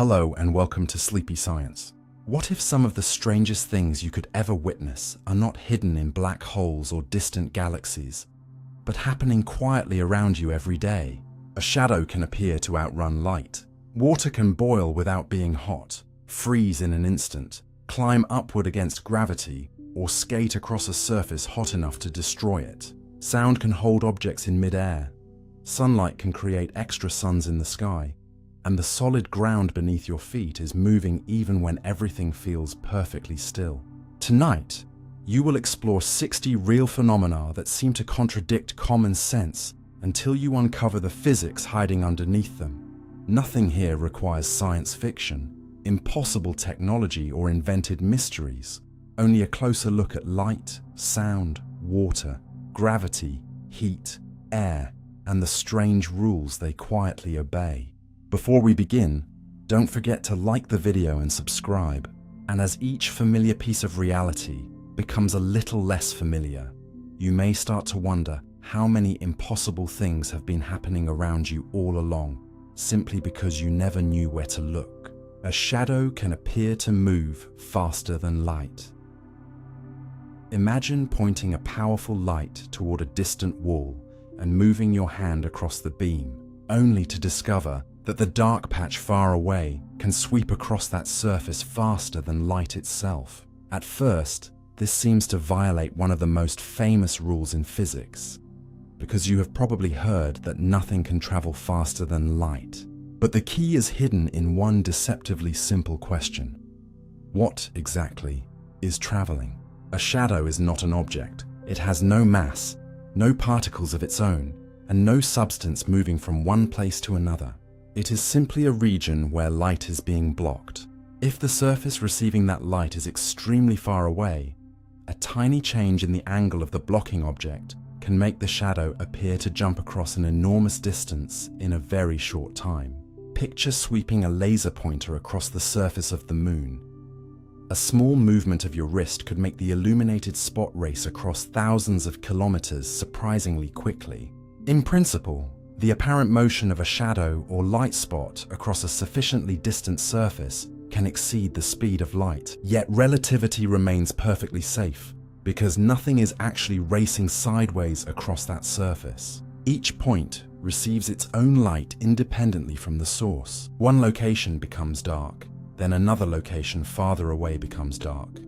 Hello and welcome to Sleepy Science. What if some of the strangest things you could ever witness are not hidden in black holes or distant galaxies, but happening quietly around you every day? A shadow can appear to outrun light. Water can boil without being hot, freeze in an instant, climb upward against gravity, or skate across a surface hot enough to destroy it. Sound can hold objects in mid-air. Sunlight can create extra suns in the sky. And the solid ground beneath your feet is moving even when everything feels perfectly still. Tonight, you will explore 60 real phenomena that seem to contradict common sense until you uncover the physics hiding underneath them. Nothing here requires science fiction, impossible technology, or invented mysteries. Only a closer look at light, sound, water, gravity, heat, air, and the strange rules they quietly obey. Before we begin, don't forget to like the video and subscribe. And as each familiar piece of reality becomes a little less familiar, you may start to wonder how many impossible things have been happening around you all along, simply because you never knew where to look. A shadow can appear to move faster than light. Imagine pointing a powerful light toward a distant wall and moving your hand across the beam, only to discover that the dark patch far away can sweep across that surface faster than light itself. At first, this seems to violate one of the most famous rules in physics, because you have probably heard that nothing can travel faster than light. But the key is hidden in one deceptively simple question. What exactly is traveling? A shadow is not an object. It has no mass, no particles of its own, and no substance moving from one place to another. It is simply a region where light is being blocked. If the surface receiving that light is extremely far away, a tiny change in the angle of the blocking object can make the shadow appear to jump across an enormous distance in a very short time. Picture sweeping a laser pointer across the surface of the moon. A small movement of your wrist could make the illuminated spot race across thousands of kilometers surprisingly quickly. In principle, the apparent motion of a shadow or light spot across a sufficiently distant surface can exceed the speed of light. Yet relativity remains perfectly safe, because nothing is actually racing sideways across that surface. Each point receives its own light independently from the source. One location becomes dark, then another location farther away becomes dark.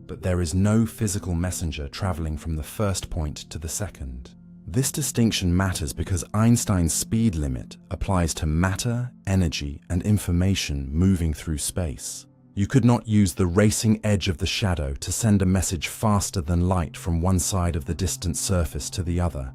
But there is no physical messenger traveling from the first point to the second. This distinction matters because Einstein's speed limit applies to matter, energy, and information moving through space. You could not use the racing edge of the shadow to send a message faster than light from one side of the distant surface to the other,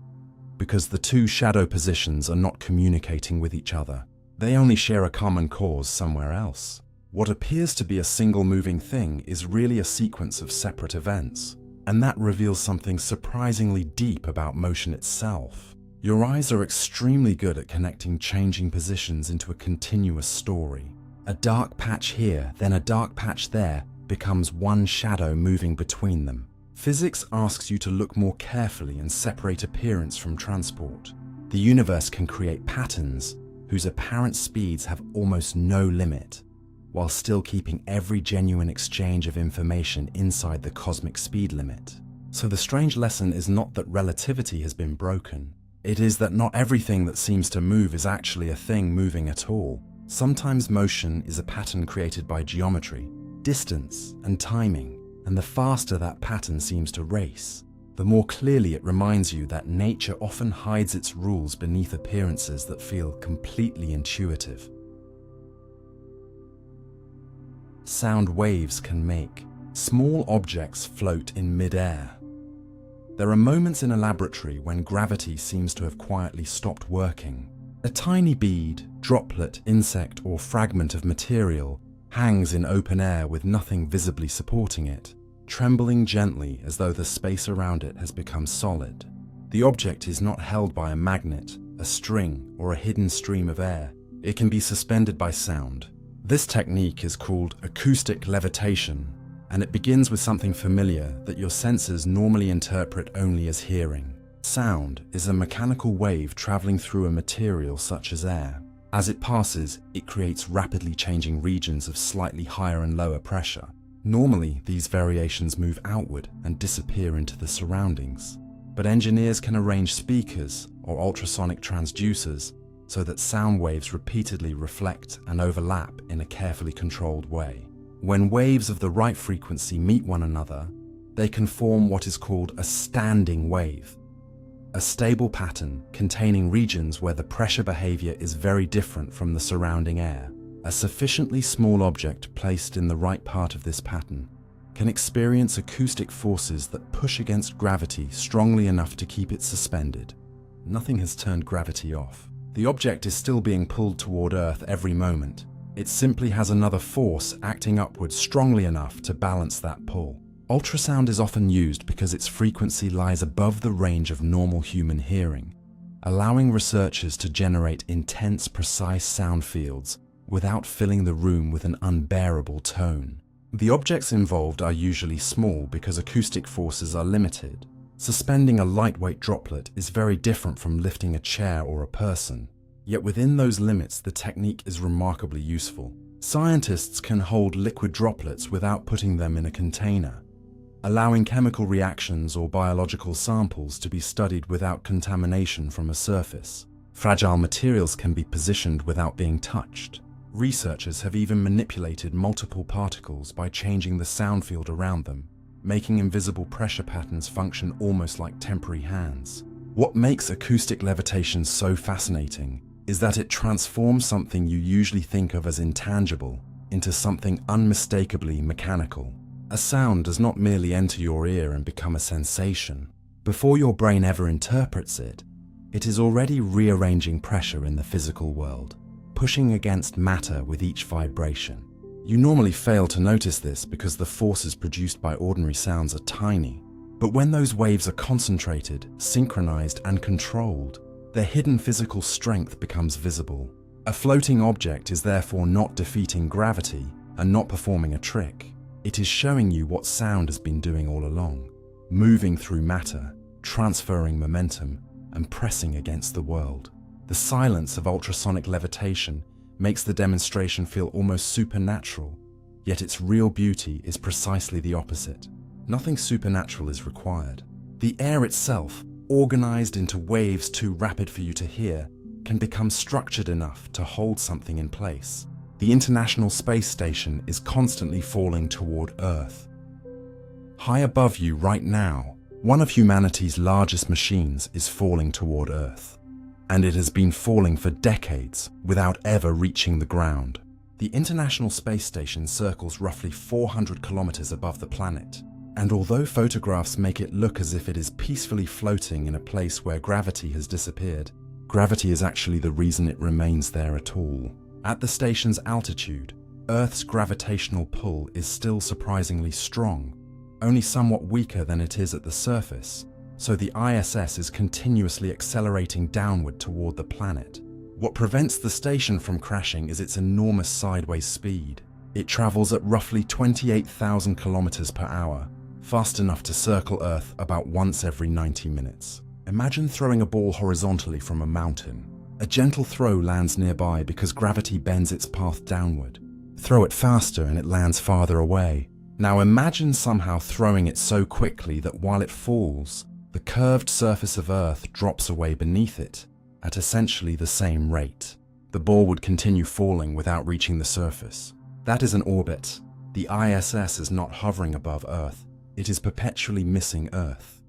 because the two shadow positions are not communicating with each other. They only share a common cause somewhere else. What appears to be a single moving thing is really a sequence of separate events. And that reveals something surprisingly deep about motion itself. Your eyes are extremely good at connecting changing positions into a continuous story. A dark patch here, then a dark patch there, becomes one shadow moving between them. Physics asks you to look more carefully and separate appearance from transport. The universe can create patterns whose apparent speeds have almost no limit, while still keeping every genuine exchange of information inside the cosmic speed limit. So the strange lesson is not that relativity has been broken. It is that not everything that seems to move is actually a thing moving at all. Sometimes motion is a pattern created by geometry, distance, and timing, and the faster that pattern seems to race, the more clearly it reminds you that nature often hides its rules beneath appearances that feel completely intuitive. Sound waves can make small objects float in mid-air. There are moments in a laboratory when gravity seems to have quietly stopped working. A tiny bead, droplet, insect, or fragment of material hangs in open air with nothing visibly supporting it, trembling gently as though the space around it has become solid. The object is not held by a magnet, a string, or a hidden stream of air. It can be suspended by sound. This technique is called acoustic levitation, and it begins with something familiar that your senses normally interpret only as hearing. Sound is a mechanical wave traveling through a material such as air. As it passes, it creates rapidly changing regions of slightly higher and lower pressure. Normally, these variations move outward and disappear into the surroundings. But engineers can arrange speakers or ultrasonic transducers so that sound waves repeatedly reflect and overlap in a carefully controlled way. When waves of the right frequency meet one another, they can form what is called a standing wave, a stable pattern containing regions where the pressure behavior is very different from the surrounding air. A sufficiently small object placed in the right part of this pattern can experience acoustic forces that push against gravity strongly enough to keep it suspended. Nothing has turned gravity off. The object is still being pulled toward Earth every moment. It simply has another force acting upwards strongly enough to balance that pull. Ultrasound is often used because its frequency lies above the range of normal human hearing, allowing researchers to generate intense, precise sound fields without filling the room with an unbearable tone. The objects involved are usually small because acoustic forces are limited. Suspending a lightweight droplet is very different from lifting a chair or a person. Yet within those limits, the technique is remarkably useful. Scientists can hold liquid droplets without putting them in a container, allowing chemical reactions or biological samples to be studied without contamination from a surface. Fragile materials can be positioned without being touched. Researchers have even manipulated multiple particles by changing the sound field around them, making invisible pressure patterns function almost like temporary hands. What makes acoustic levitation so fascinating is that it transforms something you usually think of as intangible into something unmistakably mechanical. A sound does not merely enter your ear and become a sensation. Before your brain ever interprets it, it is already rearranging pressure in the physical world, pushing against matter with each vibration. You normally fail to notice this because the forces produced by ordinary sounds are tiny. But when those waves are concentrated, synchronized, and controlled, their hidden physical strength becomes visible. A floating object is therefore not defeating gravity and not performing a trick. It is showing you what sound has been doing all along, moving through matter, transferring momentum, and pressing against the world. The silence of ultrasonic levitation makes the demonstration feel almost supernatural, yet its real beauty is precisely the opposite. Nothing supernatural is required. The air itself, organized into waves too rapid for you to hear, can become structured enough to hold something in place. The International Space Station is constantly falling toward Earth. High above you right now, one of humanity's largest machines is falling toward Earth. And it has been falling for decades without ever reaching the ground. The International Space Station circles roughly 400 kilometers above the planet. And although photographs make it look as if it is peacefully floating in a place where gravity has disappeared, gravity is actually the reason it remains there at all. At the station's altitude, Earth's gravitational pull is still surprisingly strong, only somewhat weaker than it is at the surface, so the ISS is continuously accelerating downward toward the planet. What prevents the station from crashing is its enormous sideways speed. It travels at roughly 28,000 kilometers per hour, fast enough to circle Earth about once every 90 minutes. Imagine throwing a ball horizontally from a mountain. A gentle throw lands nearby because gravity bends its path downward. Throw it faster and it lands farther away. Now imagine somehow throwing it so quickly that while it falls, the curved surface of Earth drops away beneath it at essentially the same rate. The ball would continue falling without reaching the surface. That is an orbit. The ISS is not hovering above Earth. It is perpetually missing Earth.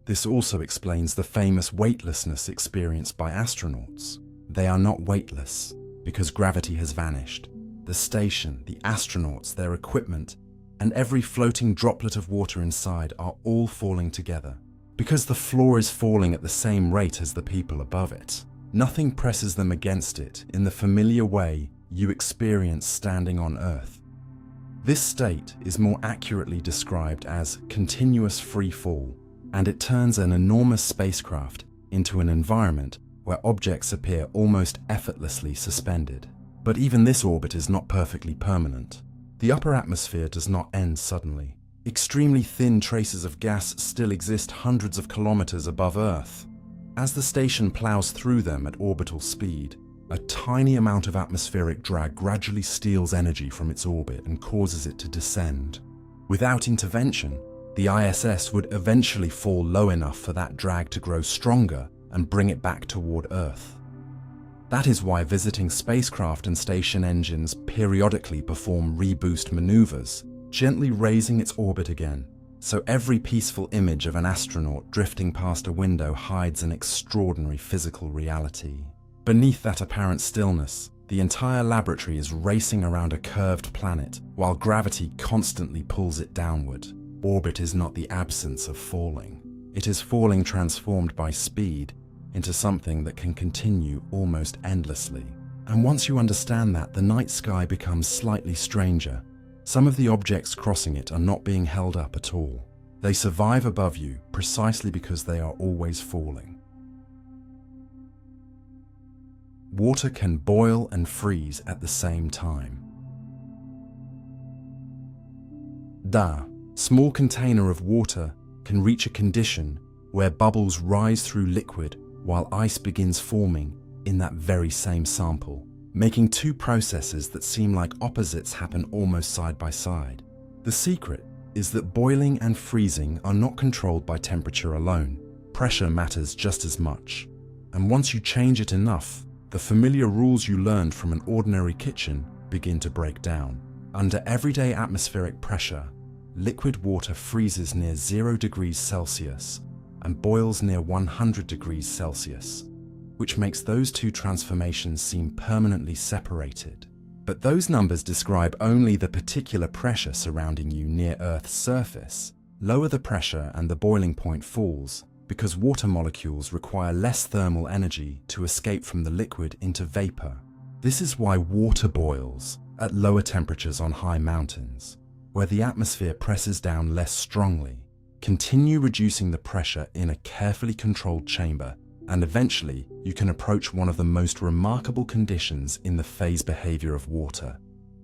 This also explains the famous weightlessness experienced by astronauts. They are not weightless because gravity has vanished. The station, the astronauts, their equipment, and every floating droplet of water inside are all falling together. Because the floor is falling at the same rate as the people above it, nothing presses them against it in the familiar way you experience standing on Earth. This state is more accurately described as continuous free fall, and it turns an enormous spacecraft into an environment where objects appear almost effortlessly suspended. But even this orbit is not perfectly permanent. The upper atmosphere does not end suddenly. Extremely thin traces of gas still exist hundreds of kilometers above Earth. As the station plows through them at orbital speed, A tiny amount of atmospheric drag gradually steals energy from its orbit and causes it to descend. Without intervention, the ISS would eventually fall low enough for that drag to grow stronger and bring it back toward Earth. That is why visiting spacecraft and station engines periodically perform reboost maneuvers, gently raising its orbit again, so every peaceful image of an astronaut drifting past a window hides an extraordinary physical reality. Beneath that apparent stillness, the entire laboratory is racing around a curved planet, while gravity constantly pulls it downward. Orbit is not the absence of falling. It is falling transformed by speed into something that can continue almost endlessly. And once you understand that, the night sky becomes slightly stranger. Some of the objects crossing it are not being held up at all. They survive above you precisely because they are always falling. Water can boil and freeze at the same time. A small container of water can reach a condition where bubbles rise through liquid while ice begins forming in that very same sample, making two processes that seem like opposites happen almost side by side. The secret is that boiling and freezing are not controlled by temperature alone. Pressure matters just as much. And once you change it enough, the familiar rules you learned from an ordinary kitchen begin to break down. Under everyday atmospheric pressure, liquid water freezes near 0 degrees Celsius and boils near 100 degrees Celsius, which makes those two transformations seem permanently separated. But those numbers describe only the particular pressure surrounding you near Earth's surface. Lower the pressure and the boiling point falls, because water molecules require less thermal energy to escape from the liquid into vapor. This is why water boils at lower temperatures on high mountains, where the atmosphere presses down less strongly. Continue reducing the pressure in a carefully controlled chamber, and eventually you can approach one of the most remarkable conditions in the phase behavior of water,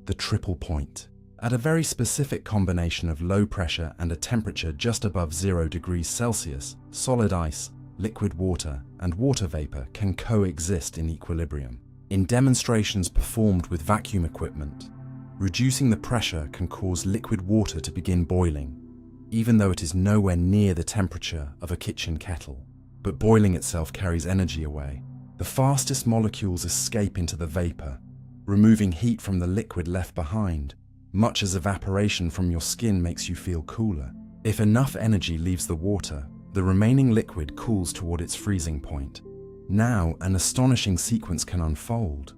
the triple point. At a very specific combination of low pressure and a temperature just above 0 degrees Celsius, solid ice, liquid water, and water vapor can coexist in equilibrium. In demonstrations performed with vacuum equipment, reducing the pressure can cause liquid water to begin boiling, even though it is nowhere near the temperature of a kitchen kettle. But boiling itself carries energy away. The fastest molecules escape into the vapor, removing heat from the liquid left behind, much as evaporation from your skin makes you feel cooler. If enough energy leaves the water, the remaining liquid cools toward its freezing point. Now, an astonishing sequence can unfold.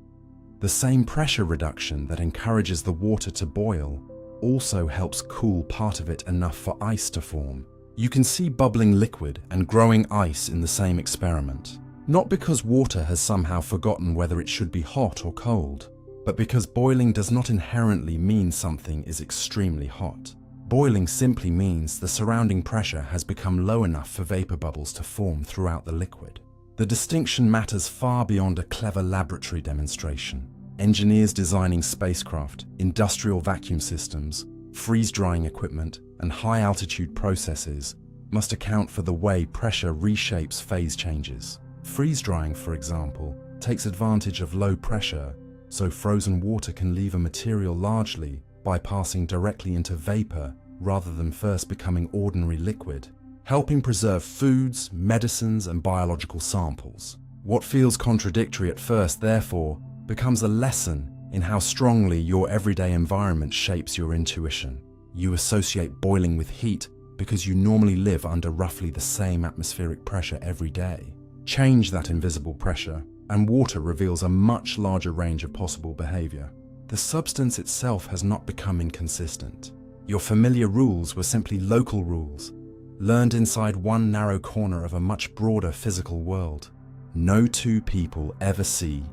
The same pressure reduction that encourages the water to boil also helps cool part of it enough for ice to form. You can see bubbling liquid and growing ice in the same experiment. Not because water has somehow forgotten whether it should be hot or cold, but because boiling does not inherently mean something is extremely hot. Boiling simply means the surrounding pressure has become low enough for vapor bubbles to form throughout the liquid. The distinction matters far beyond a clever laboratory demonstration. Engineers designing spacecraft, industrial vacuum systems, freeze-drying equipment, and high-altitude processes must account for the way pressure reshapes phase changes. Freeze-drying, for example, takes advantage of low pressure, so frozen water can leave a material largely by passing directly into vapor rather than first becoming ordinary liquid, helping preserve foods, medicines, and biological samples. What feels contradictory at first, therefore, becomes a lesson in how strongly your everyday environment shapes your intuition. You associate boiling with heat because you normally live under roughly the same atmospheric pressure every day. Change that invisible pressure, and water reveals a much larger range of possible behavior. The substance itself has not become inconsistent. Your familiar rules were simply local rules, learned inside one narrow corner of a much broader physical world. No two people ever see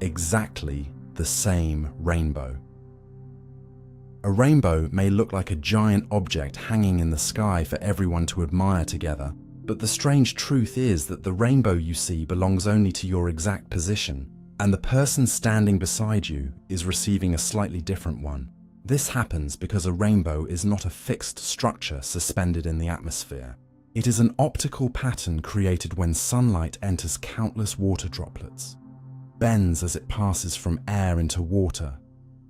exactly the same rainbow. A rainbow may look like a giant object hanging in the sky for everyone to admire together, but the strange truth is that the rainbow you see belongs only to your exact position, and the person standing beside you is receiving a slightly different one. This happens because a rainbow is not a fixed structure suspended in the atmosphere. It is an optical pattern created when sunlight enters countless water droplets. bends as it passes from air into water,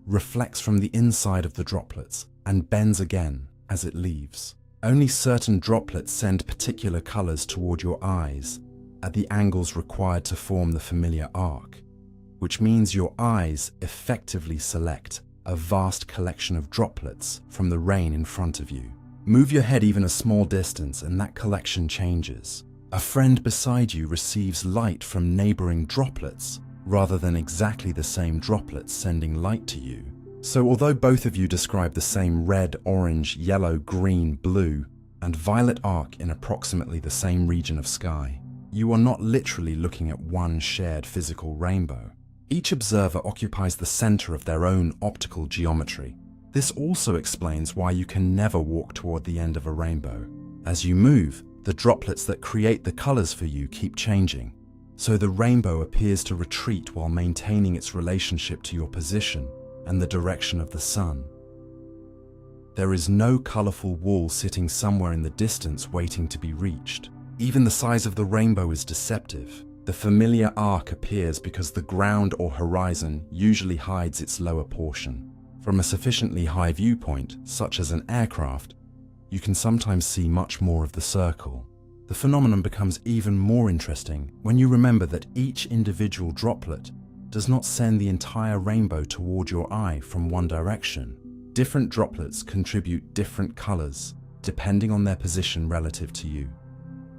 reflects from the inside of the droplets, and bends again as it leaves. Only certain droplets send particular colors toward your eyes at the angles required to form the familiar arc, which means your eyes effectively select a vast collection of droplets from the rain in front of you. Move your head even a small distance and that collection changes. A friend beside you receives light from neighboring droplets rather than exactly the same droplets sending light to you. So although both of you describe the same red, orange, yellow, green, blue, and violet arc in approximately the same region of sky, you are not literally looking at one shared physical rainbow. Each observer occupies the center of their own optical geometry. This also explains why you can never walk toward the end of a rainbow. As you move, the droplets that create the colors for you keep changing, so the rainbow appears to retreat while maintaining its relationship to your position and the direction of the sun. There is no colorful wall sitting somewhere in the distance waiting to be reached. Even the size of the rainbow is deceptive. The familiar arc appears because the ground or horizon usually hides its lower portion. From a sufficiently high viewpoint, such as an aircraft, you can sometimes see much more of the circle. The phenomenon becomes even more interesting when you remember that each individual droplet does not send the entire rainbow toward your eye from one direction. Different droplets contribute different colors depending on their position relative to you.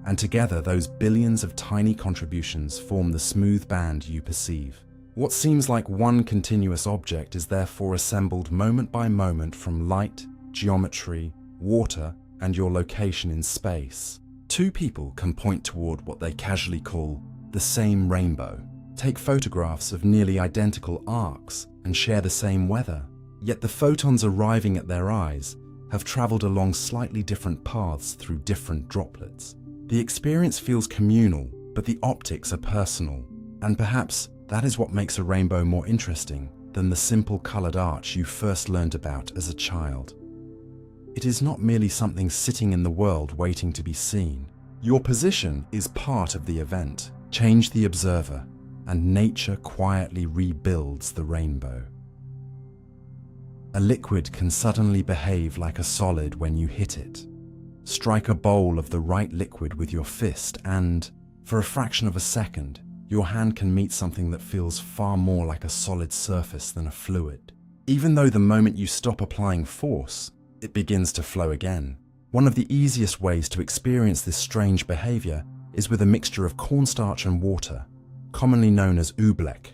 And together, those billions of tiny contributions form the smooth band you perceive. What seems like one continuous object is therefore assembled moment by moment from light, geometry, water, and your location in space. Two people can point toward what they casually call the same rainbow, take photographs of nearly identical arcs, and share the same weather. Yet the photons arriving at their eyes have traveled along slightly different paths through different droplets. The experience feels communal, but the optics are personal, and perhaps that is what makes a rainbow more interesting than the simple colored arch you first learned about as a child. It is not merely something sitting in the world waiting to be seen. Your position is part of the event. Change the observer, and nature quietly rebuilds the rainbow. A liquid can suddenly behave like a solid when you hit it. Strike a bowl of the right liquid with your fist and, for a fraction of a second, your hand can meet something that feels far more like a solid surface than a fluid. Even though the moment you stop applying force, it begins to flow again. One of the easiest ways to experience this strange behavior is with a mixture of cornstarch and water, commonly known as oobleck,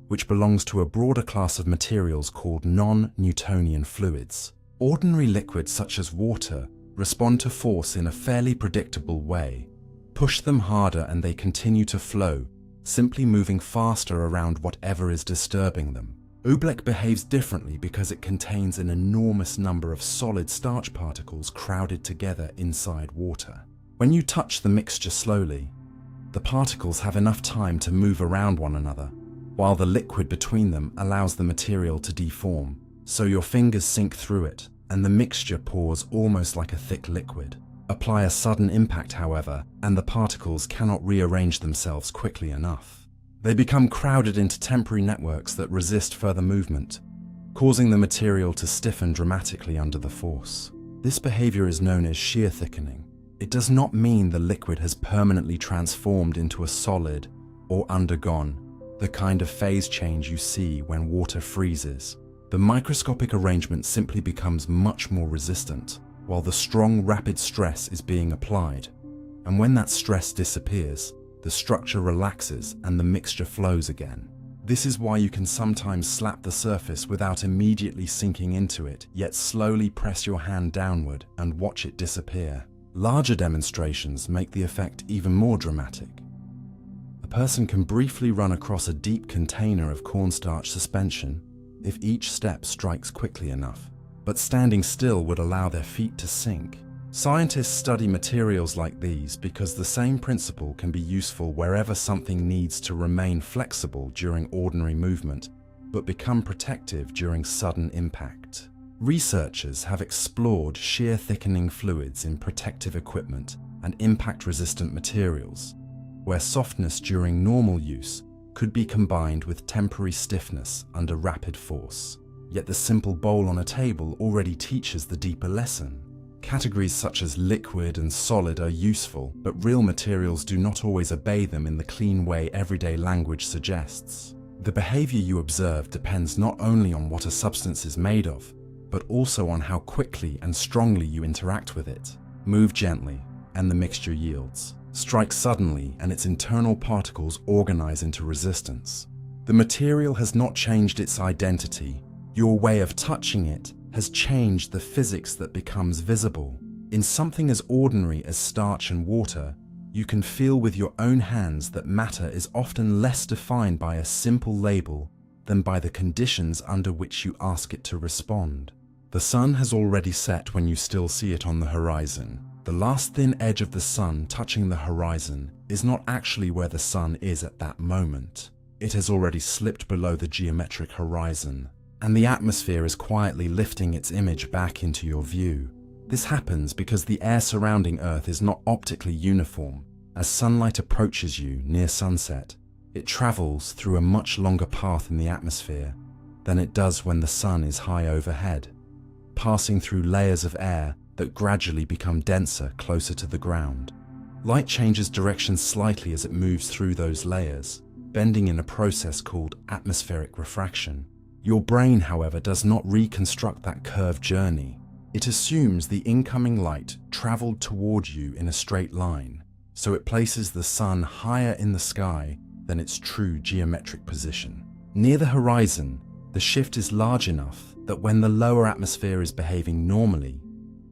which belongs to a broader class of materials called non-Newtonian fluids. Ordinary liquids such as water respond to force in a fairly predictable way. Push them harder and they continue to flow, simply moving faster around whatever is disturbing them. Oobleck behaves differently because it contains an enormous number of solid starch particles crowded together inside water. When you touch the mixture slowly, the particles have enough time to move around one another, while the liquid between them allows the material to deform. So your fingers sink through it, and the mixture pours almost like a thick liquid. Apply a sudden impact, however, and the particles cannot rearrange themselves quickly enough. They become crowded into temporary networks that resist further movement, causing the material to stiffen dramatically under the force. This behavior is known as shear thickening. It does not mean the liquid has permanently transformed into a solid or undergone the kind of phase change you see when water freezes. The microscopic arrangement simply becomes much more resistant, while the strong, rapid stress is being applied. And when that stress disappears, the structure relaxes and the mixture flows again. This is why you can sometimes slap the surface without immediately sinking into it, yet slowly press your hand downward and watch it disappear. Larger demonstrations make the effect even more dramatic. A person can briefly run across a deep container of cornstarch suspension if each step strikes quickly enough, but standing still would allow their feet to sink. Scientists study materials like these because the same principle can be useful wherever something needs to remain flexible during ordinary movement, but become protective during sudden impact. Researchers have explored shear thickening fluids in protective equipment and impact-resistant materials, where softness during normal use could be combined with temporary stiffness under rapid force. Yet the simple bowl on a table already teaches the deeper lesson. Categories such as liquid and solid are useful, but real materials do not always obey them in the clean way everyday language suggests. The behavior you observe depends not only on what a substance is made of, but also on how quickly and strongly you interact with it. Move gently, and the mixture yields. Strike suddenly, and its internal particles organize into resistance. The material has not changed its identity. Your way of touching it has changed the physics that becomes visible. In something as ordinary as starch and water, you can feel with your own hands that matter is often less defined by a simple label than by the conditions under which you ask it to respond. The sun has already set when you still see it on the horizon. The last thin edge of the sun touching the horizon is not actually where the sun is at that moment. It has already slipped below the geometric horizon, and the atmosphere is quietly lifting its image back into your view. This happens because the air surrounding Earth is not optically uniform. As sunlight approaches you near sunset, it travels through a much longer path in the atmosphere than it does when the sun is high overhead, passing through layers of air that gradually become denser closer to the ground. Light changes direction slightly as it moves through those layers, bending in a process called atmospheric refraction. Your brain, however, does not reconstruct that curved journey. It assumes the incoming light traveled toward you in a straight line, so it places the sun higher in the sky than its true geometric position. Near the horizon, the shift is large enough that when the lower atmosphere is behaving normally,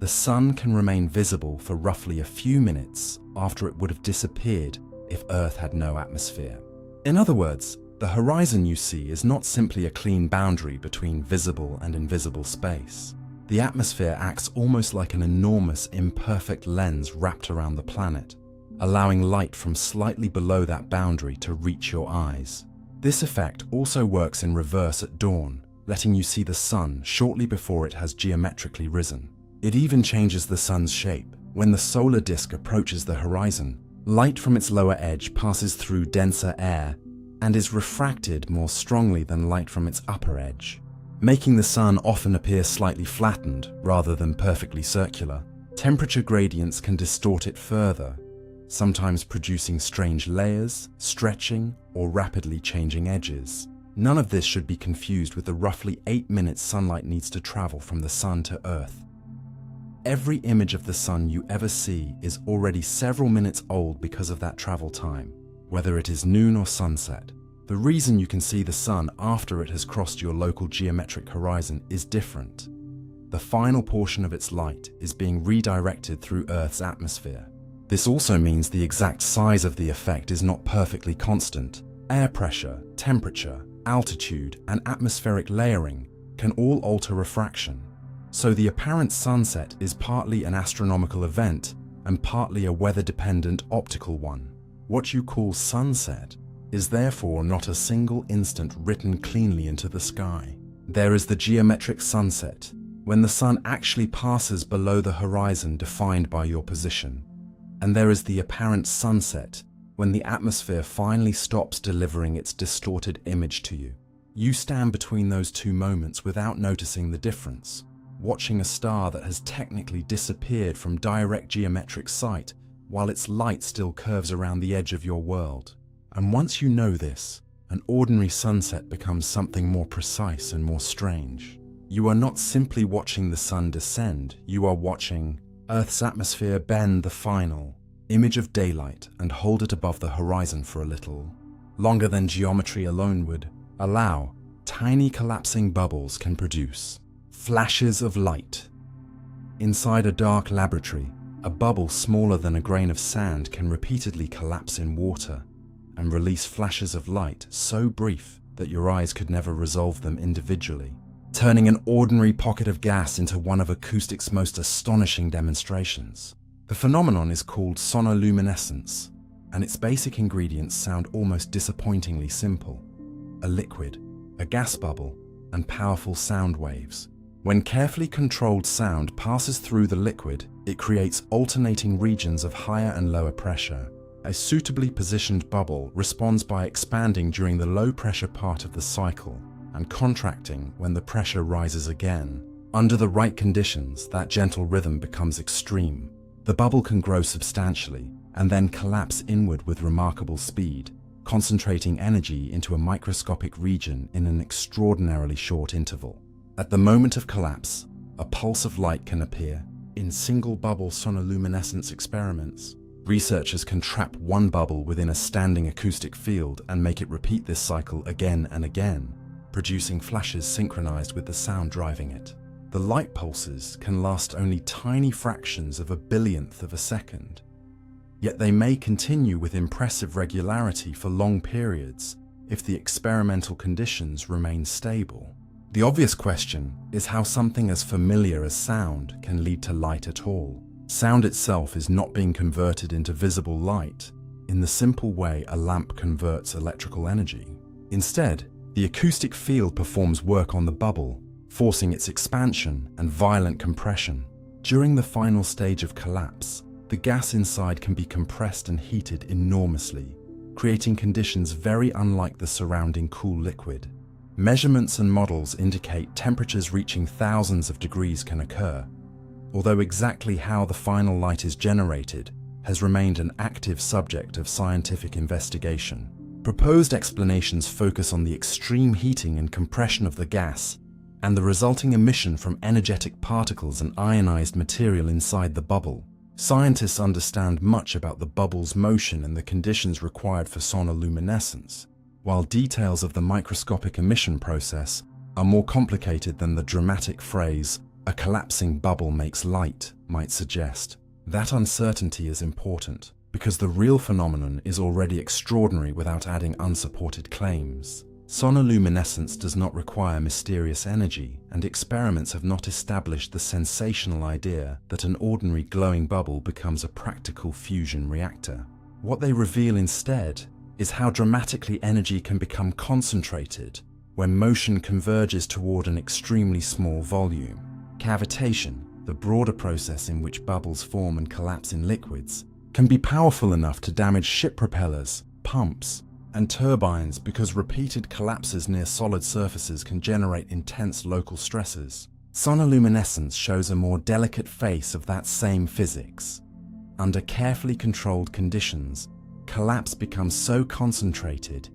the sun can remain visible for roughly a few minutes after it would have disappeared if Earth had no atmosphere. In other words, the horizon you see is not simply a clean boundary between visible and invisible space. The atmosphere acts almost like an enormous, imperfect lens wrapped around the planet, allowing light from slightly below that boundary to reach your eyes. This effect also works in reverse at dawn, letting you see the sun shortly before it has geometrically risen. It even changes the sun's shape. When the solar disk approaches the horizon, light from its lower edge passes through denser air and is refracted more strongly than light from its upper edge, making the sun often appear slightly flattened rather than perfectly circular. Temperature gradients can distort it further, sometimes producing strange layers, stretching, or rapidly changing edges. None of this should be confused with the roughly 8 minutes sunlight needs to travel from the sun to Earth. Every image of the sun you ever see is already several minutes old because of that travel time, whether it is noon or sunset. The reason you can see the sun after it has crossed your local geometric horizon is different. The final portion of its light is being redirected through Earth's atmosphere. This also means the exact size of the effect is not perfectly constant. Air pressure, temperature, altitude, and atmospheric layering can all alter refraction. So the apparent sunset is partly an astronomical event and partly a weather-dependent optical one. What you call sunset is therefore not a single instant written cleanly into the sky. There is the geometric sunset, when the sun actually passes below the horizon defined by your position. And there is the apparent sunset, when the atmosphere finally stops delivering its distorted image to you. You stand between those two moments without noticing the difference, watching a star that has technically disappeared from direct geometric sight while its light still curves around the edge of your world. And once you know this, an ordinary sunset becomes something more precise and more strange. You are not simply watching the sun descend, you are watching Earth's atmosphere bend the final image of daylight and hold it above the horizon for a little longer than geometry alone would allow. Tiny collapsing bubbles can produce flashes of light. Inside a dark laboratory, a bubble smaller than a grain of sand can repeatedly collapse in water and release flashes of light so brief that your eyes could never resolve them individually, turning an ordinary pocket of gas into one of acoustic's most astonishing demonstrations. The phenomenon is called sonoluminescence, and its basic ingredients sound almost disappointingly simple: a liquid, a gas bubble, and powerful sound waves. When carefully controlled sound passes through the liquid, it creates alternating regions of higher and lower pressure. A suitably positioned bubble responds by expanding during the low-pressure part of the cycle and contracting when the pressure rises again. Under the right conditions, that gentle rhythm becomes extreme. The bubble can grow substantially and then collapse inward with remarkable speed, concentrating energy into a microscopic region in an extraordinarily short interval. At the moment of collapse, a pulse of light can appear. In single-bubble sonoluminescence experiments, researchers can trap one bubble within a standing acoustic field and make it repeat this cycle again and again, producing flashes synchronized with the sound driving it. The light pulses can last only tiny fractions of a billionth of a second, yet they may continue with impressive regularity for long periods if the experimental conditions remain stable. The obvious question is how something as familiar as sound can lead to light at all. Sound itself is not being converted into visible light in the simple way a lamp converts electrical energy. Instead, the acoustic field performs work on the bubble, forcing its expansion and violent compression. During the final stage of collapse, the gas inside can be compressed and heated enormously, creating conditions very unlike the surrounding cool liquid. Measurements and models indicate temperatures reaching thousands of degrees can occur, although exactly how the final light is generated has remained an active subject of scientific investigation. Proposed explanations focus on the extreme heating and compression of the gas and the resulting emission from energetic particles and ionized material inside the bubble. Scientists understand much about the bubble's motion and the conditions required for sonoluminescence, while details of the microscopic emission process are more complicated than the dramatic phrase, "a collapsing bubble makes light," might suggest. That uncertainty is important, because the real phenomenon is already extraordinary without adding unsupported claims. Sonoluminescence does not require mysterious energy, and experiments have not established the sensational idea that an ordinary glowing bubble becomes a practical fusion reactor. What they reveal instead is how dramatically energy can become concentrated when motion converges toward an extremely small volume. Cavitation, the broader process in which bubbles form and collapse in liquids, can be powerful enough to damage ship propellers, pumps, and turbines because repeated collapses near solid surfaces can generate intense local stresses. Sonoluminescence shows a more delicate face of that same physics. Under carefully controlled conditions, collapse becomes so concentrated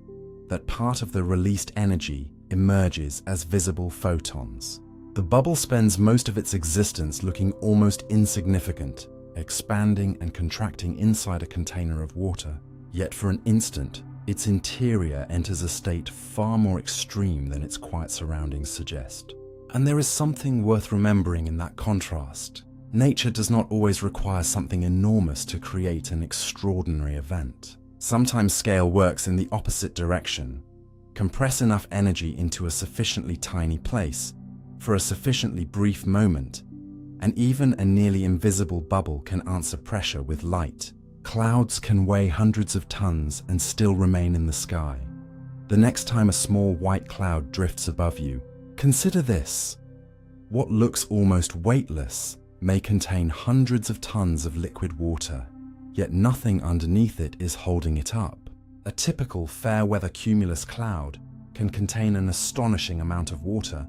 that part of the released energy emerges as visible photons. The bubble spends most of its existence looking almost insignificant, expanding and contracting inside a container of water. Yet for an instant, its interior enters a state far more extreme than its quiet surroundings suggest. And there is something worth remembering in that contrast. Nature does not always require something enormous to create an extraordinary event. Sometimes scale works in the opposite direction. Compress enough energy into a sufficiently tiny place for a sufficiently brief moment, and even a nearly invisible bubble can answer pressure with light. Clouds can weigh hundreds of tons and still remain in the sky. The next time a small white cloud drifts above you, consider this. What looks almost weightless may contain hundreds of tons of liquid water, yet nothing underneath it is holding it up. A typical fair-weather cumulus cloud can contain an astonishing amount of water,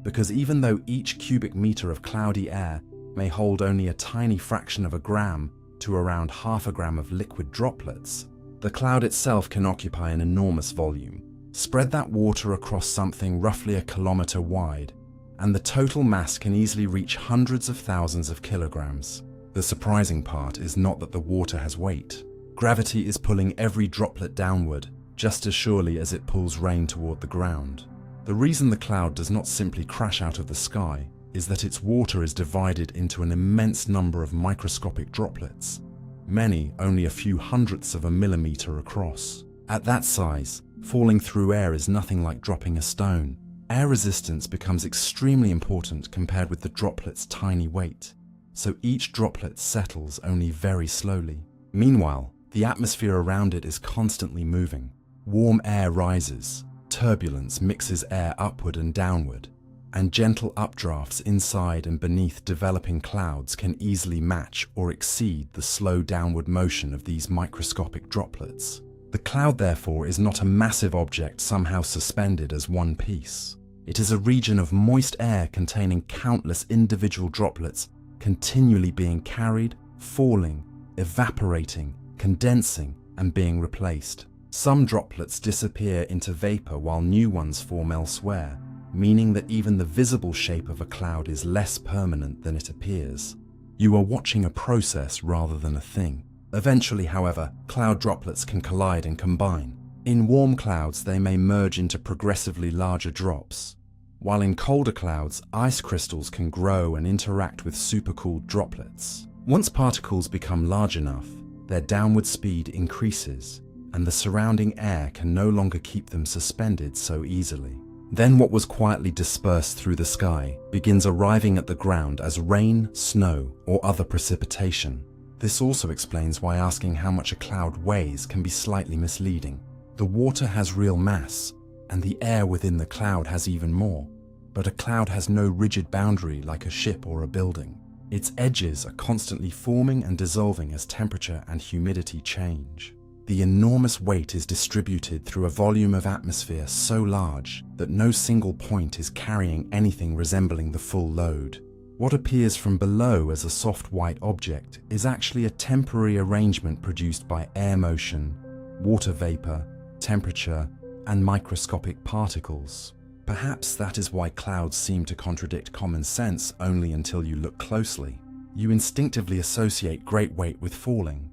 because even though each cubic meter of cloudy air may hold only a tiny fraction of a gram to around half a gram of liquid droplets, the cloud itself can occupy an enormous volume. Spread that water across something roughly a kilometer wide, and the total mass can easily reach hundreds of thousands of kilograms. The surprising part is not that the water has weight. Gravity is pulling every droplet downward, just as surely as it pulls rain toward the ground. The reason the cloud does not simply crash out of the sky is that its water is divided into an immense number of microscopic droplets, many only a few hundredths of a millimeter across. At that size, falling through air is nothing like dropping a stone. Air resistance becomes extremely important compared with the droplet's tiny weight, so each droplet settles only very slowly. Meanwhile, the atmosphere around it is constantly moving. Warm air rises, turbulence mixes air upward and downward, and gentle updrafts inside and beneath developing clouds can easily match or exceed the slow downward motion of these microscopic droplets. The cloud, therefore, is not a massive object somehow suspended as one piece. It is a region of moist air containing countless individual droplets continually being carried, falling, evaporating, condensing, and being replaced. Some droplets disappear into vapor while new ones form elsewhere, meaning that even the visible shape of a cloud is less permanent than it appears. You are watching a process rather than a thing. Eventually, however, cloud droplets can collide and combine. In warm clouds, they may merge into progressively larger drops, while in colder clouds, ice crystals can grow and interact with supercooled droplets. Once particles become large enough, their downward speed increases, and the surrounding air can no longer keep them suspended so easily. Then what was quietly dispersed through the sky begins arriving at the ground as rain, snow, or other precipitation. This also explains why asking how much a cloud weighs can be slightly misleading. The water has real mass, and the air within the cloud has even more. But a cloud has no rigid boundary like a ship or a building. Its edges are constantly forming and dissolving as temperature and humidity change. The enormous weight is distributed through a volume of atmosphere so large that no single point is carrying anything resembling the full load. What appears from below as a soft white object is actually a temporary arrangement produced by air motion, water vapor, temperature, and microscopic particles. Perhaps that is why clouds seem to contradict common sense only until you look closely. You instinctively associate great weight with falling.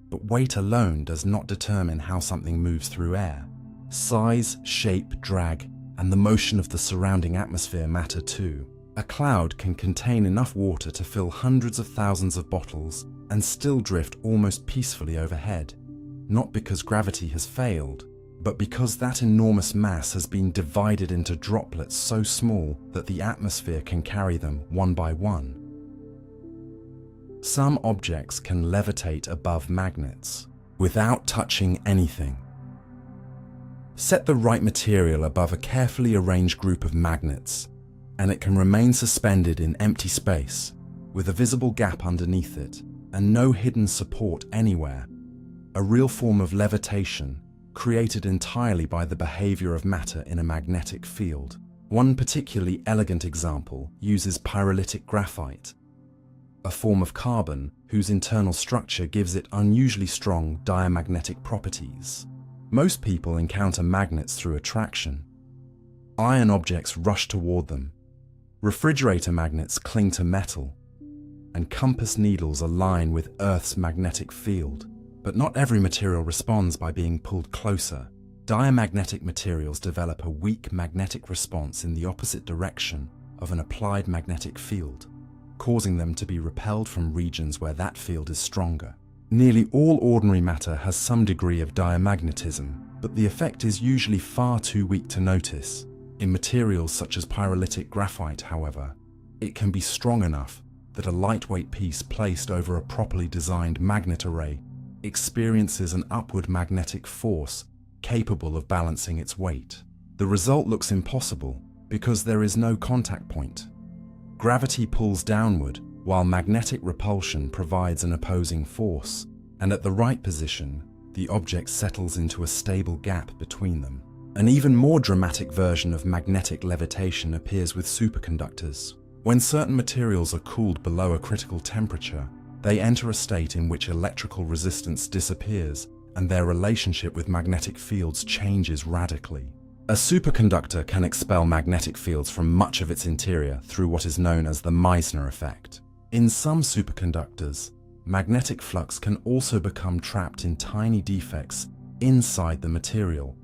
But weight alone does not determine how something moves through air. Size, shape, drag, and the motion of the surrounding atmosphere matter too. A cloud can contain enough water to fill hundreds of thousands of bottles and still drift almost peacefully overhead, not because gravity has failed, but because that enormous mass has been divided into droplets so small that the atmosphere can carry them one by one. Some objects can levitate above magnets without touching anything. Set the right material above a carefully arranged group of magnets, and it can remain suspended in empty space with a visible gap underneath it and no hidden support anywhere. A real form of levitation created entirely by the behavior of matter in a magnetic field. One particularly elegant example uses pyrolytic graphite, a form of carbon whose internal structure gives it unusually strong diamagnetic properties. Most people encounter magnets through attraction. Iron objects rush toward them. Refrigerator magnets cling to metal, and compass needles align with Earth's magnetic field. But not every material responds by being pulled closer. Diamagnetic materials develop a weak magnetic response in the opposite direction of an applied magnetic field, causing them to be repelled from regions where that field is stronger. Nearly all ordinary matter has some degree of diamagnetism, but the effect is usually far too weak to notice. In materials such as pyrolytic graphite, however, it can be strong enough that a lightweight piece placed over a properly designed magnet array experiences an upward magnetic force capable of balancing its weight. The result looks impossible because there is no contact point. Gravity pulls downward, while magnetic repulsion provides an opposing force, and at the right position, the object settles into a stable gap between them. An even more dramatic version of magnetic levitation appears with superconductors. When certain materials are cooled below a critical temperature, they enter a state in which electrical resistance disappears and their relationship with magnetic fields changes radically. A superconductor can expel magnetic fields from much of its interior through what is known as the Meissner effect. In some superconductors, magnetic flux can also become trapped in tiny defects inside the material,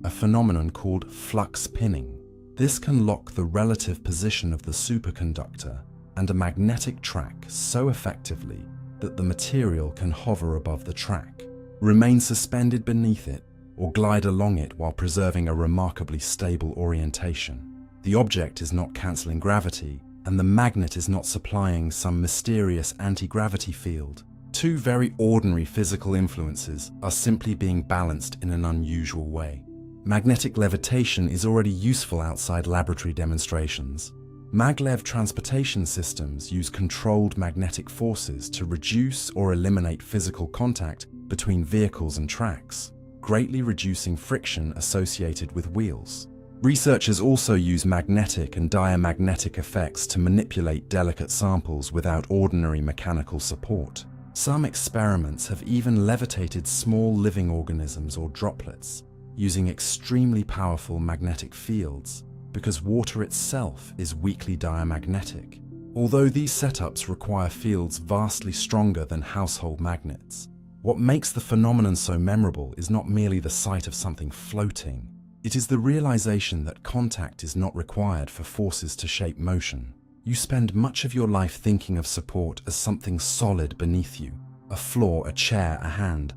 a phenomenon called flux pinning. This can lock the relative position of the superconductor and a magnetic track so effectively that the material can hover above the track, remain suspended beneath it, or glide along it while preserving a remarkably stable orientation. The object is not cancelling gravity, and the magnet is not supplying some mysterious anti-gravity field. Two very ordinary physical influences are simply being balanced in an unusual way. Magnetic levitation is already useful outside laboratory demonstrations. Maglev transportation systems use controlled magnetic forces to reduce or eliminate physical contact between vehicles and tracks, greatly reducing friction associated with wheels. Researchers also use magnetic and diamagnetic effects to manipulate delicate samples without ordinary mechanical support. Some experiments have even levitated small living organisms or droplets, using extremely powerful magnetic fields, because water itself is weakly diamagnetic. Although these setups require fields vastly stronger than household magnets, what makes the phenomenon so memorable is not merely the sight of something floating. It is the realization that contact is not required for forces to shape motion. You spend much of your life thinking of support as something solid beneath you, a floor, a chair, a hand.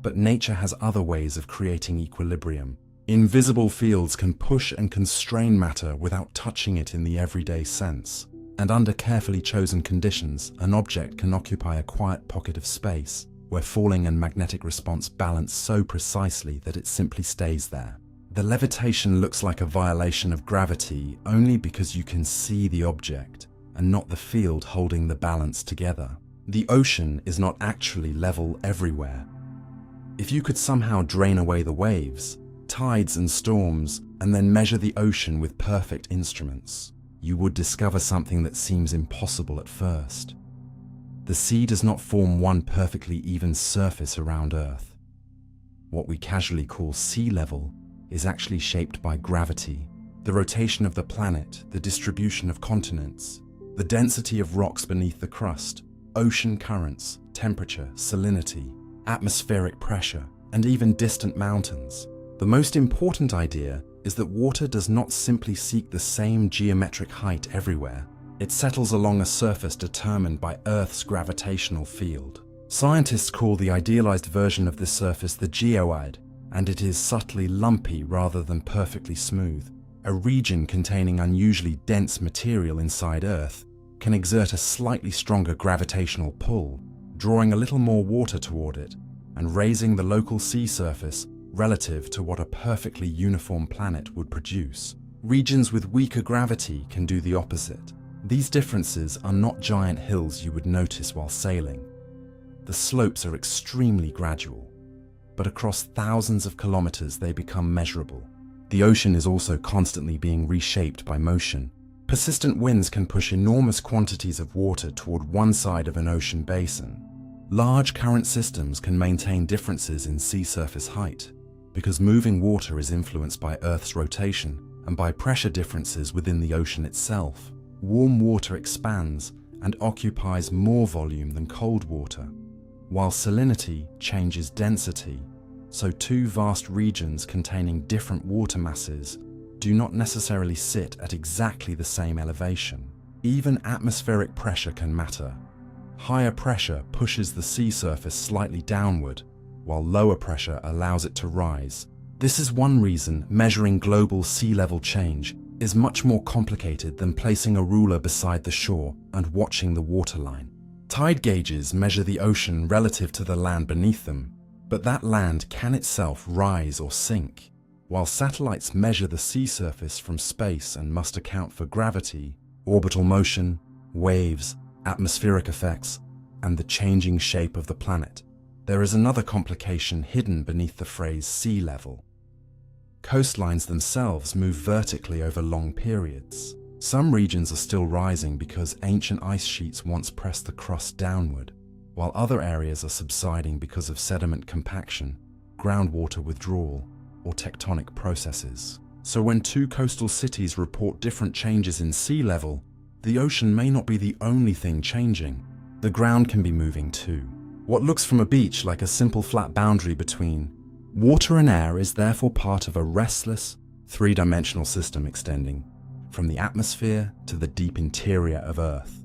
But nature has other ways of creating equilibrium. Invisible fields can push and constrain matter without touching it in the everyday sense. And under carefully chosen conditions, an object can occupy a quiet pocket of space where falling and magnetic response balance so precisely that it simply stays there. The levitation looks like a violation of gravity only because you can see the object and not the field holding the balance together. The ocean is not actually level everywhere. If you could somehow drain away the waves, tides and storms, and then measure the ocean with perfect instruments, you would discover something that seems impossible at first. The sea does not form one perfectly even surface around Earth. What we casually call sea level is actually shaped by gravity, the rotation of the planet, the distribution of continents, the density of rocks beneath the crust, ocean currents, temperature, salinity, atmospheric pressure, and even distant mountains. The most important idea is that water does not simply seek the same geometric height everywhere. It settles along a surface determined by Earth's gravitational field. Scientists call the idealized version of this surface the geoid, and it is subtly lumpy rather than perfectly smooth. A region containing unusually dense material inside Earth can exert a slightly stronger gravitational pull, drawing a little more water toward it and raising the local sea surface relative to what a perfectly uniform planet would produce. Regions with weaker gravity can do the opposite. These differences are not giant hills you would notice while sailing. The slopes are extremely gradual, but across thousands of kilometers they become measurable. The ocean is also constantly being reshaped by motion. Persistent winds can push enormous quantities of water toward one side of an ocean basin. Large current systems can maintain differences in sea surface height, because moving water is influenced by Earth's rotation and by pressure differences within the ocean itself. Warm water expands and occupies more volume than cold water, while salinity changes density, so two vast regions containing different water masses do not necessarily sit at exactly the same elevation. Even atmospheric pressure can matter. Higher pressure pushes the sea surface slightly downward, while lower pressure allows it to rise. This is one reason measuring global sea level change is much more complicated than placing a ruler beside the shore and watching the waterline. Tide gauges measure the ocean relative to the land beneath them, but that land can itself rise or sink, while satellites measure the sea surface from space and must account for gravity, orbital motion, waves, atmospheric effects, and the changing shape of the planet. There is another complication hidden beneath the phrase sea level. Coastlines themselves move vertically over long periods. Some regions are still rising because ancient ice sheets once pressed the crust downward, while other areas are subsiding because of sediment compaction, groundwater withdrawal, or tectonic processes. So when two coastal cities report different changes in sea level, the ocean may not be the only thing changing. The ground can be moving too. What looks from a beach like a simple flat boundary between water and air is therefore part of a restless, three-dimensional system extending from the atmosphere to the deep interior of Earth.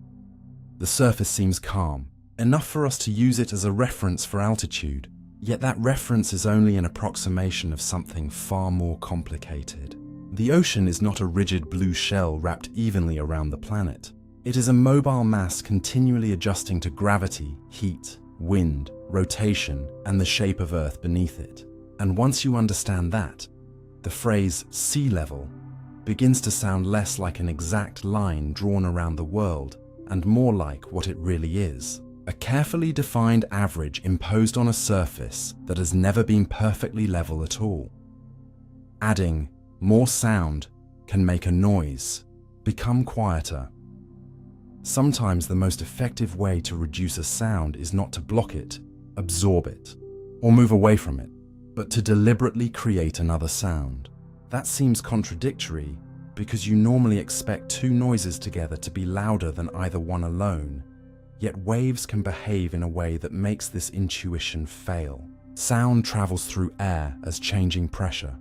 The surface seems calm, enough for us to use it as a reference for altitude, yet that reference is only an approximation of something far more complicated. The ocean is not a rigid blue shell wrapped evenly around the planet. It is a mobile mass continually adjusting to gravity, heat, wind, rotation, and the shape of Earth beneath it. And once you understand that, The phrase sea level begins to sound less like an exact line drawn around the world and more like what it really is: a carefully defined average imposed on a surface that has never been perfectly level at all. Adding more sound can make a noise become quieter. Sometimes the most effective way to reduce a sound is not to block it, absorb it, or move away from it, but to deliberately create another sound. That seems contradictory because you normally expect two noises together to be louder than either one alone, yet waves can behave in a way that makes this intuition fail. Sound travels through air as changing pressure.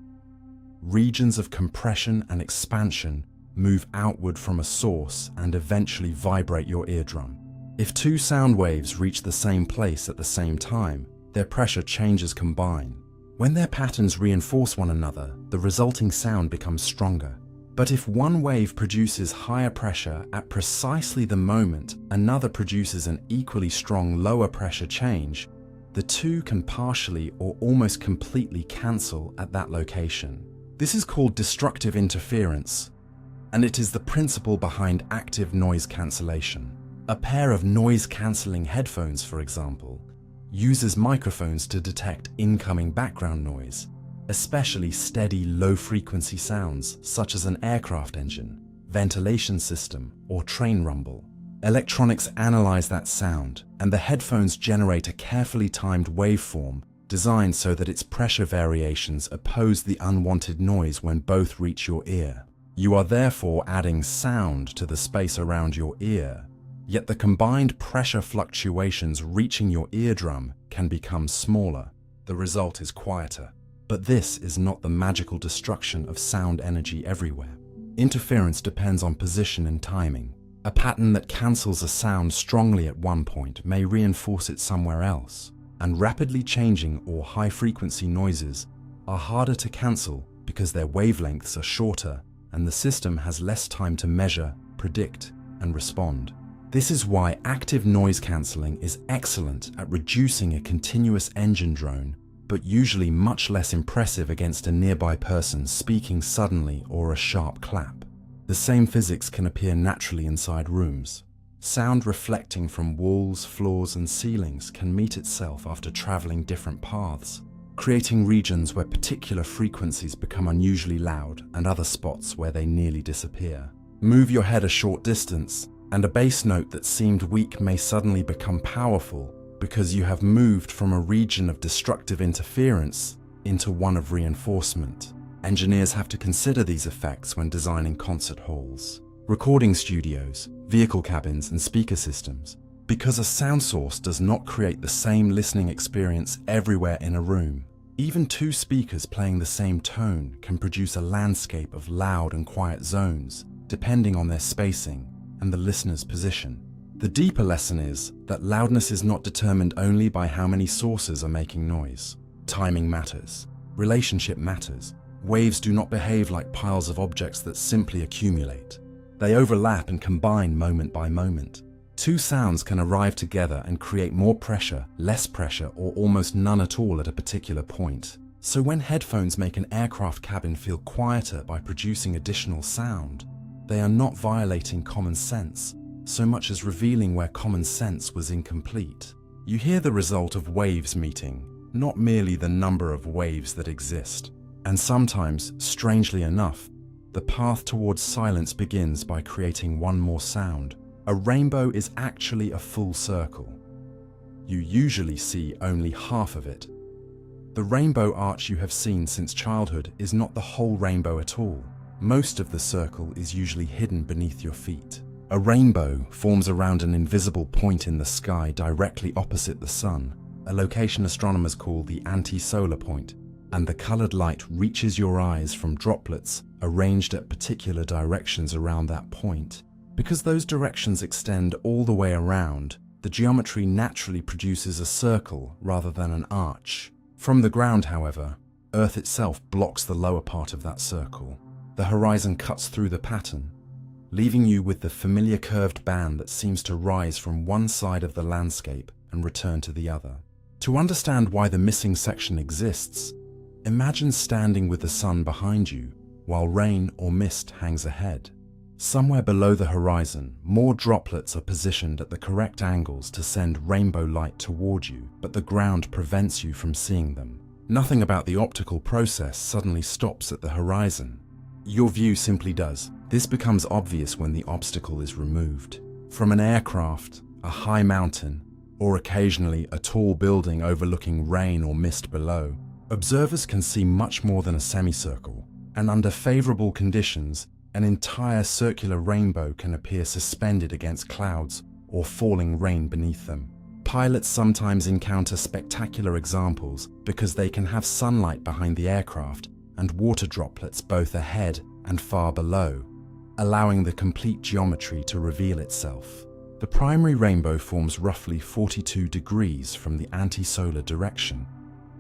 Regions of compression and expansion move outward from a source and eventually vibrate your eardrum. If two sound waves reach the same place at the same time, their pressure changes combine. When their patterns reinforce one another, the resulting sound becomes stronger. But if one wave produces higher pressure at precisely the moment another produces an equally strong lower pressure change, the two can partially or almost completely cancel at that location. This is called destructive interference, and it is the principle behind active noise cancellation. A pair of noise-cancelling headphones, for example, uses microphones to detect incoming background noise, especially steady low-frequency sounds such as an aircraft engine, ventilation system, or train rumble. Electronics analyze that sound, and the headphones generate a carefully timed waveform designed so that its pressure variations oppose the unwanted noise when both reach your ear. You are therefore adding sound to the space around your ear, yet the combined pressure fluctuations reaching your eardrum can become smaller. The result is quieter. But this is not the magical destruction of sound energy everywhere. Interference depends on position and timing. A pattern that cancels a sound strongly at one point may reinforce it somewhere else, and rapidly changing or high-frequency noises are harder to cancel because their wavelengths are shorter and the system has less time to measure, predict, and respond. This is why active noise cancelling is excellent at reducing a continuous engine drone, but usually much less impressive against a nearby person speaking suddenly or a sharp clap. The same physics can appear naturally inside rooms. Sound reflecting from walls, floors, and ceilings can meet itself after traveling different paths, creating regions where particular frequencies become unusually loud and other spots where they nearly disappear. Move your head a short distance, and a bass note that seemed weak may suddenly become powerful because you have moved from a region of destructive interference into one of reinforcement. Engineers have to consider these effects when designing concert halls, recording studios, vehicle cabins, and speaker systems, because a sound source does not create the same listening experience everywhere in a room. Even two speakers playing the same tone can produce a landscape of loud and quiet zones, depending on their spacing and the listener's position. The deeper lesson is that loudness is not determined only by how many sources are making noise. Timing matters. Relationship matters. Waves do not behave like piles of objects that simply accumulate. They overlap and combine moment by moment. Two sounds can arrive together and create more pressure, less pressure, or almost none at all at a particular point. So when headphones make an aircraft cabin feel quieter by producing additional sound, they are not violating common sense so much as revealing where common sense was incomplete. You hear the result of waves meeting, not merely the number of waves that exist. And sometimes, strangely enough, the path towards silence begins by creating one more sound. A rainbow is actually a full circle. You usually see only half of it. The rainbow arch you have seen since childhood is not the whole rainbow at all. Most of the circle is usually hidden beneath your feet. A rainbow forms around an invisible point in the sky directly opposite the sun, a location astronomers call the anti-solar point, and the colored light reaches your eyes from droplets arranged at particular directions around that point. Because those directions extend all the way around, the geometry naturally produces a circle rather than an arch. From the ground, however, Earth itself blocks the lower part of that circle. The horizon cuts through the pattern, leaving you with the familiar curved band that seems to rise from one side of the landscape and return to the other. To understand why the missing section exists, Imagine standing with the sun behind you while rain or mist hangs ahead. Somewhere below the horizon, more droplets are positioned at the correct angles to send rainbow light toward you, but the ground prevents you from seeing them. Nothing about the optical process suddenly stops at the horizon. Your view simply does. This becomes obvious when the obstacle is removed. From an aircraft, a high mountain, or occasionally a tall building overlooking rain or mist below, observers can see much more than a semicircle, and under favorable conditions, an entire circular rainbow can appear suspended against clouds or falling rain beneath them. Pilots sometimes encounter spectacular examples because they can have sunlight behind the aircraft and water droplets both ahead and far below, allowing the complete geometry to reveal itself. The primary rainbow forms roughly 42 degrees from the anti-solar direction,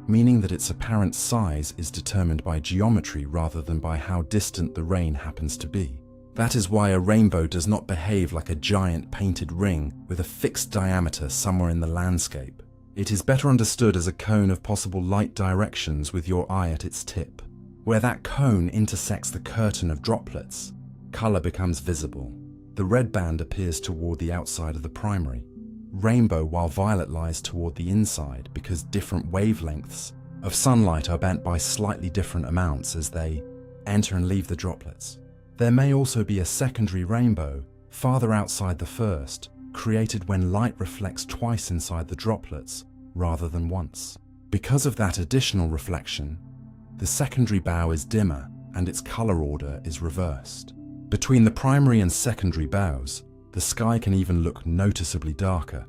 meaning that its apparent size is determined by geometry rather than by how distant the rain happens to be. That is why a rainbow does not behave like a giant painted ring with a fixed diameter somewhere in the landscape. It is better understood as a cone of possible light directions with your eye at its tip. Where that cone intersects the curtain of droplets, color becomes visible. The red band appears toward the outside of the primary rainbow, while violet lies toward the inside because different wavelengths of sunlight are bent by slightly different amounts as they enter and leave the droplets. There may also be a secondary rainbow farther outside the first, created when light reflects twice inside the droplets rather than once. Because of that additional reflection, the secondary bow is dimmer and its color order is reversed. Between the primary and secondary bows, the sky can even look noticeably darker,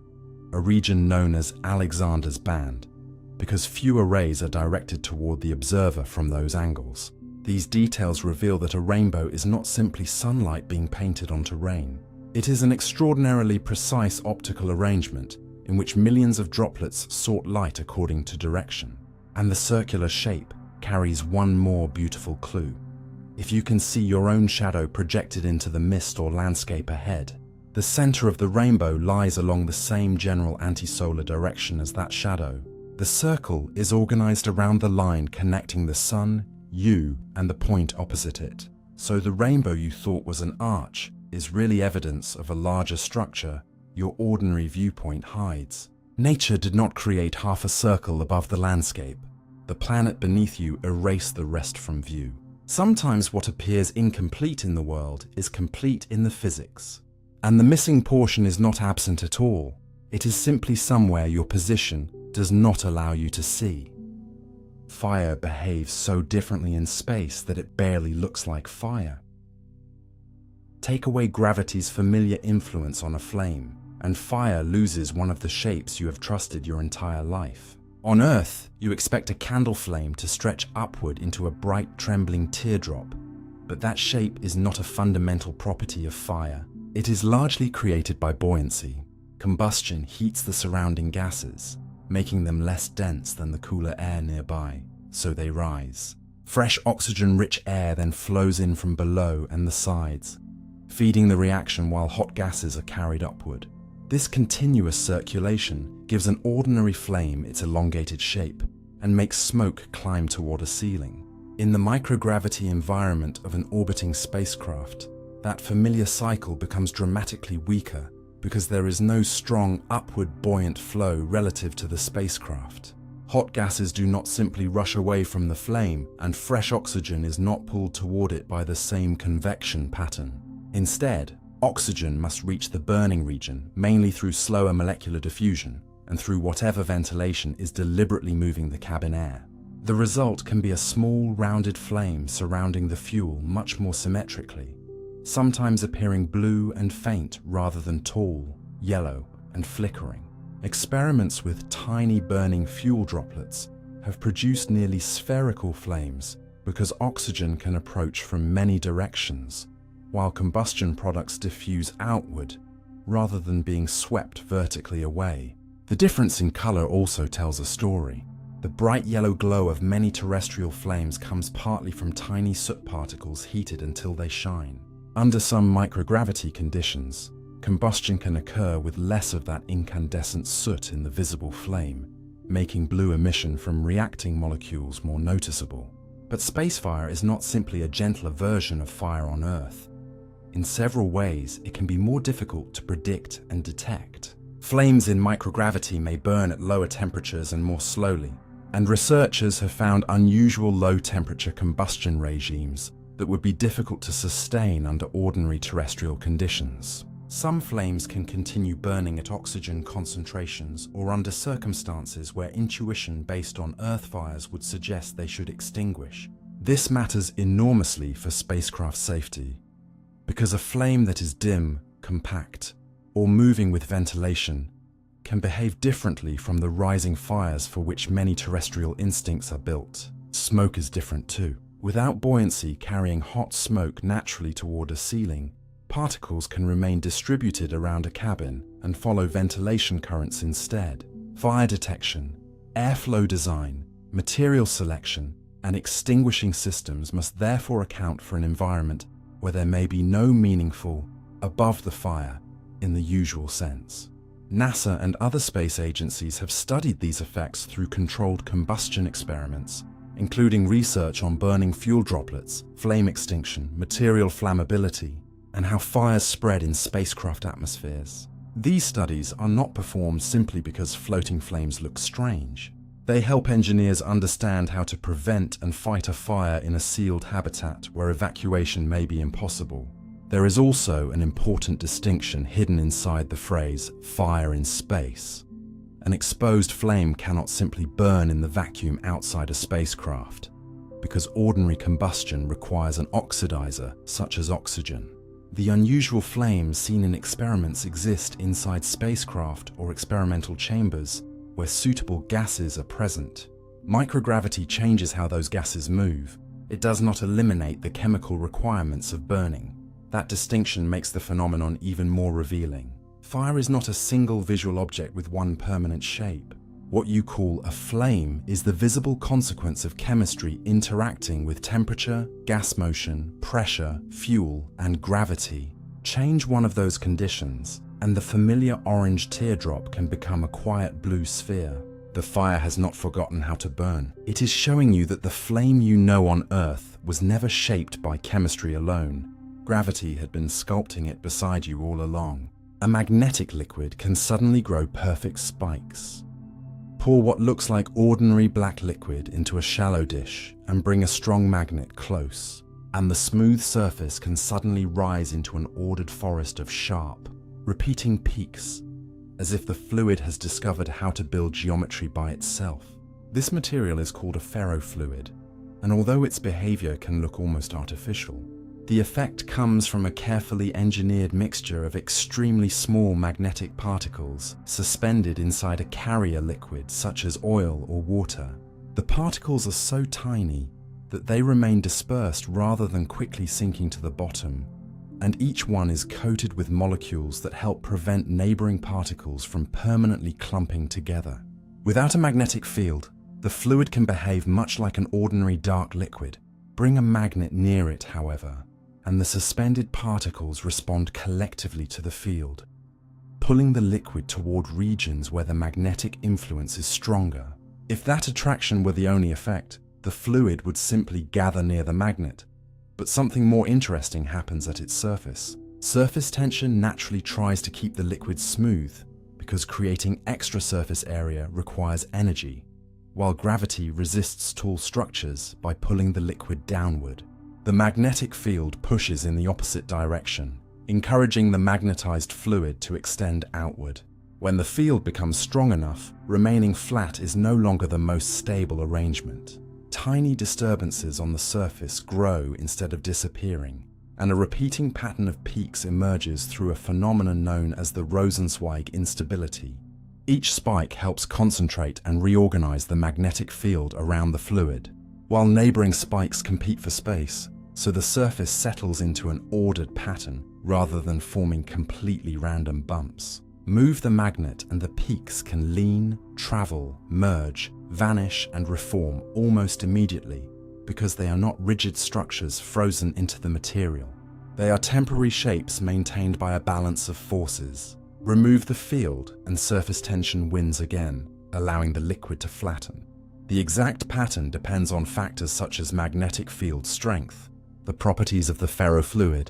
a region known as Alexander's band, because fewer rays are directed toward the observer from those angles. These details reveal that a rainbow is not simply sunlight being painted onto rain. It is an extraordinarily precise optical arrangement in which millions of droplets sort light according to direction, and the circular shape carries one more beautiful clue. If you can see your own shadow projected into the mist or landscape ahead, the center of the rainbow lies along the same general anti-solar direction as that shadow. The circle is organized around the line connecting the sun, you, and the point opposite it. So the rainbow you thought was an arch is really evidence of a larger structure your ordinary viewpoint hides. Nature did not create half a circle above the landscape. The planet beneath you erased the rest from view. Sometimes what appears incomplete in the world is complete in the physics. And the missing portion is not absent at all. It is simply somewhere your position does not allow you to see. Fire behaves so differently in space that it barely looks like fire. Take away gravity's familiar influence on a flame, and fire loses one of the shapes you have trusted your entire life. On Earth, you expect a candle flame to stretch upward into a bright, trembling teardrop, but that shape is not a fundamental property of fire. It is largely created by buoyancy. Combustion heats the surrounding gases, making them less dense than the cooler air nearby, so they rise. Fresh oxygen-rich air then flows in from below and the sides, feeding the reaction while hot gases are carried upward. This continuous circulation gives an ordinary flame its elongated shape and makes smoke climb toward a ceiling. In the microgravity environment of an orbiting spacecraft, that familiar cycle becomes dramatically weaker because there is no strong upward buoyant flow relative to the spacecraft. Hot gases do not simply rush away from the flame, and fresh oxygen is not pulled toward it by the same convection pattern. Instead, oxygen must reach the burning region mainly through slower molecular diffusion and through whatever ventilation is deliberately moving the cabin air. The result can be a small, rounded flame surrounding the fuel much more symmetrically, sometimes appearing blue and faint rather than tall, yellow, and flickering. Experiments with tiny burning fuel droplets have produced nearly spherical flames because oxygen can approach from many directions, while combustion products diffuse outward rather than being swept vertically away. The difference in color also tells a story. The bright yellow glow of many terrestrial flames comes partly from tiny soot particles heated until they shine. Under some microgravity conditions, combustion can occur with less of that incandescent soot in the visible flame, making blue emission from reacting molecules more noticeable. But space fire is not simply a gentler version of fire on Earth. In several ways, it can be more difficult to predict and detect. Flames in microgravity may burn at lower temperatures and more slowly, and researchers have found unusual low-temperature combustion regimes that would be difficult to sustain under ordinary terrestrial conditions. Some flames can continue burning at oxygen concentrations or under circumstances where intuition based on Earth fires would suggest they should extinguish. This matters enormously for spacecraft safety, because a flame that is dim, compact, or moving with ventilation can behave differently from the rising fires for which many terrestrial instincts are built. Smoke is different too. Without buoyancy carrying hot smoke naturally toward a ceiling, particles can remain distributed around a cabin and follow ventilation currents instead. Fire detection, airflow design, material selection, and extinguishing systems must therefore account for an environment where there may be no meaningful above the fire in the usual sense. NASA and other space agencies have studied these effects through controlled combustion experiments, including research on burning fuel droplets, flame extinction, material flammability, and how fires spread in spacecraft atmospheres. These studies are not performed simply because floating flames look strange. They help engineers understand how to prevent and fight a fire in a sealed habitat where evacuation may be impossible. There is also an important distinction hidden inside the phrase "fire in space." An exposed flame cannot simply burn in the vacuum outside a spacecraft, because ordinary combustion requires an oxidizer such as oxygen. The unusual flames seen in experiments exist inside spacecraft or experimental chambers where suitable gases are present. Microgravity changes how those gases move. It does not eliminate the chemical requirements of burning. That distinction makes the phenomenon even more revealing. Fire is not a single visual object with one permanent shape. What you call a flame is the visible consequence of chemistry interacting with temperature, gas motion, pressure, fuel, and gravity. Change one of those conditions, and the familiar orange teardrop can become a quiet blue sphere. The fire has not forgotten how to burn. It is showing you that the flame you know on Earth was never shaped by chemistry alone. Gravity had been sculpting it beside you all along. A magnetic liquid can suddenly grow perfect spikes. Pour what looks like ordinary black liquid into a shallow dish and bring a strong magnet close, and the smooth surface can suddenly rise into an ordered forest of sharp, repeating peaks, as if the fluid has discovered how to build geometry by itself. This material is called a ferrofluid, and although its behavior can look almost artificial, the effect comes from a carefully engineered mixture of extremely small magnetic particles suspended inside a carrier liquid such as oil or water. The particles are so tiny that they remain dispersed rather than quickly sinking to the bottom, and each one is coated with molecules that help prevent neighboring particles from permanently clumping together. Without a magnetic field, the fluid can behave much like an ordinary dark liquid. Bring a magnet near it, however, and the suspended particles respond collectively to the field, pulling the liquid toward regions where the magnetic influence is stronger. If that attraction were the only effect, the fluid would simply gather near the magnet. But something more interesting happens at its surface. Surface tension naturally tries to keep the liquid smooth, because creating extra surface area requires energy, while gravity resists tall structures by pulling the liquid downward. The magnetic field pushes in the opposite direction, encouraging the magnetized fluid to extend outward. When the field becomes strong enough, remaining flat is no longer the most stable arrangement. Tiny disturbances on the surface grow instead of disappearing, and a repeating pattern of peaks emerges through a phenomenon known as the Rosenzweig instability. Each spike helps concentrate and reorganize the magnetic field around the fluid, while neighboring spikes compete for space, so the surface settles into an ordered pattern rather than forming completely random bumps. Move the magnet and the peaks can lean, travel, merge, vanish, and reform almost immediately because they are not rigid structures frozen into the material. They are temporary shapes maintained by a balance of forces. Remove the field and surface tension wins again. allowing the liquid to flatten. The exact pattern depends on factors such as magnetic field strength, the properties of the ferrofluid,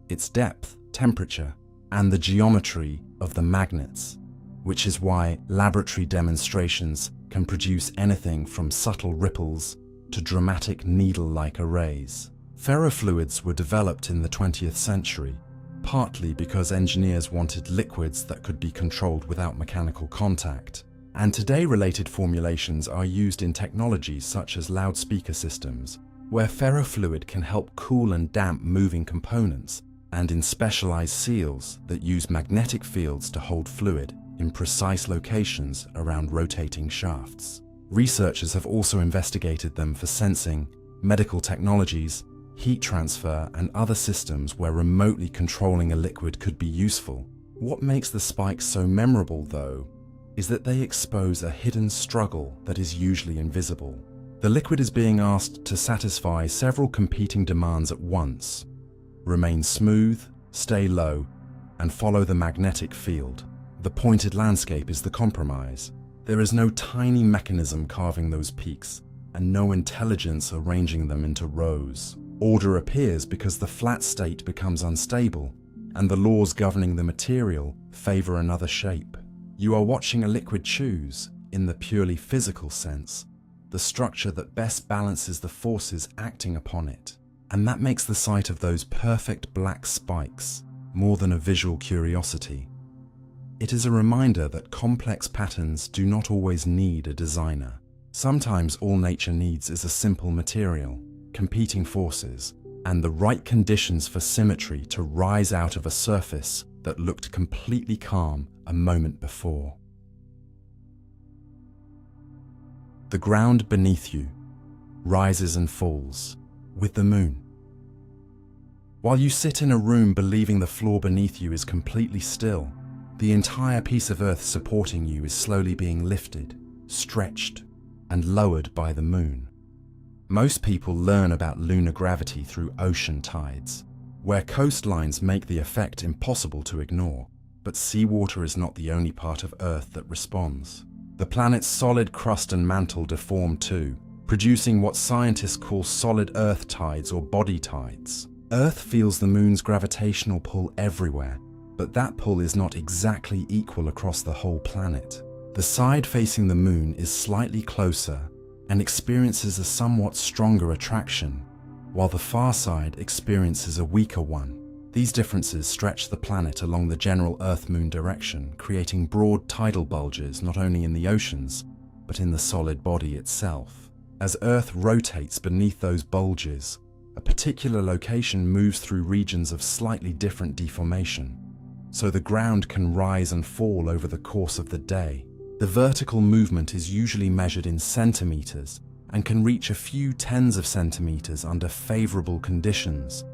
its depth, temperature, and the geometry of the magnets, which is why laboratory demonstrations can produce anything from subtle ripples to dramatic needle-like arrays. Ferrofluids were developed in the 20th century, partly because engineers wanted liquids that could be controlled without mechanical contact, and today related formulations are used in technologies such as loudspeaker systems, where ferrofluid can help cool and damp moving components, and in specialized seals that use magnetic fields to hold fluid in precise locations around rotating shafts. Researchers have also investigated them for sensing, medical technologies, heat transfer, and other systems where remotely controlling a liquid could be useful. What makes the spikes so memorable, though, is that they expose a hidden struggle that is usually invisible. The liquid is being asked to satisfy several competing demands at once: remain smooth, stay low, and follow the magnetic field. The pointed landscape is the compromise. There is no tiny mechanism carving those peaks, and no intelligence arranging them into rows. Order appears because the flat state becomes unstable, and the laws governing the material favor another shape. You are watching a liquid choose, in the purely physical sense, the structure that best balances the forces acting upon it. And that makes the sight of those perfect black spikes more than a visual curiosity. It is a reminder that complex patterns do not always need a designer. Sometimes all nature needs is a simple material, competing forces, and the right conditions for symmetry to rise out of a surface that looked completely calm a moment before. The ground beneath you rises and falls with the moon. While you sit in a room believing the floor beneath you is completely still, the entire piece of earth supporting you is slowly being lifted, stretched, and lowered by the moon. Most people learn about lunar gravity through ocean tides, where coastlines make the effect impossible to ignore. But seawater is not the only part of Earth that responds. The planet's solid crust and mantle deform too, producing what scientists call solid Earth tides or body tides. Earth feels the moon's gravitational pull everywhere, but that pull is not exactly equal across the whole planet. The side facing the moon is slightly closer and experiences a somewhat stronger attraction, while the far side experiences a weaker one. These differences stretch the planet along the general Earth-Moon direction, creating broad tidal bulges not only in the oceans, but in the solid body itself. As Earth rotates beneath those bulges, a particular location moves through regions of slightly different deformation, so the ground can rise and fall over the course of the day. The vertical movement is usually measured in centimeters and can reach a few tens of centimeters under favorable conditions,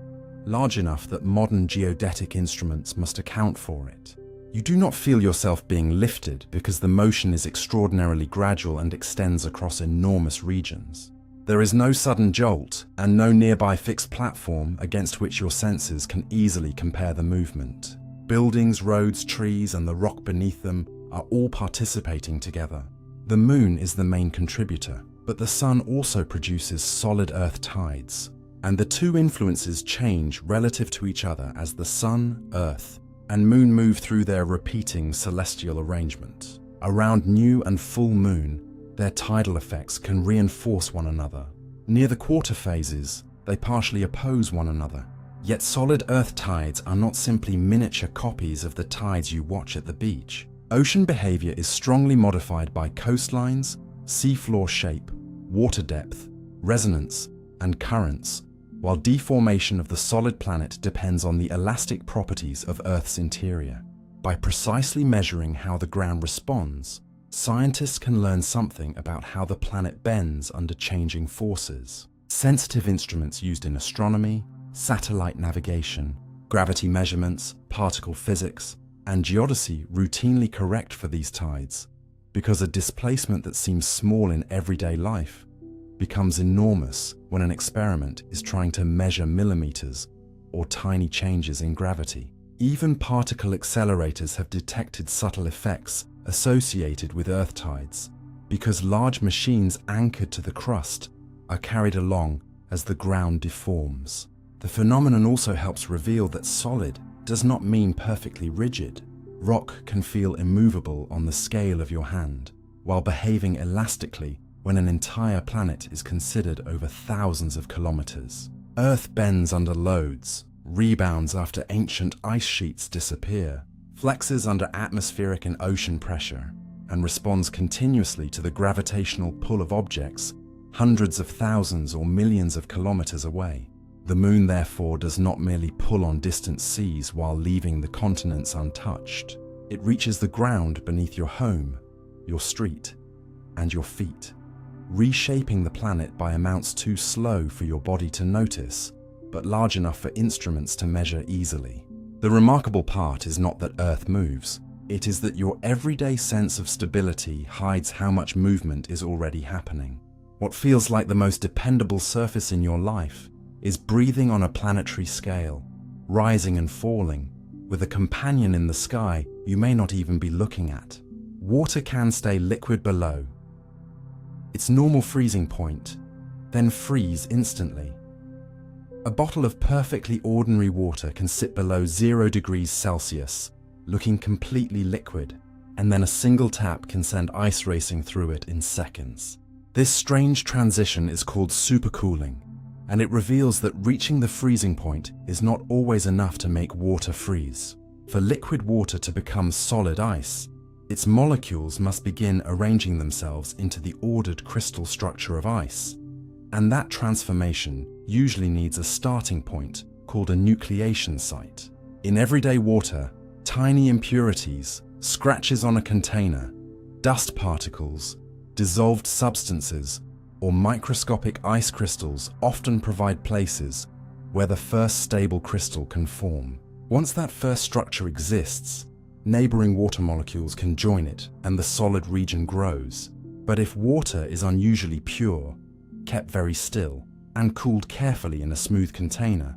large enough that modern geodetic instruments must account for it. You do not feel yourself being lifted because the motion is extraordinarily gradual and extends across enormous regions. There is no sudden jolt and no nearby fixed platform against which your senses can easily compare the movement. Buildings, roads, trees, and the rock beneath them are all participating together. The moon is the main contributor, but the sun also produces solid Earth tides, and the two influences change relative to each other as the sun, Earth, and moon move through their repeating celestial arrangement. Around new and full moon, their tidal effects can reinforce one another. Near the quarter phases, they partially oppose one another. Yet solid Earth tides are not simply miniature copies of the tides you watch at the beach. Ocean behavior is strongly modified by coastlines, seafloor shape, water depth, resonance, and currents, while deformation of the solid planet depends on the elastic properties of Earth's interior. By precisely measuring how the ground responds, scientists can learn something about how the planet bends under changing forces. Sensitive instruments used in astronomy, satellite navigation, gravity measurements, particle physics, and geodesy routinely correct for these tides, because a displacement that seems small in everyday life becomes enormous when an experiment is trying to measure millimeters or tiny changes in gravity. Even particle accelerators have detected subtle effects associated with earth tides, because large machines anchored to the crust are carried along as the ground deforms. The phenomenon also helps reveal that solid does not mean perfectly rigid. Rock can feel immovable on the scale of your hand, while behaving elastically when an entire planet is considered over thousands of kilometers. Earth bends under loads, rebounds after ancient ice sheets disappear, flexes under atmospheric and ocean pressure, and responds continuously to the gravitational pull of objects hundreds of thousands or millions of kilometers away. The moon, therefore, does not merely pull on distant seas while leaving the continents untouched. It reaches the ground beneath your home, your street, and your feet, reshaping the planet by amounts too slow for your body to notice, but large enough for instruments to measure easily. The remarkable part is not that Earth moves, it is that your everyday sense of stability hides how much movement is already happening. What feels like the most dependable surface in your life is breathing on a planetary scale, rising and falling, with a companion in the sky you may not even be looking at. Water can stay liquid below its normal freezing point, then freeze instantly. A bottle of perfectly ordinary water can sit below 0 degrees Celsius, looking completely liquid, and then a single tap can send ice racing through it in seconds. This strange transition is called supercooling, and it reveals that reaching the freezing point is not always enough to make water freeze. For liquid water to become solid ice, its molecules must begin arranging themselves into the ordered crystal structure of ice, and that transformation usually needs a starting point called a nucleation site. In everyday water, tiny impurities, scratches on a container, dust particles, dissolved substances, or microscopic ice crystals often provide places where the first stable crystal can form. Once that first structure exists, neighboring water molecules can join it and the solid region grows. But if water is unusually pure, kept very still, and cooled carefully in a smooth container,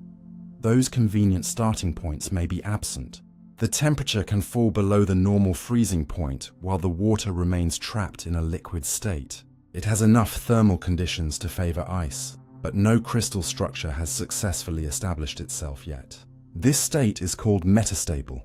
those convenient starting points may be absent. The temperature can fall below the normal freezing point while the water remains trapped in a liquid state. It has enough thermal conditions to favor ice, but no crystal structure has successfully established itself yet. This state is called metastable.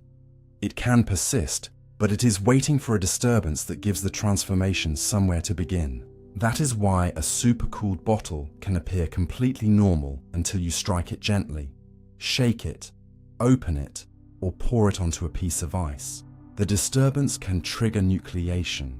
It can persist, but it is waiting for a disturbance that gives the transformation somewhere to begin. That is why a supercooled bottle can appear completely normal until you strike it gently, shake it, open it, or pour it onto a piece of ice. The disturbance can trigger nucleation,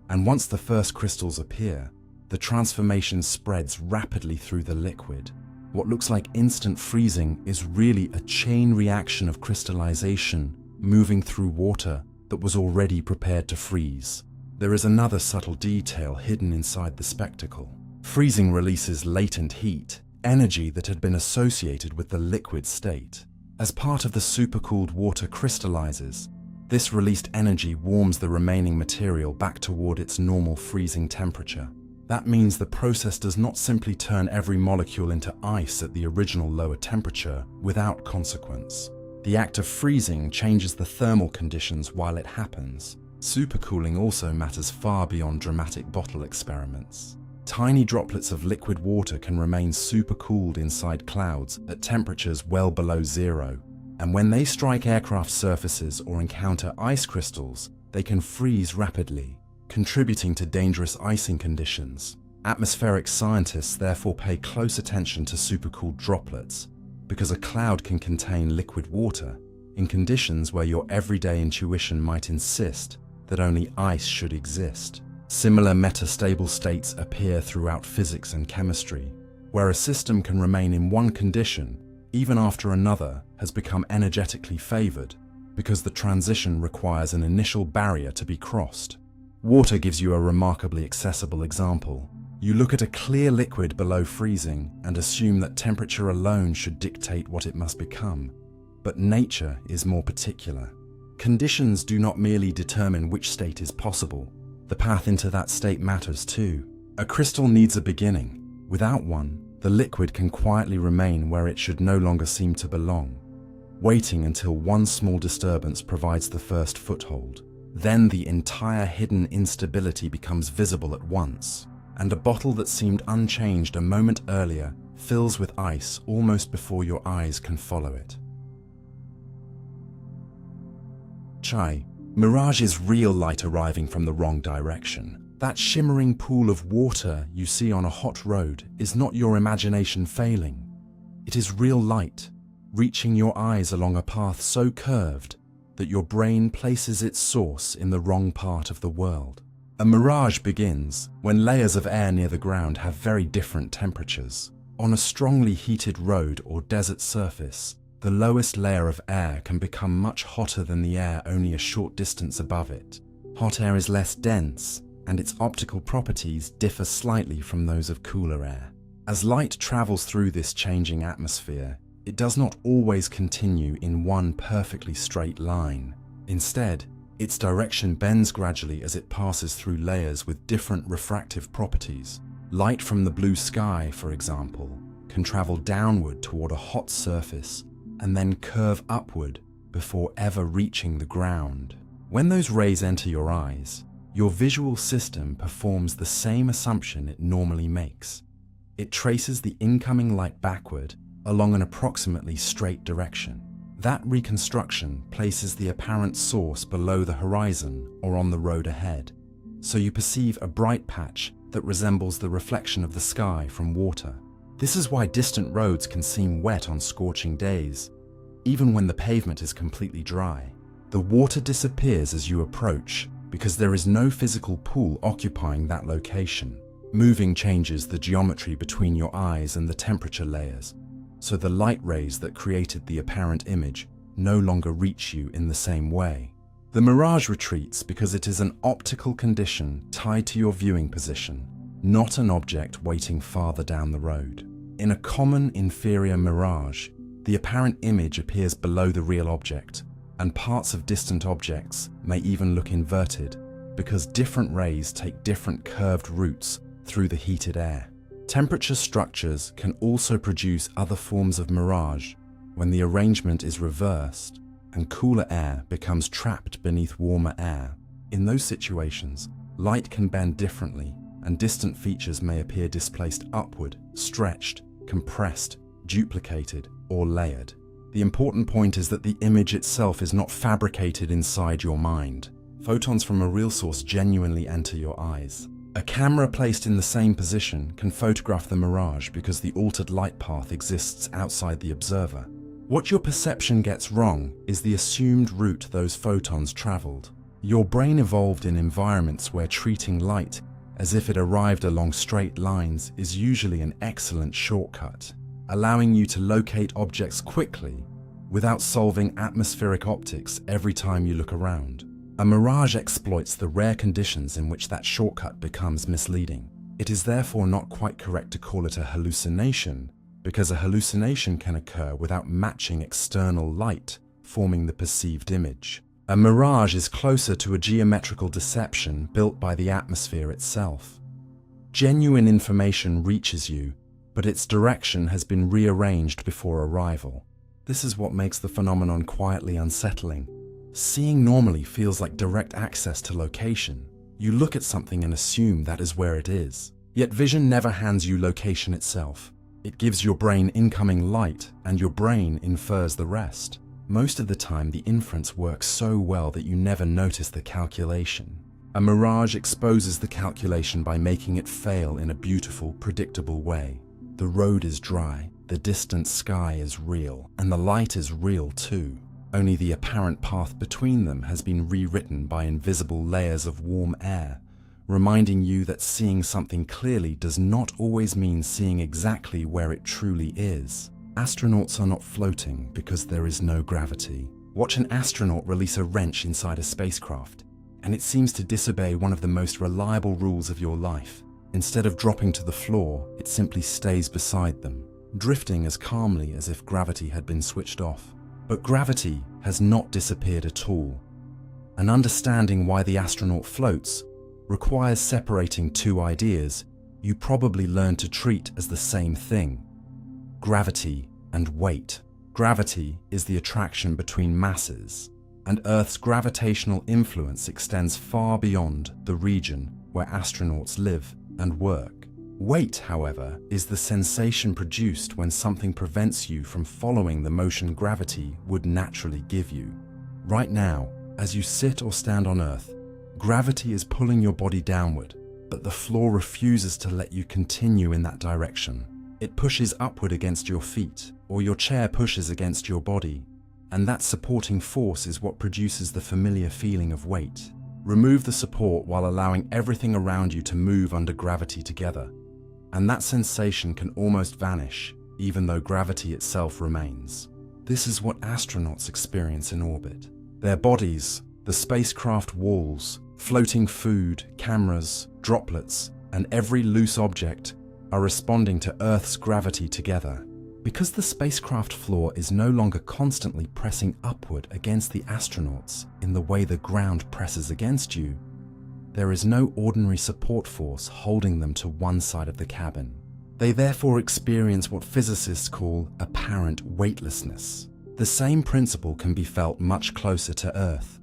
and once the first crystals appear, the transformation spreads rapidly through the liquid. What looks like instant freezing is really a chain reaction of crystallization moving through water that was already prepared to freeze. There is another subtle detail hidden inside the spectacle. Freezing releases latent heat, energy that had been associated with the liquid state. As part of the supercooled water crystallizes, this released energy warms the remaining material back toward its normal freezing temperature. That means the process does not simply turn every molecule into ice at the original lower temperature without consequence. The act of freezing changes the thermal conditions while it happens. Supercooling also matters far beyond dramatic bottle experiments. Tiny droplets of liquid water can remain supercooled inside clouds at temperatures well below zero, and when they strike aircraft surfaces or encounter ice crystals, they can freeze rapidly, contributing to dangerous icing conditions. Atmospheric scientists therefore pay close attention to supercooled droplets, because a cloud can contain liquid water in conditions where your everyday intuition might insist that only ice should exist. Similar metastable states appear throughout physics and chemistry, where a system can remain in one condition even after another has become energetically favored, because the transition requires an initial barrier to be crossed. Water gives you a remarkably accessible example. You look at a clear liquid below freezing and assume that temperature alone should dictate what it must become. But nature is more particular. Conditions do not merely determine which state is possible. The path into that state matters too. A crystal needs a beginning. Without one, the liquid can quietly remain where it should no longer seem to belong, waiting until one small disturbance provides the first foothold. Then the entire hidden instability becomes visible at once, and a bottle that seemed unchanged a moment earlier fills with ice almost before your eyes can follow it. Chai, mirage is real light arriving from the wrong direction. That shimmering pool of water you see on a hot road is not your imagination failing. It is real light, reaching your eyes along a path so curved that your brain places its source in the wrong part of the world. A mirage begins when layers of air near the ground have very different temperatures. On a strongly heated road or desert surface, the lowest layer of air can become much hotter than the air only a short distance above it. Hot air is less dense, and its optical properties differ slightly from those of cooler air. As light travels through this changing atmosphere, it does not always continue in one perfectly straight line. Instead, its direction bends gradually as it passes through layers with different refractive properties. Light from the blue sky, for example, can travel downward toward a hot surface and then curve upward before ever reaching the ground. When those rays enter your eyes, your visual system performs the same assumption it normally makes. It traces the incoming light backward along an approximately straight direction. That reconstruction places the apparent source below the horizon or on the road ahead, so you perceive a bright patch that resembles the reflection of the sky from water. This is why distant roads can seem wet on scorching days, even when the pavement is completely dry. The water disappears as you approach because there is no physical pool occupying that location. Moving changes the geometry between your eyes and the temperature layers, so the light rays that created the apparent image no longer reach you in the same way. The mirage retreats because it is an optical condition tied to your viewing position, not an object waiting farther down the road. In a common inferior mirage, the apparent image appears below the real object, and parts of distant objects may even look inverted because different rays take different curved routes through the heated air. Temperature structures can also produce other forms of mirage when the arrangement is reversed and cooler air becomes trapped beneath warmer air. In those situations, light can bend differently and distant features may appear displaced upward, stretched, compressed, duplicated, or layered. The important point is that the image itself is not fabricated inside your mind. Photons from a real source genuinely enter your eyes. A camera placed in the same position can photograph the mirage because the altered light path exists outside the observer. What your perception gets wrong is the assumed route those photons traveled. Your brain evolved in environments where treating light as if it arrived along straight lines is usually an excellent shortcut, allowing you to locate objects quickly without solving atmospheric optics every time you look around. A mirage exploits the rare conditions in which that shortcut becomes misleading. It is therefore not quite correct to call it a hallucination, because a hallucination can occur without matching external light, forming the perceived image. A mirage is closer to a geometrical deception built by the atmosphere itself. Genuine information reaches you, but its direction has been rearranged before arrival. This is what makes the phenomenon quietly unsettling. Seeing normally feels like direct access to location. You look at something and assume that is where it is. Yet vision never hands you location itself. It gives your brain incoming light, and your brain infers the rest. Most of the time, the inference works so well that you never notice the calculation. A mirage exposes the calculation by making it fail in a beautiful, predictable way. The road is dry, the distant sky is real, and the light is real too. Only the apparent path between them has been rewritten by invisible layers of warm air, reminding you that seeing something clearly does not always mean seeing exactly where it truly is. Astronauts are not floating because there is no gravity. Watch an astronaut release a wrench inside a spacecraft, and it seems to disobey one of the most reliable rules of your life. Instead of dropping to the floor, it simply stays beside them, drifting as calmly as if gravity had been switched off. But gravity has not disappeared at all. And understanding why the astronaut floats requires separating two ideas you probably learned to treat as the same thing: gravity and weight. Gravity is the attraction between masses. and Earth's gravitational influence extends far beyond the region where astronauts live and work. Weight, however, is the sensation produced when something prevents you from following the motion gravity would naturally give you. Right now, as you sit or stand on Earth, gravity is pulling your body downward, but the floor refuses to let you continue in that direction. It pushes upward against your feet, or your chair pushes against your body, and that supporting force is what produces the familiar feeling of weight. Remove the support while allowing everything around you to move under gravity together, and that sensation can almost vanish, even though gravity itself remains. This is what astronauts experience in orbit. Their bodies, the spacecraft walls, floating food, cameras, droplets, and every loose object are responding to Earth's gravity together. Because the spacecraft floor is no longer constantly pressing upward against the astronauts in the way the ground presses against you, there is no ordinary support force holding them to one side of the cabin. They therefore experience what physicists call apparent weightlessness. The same principle can be felt much closer to Earth.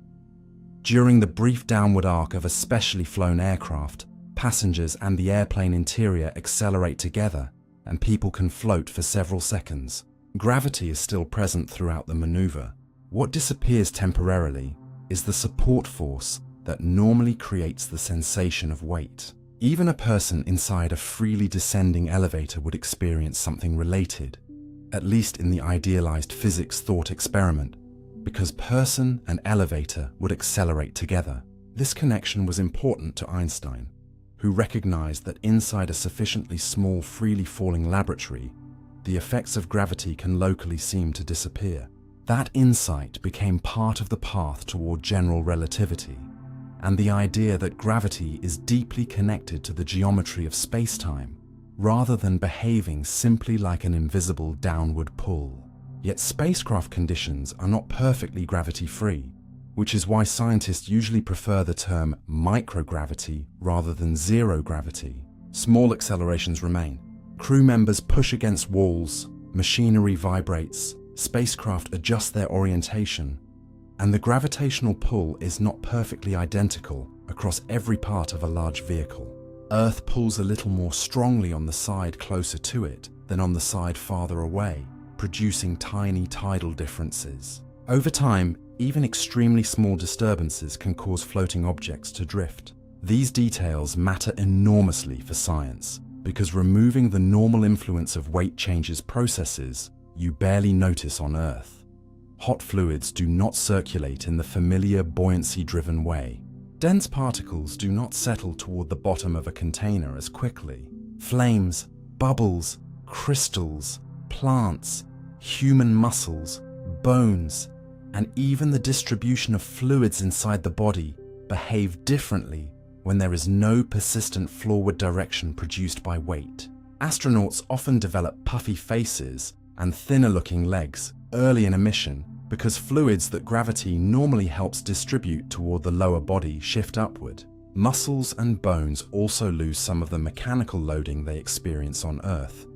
During the brief downward arc of a specially flown aircraft, passengers and the airplane interior accelerate together, and people can float for several seconds. Gravity is still present throughout the maneuver. What disappears temporarily is the support force that normally creates the sensation of weight. Even a person inside a freely descending elevator would experience something related, at least in the idealized physics thought experiment, because person and elevator would accelerate together. This connection was important to Einstein, who recognized that inside a sufficiently small, freely falling laboratory, the effects of gravity can locally seem to disappear. That insight became part of the path toward general relativity, and the idea that gravity is deeply connected to the geometry of space-time, rather than behaving simply like an invisible downward pull. Yet spacecraft conditions are not perfectly gravity-free, which is why scientists usually prefer the term microgravity rather than zero gravity. Small accelerations remain. Crew members push against walls, machinery vibrates, spacecraft adjust their orientation, and the gravitational pull is not perfectly identical across every part of a large vehicle. Earth pulls a little more strongly on the side closer to it than on the side farther away, producing tiny tidal differences. Over time, even extremely small disturbances can cause floating objects to drift. These details matter enormously for science, because removing the normal influence of weight changes processes you barely notice on Earth. Hot fluids do not circulate in the familiar buoyancy-driven way. Dense particles do not settle toward the bottom of a container as quickly. Flames, bubbles, crystals, plants, human muscles, bones, and even the distribution of fluids inside the body behave differently when there is no persistent floorward direction produced by weight. Astronauts often develop puffy faces and thinner-looking legs early in a mission because fluids that gravity normally helps distribute toward the lower body shift upward. Muscles and bones also lose some of the mechanical loading they experience on Earth,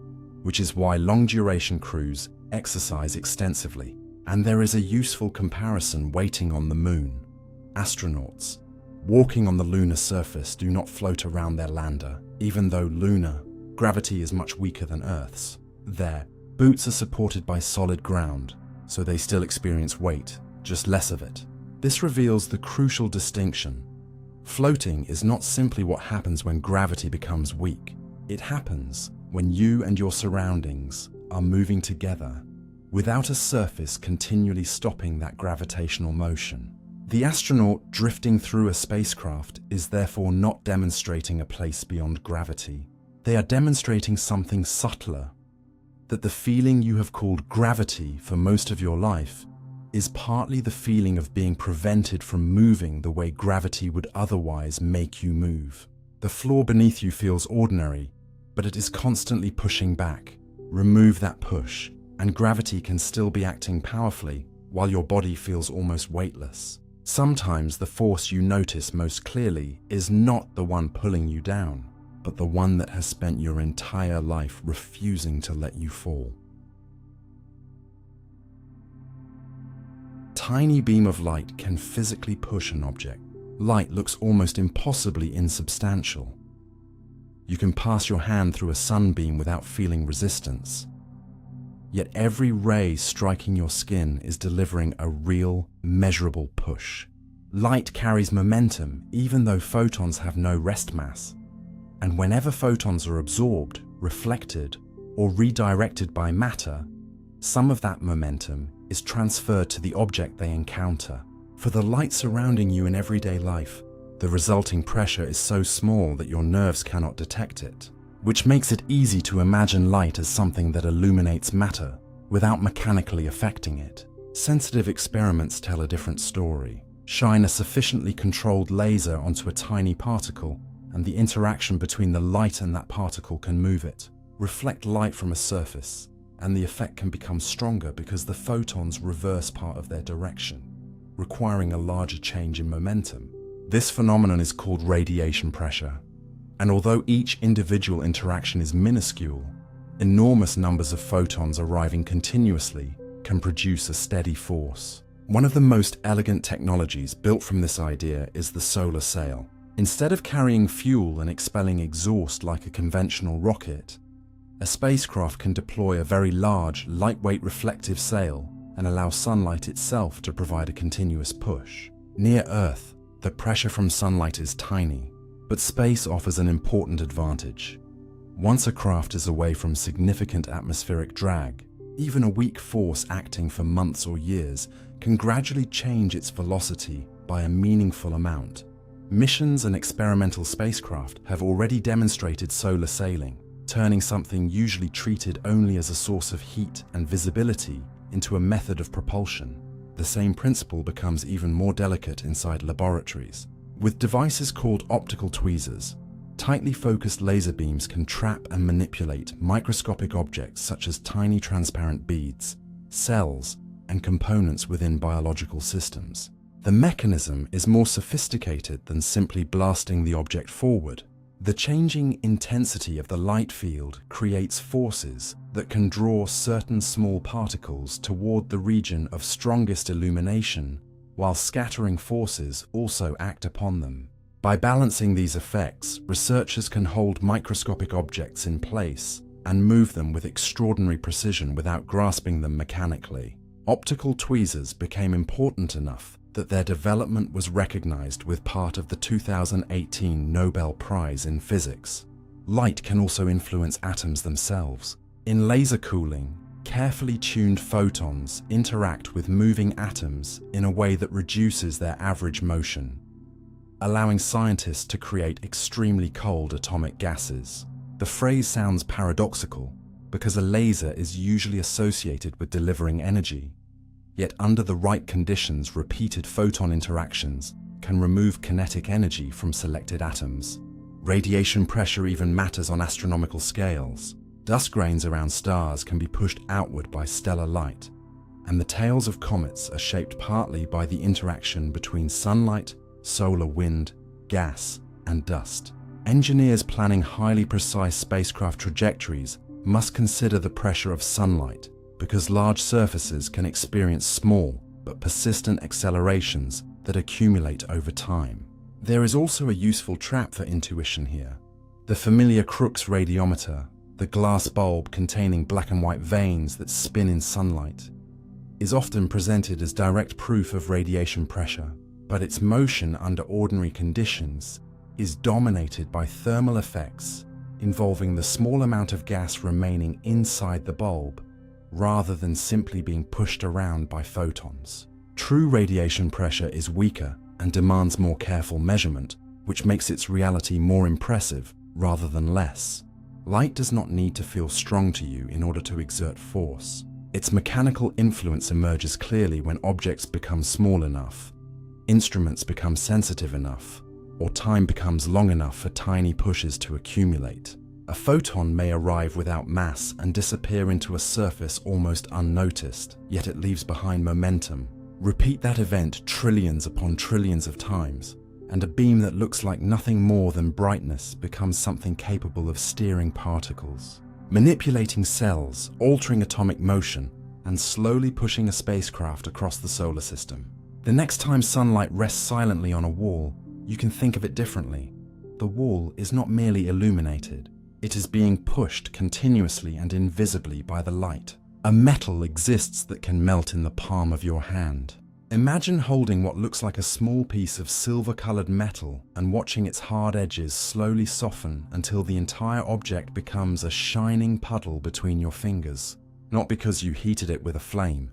which is why long-duration crews exercise extensively. And there is a useful comparison waiting on the Moon. Astronauts, walking on the lunar surface, do not float around their lander, even though lunar gravity is much weaker than Earth's. Their boots are supported by solid ground, so they still experience weight, just less of it. This reveals the crucial distinction. Floating is not simply what happens when gravity becomes weak. It happens when you and your surroundings are moving together, without a surface continually stopping that gravitational motion. The astronaut drifting through a spacecraft is therefore not demonstrating a place beyond gravity. They are demonstrating something subtler, that the feeling you have called gravity for most of your life is partly the feeling of being prevented from moving the way gravity would otherwise make you move. The floor beneath you feels ordinary, but it is constantly pushing back. Remove that push, and gravity can still be acting powerfully while your body feels almost weightless. Sometimes the force you notice most clearly is not the one pulling you down, but the one that has spent your entire life refusing to let you fall. tiny beam of light can physically push an object. Light looks almost impossibly insubstantial. You can pass your hand through a sunbeam without feeling resistance. Yet every ray striking your skin is delivering a real, measurable push. Light carries momentum even though photons have no rest mass. And whenever photons are absorbed, reflected, or redirected by matter, some of that momentum is transferred to the object they encounter. For the light surrounding you in everyday life, the resulting pressure is so small that your nerves cannot detect it, which makes it easy to imagine light as something that illuminates matter without mechanically affecting it. Sensitive experiments tell a different story. Shine a sufficiently controlled laser onto a tiny particle, and the interaction between the light and that particle can move it. Reflect light from a surface, and the effect can become stronger because the photons reverse part of their direction, requiring a larger change in momentum. This phenomenon is called radiation pressure, and although each individual interaction is minuscule, enormous numbers of photons arriving continuously can produce a steady force. One of the most elegant technologies built from this idea is the solar sail. Instead of carrying fuel and expelling exhaust like a conventional rocket, a spacecraft can deploy a very large, lightweight reflective sail and allow sunlight itself to provide a continuous push. Near Earth, the pressure from sunlight is tiny, but space offers an important advantage. Once a craft is away from significant atmospheric drag, even a weak force acting for months or years can gradually change its velocity by a meaningful amount. Missions and experimental spacecraft have already demonstrated solar sailing, turning something usually treated only as a source of heat and visibility into a method of propulsion. The same principle becomes even more delicate inside laboratories. With devices called optical tweezers, tightly focused laser beams can trap and manipulate microscopic objects such as tiny transparent beads, cells, and components within biological systems. The mechanism is more sophisticated than simply blasting the object forward. The changing intensity of the light field creates forces that can draw certain small particles toward the region of strongest illumination, while scattering forces also act upon them. By balancing these effects, researchers can hold microscopic objects in place and move them with extraordinary precision without grasping them mechanically. Optical tweezers became important enough that their development was recognized with part of the 2018 Nobel Prize in Physics. Light can also influence atoms themselves. In laser cooling, carefully tuned photons interact with moving atoms in a way that reduces their average motion, allowing scientists to create extremely cold atomic gases. The phrase sounds paradoxical because a laser is usually associated with delivering energy. Yet under the right conditions, repeated photon interactions can remove kinetic energy from selected atoms. Radiation pressure even matters on astronomical scales. Dust grains around stars can be pushed outward by stellar light, and the tails of comets are shaped partly by the interaction between sunlight, solar wind, gas, and dust. Engineers planning highly precise spacecraft trajectories must consider the pressure of sunlight, because large surfaces can experience small but persistent accelerations that accumulate over time. There is also a useful trap for intuition here. The familiar Crookes radiometer, the glass bulb containing black and white veins that spin in sunlight, is often presented as direct proof of radiation pressure, but its motion under ordinary conditions is dominated by thermal effects involving the small amount of gas remaining inside the bulb rather than simply being pushed around by photons. True radiation pressure is weaker and demands more careful measurement, which makes its reality more impressive rather than less. Light does not need to feel strong to you in order to exert force. Its mechanical influence emerges clearly when objects become small enough, instruments become sensitive enough, or time becomes long enough for tiny pushes to accumulate. A photon may arrive without mass and disappear into a surface almost unnoticed, yet it leaves behind momentum. Repeat that event trillions upon trillions of times, and a beam that looks like nothing more than brightness becomes something capable of steering particles, manipulating cells, altering atomic motion, and slowly pushing a spacecraft across the solar system. The next time sunlight rests silently on a wall, you can think of it differently. The wall is not merely illuminated, it is being pushed continuously and invisibly by the light. A metal exists that can melt in the palm of your hand. Imagine holding what looks like a small piece of silver-colored metal and watching its hard edges slowly soften until the entire object becomes a shining puddle between your fingers. Not because you heated it with a flame,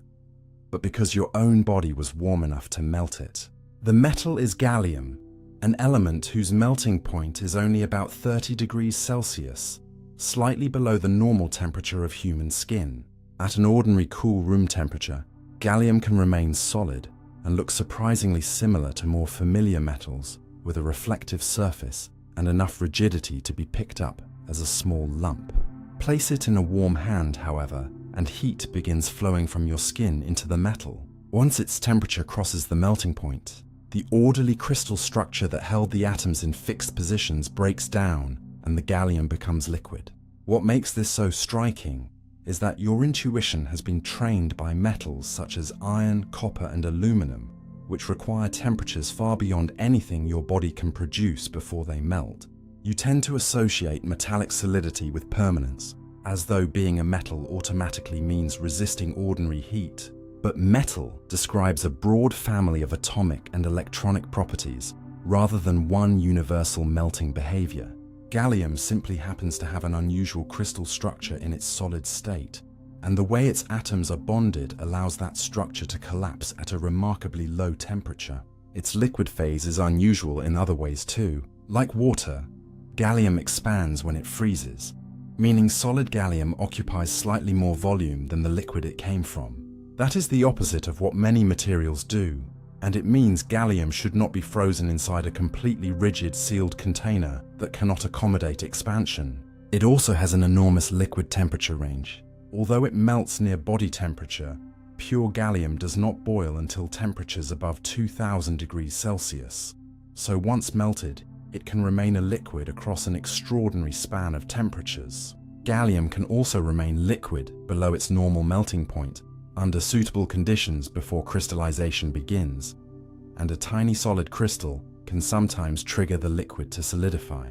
but because your own body was warm enough to melt it. The metal is gallium, an element whose melting point is only about 30 degrees Celsius, slightly below the normal temperature of human skin. At an ordinary cool room temperature, gallium can remain solid and look surprisingly similar to more familiar metals, with a reflective surface and enough rigidity to be picked up as a small lump. Place it in a warm hand, however, and heat begins flowing from your skin into the metal. Once its temperature crosses the melting point, the orderly crystal structure that held the atoms in fixed positions breaks down and the gallium becomes liquid. What makes this so striking is that your intuition has been trained by metals such as iron, copper, and aluminum, which require temperatures far beyond anything your body can produce before they melt. You tend to associate metallic solidity with permanence, as though being a metal automatically means resisting ordinary heat. But metal describes a broad family of atomic and electronic properties, rather than one universal melting behavior. Gallium simply happens to have an unusual crystal structure in its solid state, and the way its atoms are bonded allows that structure to collapse at a remarkably low temperature. Its liquid phase is unusual in other ways too. Like water, gallium expands when it freezes, meaning solid gallium occupies slightly more volume than the liquid it came from. That is the opposite of what many materials do, and it means gallium should not be frozen inside a completely rigid sealed container that cannot accommodate expansion. It also has an enormous liquid temperature range. Although it melts near body temperature, pure gallium does not boil until temperatures above 2000 degrees Celsius. So once melted, it can remain a liquid across an extraordinary span of temperatures. Gallium can also remain liquid below its normal melting point under suitable conditions before crystallization begins, and a tiny solid crystal can sometimes trigger the liquid to solidify.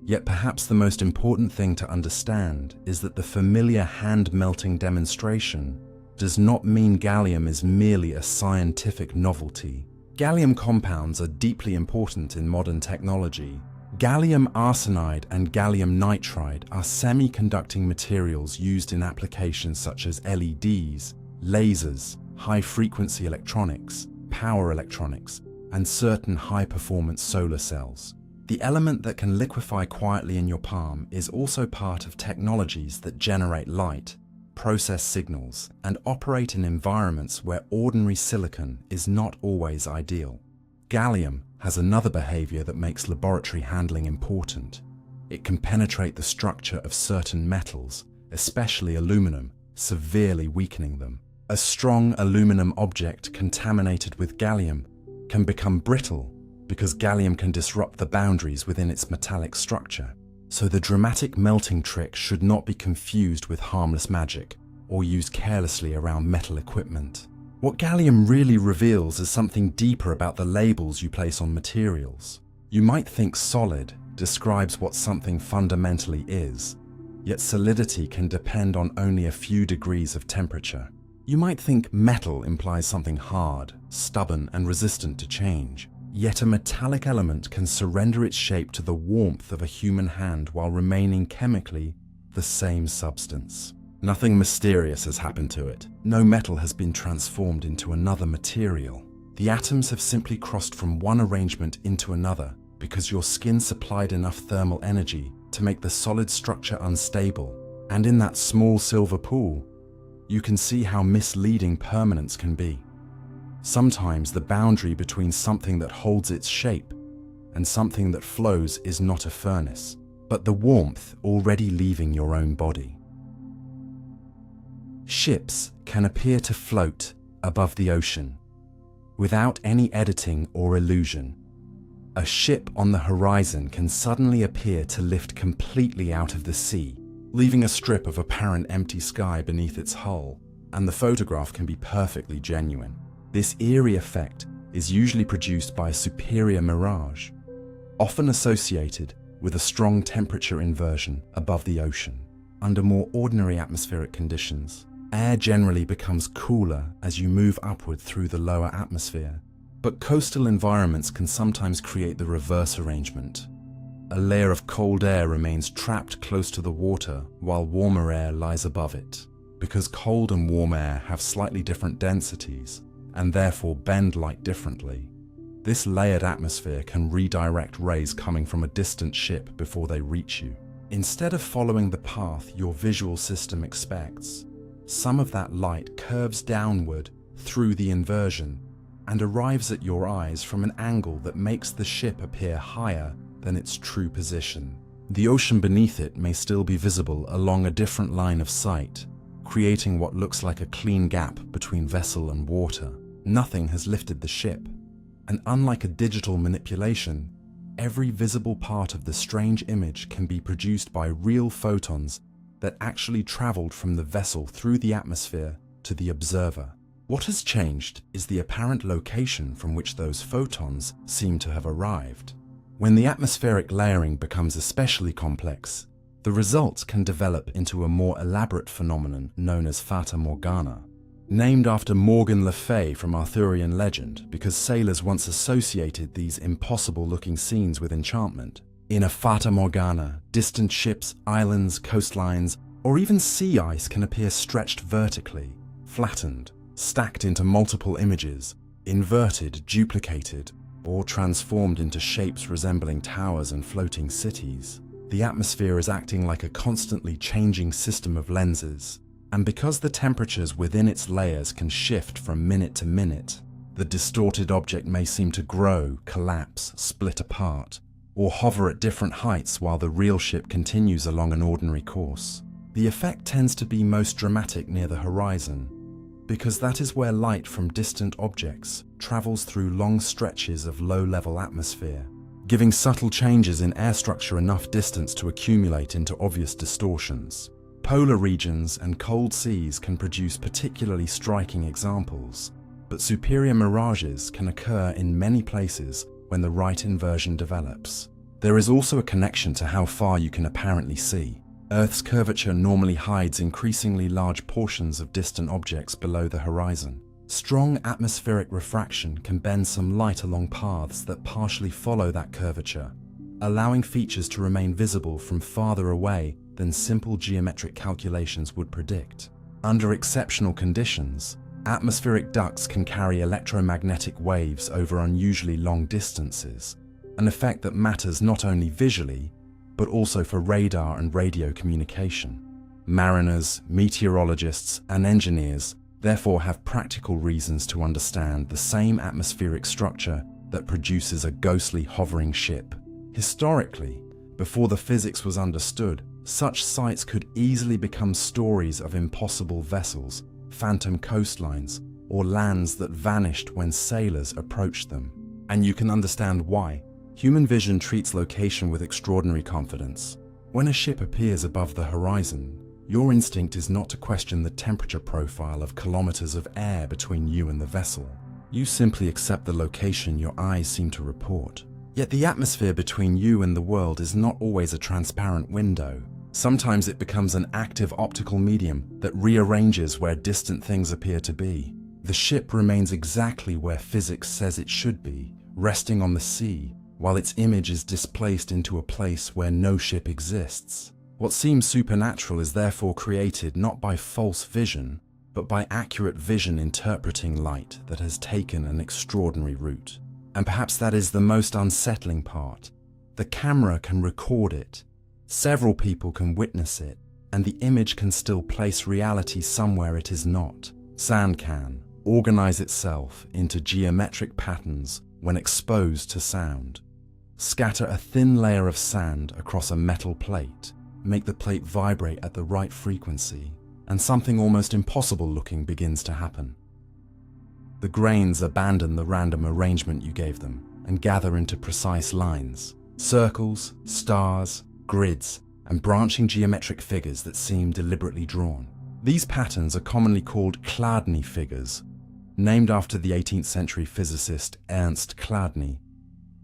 Yet perhaps the most important thing to understand is that the familiar hand-melting demonstration does not mean gallium is merely a scientific novelty. Gallium compounds are deeply important in modern technology. Gallium arsenide and gallium nitride are semiconducting materials used in applications such as LEDs, lasers, high-frequency electronics, power electronics, and certain high-performance solar cells. The element that can liquefy quietly in your palm is also part of technologies that generate light, process signals, and operate in environments where ordinary silicon is not always ideal. Gallium has another behavior that makes laboratory handling important. It can penetrate the structure of certain metals, especially aluminum, severely weakening them. A strong aluminum object contaminated with gallium can become brittle because gallium can disrupt the boundaries within its metallic structure. So the dramatic melting trick should not be confused with harmless magic or used carelessly around metal equipment. What gallium really reveals is something deeper about the labels you place on materials. You might think solid describes what something fundamentally is, yet solidity can depend on only a few degrees of temperature. You might think metal implies something hard, stubborn, and resistant to change. Yet a metallic element can surrender its shape to the warmth of a human hand while remaining chemically the same substance. Nothing mysterious has happened to it. No metal has been transformed into another material. The atoms have simply crossed from one arrangement into another because your skin supplied enough thermal energy to make the solid structure unstable. And in that small silver pool, you can see how misleading permanence can be. Sometimes the boundary between something that holds its shape and something that flows is not a furnace, but the warmth already leaving your own body. Ships can appear to float above the ocean without any editing or illusion. A ship on the horizon can suddenly appear to lift completely out of the sea, leaving a strip of apparent empty sky beneath its hull. and the photograph can be perfectly genuine. This eerie effect is usually produced by a superior mirage, often associated with a strong temperature inversion above the ocean. Under more ordinary atmospheric conditions, air generally becomes cooler as you move upward through the lower atmosphere, but coastal environments can sometimes create the reverse arrangement. A layer of cold air remains trapped close to the water while warmer air lies above it. Because cold and warm air have slightly different densities and therefore bend light differently, this layered atmosphere can redirect rays coming from a distant ship before they reach you. Instead of following the path your visual system expects, some of that light curves downward through the inversion and arrives at your eyes from an angle that makes the ship appear higher than its true position. The ocean beneath it may still be visible along a different line of sight, creating what looks like a clean gap between vessel and water. Nothing has lifted the ship, and unlike a digital manipulation, every visible part of the strange image can be produced by real photons that actually traveled from the vessel through the atmosphere to the observer. What has changed is the apparent location from which those photons seem to have arrived. When the atmospheric layering becomes especially complex, the result can develop into a more elaborate phenomenon known as Fata Morgana, named after Morgan Le Fay from Arthurian legend because sailors once associated these impossible-looking scenes with enchantment. In a Fata Morgana, distant ships, islands, coastlines, or even sea ice can appear stretched vertically, flattened, stacked into multiple images, inverted, duplicated, or transformed into shapes resembling towers and floating cities. The atmosphere is acting like a constantly changing system of lenses, and because the temperatures within its layers can shift from minute to minute, the distorted object may seem to grow, collapse, split apart, or hover at different heights while the real ship continues along an ordinary course. The effect tends to be most dramatic near the horizon, because that is where light from distant objects travels through long stretches of low-level atmosphere, giving subtle changes in air structure enough distance to accumulate into obvious distortions. Polar regions and cold seas can produce particularly striking examples, but superior mirages can occur in many places when the right inversion develops. There is also a connection to how far you can apparently see. Earth's curvature normally hides increasingly large portions of distant objects below the horizon. Strong atmospheric refraction can bend some light along paths that partially follow that curvature, allowing features to remain visible from farther away than simple geometric calculations would predict. Under exceptional conditions, atmospheric ducts can carry electromagnetic waves over unusually long distances, an effect that matters not only visually, but also for radar and radio communication. Mariners, meteorologists, and engineers therefore have practical reasons to understand the same atmospheric structure that produces a ghostly hovering ship. Historically, before the physics was understood, such sites could easily become stories of impossible vessels, phantom coastlines, or lands that vanished when sailors approached them. And you can understand why. Human vision treats location with extraordinary confidence. When a ship appears above the horizon, your instinct is not to question the temperature profile of kilometers of air between you and the vessel. You simply accept the location your eyes seem to report. Yet the atmosphere between you and the world is not always a transparent window. Sometimes it becomes an active optical medium that rearranges where distant things appear to be. The ship remains exactly where physics says it should be, resting on the sea, while its image is displaced into a place where no ship exists. What seems supernatural is therefore created not by false vision, but by accurate vision interpreting light that has taken an extraordinary route. And perhaps that is the most unsettling part. The camera can record it. Several people can witness it, and the image can still place reality somewhere it is not. Sand can organize itself into geometric patterns when exposed to sound. Scatter a thin layer of sand across a metal plate, make the plate vibrate at the right frequency, and something almost impossible looking begins to happen. The grains abandon the random arrangement you gave them and gather into precise lines, circles, stars, grids, and branching geometric figures that seem deliberately drawn. These patterns are commonly called Chladni figures, named after the 18th century physicist Ernst Chladni,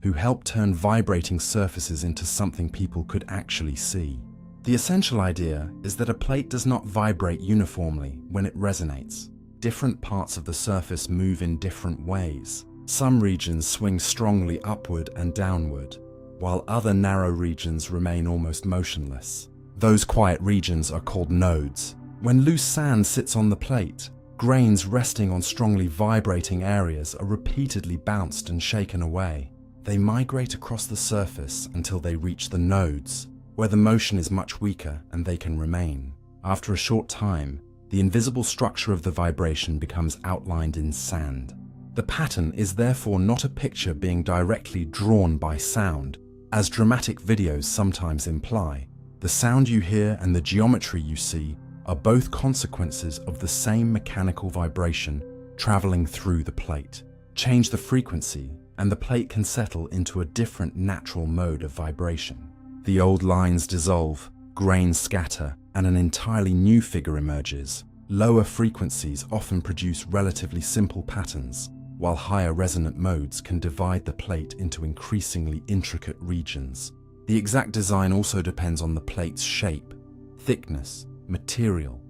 who helped turn vibrating surfaces into something people could actually see. The essential idea is that a plate does not vibrate uniformly when it resonates. Different parts of the surface move in different ways. Some regions swing strongly upward and downward, while other narrow regions remain almost motionless. Those quiet regions are called nodes. When loose sand sits on the plate, grains resting on strongly vibrating areas are repeatedly bounced and shaken away. They migrate across the surface until they reach the nodes, where the motion is much weaker and they can remain. After a short time, the invisible structure of the vibration becomes outlined in sand. The pattern is therefore not a picture being directly drawn by sound, as dramatic videos sometimes imply. The sound you hear and the geometry you see are both consequences of the same mechanical vibration traveling through the plate. Change the frequency, and the plate can settle into a different natural mode of vibration. The old lines dissolve, grains scatter, and an entirely new figure emerges. Lower frequencies often produce relatively simple patterns, while higher resonant modes can divide the plate into increasingly intricate regions. The exact design also depends on the plate's shape, thickness, material,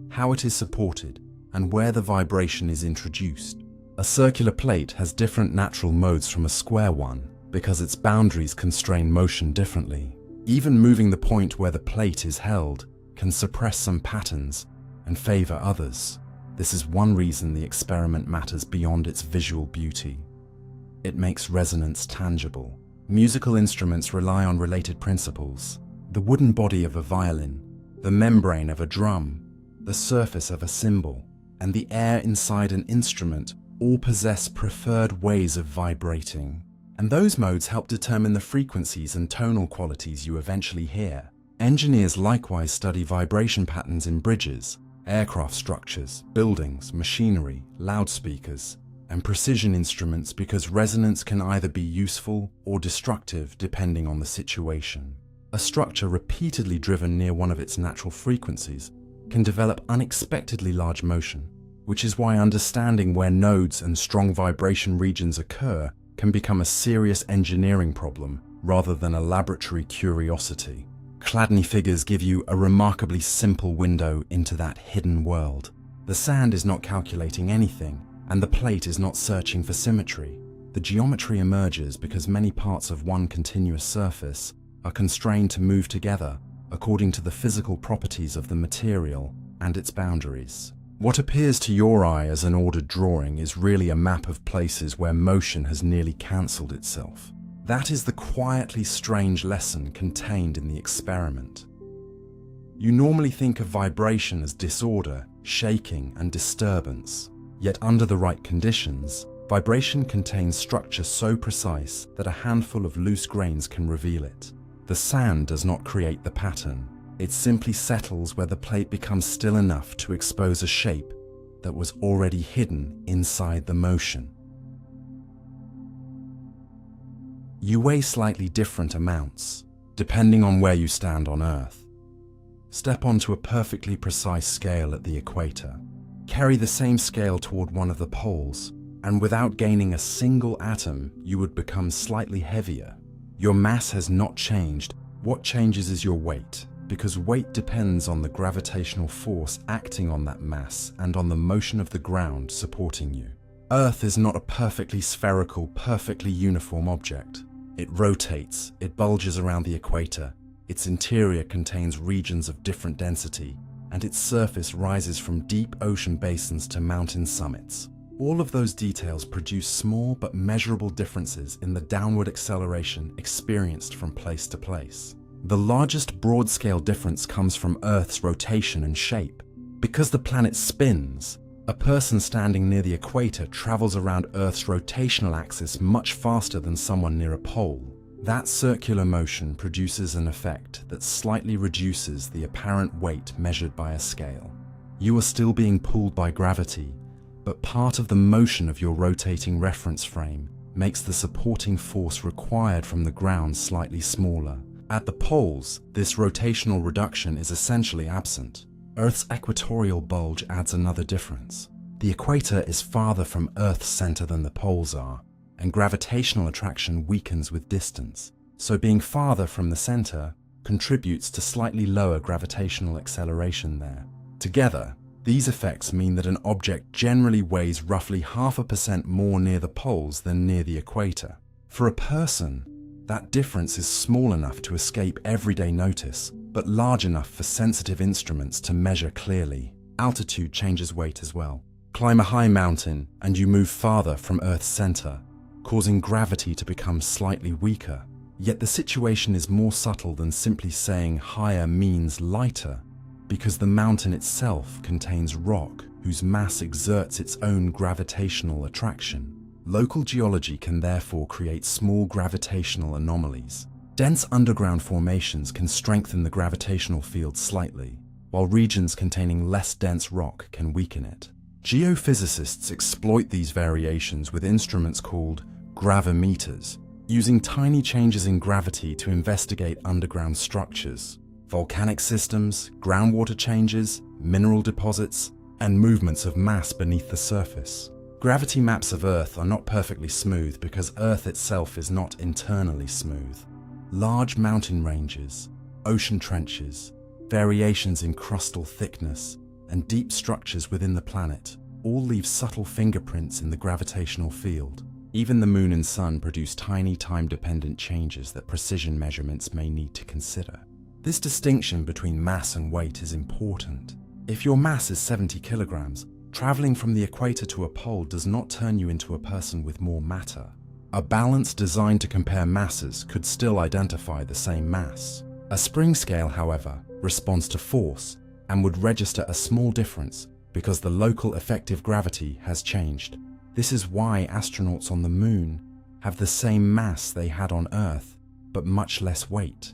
how it is supported, and where the vibration is introduced. A circular plate has different natural modes from a square one because its boundaries constrain motion differently. Even moving the point where the plate is held can suppress some patterns and favor others. This is one reason the experiment matters beyond its visual beauty. It makes resonance tangible. Musical instruments rely on related principles. The wooden body of a violin, the membrane of a drum, the surface of a cymbal, and the air inside an instrument all possess preferred ways of vibrating. And those modes help determine the frequencies and tonal qualities you eventually hear. Engineers likewise study vibration patterns in bridges, aircraft structures, buildings, machinery, loudspeakers, and precision instruments because resonance can either be useful or destructive depending on the situation. A structure repeatedly driven near one of its natural frequencies can develop unexpectedly large motion, which is why understanding where nodes and strong vibration regions occur can become a serious engineering problem rather than a laboratory curiosity. Chladni figures give you a remarkably simple window into that hidden world. The sand is not calculating anything, and the plate is not searching for symmetry. The geometry emerges because many parts of one continuous surface are constrained to move together according to the physical properties of the material and its boundaries. What appears to your eye as an ordered drawing is really a map of places where motion has nearly cancelled itself. That is the quietly strange lesson contained in the experiment. You normally think of vibration as disorder, shaking, and disturbance. Yet under the right conditions, vibration contains structure so precise that a handful of loose grains can reveal it. The sand does not create the pattern. It simply settles where the plate becomes still enough to expose a shape that was already hidden inside the motion. You weigh slightly different amounts, depending on where you stand on Earth. Step onto a perfectly precise scale at the equator. Carry the same scale toward one of the poles, and without gaining a single atom, you would become slightly heavier. Your mass has not changed. What changes is your weight, because weight depends on the gravitational force acting on that mass and on the motion of the ground supporting you. Earth is not a perfectly spherical, perfectly uniform object. It rotates, it bulges around the equator, its interior contains regions of different density, and its surface rises from deep ocean basins to mountain summits. All of those details produce small but measurable differences in the downward acceleration experienced from place to place. The largest broad-scale difference comes from Earth's rotation and shape. Because the planet spins, a person standing near the equator travels around Earth's rotational axis much faster than someone near a pole. That circular motion produces an effect that slightly reduces the apparent weight measured by a scale. You are still being pulled by gravity, but part of the motion of your rotating reference frame makes the supporting force required from the ground slightly smaller. At the poles, this rotational reduction is essentially absent. Earth's equatorial bulge adds another difference. The equator is farther from Earth's center than the poles are, and gravitational attraction weakens with distance. So being farther from the center contributes to slightly lower gravitational acceleration there. Together, these effects mean that an object generally weighs roughly 0.5% more near the poles than near the equator. For a person, that difference is small enough to escape everyday notice, but large enough for sensitive instruments to measure clearly. Altitude changes weight as well. Climb a high mountain and you move farther from Earth's center, causing gravity to become slightly weaker. Yet the situation is more subtle than simply saying higher means lighter, because the mountain itself contains rock whose mass exerts its own gravitational attraction. Local geology can therefore create small gravitational anomalies. Dense underground formations can strengthen the gravitational field slightly, while regions containing less dense rock can weaken it. Geophysicists exploit these variations with instruments called gravimeters, using tiny changes in gravity to investigate underground structures, volcanic systems, groundwater changes, mineral deposits, and movements of mass beneath the surface. Gravity maps of Earth are not perfectly smooth because Earth itself is not internally smooth. Large mountain ranges, ocean trenches, variations in crustal thickness, and deep structures within the planet all leave subtle fingerprints in the gravitational field. Even the Moon and Sun produce tiny time-dependent changes that precision measurements may need to consider. This distinction between mass and weight is important. If your mass is 70 kilograms, traveling from the equator to a pole does not turn you into a person with more matter. A balance designed to compare masses could still identify the same mass. A spring scale, however, responds to force and would register a small difference because the local effective gravity has changed. This is why astronauts on the Moon have the same mass they had on Earth, but much less weight,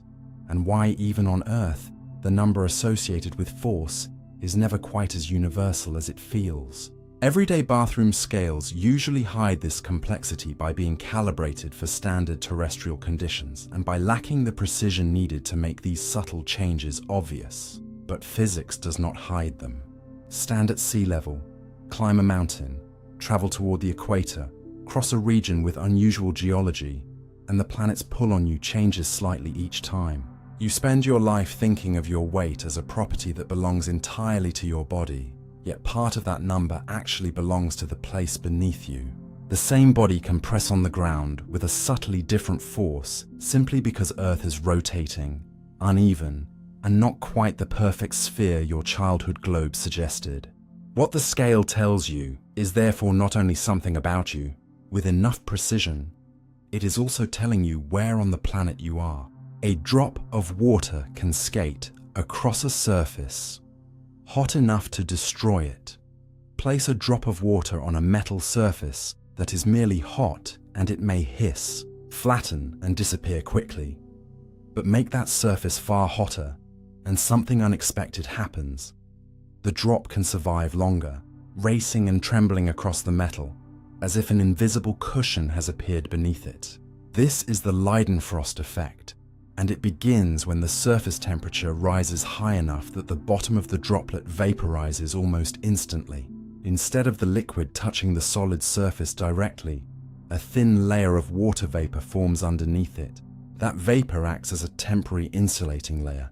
and why even on Earth, the number associated with force is never quite as universal as it feels. Everyday bathroom scales usually hide this complexity by being calibrated for standard terrestrial conditions and by lacking the precision needed to make these subtle changes obvious. But physics does not hide them. Stand at sea level, climb a mountain, travel toward the equator, cross a region with unusual geology, and the planet's pull on you changes slightly each time. You spend your life thinking of your weight as a property that belongs entirely to your body, yet part of that number actually belongs to the place beneath you. The same body can press on the ground with a subtly different force simply because Earth is rotating, uneven, and not quite the perfect sphere your childhood globe suggested. What the scale tells you is therefore not only something about you. With enough precision, it is also telling you where on the planet you are. A drop of water can skate across a surface hot enough to destroy it. Place a drop of water on a metal surface that is merely hot and it may hiss, flatten and disappear quickly. But make that surface far hotter and something unexpected happens. The drop can survive longer, racing and trembling across the metal, as if an invisible cushion has appeared beneath it. This is the Leidenfrost effect, and it begins when the surface temperature rises high enough that the bottom of the droplet vaporizes almost instantly. Instead of the liquid touching the solid surface directly, a thin layer of water vapor forms underneath it. That vapor acts as a temporary insulating layer,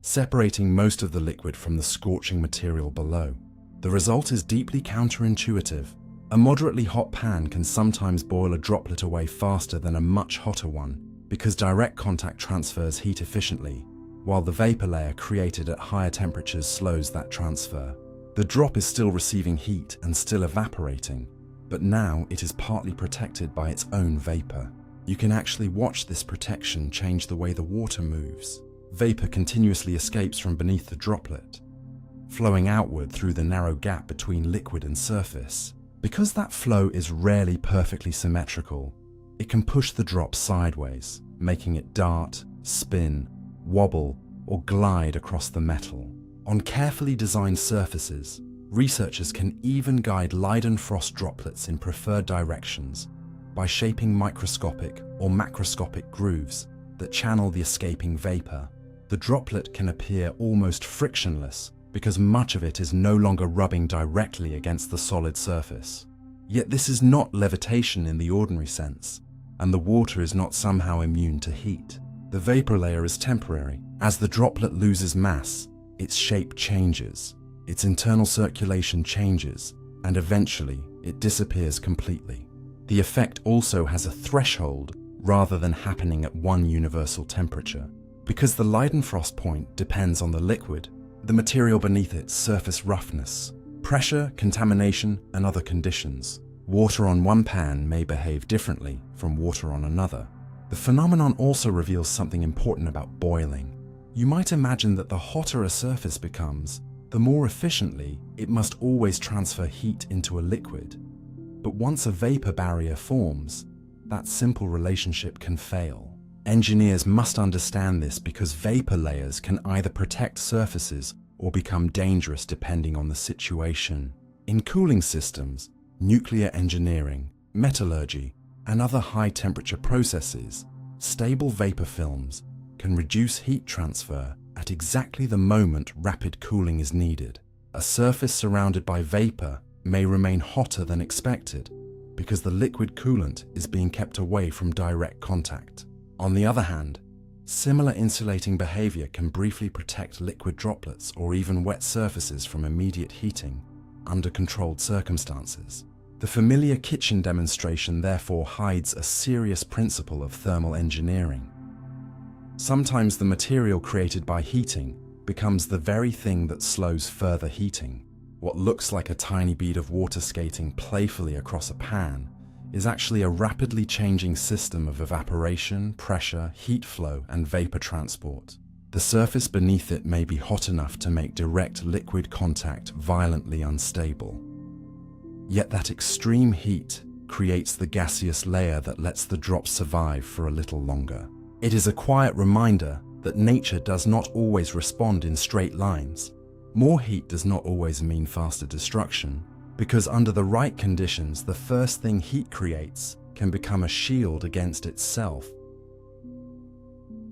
separating most of the liquid from the scorching material below. The result is deeply counterintuitive. A moderately hot pan can sometimes boil a droplet away faster than a much hotter one, because direct contact transfers heat efficiently, while the vapor layer created at higher temperatures slows that transfer. The drop is still receiving heat and still evaporating, but now it is partly protected by its own vapor. You can actually watch this protection change the way the water moves. Vapor continuously escapes from beneath the droplet, flowing outward through the narrow gap between liquid and surface. Because that flow is rarely perfectly symmetrical, it can push the drop sideways, making it dart, spin, wobble, or glide across the metal. On carefully designed surfaces, researchers can even guide Leidenfrost droplets in preferred directions by shaping microscopic or macroscopic grooves that channel the escaping vapor. The droplet can appear almost frictionless because much of it is no longer rubbing directly against the solid surface. Yet this is not levitation in the ordinary sense, and the water is not somehow immune to heat. The vapor layer is temporary. As the droplet loses mass, its shape changes, its internal circulation changes, and eventually it disappears completely. The effect also has a threshold rather than happening at one universal temperature. Because the Leidenfrost point depends on the liquid, the material beneath its surface roughness, pressure, contamination, and other conditions, water on one pan may behave differently from water on another. The phenomenon also reveals something important about boiling. You might imagine that the hotter a surface becomes, the more efficiently it must always transfer heat into a liquid. But once a vapor barrier forms, that simple relationship can fail. Engineers must understand this because vapor layers can either protect surfaces or become dangerous depending on the situation. In cooling systems, nuclear engineering, metallurgy, and other high-temperature processes, stable vapor films can reduce heat transfer at exactly the moment rapid cooling is needed. A surface surrounded by vapor may remain hotter than expected because the liquid coolant is being kept away from direct contact. On the other hand, similar insulating behavior can briefly protect liquid droplets or even wet surfaces from immediate heating under controlled circumstances. The familiar kitchen demonstration therefore hides a serious principle of thermal engineering. Sometimes the material created by heating becomes the very thing that slows further heating. What looks like a tiny bead of water skating playfully across a pan is actually a rapidly changing system of evaporation, pressure, heat flow, and vapor transport. The surface beneath it may be hot enough to make direct liquid contact violently unstable. Yet that extreme heat creates the gaseous layer that lets the drop survive for a little longer. It is a quiet reminder that nature does not always respond in straight lines. More heat does not always mean faster destruction, because under the right conditions, the first thing heat creates can become a shield against itself.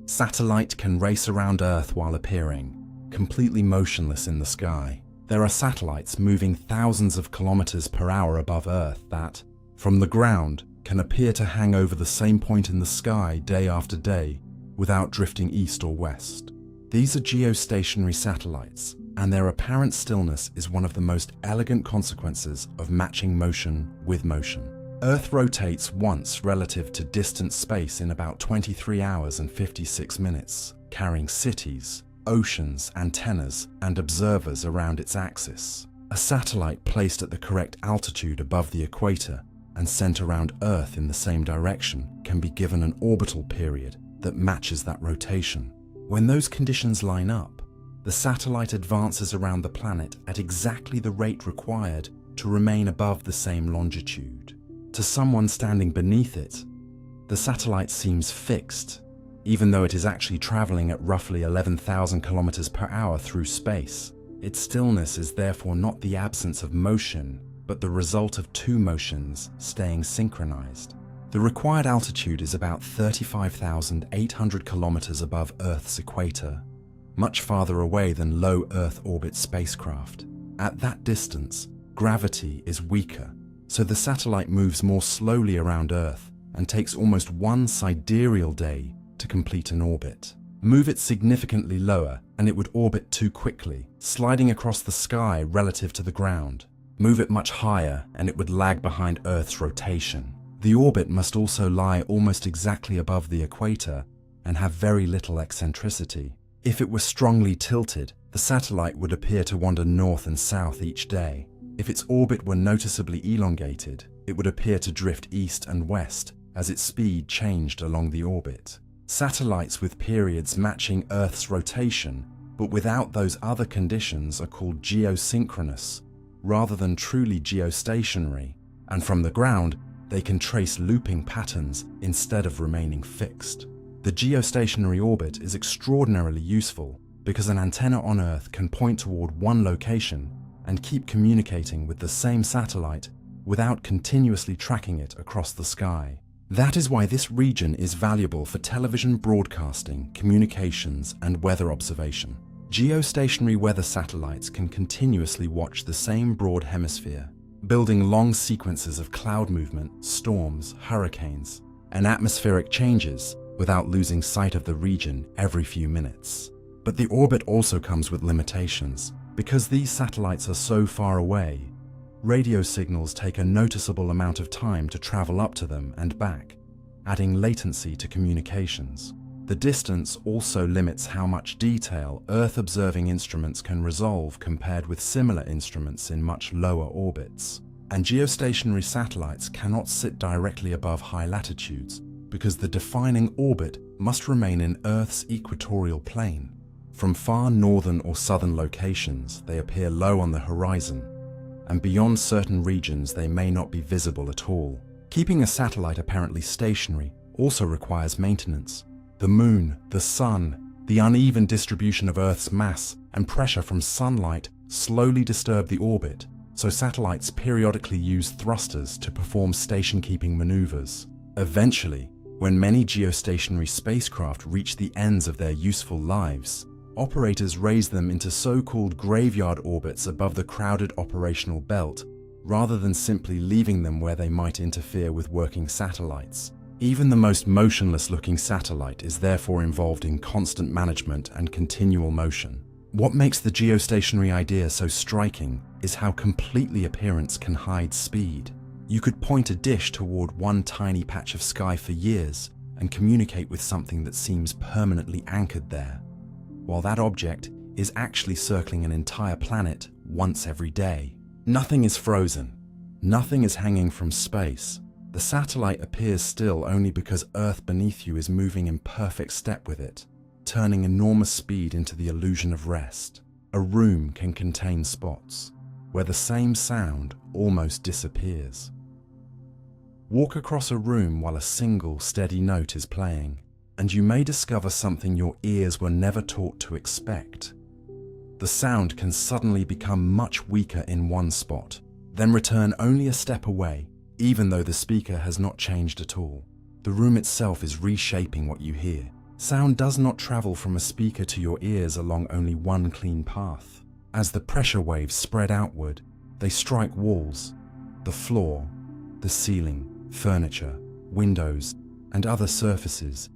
Satellite can race around Earth while appearing, completely motionless in the sky. There are satellites moving thousands of kilometers per hour above Earth that, from the ground, can appear to hang over the same point in the sky day after day without drifting east or west. These are geostationary satellites, and their apparent stillness is one of the most elegant consequences of matching motion with motion. Earth rotates once relative to distant space in about 23 hours and 56 minutes, carrying cities, oceans, antennas, and observers around its axis. A satellite placed at the correct altitude above the equator and sent around Earth in the same direction can be given an orbital period that matches that rotation. When those conditions line up, the satellite advances around the planet at exactly the rate required to remain above the same longitude. To someone standing beneath it, the satellite seems fixed, even though it is actually traveling at roughly 11,000 kilometers per hour through space. Its stillness is therefore not the absence of motion, but the result of two motions staying synchronized. The required altitude is about 35,800 kilometers above Earth's equator, much farther away than low Earth orbit spacecraft. At that distance, gravity is weaker, so the satellite moves more slowly around Earth and takes almost one sidereal day to complete an orbit. Move it significantly lower and it would orbit too quickly, sliding across the sky relative to the ground. Move it much higher and it would lag behind Earth's rotation. The orbit must also lie almost exactly above the equator and have very little eccentricity. If it were strongly tilted, the satellite would appear to wander north and south each day. If its orbit were noticeably elongated, it would appear to drift east and west as its speed changed along the orbit. Satellites with periods matching Earth's rotation, but without those other conditions, are called geosynchronous, rather than truly geostationary, and from the ground, they can trace looping patterns instead of remaining fixed. The geostationary orbit is extraordinarily useful because an antenna on Earth can point toward one location and keep communicating with the same satellite without continuously tracking it across the sky. That is why this region is valuable for television broadcasting, communications, and weather observation. Geostationary weather satellites can continuously watch the same broad hemisphere, building long sequences of cloud movement, storms, hurricanes, and atmospheric changes without losing sight of the region every few minutes. But the orbit also comes with limitations. Because these satellites are so far away, radio signals take a noticeable amount of time to travel up to them and back, adding latency to communications. The distance also limits how much detail Earth-observing instruments can resolve compared with similar instruments in much lower orbits. And geostationary satellites cannot sit directly above high latitudes because the defining orbit must remain in Earth's equatorial plane. From far northern or southern locations, they appear low on the horizon, and beyond certain regions they may not be visible at all. Keeping a satellite apparently stationary also requires maintenance. The moon, the sun, the uneven distribution of Earth's mass and pressure from sunlight slowly disturb the orbit, so satellites periodically use thrusters to perform station-keeping maneuvers. Eventually, when many geostationary spacecraft reach the ends of their useful lives, operators raise them into so-called graveyard orbits above the crowded operational belt, rather than simply leaving them where they might interfere with working satellites. Even the most motionless-looking satellite is therefore involved in constant management and continual motion. What makes the geostationary idea so striking is how completely appearance can hide speed. You could point a dish toward one tiny patch of sky for years and communicate with something that seems permanently anchored there, while that object is actually circling an entire planet once every day. Nothing is frozen. Nothing is hanging from space. The satellite appears still only because Earth beneath you is moving in perfect step with it, turning enormous speed into the illusion of rest. A room can contain spots where the same sound almost disappears. Walk across a room while a single steady note is playing, and you may discover something your ears were never taught to expect. The sound can suddenly become much weaker in one spot, then return only a step away, even though the speaker has not changed at all. The room itself is reshaping what you hear. Sound does not travel from a speaker to your ears along only one clean path. As the pressure waves spread outward, they strike walls, the floor, the ceiling, furniture, windows, and other surfaces,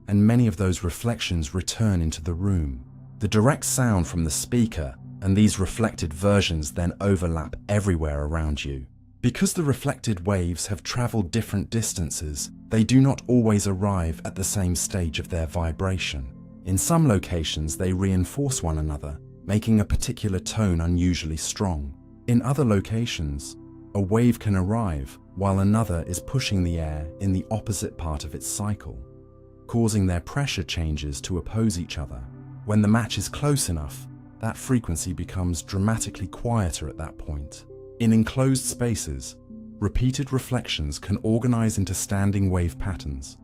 and many of those reflections return into the room. The direct sound from the speaker and these reflected versions then overlap everywhere around you. Because the reflected waves have traveled different distances, they do not always arrive at the same stage of their vibration. In some locations, they reinforce one another, making a particular tone unusually strong. In other locations, a wave can arrive while another is pushing the air in the opposite part of its cycle, causing their pressure changes to oppose each other. When the match is close enough, that frequency becomes dramatically quieter at that point. In enclosed spaces, repeated reflections can organize into standing wave patterns,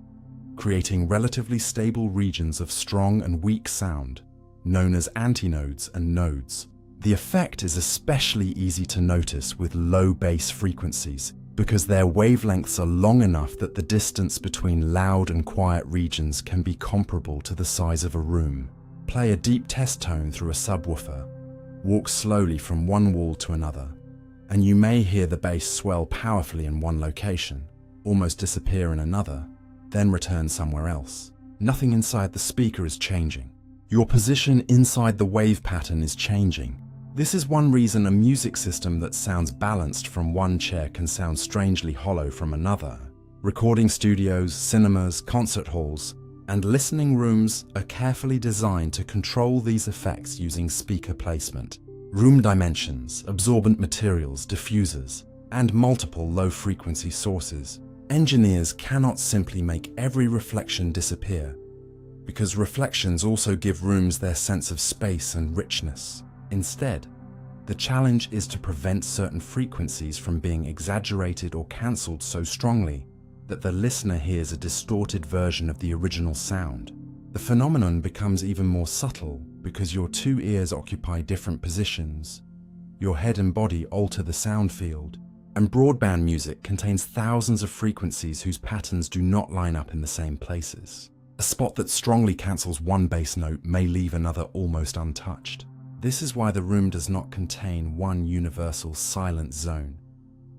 creating relatively stable regions of strong and weak sound, known as antinodes and nodes. The effect is especially easy to notice with low bass frequencies because their wavelengths are long enough that the distance between loud and quiet regions can be comparable to the size of a room. Play a deep test tone through a subwoofer, walk slowly from one wall to another, and you may hear the bass swell powerfully in one location, almost disappear in another, then return somewhere else. Nothing inside the speaker is changing. Your position inside the wave pattern is changing. This is one reason a music system that sounds balanced from one chair can sound strangely hollow from another. Recording studios, cinemas, concert halls, and listening rooms are carefully designed to control these effects using speaker placement. Room dimensions, absorbent materials, diffusers, and multiple low-frequency sources. Engineers cannot simply make every reflection disappear, because reflections also give rooms their sense of space and richness. Instead, the challenge is to prevent certain frequencies from being exaggerated or cancelled so strongly that the listener hears a distorted version of the original sound. The phenomenon becomes even more subtle because your two ears occupy different positions. Your head and body alter the sound field, and broadband music contains thousands of frequencies whose patterns do not line up in the same places. A spot that strongly cancels one bass note may leave another almost untouched. This is why the room does not contain one universal silent zone,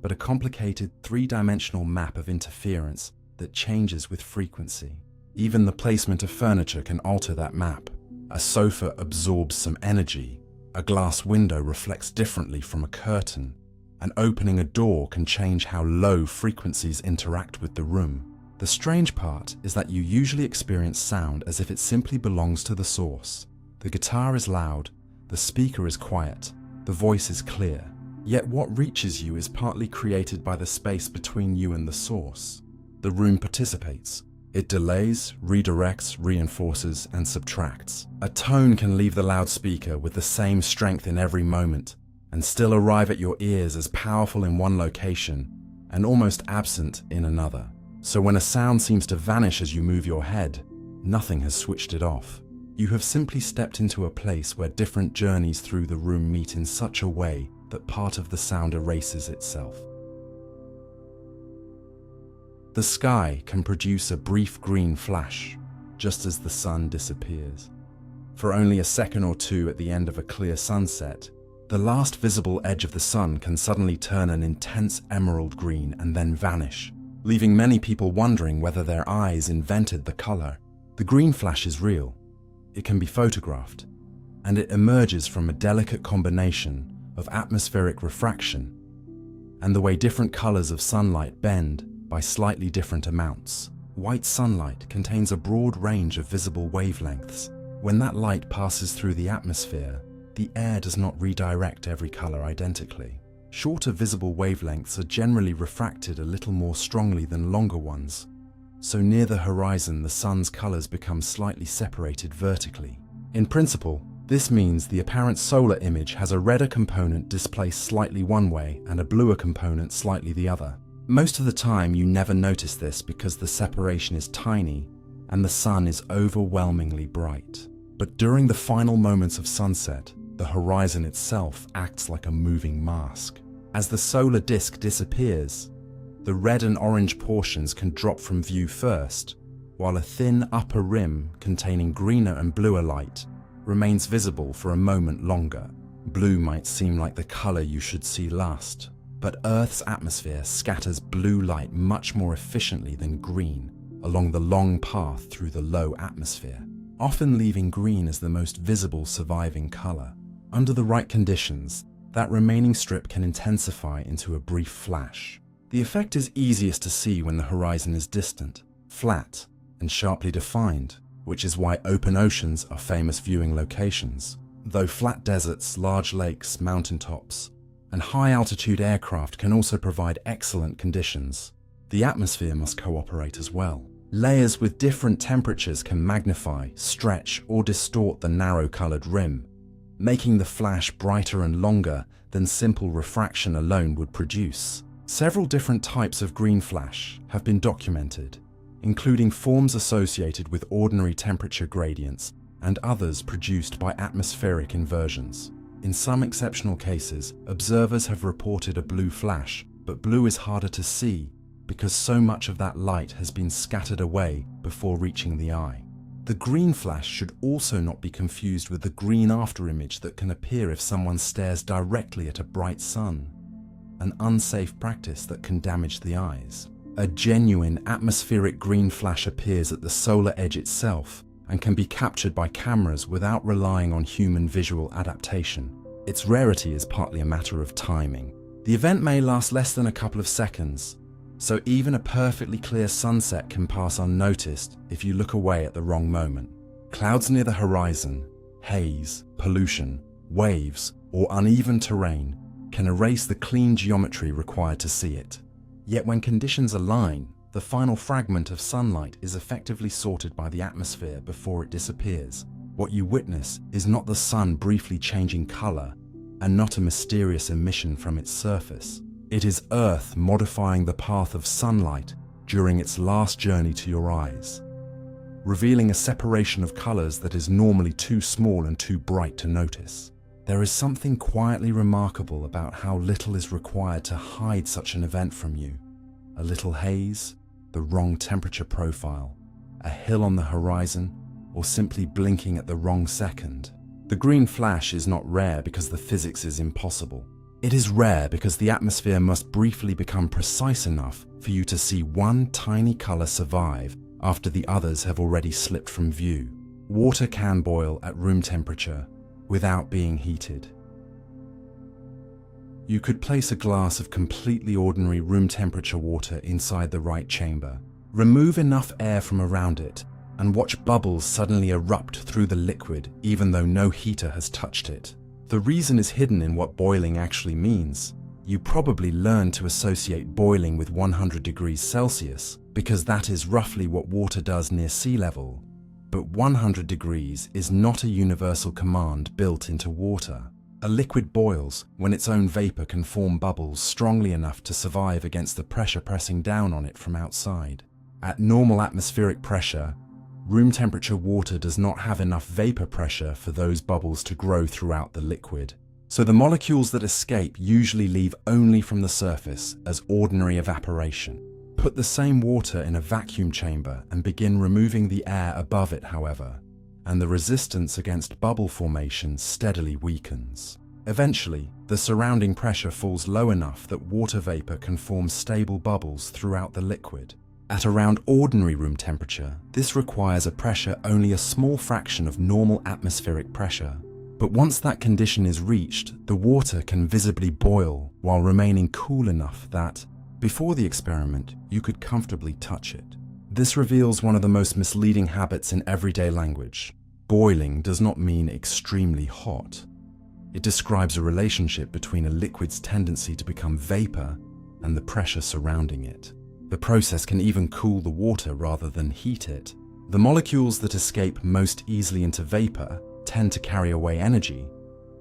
but a complicated three-dimensional map of interference that changes with frequency. Even the placement of furniture can alter that map. A sofa absorbs some energy, a glass window reflects differently from a curtain, and opening a door can change how low frequencies interact with the room. The strange part is that you usually experience sound as if it simply belongs to the source. The guitar is loud, the speaker is quiet, the voice is clear. Yet what reaches you is partly created by the space between you and the source. The room participates. It delays, redirects, reinforces, and subtracts. A tone can leave the loudspeaker with the same strength in every moment, and still arrive at your ears as powerful in one location and almost absent in another. So when a sound seems to vanish as you move your head, nothing has switched it off. You have simply stepped into a place where different journeys through the room meet in such a way that part of the sound erases itself. The sky can produce a brief green flash, just as the sun disappears. For only a second or two at the end of a clear sunset, the last visible edge of the sun can suddenly turn an intense emerald green and then vanish, leaving many people wondering whether their eyes invented the color. The green flash is real. It can be photographed, and it emerges from a delicate combination of atmospheric refraction and the way different colors of sunlight bend by slightly different amounts. White sunlight contains a broad range of visible wavelengths. When that light passes through the atmosphere, the air does not redirect every color identically. Shorter visible wavelengths are generally refracted a little more strongly than longer ones, so near the horizon the sun's colors become slightly separated vertically. In principle, this means the apparent solar image has a redder component displaced slightly one way and a bluer component slightly the other. Most of the time you never notice this because the separation is tiny and the sun is overwhelmingly bright. But during the final moments of sunset, the horizon itself acts like a moving mask. As the solar disk disappears, the red and orange portions can drop from view first, while a thin upper rim containing greener and bluer light remains visible for a moment longer. Blue might seem like the color you should see last, but Earth's atmosphere scatters blue light much more efficiently than green along the long path through the low atmosphere, often leaving green as the most visible surviving color. Under the right conditions, that remaining strip can intensify into a brief flash. The effect is easiest to see when the horizon is distant, flat, and sharply defined, which is why open oceans are famous viewing locations. Though flat deserts, large lakes, mountaintops, and high-altitude aircraft can also provide excellent conditions, the atmosphere must cooperate as well. Layers with different temperatures can magnify, stretch, or distort the narrow-colored rim, making the flash brighter and longer than simple refraction alone would produce. Several different types of green flash have been documented, including forms associated with ordinary temperature gradients and others produced by atmospheric inversions. In some exceptional cases, observers have reported a blue flash, but blue is harder to see because so much of that light has been scattered away before reaching the eye. The green flash should also not be confused with the green afterimage that can appear if someone stares directly at a bright sun, an unsafe practice that can damage the eyes. A genuine atmospheric green flash appears at the solar edge itself and can be captured by cameras without relying on human visual adaptation. Its rarity is partly a matter of timing. The event may last less than a couple of seconds, so even a perfectly clear sunset can pass unnoticed if you look away at the wrong moment. Clouds near the horizon, haze, pollution, waves, or uneven terrain can erase the clean geometry required to see it. Yet when conditions align, the final fragment of sunlight is effectively sorted by the atmosphere before it disappears. What you witness is not the sun briefly changing color and not a mysterious emission from its surface. It is Earth modifying the path of sunlight during its last journey to your eyes, revealing a separation of colors that is normally too small and too bright to notice. There is something quietly remarkable about how little is required to hide such an event from you. A little haze, the wrong temperature profile, a hill on the horizon, or simply blinking at the wrong second. The green flash is not rare because the physics is impossible. It is rare because the atmosphere must briefly become precise enough for you to see one tiny color survive after the others have already slipped from view. Water can boil at room temperature without being heated. You could place a glass of completely ordinary room temperature water inside the right chamber, remove enough air from around it, and watch bubbles suddenly erupt through the liquid even though no heater has touched it. The reason is hidden in what boiling actually means. You probably learned to associate boiling with 100 degrees Celsius because that is roughly what water does near sea level. But 100 degrees is not a universal command built into water. A liquid boils when its own vapor can form bubbles strongly enough to survive against the pressure pressing down on it from outside. At normal atmospheric pressure, room temperature water does not have enough vapor pressure for those bubbles to grow throughout the liquid. So the molecules that escape usually leave only from the surface as ordinary evaporation. Put the same water in a vacuum chamber and begin removing the air above it, however, and the resistance against bubble formation steadily weakens. Eventually, the surrounding pressure falls low enough that water vapor can form stable bubbles throughout the liquid. At around ordinary room temperature, this requires a pressure only a small fraction of normal atmospheric pressure. But once that condition is reached, the water can visibly boil while remaining cool enough that, before the experiment, you could comfortably touch it. This reveals one of the most misleading habits in everyday language. Boiling does not mean extremely hot. It describes a relationship between a liquid's tendency to become vapor and the pressure surrounding it. The process can even cool the water rather than heat it. The molecules that escape most easily into vapor tend to carry away energy,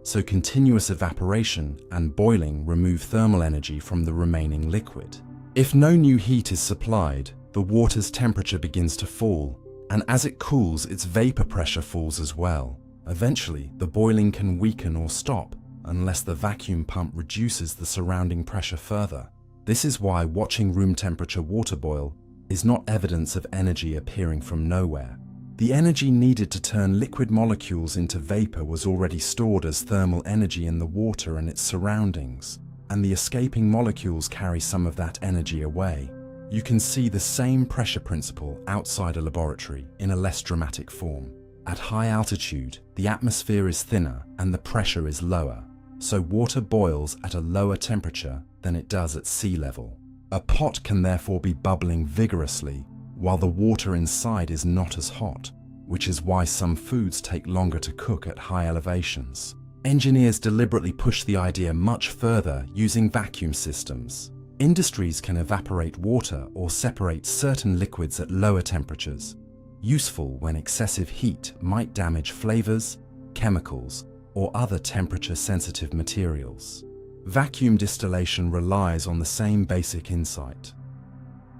so continuous evaporation and boiling remove thermal energy from the remaining liquid. If no new heat is supplied, the water's temperature begins to fall, and as it cools, its vapor pressure falls as well. Eventually, the boiling can weaken or stop unless the vacuum pump reduces the surrounding pressure further. This is why watching room temperature water boil is not evidence of energy appearing from nowhere. The energy needed to turn liquid molecules into vapor was already stored as thermal energy in the water and its surroundings, and the escaping molecules carry some of that energy away. You can see the same pressure principle outside a laboratory in a less dramatic form. At high altitude, the atmosphere is thinner and the pressure is lower, so water boils at a lower temperature than it does at sea level. A pot can therefore be bubbling vigorously, while the water inside is not as hot, which is why some foods take longer to cook at high elevations. Engineers deliberately push the idea much further using vacuum systems. Industries can evaporate water or separate certain liquids at lower temperatures, useful when excessive heat might damage flavors, chemicals, or other temperature-sensitive materials. Vacuum distillation relies on the same basic insight.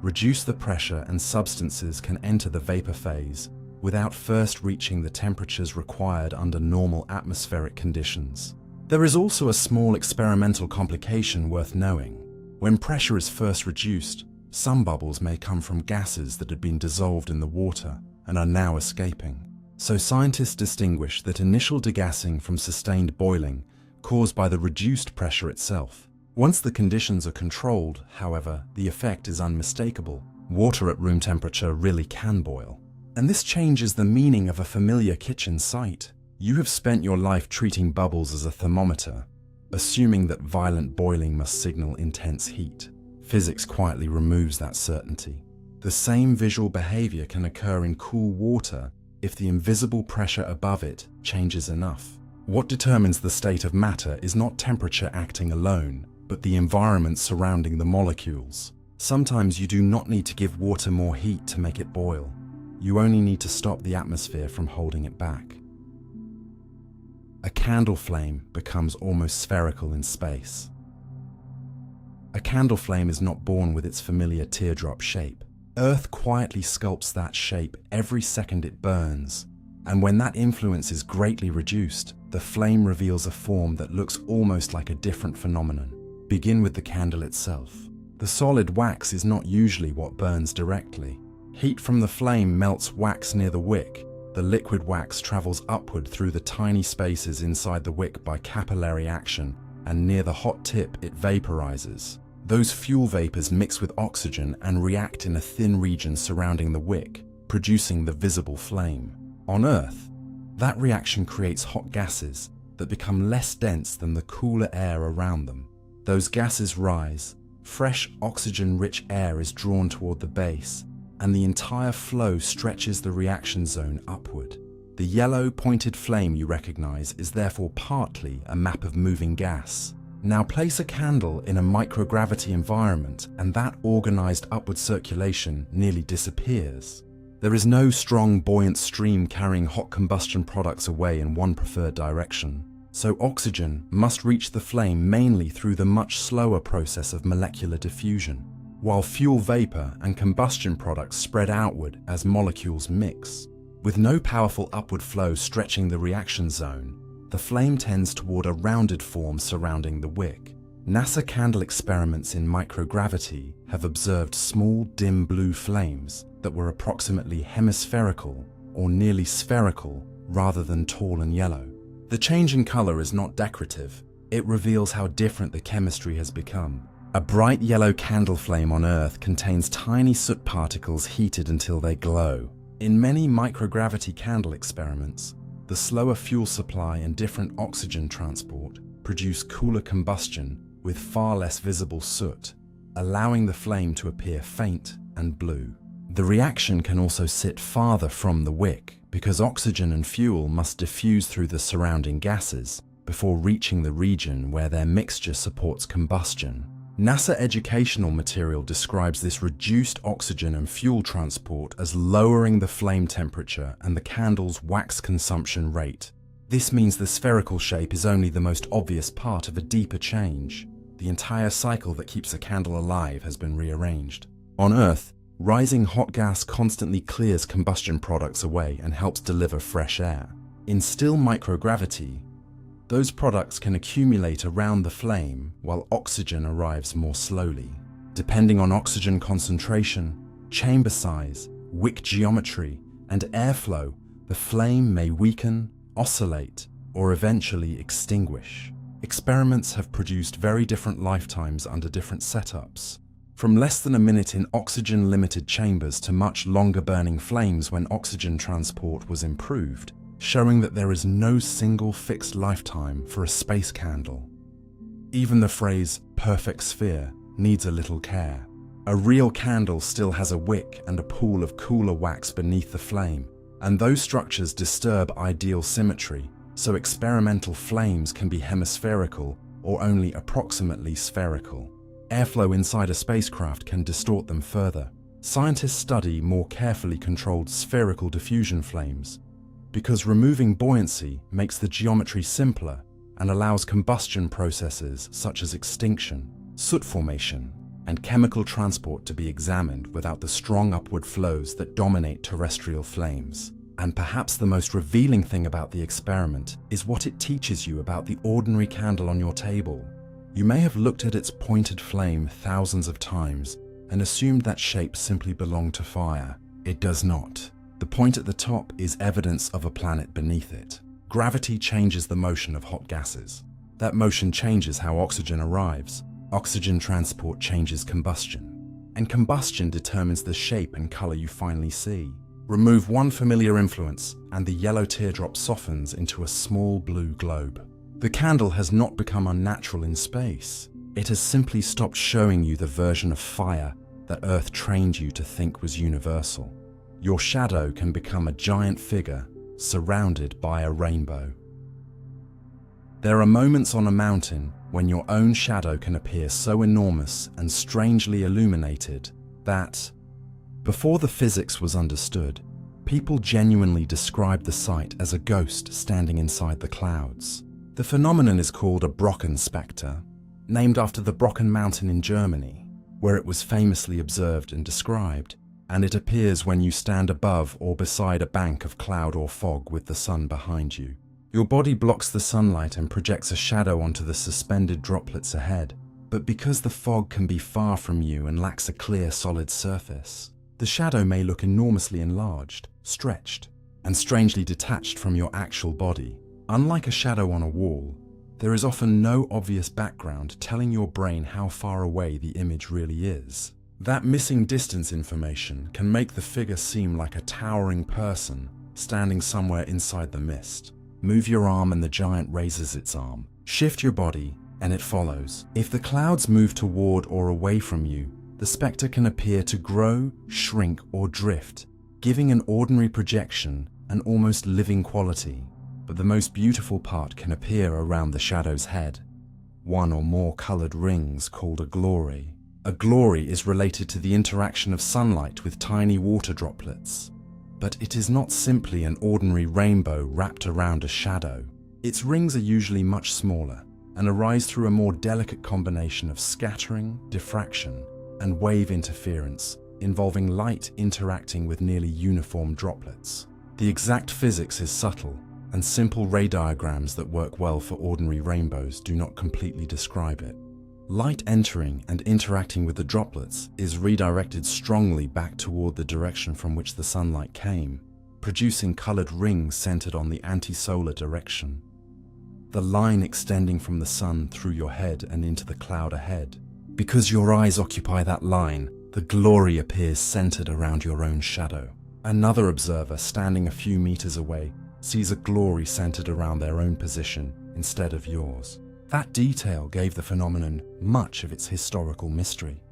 Reduce the pressure and substances can enter the vapor phase without first reaching the temperatures required under normal atmospheric conditions. There is also a small experimental complication worth knowing. When pressure is first reduced, some bubbles may come from gases that had been dissolved in the water and are now escaping. So scientists distinguish that initial degassing from sustained boiling caused by the reduced pressure itself. Once the conditions are controlled, however, the effect is unmistakable. Water at room temperature really can boil. And this changes the meaning of a familiar kitchen sight. You have spent your life treating bubbles as a thermometer, assuming that violent boiling must signal intense heat. Physics quietly removes that certainty. The same visual behavior can occur in cool water if the invisible pressure above it changes enough. What determines the state of matter is not temperature acting alone, but the environment surrounding the molecules. Sometimes you do not need to give water more heat to make it boil. You only need to stop the atmosphere from holding it back. A candle flame becomes almost spherical in space. A candle flame is not born with its familiar teardrop shape. Earth quietly sculpts that shape every second it burns, and when that influence is greatly reduced, the flame reveals a form that looks almost like a different phenomenon. Begin with the candle itself. The solid wax is not usually what burns directly. Heat from the flame melts wax near the wick. The liquid wax travels upward through the tiny spaces inside the wick by capillary action, and near the hot tip it vaporizes. Those fuel vapors mix with oxygen and react in a thin region surrounding the wick, producing the visible flame. On Earth, that reaction creates hot gases that become less dense than the cooler air around them. Those gases rise, fresh oxygen-rich air is drawn toward the base, and the entire flow stretches the reaction zone upward. The yellow pointed flame you recognize is therefore partly a map of moving gas. Now place a candle in a microgravity environment and that organized upward circulation nearly disappears. There is no strong buoyant stream carrying hot combustion products away in one preferred direction. So oxygen must reach the flame mainly through the much slower process of molecular diffusion, while fuel vapor and combustion products spread outward as molecules mix. With no powerful upward flow stretching the reaction zone, the flame tends toward a rounded form surrounding the wick. NASA candle experiments in microgravity have observed small, dim blue flames that were approximately hemispherical or nearly spherical rather than tall and yellow. The change in color is not decorative. It reveals how different the chemistry has become. A bright yellow candle flame on Earth contains tiny soot particles heated until they glow. In many microgravity candle experiments, the slower fuel supply and different oxygen transport produce cooler combustion with far less visible soot, allowing the flame to appear faint and blue. The reaction can also sit farther from the wick because oxygen and fuel must diffuse through the surrounding gases before reaching the region where their mixture supports combustion. NASA educational material describes this reduced oxygen and fuel transport as lowering the flame temperature and the candle's wax consumption rate. This means the spherical shape is only the most obvious part of a deeper change. The entire cycle that keeps a candle alive has been rearranged. On Earth, rising hot gas constantly clears combustion products away and helps deliver fresh air. In still microgravity, those products can accumulate around the flame while oxygen arrives more slowly. Depending on oxygen concentration, chamber size, wick geometry, and airflow, the flame may weaken, oscillate, or eventually extinguish. Experiments have produced very different lifetimes under different setups, from less than a minute in oxygen-limited chambers to much longer burning flames when oxygen transport was improved, showing that there is no single fixed lifetime for a space candle. Even the phrase perfect sphere needs a little care. A real candle still has a wick and a pool of cooler wax beneath the flame, and those structures disturb ideal symmetry, so experimental flames can be hemispherical or only approximately spherical. Airflow inside a spacecraft can distort them further. Scientists study more carefully controlled spherical diffusion flames, because removing buoyancy makes the geometry simpler and allows combustion processes such as extinction, soot formation, and chemical transport to be examined without the strong upward flows that dominate terrestrial flames. And perhaps the most revealing thing about the experiment is what it teaches you about the ordinary candle on your table. You may have looked at its pointed flame thousands of times and assumed that shape simply belonged to fire. It does not. The point at the top is evidence of a planet beneath it. Gravity changes the motion of hot gases. That motion changes how oxygen arrives. Oxygen transport changes combustion. And combustion determines the shape and color you finally see. Remove one familiar influence, and the yellow teardrop softens into a small blue globe. The candle has not become unnatural in space. It has simply stopped showing you the version of fire that Earth trained you to think was universal. Your shadow can become a giant figure surrounded by a rainbow. There are moments on a mountain when your own shadow can appear so enormous and strangely illuminated that, before the physics was understood, people genuinely described the sight as a ghost standing inside the clouds. The phenomenon is called a Brocken spectre, named after the Brocken mountain in Germany, where it was famously observed and described, and it appears when you stand above or beside a bank of cloud or fog with the sun behind you. Your body blocks the sunlight and projects a shadow onto the suspended droplets ahead, but because the fog can be far from you and lacks a clear, solid surface, The shadow may look enormously enlarged, stretched, and strangely detached from your actual body. Unlike a shadow on a wall, there is often no obvious background telling your brain how far away the image really is. That missing distance information can make the figure seem like a towering person standing somewhere inside the mist. Move your arm and the giant raises its arm. Shift your body and it follows. If the clouds move toward or away from you, the spectre can appear to grow, shrink, or drift, giving an ordinary projection an almost living quality. But the most beautiful part can appear around the shadow's head. One or more colored rings called a glory. A glory is related to the interaction of sunlight with tiny water droplets. But it is not simply an ordinary rainbow wrapped around a shadow. Its rings are usually much smaller and arise through a more delicate combination of scattering, diffraction, and wave interference, involving light interacting with nearly uniform droplets. The exact physics is subtle, and simple ray diagrams that work well for ordinary rainbows do not completely describe it. Light entering and interacting with the droplets is redirected strongly back toward the direction from which the sunlight came, producing colored rings centered on the anti-solar direction. The line extending from the sun through your head and into the cloud ahead. Because your eyes occupy that line, the glory appears centered around your own shadow. Another observer standing a few meters away sees a glory centered around their own position instead of yours. That detail gave the phenomenon much of its historical mystery.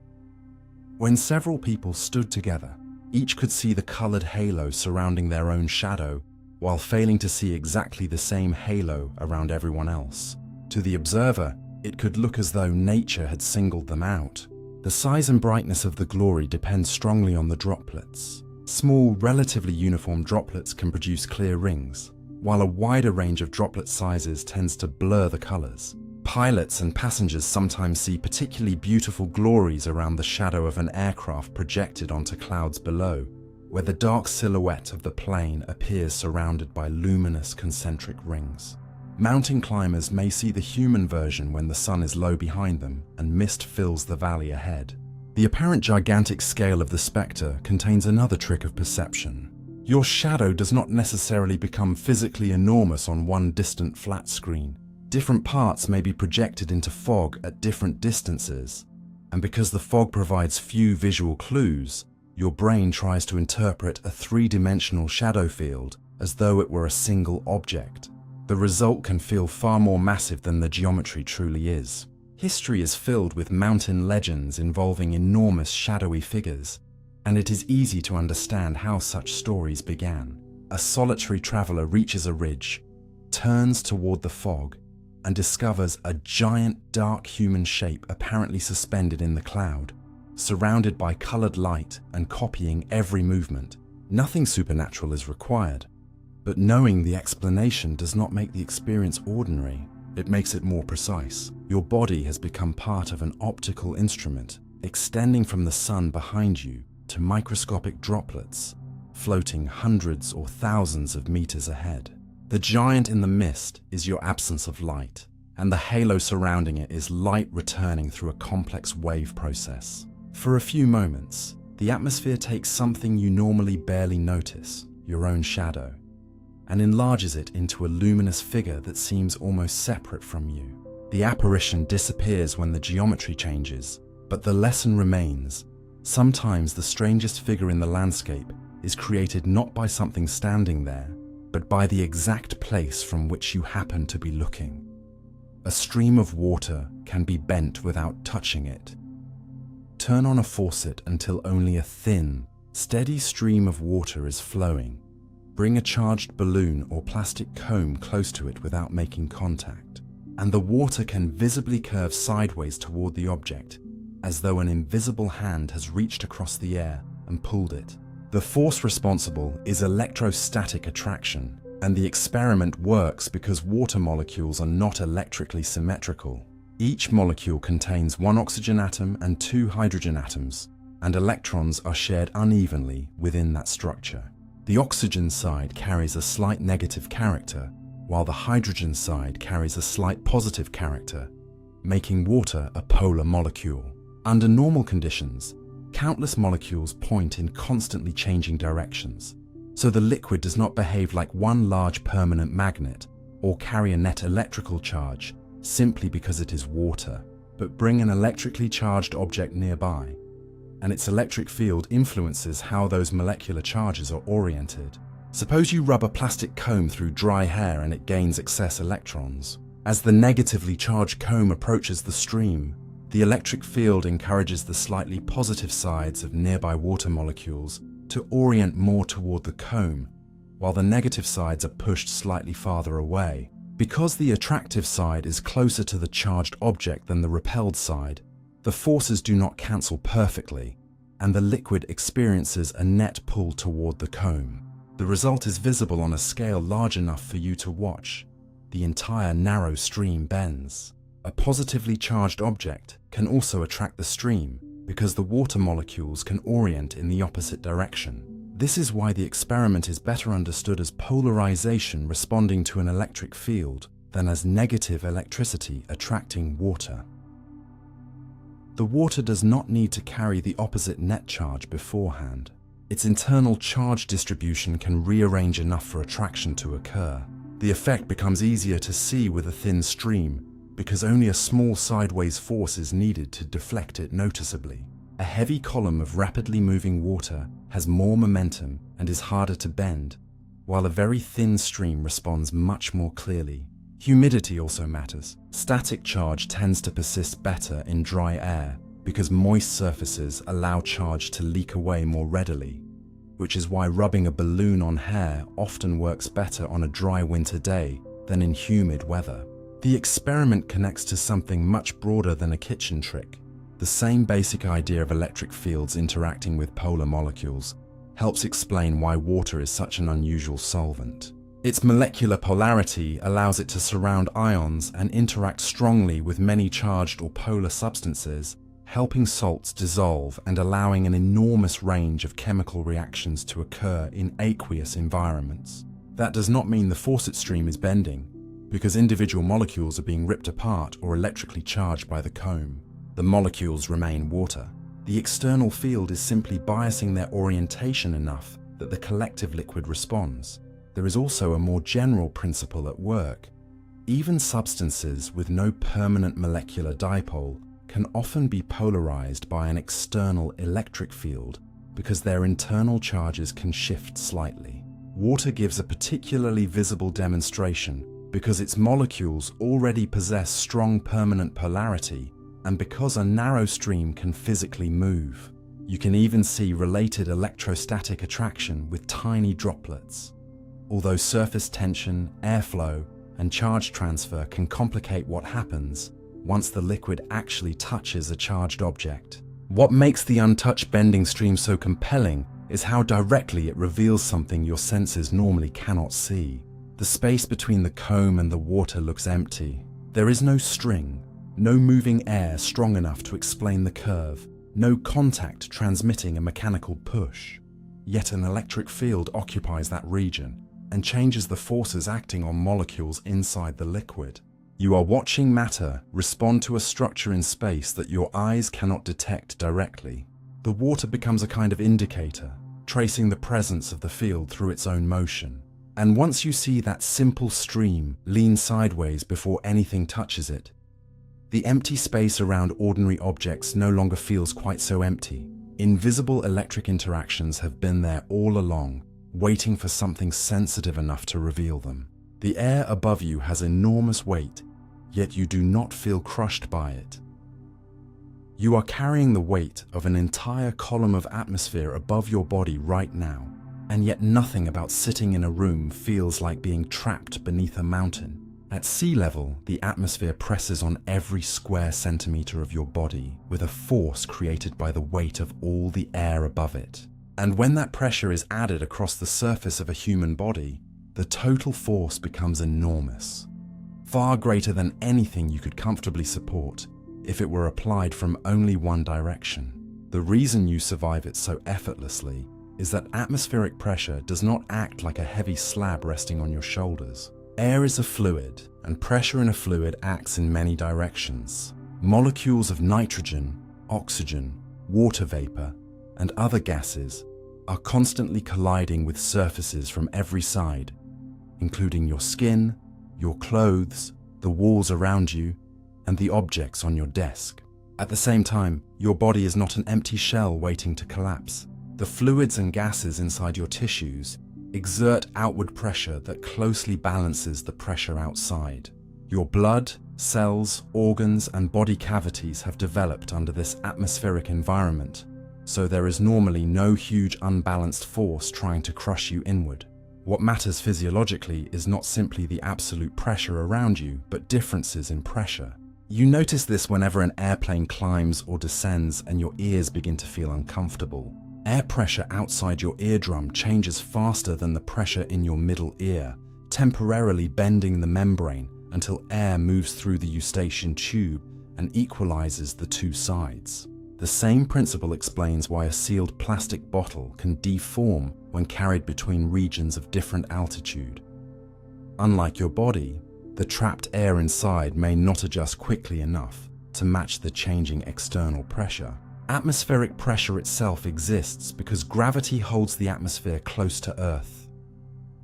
When several people stood together, each could see the colored halo surrounding their own shadow, while failing to see exactly the same halo around everyone else. To the observer, it could look as though nature had singled them out. The size and brightness of the glory depends strongly on the droplets. Small, relatively uniform droplets can produce clear rings, while a wider range of droplet sizes tends to blur the colors. Pilots and passengers sometimes see particularly beautiful glories around the shadow of an aircraft projected onto clouds below, where the dark silhouette of the plane appears surrounded by luminous concentric rings. Mountain climbers may see the human version when the sun is low behind them and mist fills the valley ahead. The apparent gigantic scale of the spectre contains another trick of perception. Your shadow does not necessarily become physically enormous on one distant flat screen. Different parts may be projected into fog at different distances, and because the fog provides few visual clues, your brain tries to interpret a three-dimensional shadow field as though it were a single object. The result can feel far more massive than the geometry truly is. History is filled with mountain legends involving enormous shadowy figures, and it is easy to understand how such stories began. A solitary traveler reaches a ridge, turns toward the fog, and discovers a giant dark human shape apparently suspended in the cloud, surrounded by colored light and copying every movement. Nothing supernatural is required. But knowing the explanation does not make the experience ordinary, it makes it more precise. Your body has become part of an optical instrument, extending from the sun behind you to microscopic droplets, floating hundreds or thousands of meters ahead. The giant in the mist is your absence of light, and the halo surrounding it is light returning through a complex wave process. For a few moments, the atmosphere takes something you normally barely notice, your own shadow, and enlarges it into a luminous figure that seems almost separate from you. The apparition disappears when the geometry changes, but the lesson remains. Sometimes the strangest figure in the landscape is created not by something standing there, but by the exact place from which you happen to be looking. A stream of water can be bent without touching it. Turn on a faucet until only a thin, steady stream of water is flowing. Bring a charged balloon or plastic comb close to it without making contact, and the water can visibly curve sideways toward the object, as though an invisible hand has reached across the air and pulled it. The force responsible is electrostatic attraction, and the experiment works because water molecules are not electrically symmetrical. Each molecule contains one oxygen atom and two hydrogen atoms, and electrons are shared unevenly within that structure. The oxygen side carries a slight negative character, while the hydrogen side carries a slight positive character, making water a polar molecule. Under normal conditions, Countless molecules point in constantly changing directions, so the liquid does not behave like one large permanent magnet or carry a net electrical charge simply because it is water, but bring an electrically charged object nearby, and its electric field influences how those molecular charges are oriented. Suppose you rub a plastic comb through dry hair and it gains excess electrons. As the negatively charged comb approaches the stream, the electric field encourages the slightly positive sides of nearby water molecules to orient more toward the comb, while the negative sides are pushed slightly farther away. Because the attractive side is closer to the charged object than the repelled side, the forces do not cancel perfectly, and the liquid experiences a net pull toward the comb. The result is visible on a scale large enough for you to watch. The entire narrow stream bends. A positively charged object can also attract the stream because the water molecules can orient in the opposite direction. This is why the experiment is better understood as polarization responding to an electric field than as negative electricity attracting water. The water does not need to carry the opposite net charge beforehand. Its internal charge distribution can rearrange enough for attraction to occur. The effect becomes easier to see with a thin stream because only a small sideways force is needed to deflect it noticeably. A heavy column of rapidly moving water has more momentum and is harder to bend, while a very thin stream responds much more clearly. Humidity also matters. Static charge tends to persist better in dry air because moist surfaces allow charge to leak away more readily, which is why rubbing a balloon on hair often works better on a dry winter day than in humid weather. The experiment connects to something much broader than a kitchen trick. The same basic idea of electric fields interacting with polar molecules helps explain why water is such an unusual solvent. Its molecular polarity allows it to surround ions and interact strongly with many charged or polar substances, helping salts dissolve and allowing an enormous range of chemical reactions to occur in aqueous environments. That does not mean the faucet stream is bending, because individual molecules are being ripped apart or electrically charged by the comb. The molecules remain water. The external field is simply biasing their orientation enough that the collective liquid responds. There is also a more general principle at work. Even substances with no permanent molecular dipole can often be polarized by an external electric field because their internal charges can shift slightly. Water gives a particularly visible demonstration because its molecules already possess strong permanent polarity and because a narrow stream can physically move. You can even see related electrostatic attraction with tiny droplets. Although surface tension, airflow, and charge transfer can complicate what happens once the liquid actually touches a charged object. What makes the untouched bending stream so compelling is how directly it reveals something your senses normally cannot see. The space between the comb and the water looks empty. There is no string, no moving air strong enough to explain the curve, no contact transmitting a mechanical push. Yet an electric field occupies that region and changes the forces acting on molecules inside the liquid. You are watching matter respond to a structure in space that your eyes cannot detect directly. The water becomes a kind of indicator, tracing the presence of the field through its own motion. And once you see that simple stream lean sideways before anything touches it, the empty space around ordinary objects no longer feels quite so empty. Invisible electric interactions have been there all along, waiting for something sensitive enough to reveal them. The air above you has enormous weight, yet you do not feel crushed by it. You are carrying the weight of an entire column of atmosphere above your body right now, and yet nothing about sitting in a room feels like being trapped beneath a mountain. At sea level, the atmosphere presses on every square centimeter of your body with a force created by the weight of all the air above it. And when that pressure is added across the surface of a human body, the total force becomes enormous, far greater than anything you could comfortably support if it were applied from only one direction. The reason you survive it so effortlessly is that atmospheric pressure does not act like a heavy slab resting on your shoulders. Air is a fluid, and pressure in a fluid acts in many directions. Molecules of nitrogen, oxygen, water vapor, and other gases are constantly colliding with surfaces from every side, including your skin, your clothes, the walls around you, and the objects on your desk. At the same time, your body is not an empty shell waiting to collapse. The fluids and gases inside your tissues exert outward pressure that closely balances the pressure outside. Your blood, cells, organs, and body cavities have developed under this atmospheric environment, so there is normally no huge unbalanced force trying to crush you inward. What matters physiologically is not simply the absolute pressure around you, but differences in pressure. You notice this whenever an airplane climbs or descends and your ears begin to feel uncomfortable. Air pressure outside your eardrum changes faster than the pressure in your middle ear, temporarily bending the membrane until air moves through the eustachian tube and equalizes the two sides. The same principle explains why a sealed plastic bottle can deform when carried between regions of different altitude. Unlike your body, the trapped air inside may not adjust quickly enough to match the changing external pressure. Atmospheric pressure itself exists because gravity holds the atmosphere close to Earth.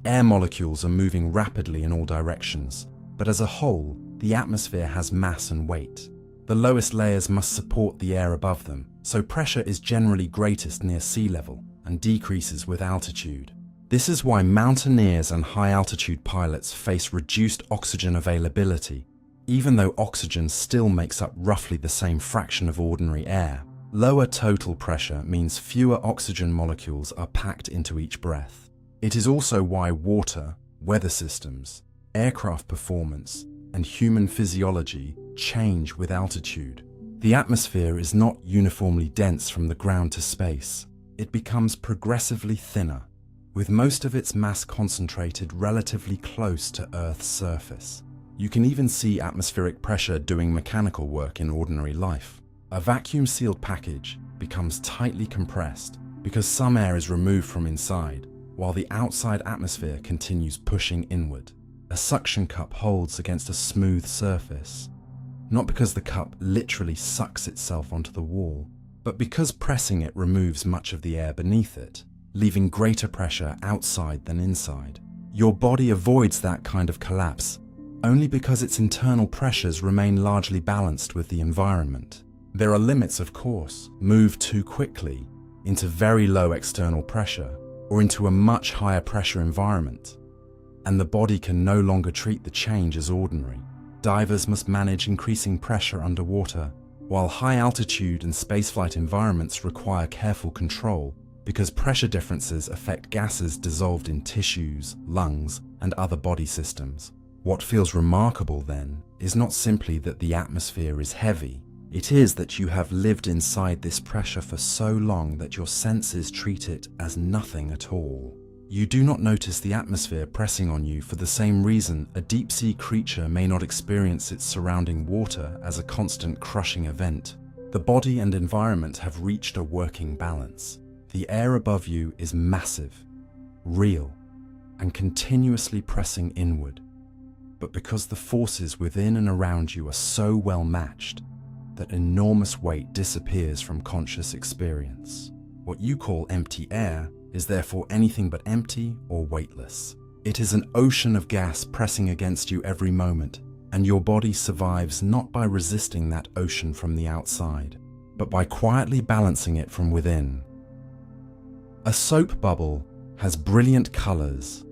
Air molecules are moving rapidly in all directions, but as a whole, the atmosphere has mass and weight. The lowest layers must support the air above them, so pressure is generally greatest near sea level and decreases with altitude. This is why mountaineers and high-altitude pilots face reduced oxygen availability, even though oxygen still makes up roughly the same fraction of ordinary air. Lower total pressure means fewer oxygen molecules are packed into each breath. It is also why water, weather systems, aircraft performance, and human physiology change with altitude. The atmosphere is not uniformly dense from the ground to space. It becomes progressively thinner, with most of its mass concentrated relatively close to Earth's surface. You can even see atmospheric pressure doing mechanical work in ordinary life. A vacuum-sealed package becomes tightly compressed because some air is removed from inside, while the outside atmosphere continues pushing inward. A suction cup holds against a smooth surface, not because the cup literally sucks itself onto the wall, but because pressing it removes much of the air beneath it, leaving greater pressure outside than inside. Your body avoids that kind of collapse only because its internal pressures remain largely balanced with the environment. There are limits, of course. Move too quickly into very low external pressure or into a much higher pressure environment, and the body can no longer treat the change as ordinary. Divers must manage increasing pressure underwater, while high-altitude and spaceflight environments require careful control because pressure differences affect gases dissolved in tissues, lungs, and other body systems. What feels remarkable, then, is not simply that the atmosphere is heavy. It is that you have lived inside this pressure for so long that your senses treat it as nothing at all. You do not notice the atmosphere pressing on you for the same reason a deep-sea creature may not experience its surrounding water as a constant crushing event. The body and environment have reached a working balance. The air above you is massive, real, and continuously pressing inward. But because the forces within and around you are so well matched, that enormous weight disappears from conscious experience. What you call empty air is therefore anything but empty or weightless. It is an ocean of gas pressing against you every moment, and your body survives not by resisting that ocean from the outside, but by quietly balancing it from within. A soap bubble has brilliant colors,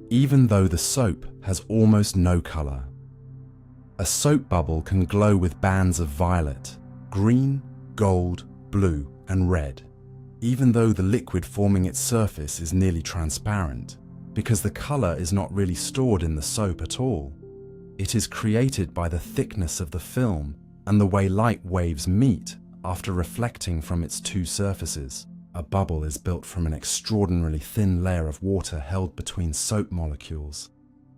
even though the soap has almost no color. A soap bubble can glow with bands of violet, green, gold, blue, and red, even though the liquid forming its surface is nearly transparent, because the color is not really stored in the soap at all. It is created by the thickness of the film and the way light waves meet after reflecting from its two surfaces. A bubble is built from an extraordinarily thin layer of water held between soap molecules,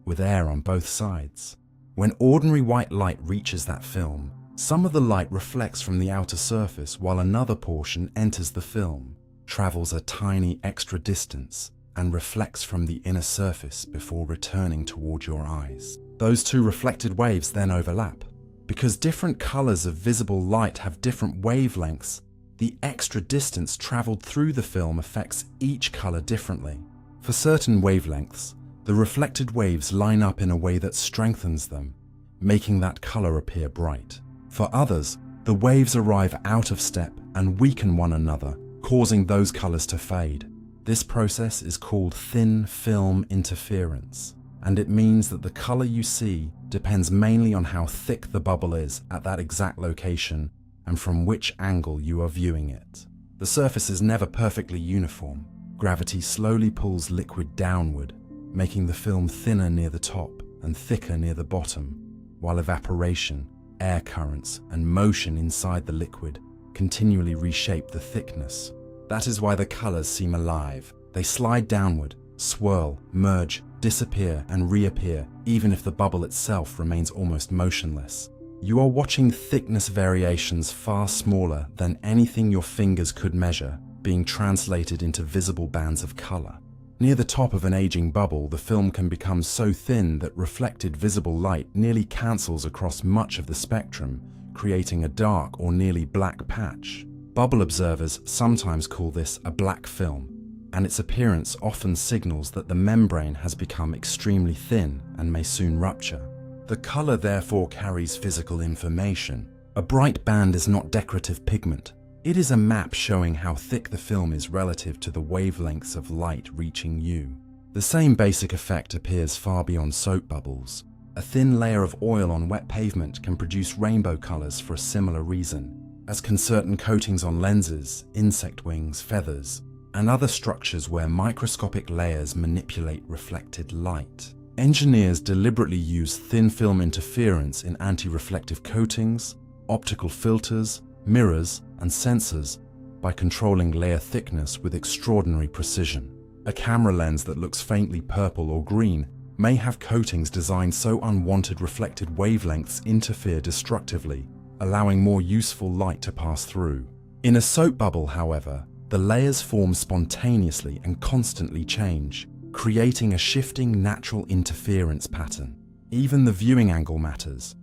with air on both sides. When ordinary white light reaches that film, some of the light reflects from the outer surface while another portion enters the film, travels a tiny extra distance, and reflects from the inner surface before returning toward your eyes. Those two reflected waves then overlap. Because different colors of visible light have different wavelengths, The extra distance traveled through the film affects each color differently. For certain wavelengths, the reflected waves line up in a way that strengthens them, making that color appear bright. For others, the waves arrive out of step and weaken one another, causing those colors to fade. This process is called thin film interference, and it means that the color you see depends mainly on how thick the bubble is at that exact location and from which angle you are viewing it. The surface is never perfectly uniform. Gravity slowly pulls liquid downward, making the film thinner near the top and thicker near the bottom, while evaporation, air currents, and motion inside the liquid continually reshape the thickness. That is why the colors seem alive. They slide downward, swirl, merge, disappear, and reappear, even if the bubble itself remains almost motionless. You are watching thickness variations far smaller than anything your fingers could measure, being translated into visible bands of color. Near the top of an aging bubble, the film can become so thin that reflected visible light nearly cancels across much of the spectrum, creating a dark or nearly black patch. Bubble observers sometimes call this a black film, and its appearance often signals that the membrane has become extremely thin and may soon rupture. The color therefore carries physical information. A bright band is not decorative pigment. It is a map showing how thick the film is relative to the wavelengths of light reaching you. The same basic effect appears far beyond soap bubbles. A thin layer of oil on wet pavement can produce rainbow colors for a similar reason, as can certain coatings on lenses, insect wings, feathers, and other structures where microscopic layers manipulate reflected light. Engineers deliberately use thin film interference in anti-reflective coatings, optical filters, mirrors, and sensors by controlling layer thickness with extraordinary precision. A camera lens that looks faintly purple or green may have coatings designed so unwanted reflected wavelengths interfere destructively, allowing more useful light to pass through. In a soap bubble, however, the layers form spontaneously and constantly change, creating a shifting natural interference pattern. Even the viewing angle matters.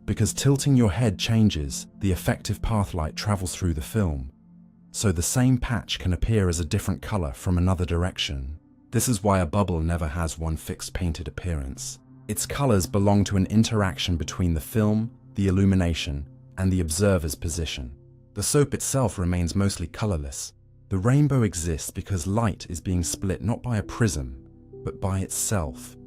Because tilting your head changes, the effective path light travels through the film, so the same patch can appear as a different color from another direction. This is why a bubble never has one fixed painted appearance. Its colors belong to an interaction between the film, the illumination, and the observer's position. The soap itself remains mostly colorless. The rainbow exists because light is being split not by a prism, but by itself.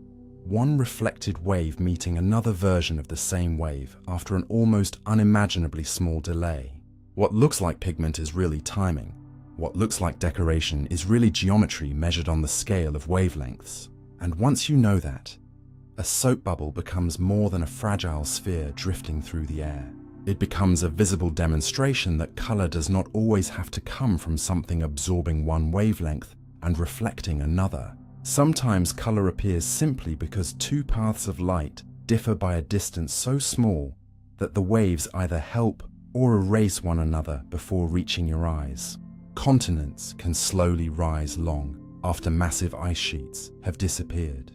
One reflected wave meeting another version of the same wave after an almost unimaginably small delay. What looks like pigment is really timing. What looks like decoration is really geometry measured on the scale of wavelengths. And once you know that, a soap bubble becomes more than a fragile sphere drifting through the air. It becomes a visible demonstration that color does not always have to come from something absorbing one wavelength and reflecting another. Sometimes color appears simply because two paths of light differ by a distance so small that the waves either help or erase one another before reaching your eyes. Continents can slowly rise long after massive ice sheets have disappeared.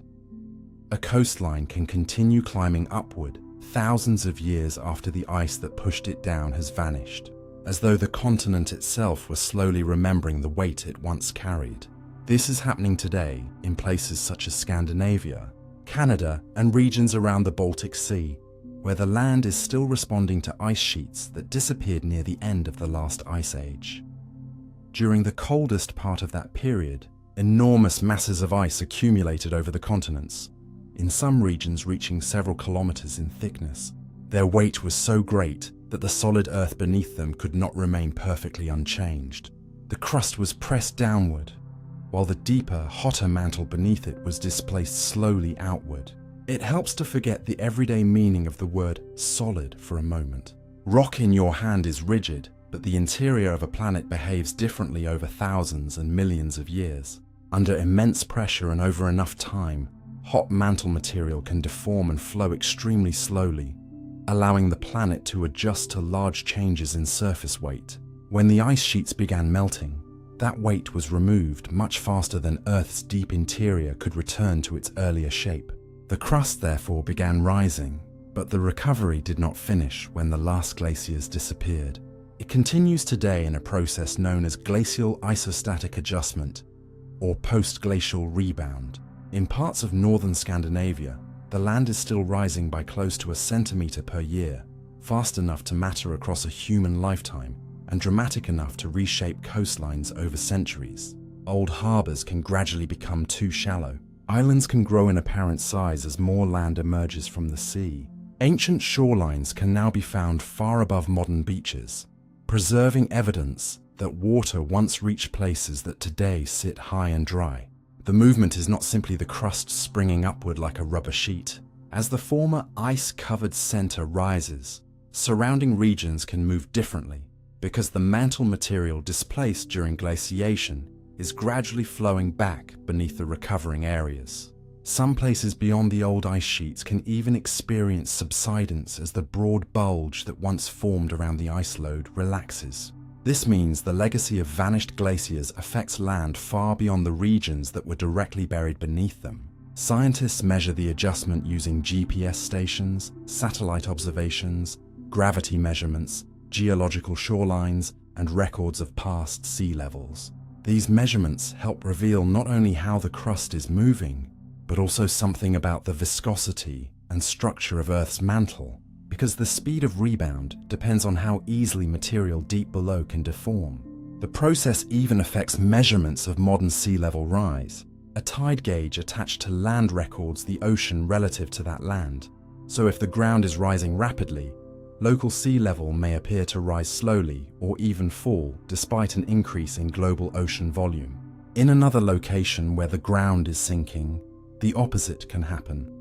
A coastline can continue climbing upward thousands of years after the ice that pushed it down has vanished, as though the continent itself was slowly remembering the weight it once carried. This is happening today in places such as Scandinavia, Canada, and regions around the Baltic Sea, where the land is still responding to ice sheets that disappeared near the end of the last ice age. During the coldest part of that period, enormous masses of ice accumulated over the continents, in some regions reaching several kilometers in thickness. Their weight was so great that the solid earth beneath them could not remain perfectly unchanged. The crust was pressed downward, while the deeper, hotter mantle beneath it was displaced slowly outward. It helps to forget the everyday meaning of the word solid for a moment. Rock in your hand is rigid, but the interior of a planet behaves differently over thousands and millions of years. Under immense pressure and over enough time, hot mantle material can deform and flow extremely slowly, allowing the planet to adjust to large changes in surface weight. When the ice sheets began melting, that weight was removed much faster than Earth's deep interior could return to its earlier shape. The crust therefore began rising, but the recovery did not finish when the last glaciers disappeared. It continues today in a process known as glacial isostatic adjustment, or post-glacial rebound. In parts of northern Scandinavia, the land is still rising by close to a centimetre per year, fast enough to matter across a human lifetime, and dramatic enough to reshape coastlines over centuries. Old harbours can gradually become too shallow. Islands can grow in apparent size as more land emerges from the sea. Ancient shorelines can now be found far above modern beaches, preserving evidence that water once reached places that today sit high and dry. The movement is not simply the crust springing upward like a rubber sheet. As the former ice-covered center rises, surrounding regions can move differently because the mantle material displaced during glaciation is gradually flowing back beneath the recovering areas. Some places beyond the old ice sheets can even experience subsidence as the broad bulge that once formed around the ice load relaxes. This means the legacy of vanished glaciers affects land far beyond the regions that were directly buried beneath them. Scientists measure the adjustment using GPS stations, satellite observations, gravity measurements, geological shorelines, and records of past sea levels. These measurements help reveal not only how the crust is moving, but also something about the viscosity and structure of Earth's mantle, because the speed of rebound depends on how easily material deep below can deform. The process even affects measurements of modern sea level rise, a tide gauge attached to land records the ocean relative to that land. So if the ground is rising rapidly, local sea level may appear to rise slowly or even fall despite an increase in global ocean volume. In another location where the ground is sinking, the opposite can happen.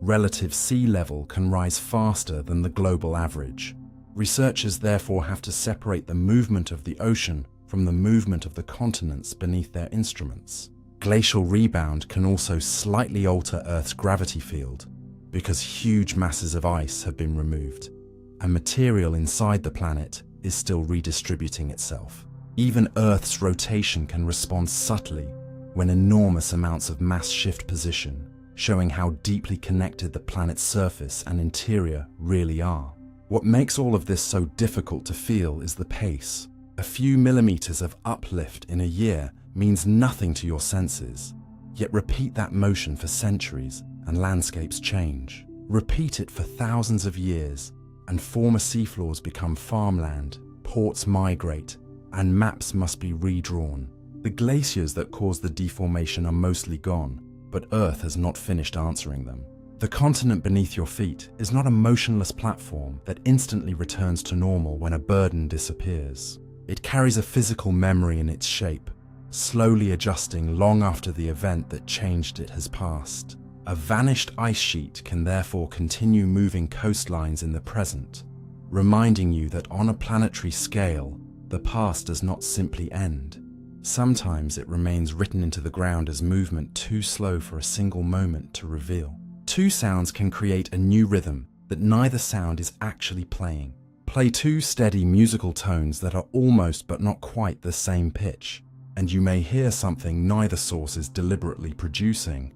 Relative sea level can rise faster than the global average. Researchers therefore have to separate the movement of the ocean from the movement of the continents beneath their instruments. Glacial rebound can also slightly alter Earth's gravity field because huge masses of ice have been removed, and material inside the planet is still redistributing itself. Even Earth's rotation can respond subtly when enormous amounts of mass shift position, showing how deeply connected the planet's surface and interior really are. What makes all of this so difficult to feel is the pace. A few millimeters of uplift in a year means nothing to your senses. Yet repeat that motion for centuries and landscapes change. Repeat it for thousands of years and former seafloors become farmland, ports migrate, and maps must be redrawn. The glaciers that caused the deformation are mostly gone, but Earth has not finished answering them. The continent beneath your feet is not a motionless platform that instantly returns to normal when a burden disappears. It carries a physical memory in its shape, slowly adjusting long after the event that changed it has passed. A vanished ice sheet can therefore continue moving coastlines in the present, reminding you that on a planetary scale, the past does not simply end. Sometimes it remains written into the ground as movement too slow for a single moment to reveal. Two sounds can create a new rhythm that neither sound is actually playing. Play two steady musical tones that are almost but not quite the same pitch, and you may hear something neither source is deliberately producing.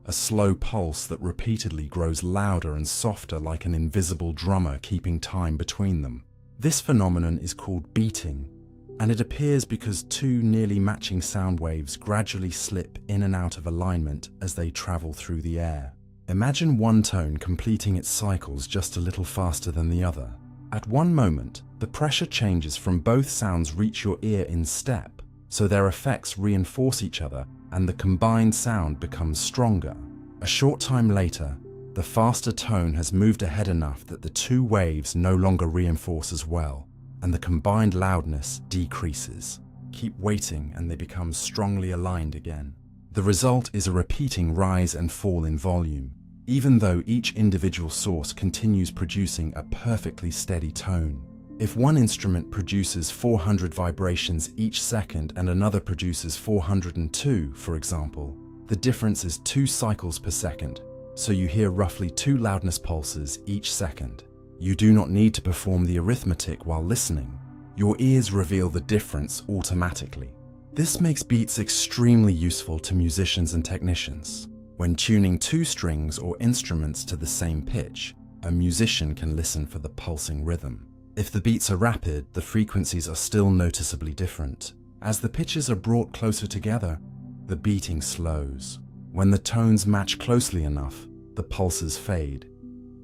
A slow pulse that repeatedly grows louder and softer like an invisible drummer keeping time between them. This phenomenon is called beating, and it appears because two nearly matching sound waves gradually slip in and out of alignment as they travel through the air. Imagine one tone completing its cycles just a little faster than the other. At one moment, the pressure changes from both sounds reach your ear in step, so their effects reinforce each other and the combined sound becomes stronger. A short time later, the faster tone has moved ahead enough that the two waves no longer reinforce as well, and the combined loudness decreases. Keep waiting and they become strongly aligned again. The result is a repeating rise and fall in volume, even though each individual source continues producing a perfectly steady tone. If one instrument produces 400 vibrations each second and another produces 402, for example, the difference is 2 cycles per second, so you hear roughly 2 loudness pulses each second. You do not need to perform the arithmetic while listening. Your ears reveal the difference automatically. This makes beats extremely useful to musicians and technicians. When tuning 2 strings or instruments to the same pitch, a musician can listen for the pulsing rhythm. If the beats are rapid, the frequencies are still noticeably different. As the pitches are brought closer together, the beating slows. When the tones match closely enough, the pulses fade,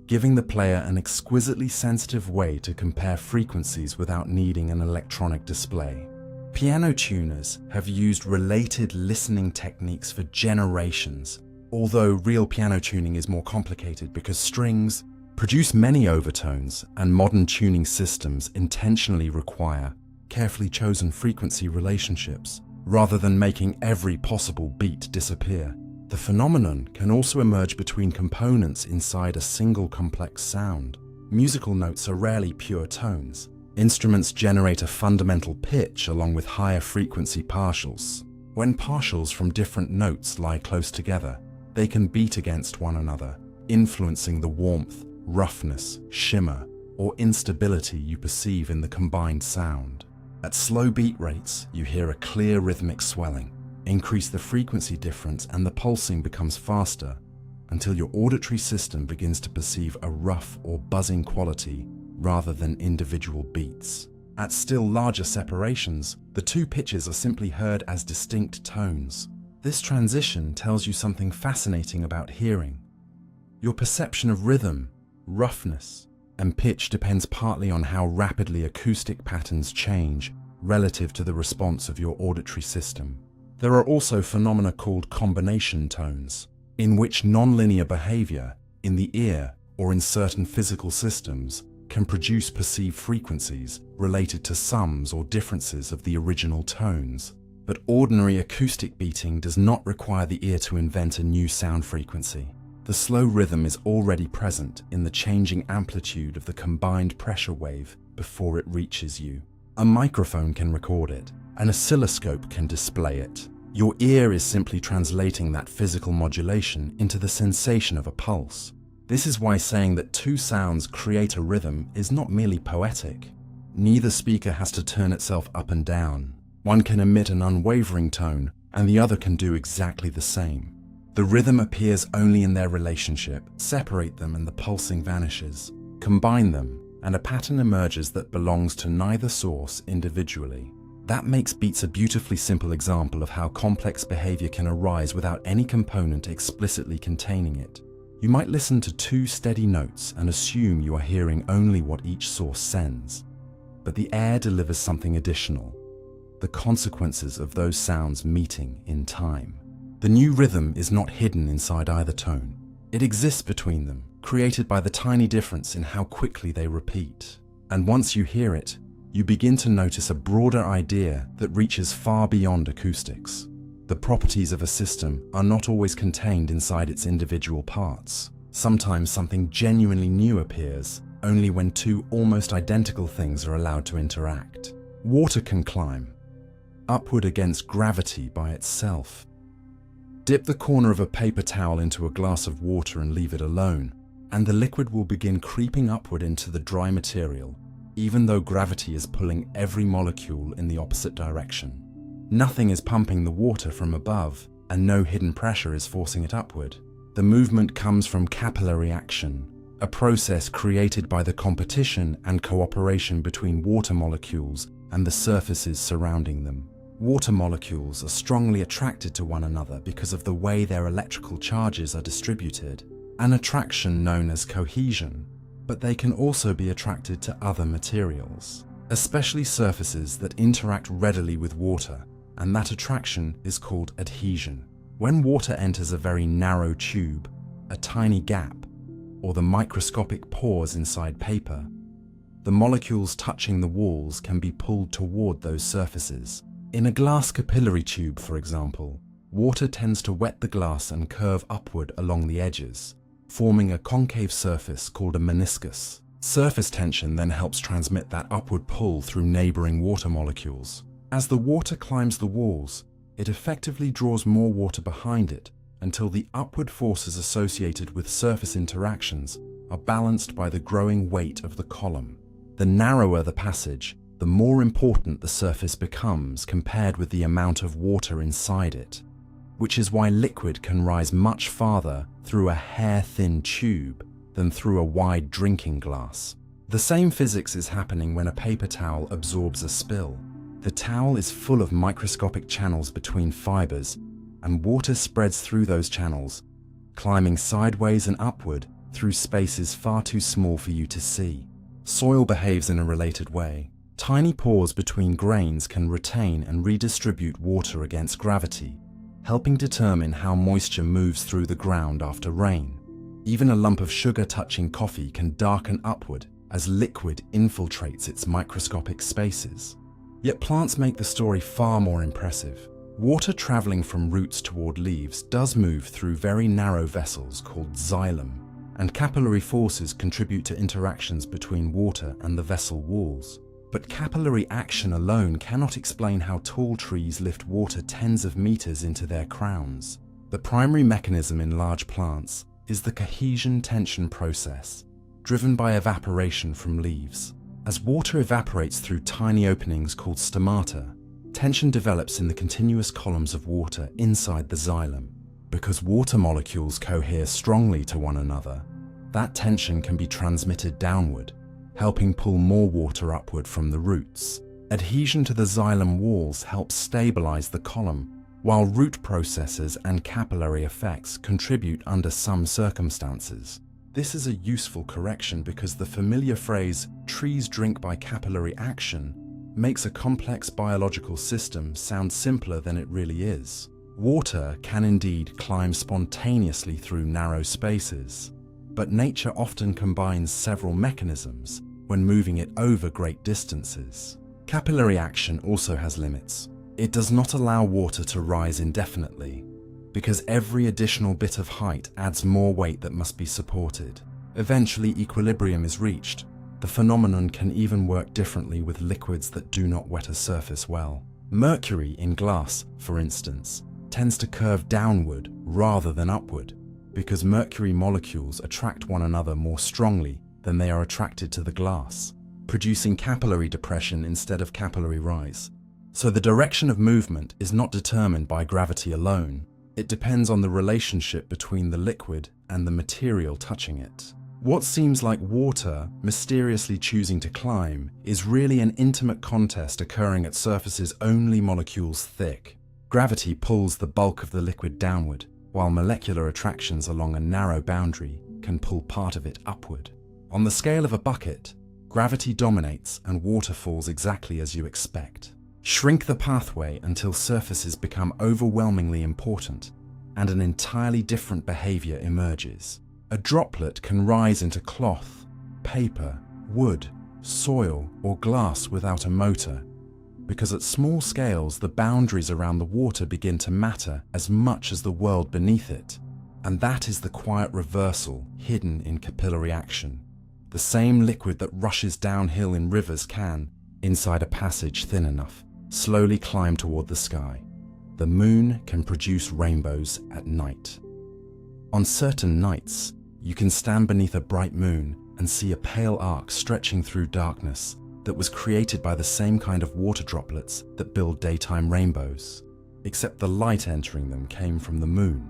giving the player an exquisitely sensitive way to compare frequencies without needing an electronic display. Piano tuners have used related listening techniques for generations, although real piano tuning is more complicated because strings produce many overtones, and modern tuning systems intentionally require carefully chosen frequency relationships rather than making every possible beat disappear. The phenomenon can also emerge between components inside a single complex sound. Musical notes are rarely pure tones. Instruments generate a fundamental pitch along with higher frequency partials. When partials from different notes lie close together, they can beat against one another, influencing the warmth, roughness, shimmer, or instability you perceive in the combined sound. At slow beat rates, you hear a clear rhythmic swelling. Increase the frequency difference and the pulsing becomes faster until your auditory system begins to perceive a rough or buzzing quality rather than individual beats. At still larger separations, the two pitches are simply heard as distinct tones. This transition tells you something fascinating about hearing. Your perception of rhythm, roughness, and pitch depends partly on how rapidly acoustic patterns change relative to the response of your auditory system. There are also phenomena called combination tones, in which nonlinear behavior in the ear or in certain physical systems can produce perceived frequencies related to sums or differences of the original tones. But ordinary acoustic beating does not require the ear to invent a new sound frequency. The slow rhythm is already present in the changing amplitude of the combined pressure wave before it reaches you. A microphone can record it. An oscilloscope can display it. Your ear is simply translating that physical modulation into the sensation of a pulse. This is why saying that two sounds create a rhythm is not merely poetic. Neither speaker has to turn itself up and down. One can emit an unwavering tone, and the other can do exactly the same. The rhythm appears only in their relationship. Separate them and the pulsing vanishes. Combine them, and a pattern emerges that belongs to neither source individually. That makes beats a beautifully simple example of how complex behavior can arise without any component explicitly containing it. You might listen to two steady notes and assume you are hearing only what each source sends. But the air delivers something additional, the consequences of those sounds meeting in time. The new rhythm is not hidden inside either tone. It exists between them, created by the tiny difference in how quickly they repeat. And once you hear it, you begin to notice a broader idea that reaches far beyond acoustics. The properties of a system are not always contained inside its individual parts. Sometimes something genuinely new appears only when two almost identical things are allowed to interact. Water can climb upward against gravity by itself. Dip the corner of a paper towel into a glass of water and leave it alone, and the liquid will begin creeping upward into the dry material, even though gravity is pulling every molecule in the opposite direction. Nothing is pumping the water from above, and no hidden pressure is forcing it upward. The movement comes from capillary action, a process created by the competition and cooperation between water molecules and the surfaces surrounding them. Water molecules are strongly attracted to one another because of the way their electrical charges are distributed, an attraction known as cohesion, but they can also be attracted to other materials, especially surfaces that interact readily with water, and that attraction is called adhesion. When water enters a very narrow tube, a tiny gap, or the microscopic pores inside paper, the molecules touching the walls can be pulled toward those surfaces. In a glass capillary tube, for example, water tends to wet the glass and curve upward along the edges, forming a concave surface called a meniscus. Surface tension then helps transmit that upward pull through neighboring water molecules. As the water climbs the walls, it effectively draws more water behind it until the upward forces associated with surface interactions are balanced by the growing weight of the column. The narrower the passage, the more important the surface becomes compared with the amount of water inside it, which is why liquid can rise much farther through a hair-thin tube than through a wide drinking glass. The same physics is happening when a paper towel absorbs a spill. The towel is full of microscopic channels between fibers, and water spreads through those channels, climbing sideways and upward through spaces far too small for you to see. Soil behaves in a related way. Tiny pores between grains can retain and redistribute water against gravity, helping determine how moisture moves through the ground after rain. Even a lump of sugar touching coffee can darken upward as liquid infiltrates its microscopic spaces. Yet plants make the story far more impressive. Water traveling from roots toward leaves does move through very narrow vessels called xylem, and capillary forces contribute to interactions between water and the vessel walls. But capillary action alone cannot explain how tall trees lift water tens of meters into their crowns. The primary mechanism in large plants is the cohesion-tension process, driven by evaporation from leaves. As water evaporates through tiny openings called stomata, tension develops in the continuous columns of water inside the xylem. Because water molecules cohere strongly to one another, that tension can be transmitted downward, helping pull more water upward from the roots. Adhesion to the xylem walls helps stabilize the column, while root processes and capillary effects contribute under some circumstances. This is a useful correction because the familiar phrase, "trees drink by capillary action," makes a complex biological system sound simpler than it really is. Water can indeed climb spontaneously through narrow spaces, but nature often combines several mechanisms when moving it over great distances. Capillary action also has limits. It does not allow water to rise indefinitely, because every additional bit of height adds more weight that must be supported. Eventually, equilibrium is reached. The phenomenon can even work differently with liquids that do not wet a surface well. Mercury in glass, for instance, tends to curve downward rather than upward, because mercury molecules attract one another more strongly than they are attracted to the glass, producing capillary depression instead of capillary rise. So the direction of movement is not determined by gravity alone. It depends on the relationship between the liquid and the material touching it. What seems like water mysteriously choosing to climb is really an intimate contest occurring at surfaces only molecules thick. Gravity pulls the bulk of the liquid downward, while molecular attractions along a narrow boundary can pull part of it upward. On the scale of a bucket, gravity dominates and water falls exactly as you expect. Shrink the pathway until surfaces become overwhelmingly important, and an entirely different behavior emerges. A droplet can rise into cloth, paper, wood, soil, or glass without a motor, because at small scales the boundaries around the water begin to matter as much as the world beneath it. And that is the quiet reversal hidden in capillary action. The same liquid that rushes downhill in rivers can, inside a passage thin enough, slowly climb toward the sky. The moon can produce rainbows at night. On certain nights, you can stand beneath a bright moon and see a pale arc stretching through darkness that was created by the same kind of water droplets that build daytime rainbows, except the light entering them came from the moon.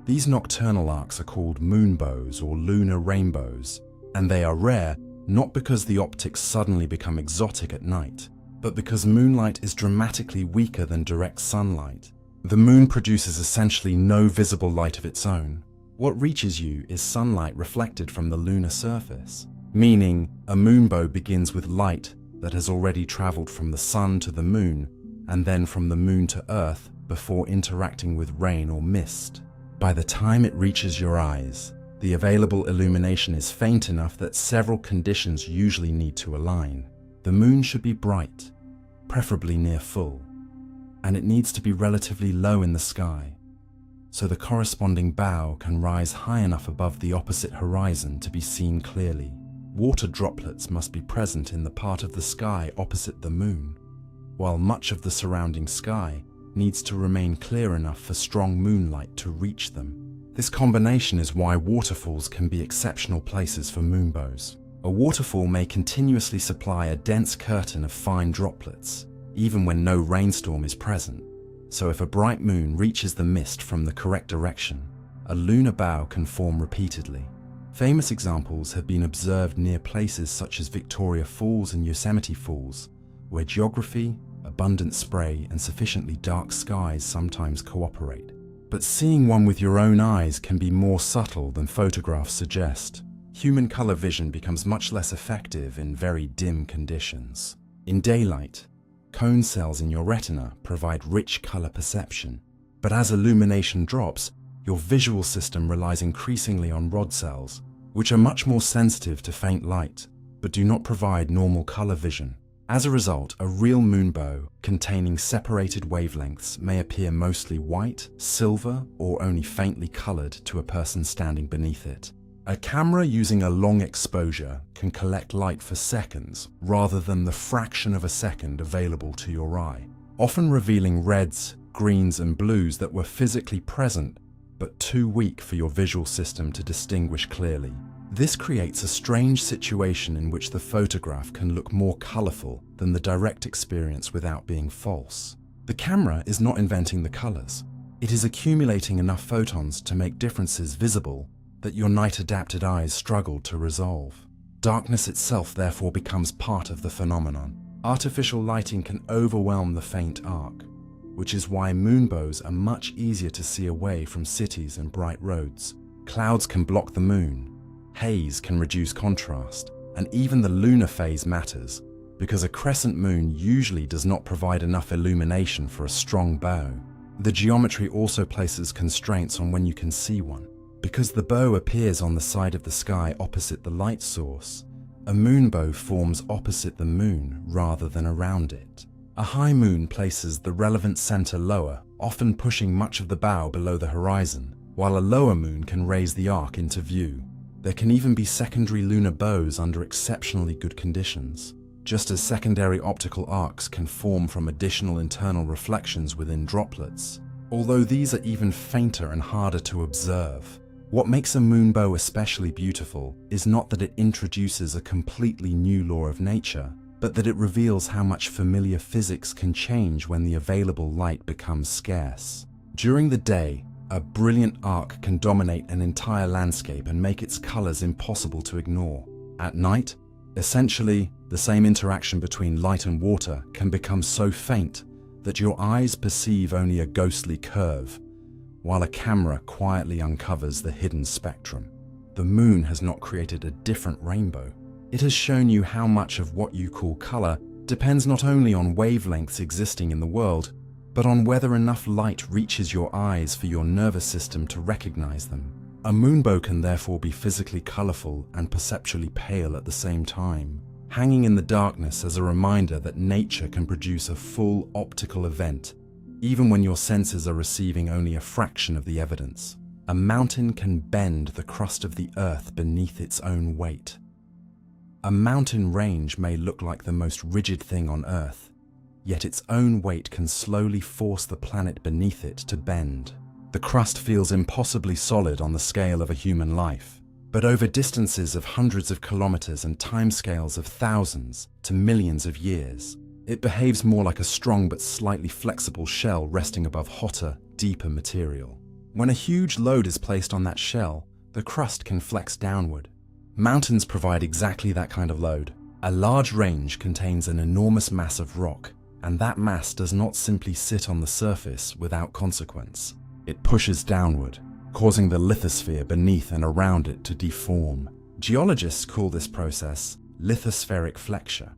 These nocturnal arcs are called moonbows or lunar rainbows, and they are rare not because the optics suddenly become exotic at night, but because moonlight is dramatically weaker than direct sunlight. The moon produces essentially no visible light of its own. What reaches you is sunlight reflected from the lunar surface, meaning a moonbow begins with light that has already traveled from the sun to the moon and then from the moon to Earth before interacting with rain or mist. By the time it reaches your eyes, the available illumination is faint enough that several conditions usually need to align. The moon should be bright, preferably near full, and it needs to be relatively low in the sky, so the corresponding bow can rise high enough above the opposite horizon to be seen clearly. Water droplets must be present in the part of the sky opposite the moon, while much of the surrounding sky needs to remain clear enough for strong moonlight to reach them. This combination is why waterfalls can be exceptional places for moonbows. A waterfall may continuously supply a dense curtain of fine droplets, even when no rainstorm is present. So if a bright moon reaches the mist from the correct direction, a lunar bow can form repeatedly. Famous examples have been observed near places such as Victoria Falls and Yosemite Falls, where geography, abundant spray, and sufficiently dark skies sometimes cooperate. But seeing one with your own eyes can be more subtle than photographs suggest. Human color vision becomes much less effective in very dim conditions. In daylight, cone cells in your retina provide rich color perception. But as illumination drops, your visual system relies increasingly on rod cells, which are much more sensitive to faint light, but do not provide normal color vision. As a result, a real moonbow containing separated wavelengths may appear mostly white, silver, or only faintly colored to a person standing beneath it. A camera using a long exposure can collect light for seconds rather than the fraction of a second available to your eye, often revealing reds, greens, and blues that were physically present but too weak for your visual system to distinguish clearly. This creates a strange situation in which the photograph can look more colorful than the direct experience without being false. The camera is not inventing the colors. It is accumulating enough photons to make differences visible that your night-adapted eyes struggle to resolve. Darkness itself therefore becomes part of the phenomenon. Artificial lighting can overwhelm the faint arc, which is why moonbows are much easier to see away from cities and bright roads. Clouds can block the moon, haze can reduce contrast, and even the lunar phase matters, because a crescent moon usually does not provide enough illumination for a strong bow. The geometry also places constraints on when you can see one. Because the bow appears on the side of the sky opposite the light source, a moonbow forms opposite the moon rather than around it. A high moon places the relevant center lower, often pushing much of the bow below the horizon, while a lower moon can raise the arc into view. There can even be secondary lunar bows under exceptionally good conditions, just as secondary optical arcs can form from additional internal reflections within droplets. Although these are even fainter and harder to observe. What makes a moonbow especially beautiful is not that it introduces a completely new law of nature, but that it reveals how much familiar physics can change when the available light becomes scarce. During the day, a brilliant arc can dominate an entire landscape and make its colors impossible to ignore. At night, essentially, the same interaction between light and water can become so faint that your eyes perceive only a ghostly curve, while a camera quietly uncovers the hidden spectrum. The moon has not created a different rainbow. It has shown you how much of what you call color depends not only on wavelengths existing in the world, but on whether enough light reaches your eyes for your nervous system to recognize them. A moonbow can therefore be physically colorful and perceptually pale at the same time, hanging in the darkness as a reminder that nature can produce a full optical event even when your senses are receiving only a fraction of the evidence. A mountain can bend the crust of the earth beneath its own weight. A mountain range may look like the most rigid thing on Earth, yet its own weight can slowly force the planet beneath it to bend. The crust feels impossibly solid on the scale of a human life, but over distances of hundreds of kilometers and timescales of thousands to millions of years, it behaves more like a strong but slightly flexible shell resting above hotter, deeper material. When a huge load is placed on that shell, the crust can flex downward. Mountains provide exactly that kind of load. A large range contains an enormous mass of rock, and that mass does not simply sit on the surface without consequence. It pushes downward, causing the lithosphere beneath and around it to deform. Geologists call this process lithospheric flexure,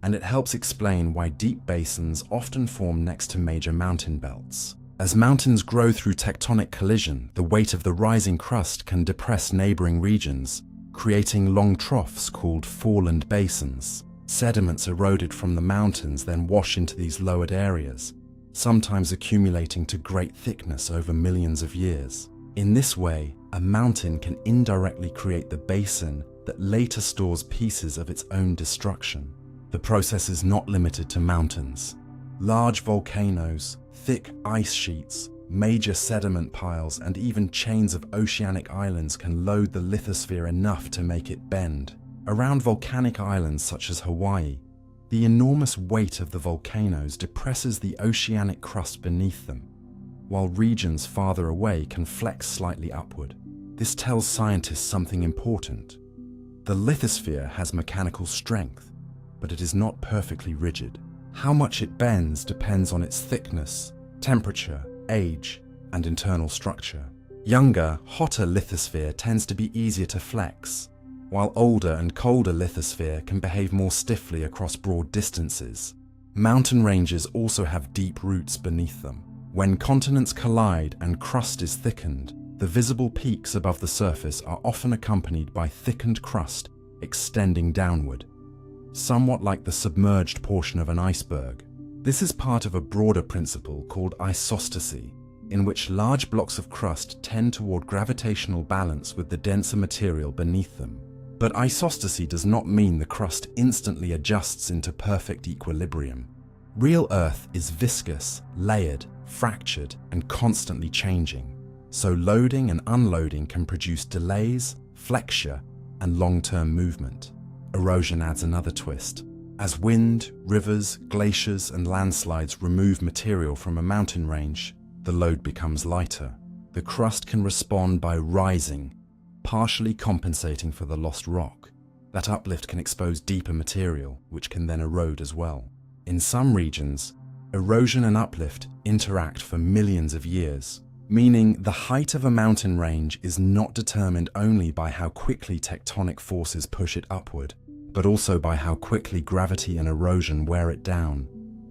and it helps explain why deep basins often form next to major mountain belts. As mountains grow through tectonic collision, the weight of the rising crust can depress neighboring regions, creating long troughs called foreland basins. Sediments eroded from the mountains then wash into these lowered areas, sometimes accumulating to great thickness over millions of years. In this way, a mountain can indirectly create the basin that later stores pieces of its own destruction. The process is not limited to mountains. Large volcanoes, thick ice sheets, major sediment piles, and even chains of oceanic islands can load the lithosphere enough to make it bend. Around volcanic islands such as Hawaii, the enormous weight of the volcanoes depresses the oceanic crust beneath them, while regions farther away can flex slightly upward. This tells scientists something important. The lithosphere has mechanical strength, but it is not perfectly rigid. How much it bends depends on its thickness, temperature, age, and internal structure. Younger, hotter lithosphere tends to be easier to flex, while older and colder lithosphere can behave more stiffly across broad distances. Mountain ranges also have deep roots beneath them. When continents collide and crust is thickened, the visible peaks above the surface are often accompanied by thickened crust extending downward, somewhat like the submerged portion of an iceberg. This is part of a broader principle called isostasy, in which large blocks of crust tend toward gravitational balance with the denser material beneath them. But isostasy does not mean the crust instantly adjusts into perfect equilibrium. Real Earth is viscous, layered, fractured, and constantly changing, so loading and unloading can produce delays, flexure, and long-term movement. Erosion adds another twist. As wind, rivers, glaciers, and landslides remove material from a mountain range, the load becomes lighter. The crust can respond by rising, partially compensating for the lost rock. That uplift can expose deeper material, which can then erode as well. In some regions, erosion and uplift interact for millions of years, meaning the height of a mountain range is not determined only by how quickly tectonic forces push it upward, but also by how quickly gravity and erosion wear it down,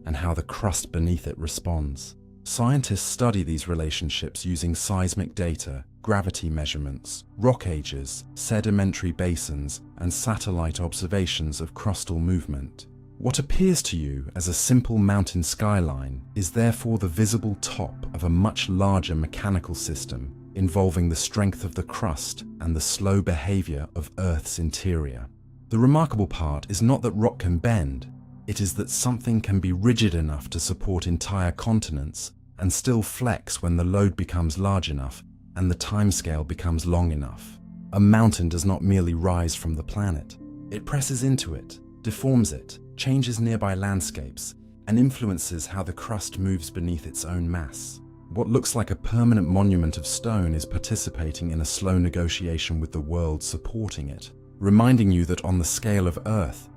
and how the crust beneath it responds. Scientists study these relationships using seismic data, gravity measurements, rock ages, sedimentary basins, and satellite observations of crustal movement. What appears to you as a simple mountain skyline is therefore the visible top of a much larger mechanical system involving the strength of the crust and the slow behavior of Earth's interior. The remarkable part is not that rock can bend, it is that something can be rigid enough to support entire continents and still flex when the load becomes large enough and the timescale becomes long enough. A mountain does not merely rise from the planet. It presses into it, deforms it, changes nearby landscapes, and influences how the crust moves beneath its own mass. What looks like a permanent monument of stone is participating in a slow negotiation with the world supporting it, reminding you that on the scale of Earth,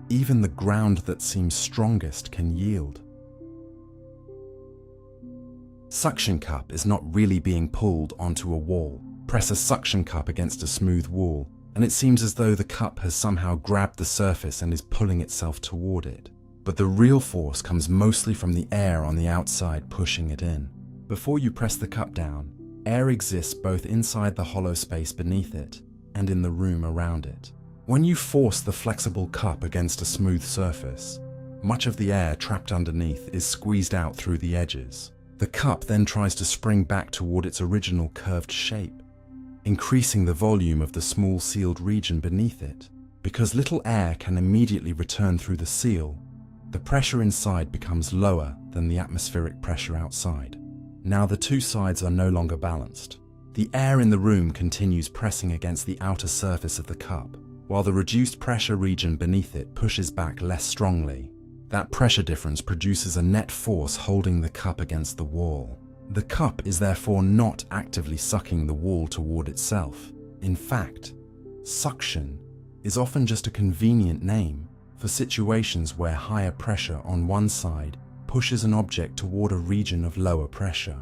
even the ground that seems strongest can yield. Suction cup is not really being pulled onto a wall. Press a suction cup against a smooth wall, and it seems as though the cup has somehow grabbed the surface and is pulling itself toward it. But the real force comes mostly from the air on the outside pushing it in. Before you press the cup down, air exists both inside the hollow space beneath it and in the room around it. When you force the flexible cup against a smooth surface, much of the air trapped underneath is squeezed out through the edges. The cup then tries to spring back toward its original curved shape, increasing the volume of the small sealed region beneath it. Because little air can immediately return through the seal, the pressure inside becomes lower than the atmospheric pressure outside. Now the two sides are no longer balanced. The air in the room continues pressing against the outer surface of the cup, while the reduced pressure region beneath it pushes back less strongly. That pressure difference produces a net force holding the cup against the wall. The cup is therefore not actively sucking the wall toward itself. In fact, suction is often just a convenient name for situations where higher pressure on one side pushes an object toward a region of lower pressure.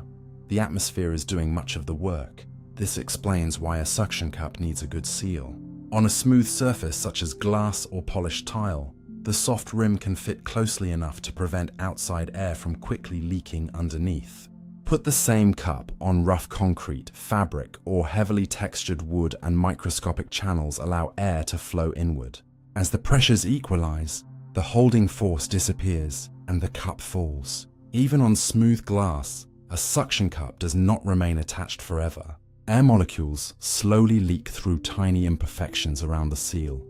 The atmosphere is doing much of the work. This explains why a suction cup needs a good seal. On a smooth surface such as glass or polished tile, the soft rim can fit closely enough to prevent outside air from quickly leaking underneath. Put the same cup on rough concrete, fabric, or heavily textured wood and microscopic channels allow air to flow inward. As the pressures equalize, the holding force disappears and the cup falls. Even on smooth glass, a suction cup does not remain attached forever. Air molecules slowly leak through tiny imperfections around the seal.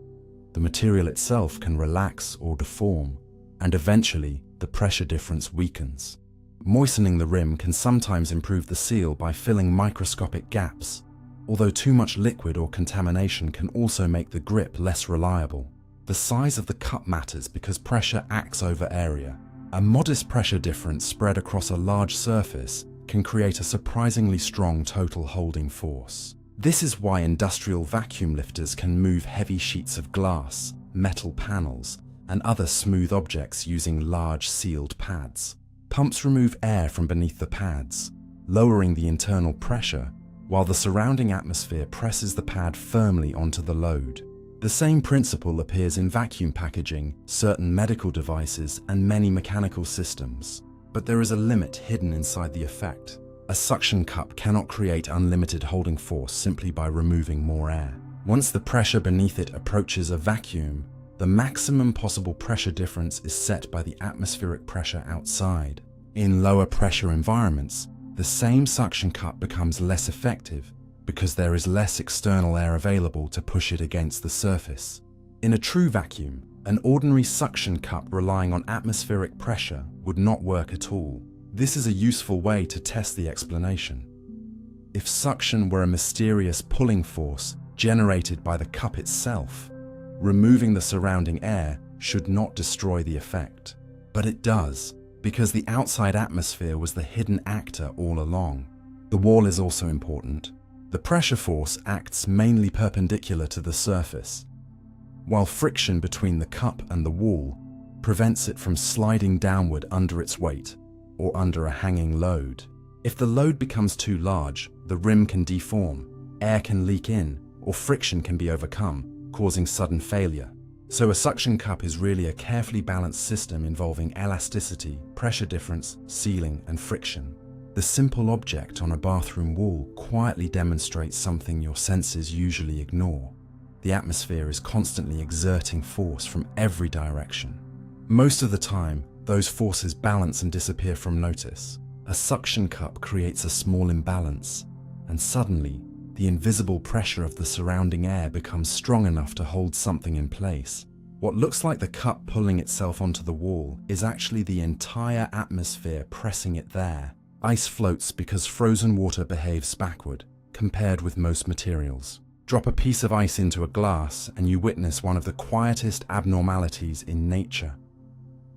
The material itself can relax or deform, and eventually the pressure difference weakens. Moistening the rim can sometimes improve the seal by filling microscopic gaps, although too much liquid or contamination can also make the grip less reliable. The size of the cup matters because pressure acts over area. A modest pressure difference spread across a large surface can create a surprisingly strong total holding force. This is why industrial vacuum lifters can move heavy sheets of glass, metal panels, and other smooth objects using large sealed pads. Pumps remove air from beneath the pads, lowering the internal pressure, while the surrounding atmosphere presses the pad firmly onto the load. The same principle appears in vacuum packaging, certain medical devices, and many mechanical systems. But there is a limit hidden inside the effect. A suction cup cannot create unlimited holding force simply by removing more air. Once the pressure beneath it approaches a vacuum, the maximum possible pressure difference is set by the atmospheric pressure outside. In lower pressure environments, the same suction cup becomes less effective because there is less external air available to push it against the surface. In a true vacuum, an ordinary suction cup relying on atmospheric pressure would not work at all. This is a useful way to test the explanation. If suction were a mysterious pulling force generated by the cup itself, removing the surrounding air should not destroy the effect. But it does, because the outside atmosphere was the hidden actor all along. The wall is also important. The pressure force acts mainly perpendicular to the surface, while friction between the cup and the wall prevents it from sliding downward under its weight or under a hanging load. If the load becomes too large, the rim can deform, air can leak in, or friction can be overcome, causing sudden failure. So a suction cup is really a carefully balanced system involving elasticity, pressure difference, sealing, and friction. The simple object on a bathroom wall quietly demonstrates something your senses usually ignore. The atmosphere is constantly exerting force from every direction. Most of the time, those forces balance and disappear from notice. A suction cup creates a small imbalance, and suddenly, the invisible pressure of the surrounding air becomes strong enough to hold something in place. What looks like the cup pulling itself onto the wall is actually the entire atmosphere pressing it there. Ice floats because frozen water behaves backward, compared with most materials. Drop a piece of ice into a glass and you witness one of the quietest abnormalities in nature.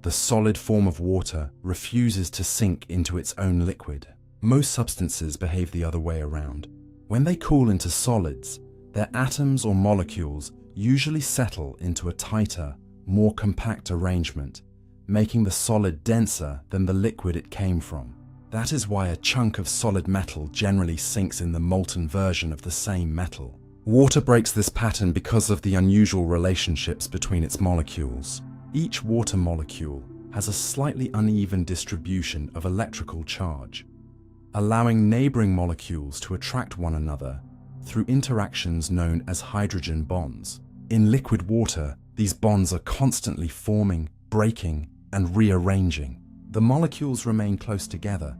The solid form of water refuses to sink into its own liquid. Most substances behave the other way around. When they cool into solids, their atoms or molecules usually settle into a tighter, more compact arrangement, making the solid denser than the liquid it came from. That is why a chunk of solid metal generally sinks in the molten version of the same metal. Water breaks this pattern because of the unusual relationships between its molecules. Each water molecule has a slightly uneven distribution of electrical charge, allowing neighboring molecules to attract one another through interactions known as hydrogen bonds. In liquid water, these bonds are constantly forming, breaking, and rearranging. The molecules remain close together,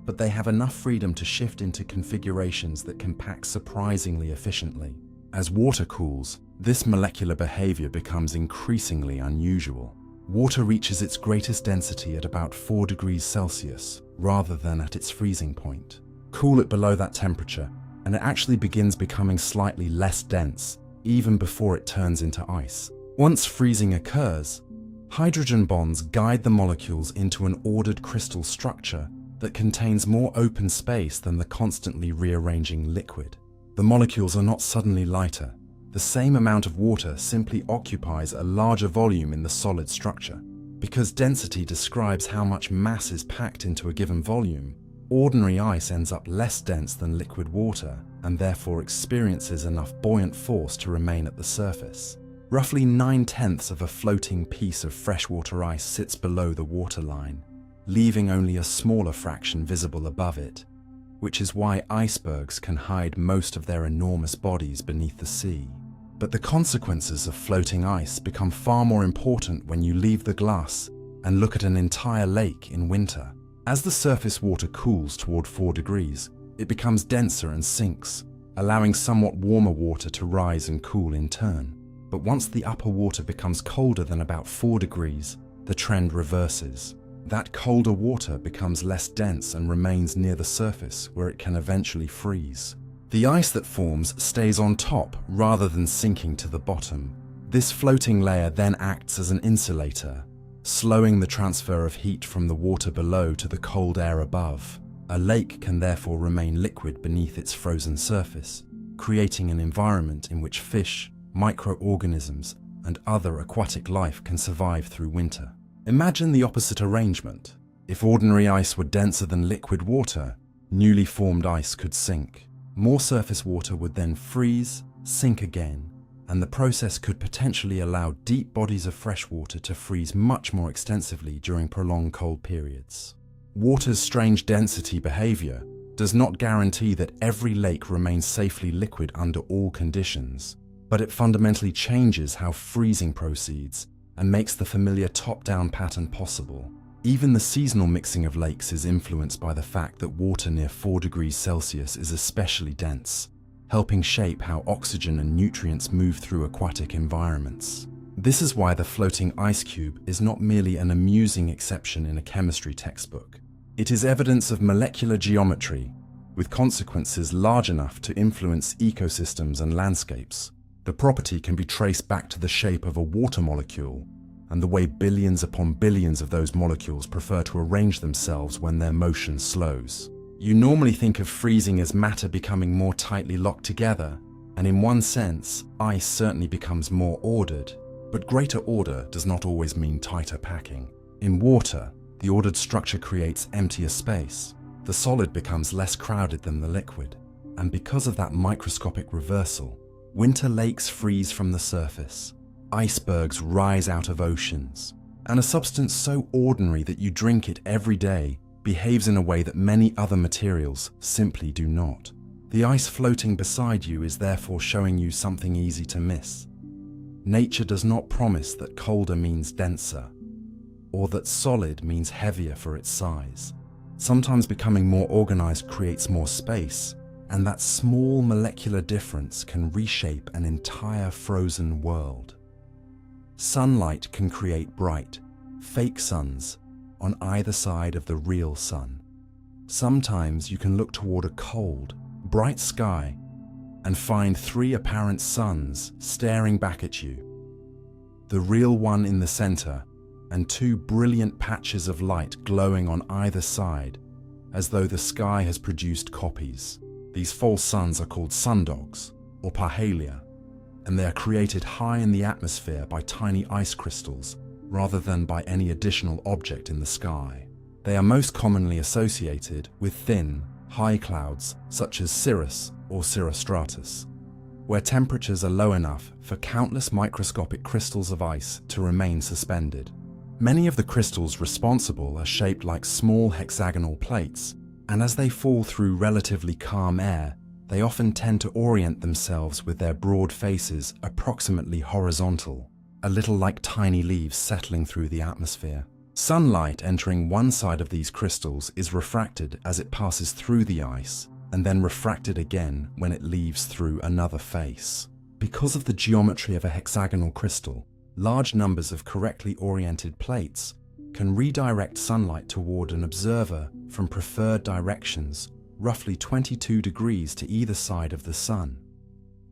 but they have enough freedom to shift into configurations that can pack surprisingly efficiently. As water cools, this molecular behavior becomes increasingly unusual. Water reaches its greatest density at about 4 degrees Celsius, rather than at its freezing point. Cool it below that temperature, and it actually begins becoming slightly less dense, even before it turns into ice. Once freezing occurs, hydrogen bonds guide the molecules into an ordered crystal structure that contains more open space than the constantly rearranging liquid. The molecules are not suddenly lighter. The same amount of water simply occupies a larger volume in the solid structure. Because density describes how much mass is packed into a given volume, ordinary ice ends up less dense than liquid water and therefore experiences enough buoyant force to remain at the surface. Roughly 9/10 of a floating piece of freshwater ice sits below the waterline, leaving only a smaller fraction visible above it, which is why icebergs can hide most of their enormous bodies beneath the sea. But the consequences of floating ice become far more important when you leave the glass and look at an entire lake in winter. As the surface water cools toward 4 degrees, it becomes denser and sinks, allowing somewhat warmer water to rise and cool in turn. But once the upper water becomes colder than about 4 degrees, the trend reverses. That colder water becomes less dense and remains near the surface where it can eventually freeze. The ice that forms stays on top rather than sinking to the bottom. This floating layer then acts as an insulator, slowing the transfer of heat from the water below to the cold air above. A lake can therefore remain liquid beneath its frozen surface, creating an environment in which fish, microorganisms, and other aquatic life can survive through winter. Imagine the opposite arrangement. If ordinary ice were denser than liquid water, newly formed ice could sink. More surface water would then freeze, sink again, and the process could potentially allow deep bodies of fresh water to freeze much more extensively during prolonged cold periods. Water's strange density behavior does not guarantee that every lake remains safely liquid under all conditions, but it fundamentally changes how freezing proceeds and makes the familiar top-down pattern possible. Even the seasonal mixing of lakes is influenced by the fact that water near 4 degrees Celsius is especially dense, helping shape how oxygen and nutrients move through aquatic environments. This is why the floating ice cube is not merely an amusing exception in a chemistry textbook. It is evidence of molecular geometry, with consequences large enough to influence ecosystems and landscapes. The property can be traced back to the shape of a water molecule and the way billions upon billions of those molecules prefer to arrange themselves when their motion slows. You normally think of freezing as matter becoming more tightly locked together, and in one sense, ice certainly becomes more ordered, but greater order does not always mean tighter packing. In water, the ordered structure creates emptier space. The solid becomes less crowded than the liquid, and because of that microscopic reversal, winter lakes freeze from the surface, icebergs rise out of oceans, and a substance so ordinary that you drink it every day behaves in a way that many other materials simply do not. The ice floating beside you is therefore showing you something easy to miss. Nature does not promise that colder means denser, or that solid means heavier for its size. Sometimes becoming more organized creates more space, and that small molecular difference can reshape an entire frozen world. Sunlight can create bright, fake suns on either side of the real sun. Sometimes you can look toward a cold, bright sky and find 3 apparent suns staring back at you. The real one in the center and 2 brilliant patches of light glowing on either side, as though the sky has produced copies. These false suns are called sundogs, or parhelia, and they are created high in the atmosphere by tiny ice crystals rather than by any additional object in the sky. They are most commonly associated with thin, high clouds such as cirrus or cirrostratus, where temperatures are low enough for countless microscopic crystals of ice to remain suspended. Many of the crystals responsible are shaped like small hexagonal plates, and as they fall through relatively calm air, they often tend to orient themselves with their broad faces approximately horizontal, a little like tiny leaves settling through the atmosphere. Sunlight entering one side of these crystals is refracted as it passes through the ice, and then refracted again when it leaves through another face. Because of the geometry of a hexagonal crystal, large numbers of correctly oriented plates can redirect sunlight toward an observer from preferred directions, roughly 22 degrees to either side of the sun.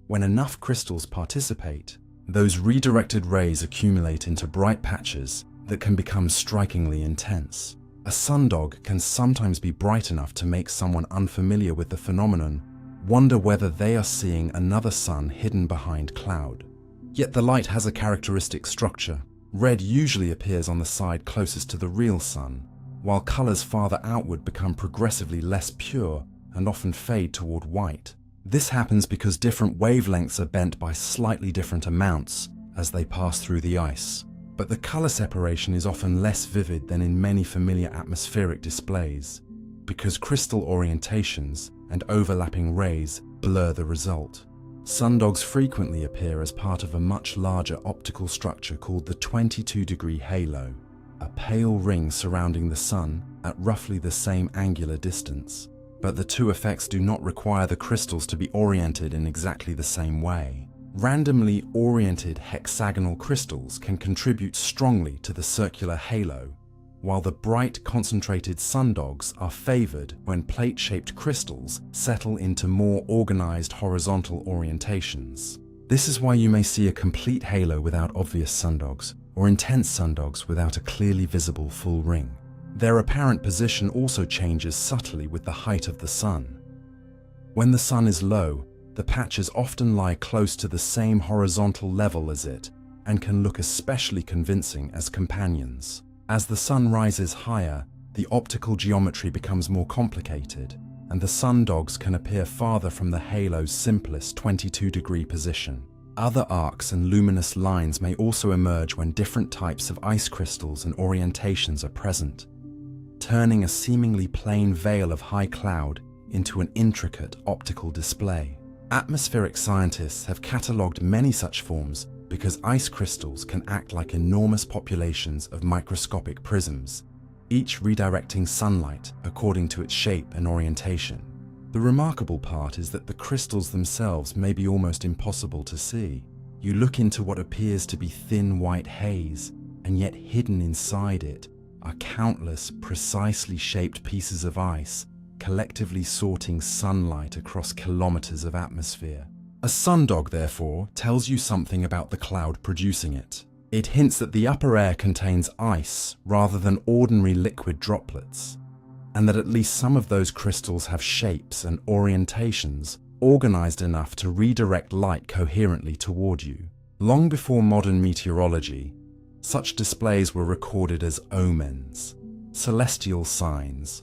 When enough crystals participate, those redirected rays accumulate into bright patches that can become strikingly intense. A sundog can sometimes be bright enough to make someone unfamiliar with the phenomenon wonder whether they are seeing another sun hidden behind cloud. Yet the light has a characteristic structure. Red usually appears on the side closest to the real sun, while colors farther outward become progressively less pure and often fade toward white. This happens because different wavelengths are bent by slightly different amounts as they pass through the ice. But the color separation is often less vivid than in many familiar atmospheric displays, because crystal orientations and overlapping rays blur the result. Sundogs frequently appear as part of a much larger optical structure called the 22-degree halo, a pale ring surrounding the sun at roughly the same angular distance. But the two effects do not require the crystals to be oriented in exactly the same way. Randomly oriented hexagonal crystals can contribute strongly to the circular halo, while the bright concentrated sundogs are favored when plate-shaped crystals settle into more organized horizontal orientations. This is why you may see a complete halo without obvious sundogs, or intense sundogs without a clearly visible full ring. Their apparent position also changes subtly with the height of the sun. When the sun is low, The patches often lie close to the same horizontal level as it and can look especially convincing as companions. As the sun rises higher, the optical geometry becomes more complicated, and the sundogs can appear farther from the halo's simplest 22-degree position. Other arcs and luminous lines may also emerge when different types of ice crystals and orientations are present, turning a seemingly plain veil of high cloud into an intricate optical display. Atmospheric scientists have catalogued many such forms because ice crystals can act like enormous populations of microscopic prisms, each redirecting sunlight according to its shape and orientation. The remarkable part is that the crystals themselves may be almost impossible to see. You look into what appears to be thin white haze, and yet hidden inside it are countless precisely shaped pieces of ice, collectively sorting sunlight across kilometers of atmosphere. A sundog, therefore, tells you something about the cloud producing it. It hints that the upper air contains ice rather than ordinary liquid droplets, and that at least some of those crystals have shapes and orientations organized enough to redirect light coherently toward you. Long before modern meteorology, such displays were recorded as omens, celestial signs,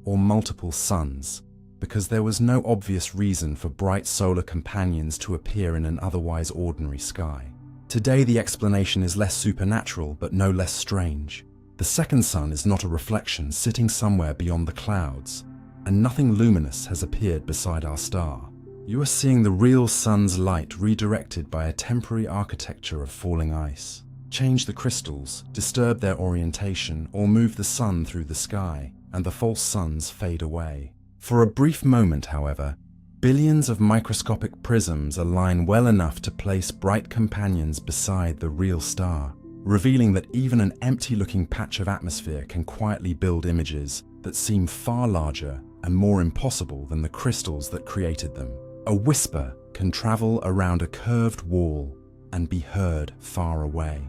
or multiple suns, because there was no obvious reason for bright solar companions to appear in an otherwise ordinary sky. Today the explanation is less supernatural but no less strange. The second sun is not a reflection sitting somewhere beyond the clouds, and nothing luminous has appeared beside our star. You are seeing the real sun's light redirected by a temporary architecture of falling ice. Change the crystals, disturb their orientation, or move the sun through the sky, and the false suns fade away. For a brief moment, however, billions of microscopic prisms align well enough to place bright companions beside the real star, revealing that even an empty-looking patch of atmosphere can quietly build images that seem far larger and more impossible than the crystals that created them. A whisper can travel around a curved wall and be heard far away.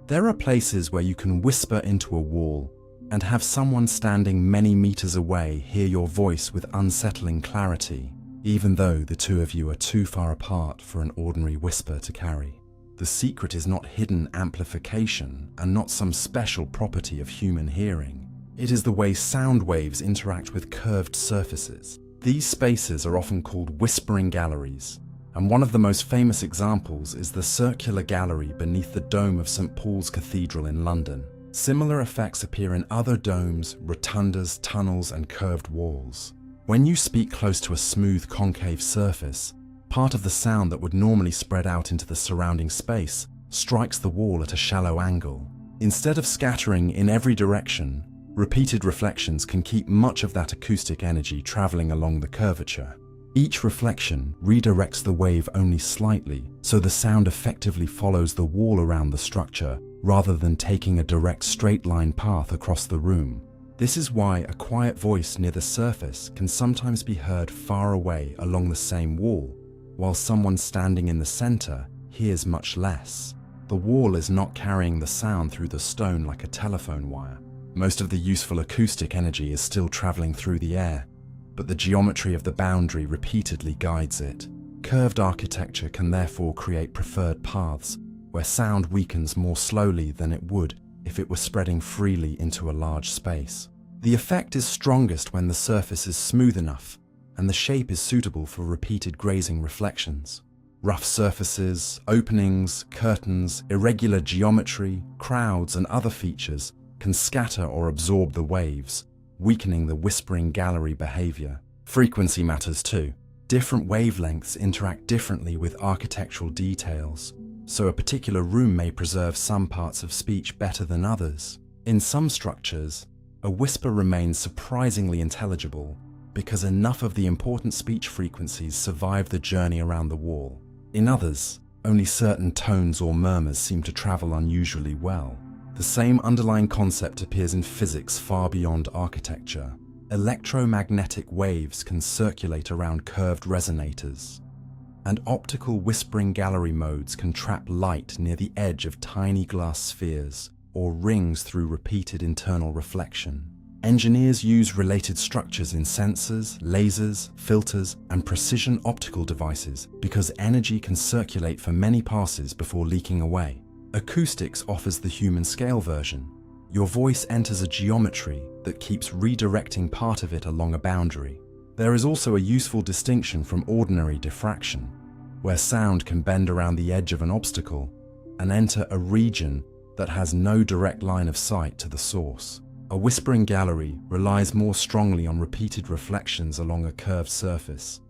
There are places where you can whisper into a wall and have someone standing many meters away hear your voice with unsettling clarity, even though the two of you are too far apart for an ordinary whisper to carry. The secret is not hidden amplification and not some special property of human hearing. It is the way sound waves interact with curved surfaces. These spaces are often called whispering galleries, and one of the most famous examples is the circular gallery beneath the dome of St. Paul's Cathedral in London. Similar effects appear in other domes, rotundas, tunnels, and curved walls. When you speak close to a smooth concave surface, part of the sound that would normally spread out into the surrounding space strikes the wall at a shallow angle. Instead of scattering in every direction, repeated reflections can keep much of that acoustic energy traveling along the curvature. Each reflection redirects the wave only slightly, so the sound effectively follows the wall around the structure rather than taking a direct straight-line path across the room. This is why a quiet voice near the surface can sometimes be heard far away along the same wall, while someone standing in the center hears much less. The wall is not carrying the sound through the stone like a telephone wire. Most of the useful acoustic energy is still traveling through the air, but the geometry of the boundary repeatedly guides it. Curved architecture can therefore create preferred paths, where sound weakens more slowly than it would if it were spreading freely into a large space. The effect is strongest when the surface is smooth enough and the shape is suitable for repeated grazing reflections. Rough surfaces, openings, curtains, irregular geometry, crowds, and other features can scatter or absorb the waves, weakening the whispering gallery behavior. Frequency matters too. Different wavelengths interact differently with architectural details, so a particular room may preserve some parts of speech better than others. In some structures, a whisper remains surprisingly intelligible because enough of the important speech frequencies survive the journey around the wall. In others, only certain tones or murmurs seem to travel unusually well. The same underlying concept appears in physics far beyond architecture. Electromagnetic waves can circulate around curved resonators, and optical whispering gallery modes can trap light near the edge of tiny glass spheres or rings through repeated internal reflection. Engineers use related structures in sensors, lasers, filters, and precision optical devices because energy can circulate for many passes before leaking away. Acoustics offers the human scale version. Your voice enters a geometry that keeps redirecting part of it along a boundary. There is also a useful distinction from ordinary diffraction, where sound can bend around the edge of an obstacle and enter a region that has no direct line of sight to the source. A whispering gallery relies more strongly on repeated reflections along a curved surface,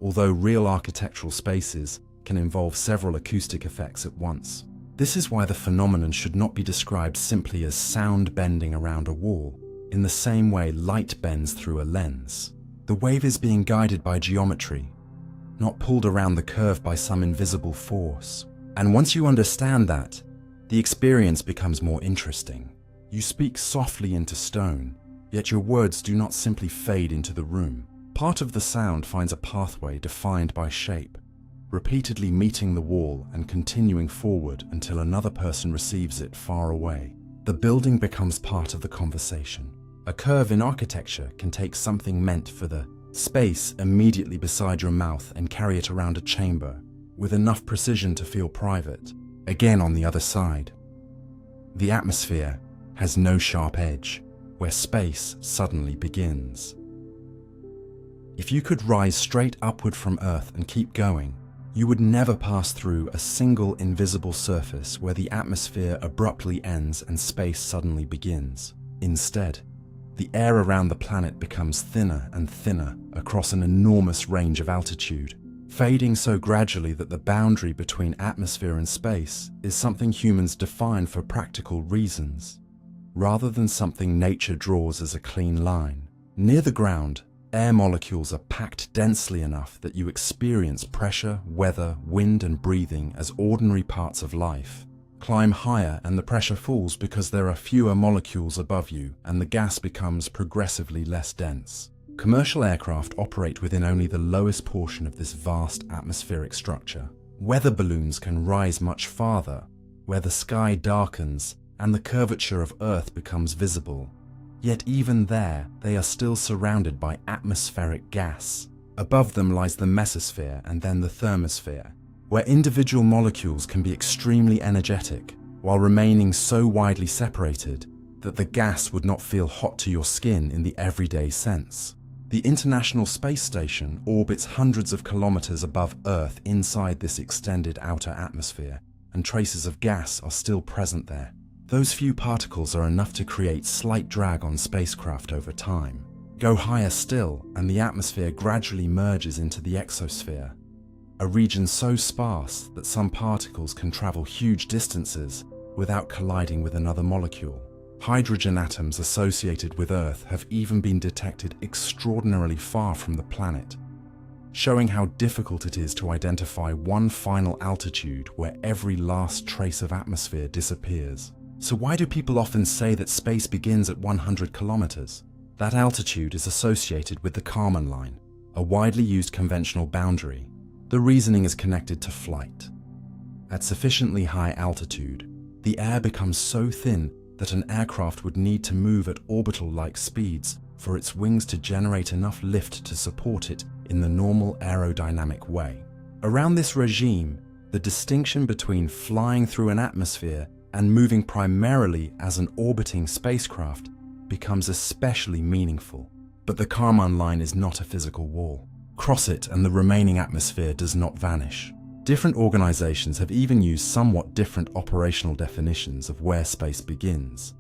although real architectural spaces can involve several acoustic effects at once. This is why the phenomenon should not be described simply as sound bending around a wall, in the same way light bends through a lens. The wave is being guided by geometry, not pulled around the curve by some invisible force. And once you understand that, the experience becomes more interesting. You speak softly into stone, yet your words do not simply fade into the room. Part of the sound finds a pathway defined by shape, repeatedly meeting the wall and continuing forward until another person receives it far away. The building becomes part of the conversation. A curve in architecture can take something meant for the space immediately beside your mouth and carry it around a chamber with enough precision to feel private. Again, on the other side, the atmosphere has no sharp edge, where space suddenly begins. If you could rise straight upward from Earth and keep going, you would never pass through a single invisible surface where the atmosphere abruptly ends and space suddenly begins. Instead, the air around the planet becomes thinner and thinner across an enormous range of altitude, fading so gradually that the boundary between atmosphere and space is something humans define for practical reasons, rather than something nature draws as a clean line. Near the ground, air molecules are packed densely enough that you experience pressure, weather, wind, and breathing as ordinary parts of life. Climb higher and the pressure falls because there are fewer molecules above you and the gas becomes progressively less dense. Commercial aircraft operate within only the lowest portion of this vast atmospheric structure. Weather balloons can rise much farther, where the sky darkens and the curvature of Earth becomes visible. Yet even there, they are still surrounded by atmospheric gas. Above them lies the mesosphere and then the thermosphere, where individual molecules can be extremely energetic, while remaining so widely separated that the gas would not feel hot to your skin in the everyday sense. The International Space Station orbits hundreds of kilometers above Earth inside this extended outer atmosphere, and traces of gas are still present there. Those few particles are enough to create slight drag on spacecraft over time. Go higher still, and the atmosphere gradually merges into the exosphere, a region so sparse that some particles can travel huge distances without colliding with another molecule. Hydrogen atoms associated with Earth have even been detected extraordinarily far from the planet, showing how difficult it is to identify one final altitude where every last trace of atmosphere disappears. So why do people often say that space begins at 100 kilometers? That altitude is associated with the Kármán line, a widely used conventional boundary. The reasoning is connected to flight. At sufficiently high altitude, the air becomes so thin that an aircraft would need to move at orbital-like speeds for its wings to generate enough lift to support it in the normal aerodynamic way. Around this regime, the distinction between flying through an atmosphere and moving primarily as an orbiting spacecraft becomes especially meaningful. But the Kármán line is not a physical wall. Cross it and the remaining atmosphere does not vanish. Different organizations have even used somewhat different operational definitions of where space begins,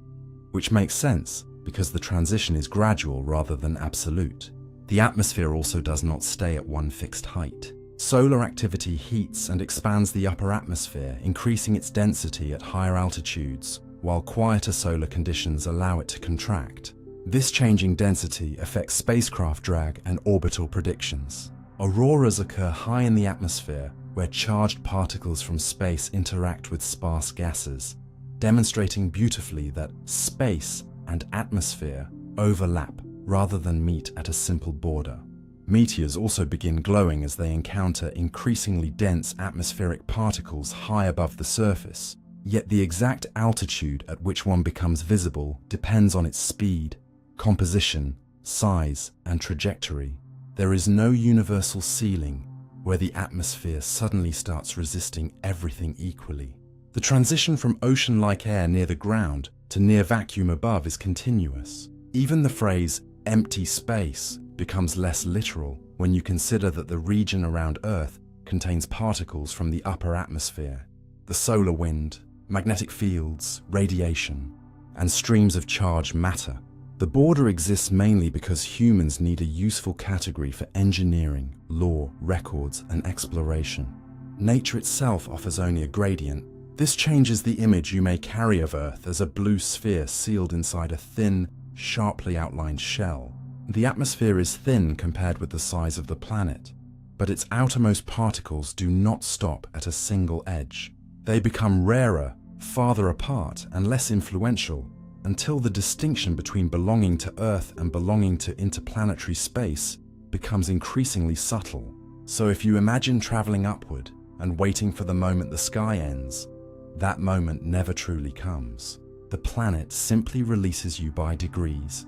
which makes sense because the transition is gradual rather than absolute. The atmosphere also does not stay at one fixed height. Solar activity heats and expands the upper atmosphere, increasing its density at higher altitudes, while quieter solar conditions allow it to contract. This changing density affects spacecraft drag and orbital predictions. Auroras occur high in the atmosphere, where charged particles from space interact with sparse gases, demonstrating beautifully that space and atmosphere overlap rather than meet at a simple border. Meteors also begin glowing as they encounter increasingly dense atmospheric particles high above the surface, yet the exact altitude at which one becomes visible depends on its speed. composition, size, and trajectory. There is no universal ceiling where the atmosphere suddenly starts resisting everything equally. The transition from ocean-like air near the ground to near vacuum above is continuous. Even the phrase empty space becomes less literal when you consider that the region around Earth contains particles from the upper atmosphere. The solar wind, magnetic fields, radiation, and streams of charged matter. The border exists mainly because humans need a useful category for engineering, law, records, and exploration. Nature itself offers only a gradient. This changes the image you may carry of Earth as a blue sphere sealed inside a thin, sharply outlined shell. The atmosphere is thin compared with the size of the planet, but its outermost particles do not stop at a single edge. They become rarer, farther apart, and less influential, until the distinction between belonging to Earth and belonging to interplanetary space becomes increasingly subtle. So if you imagine traveling upward and waiting for the moment the sky ends, that moment never truly comes. The planet simply releases you by degrees,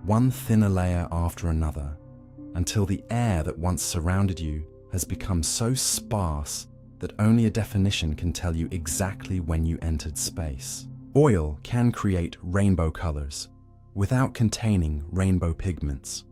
one thinner layer after another, until the air that once surrounded you has become so sparse that only a definition can tell you exactly when you entered space. Oil can create rainbow colors without containing rainbow pigments.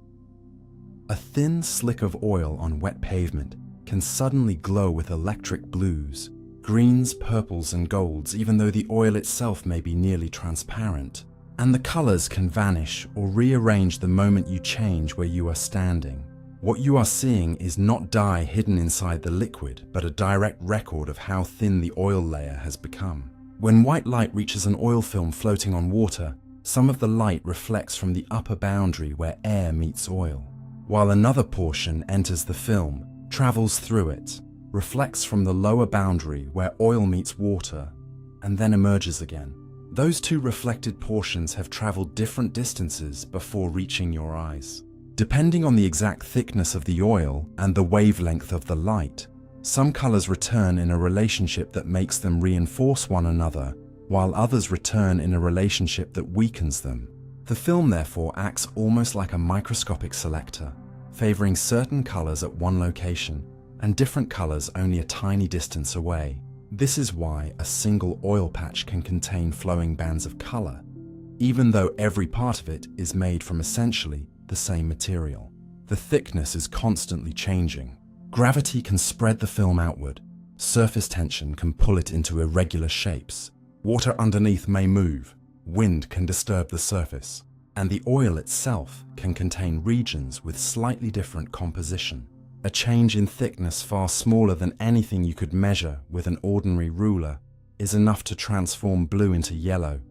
A thin slick of oil on wet pavement can suddenly glow with electric blues, greens, purples, and golds, even though the oil itself may be nearly transparent. And the colors can vanish or rearrange the moment you change where you are standing. What you are seeing is not dye hidden inside the liquid, but a direct record of how thin the oil layer has become. When white light reaches an oil film floating on water, some of the light reflects from the upper boundary where air meets oil, while another portion enters the film, travels through it, reflects from the lower boundary where oil meets water, and then emerges again. Those two reflected portions have traveled different distances before reaching your eyes. Depending on the exact thickness of the oil and the wavelength of the light, some colors return in a relationship that makes them reinforce one another, while others return in a relationship that weakens them. The film therefore acts almost like a microscopic selector, favoring certain colors at one location and different colors only a tiny distance away. This is why a single oil patch can contain flowing bands of color, even though every part of it is made from essentially the same material. The thickness is constantly changing. Gravity can spread the film outward. Surface tension can pull it into irregular shapes. Water underneath may move. Wind can disturb the surface. And the oil itself can contain regions with slightly different composition. A change in thickness far smaller than anything you could measure with an ordinary ruler is enough to transform blue into yellow,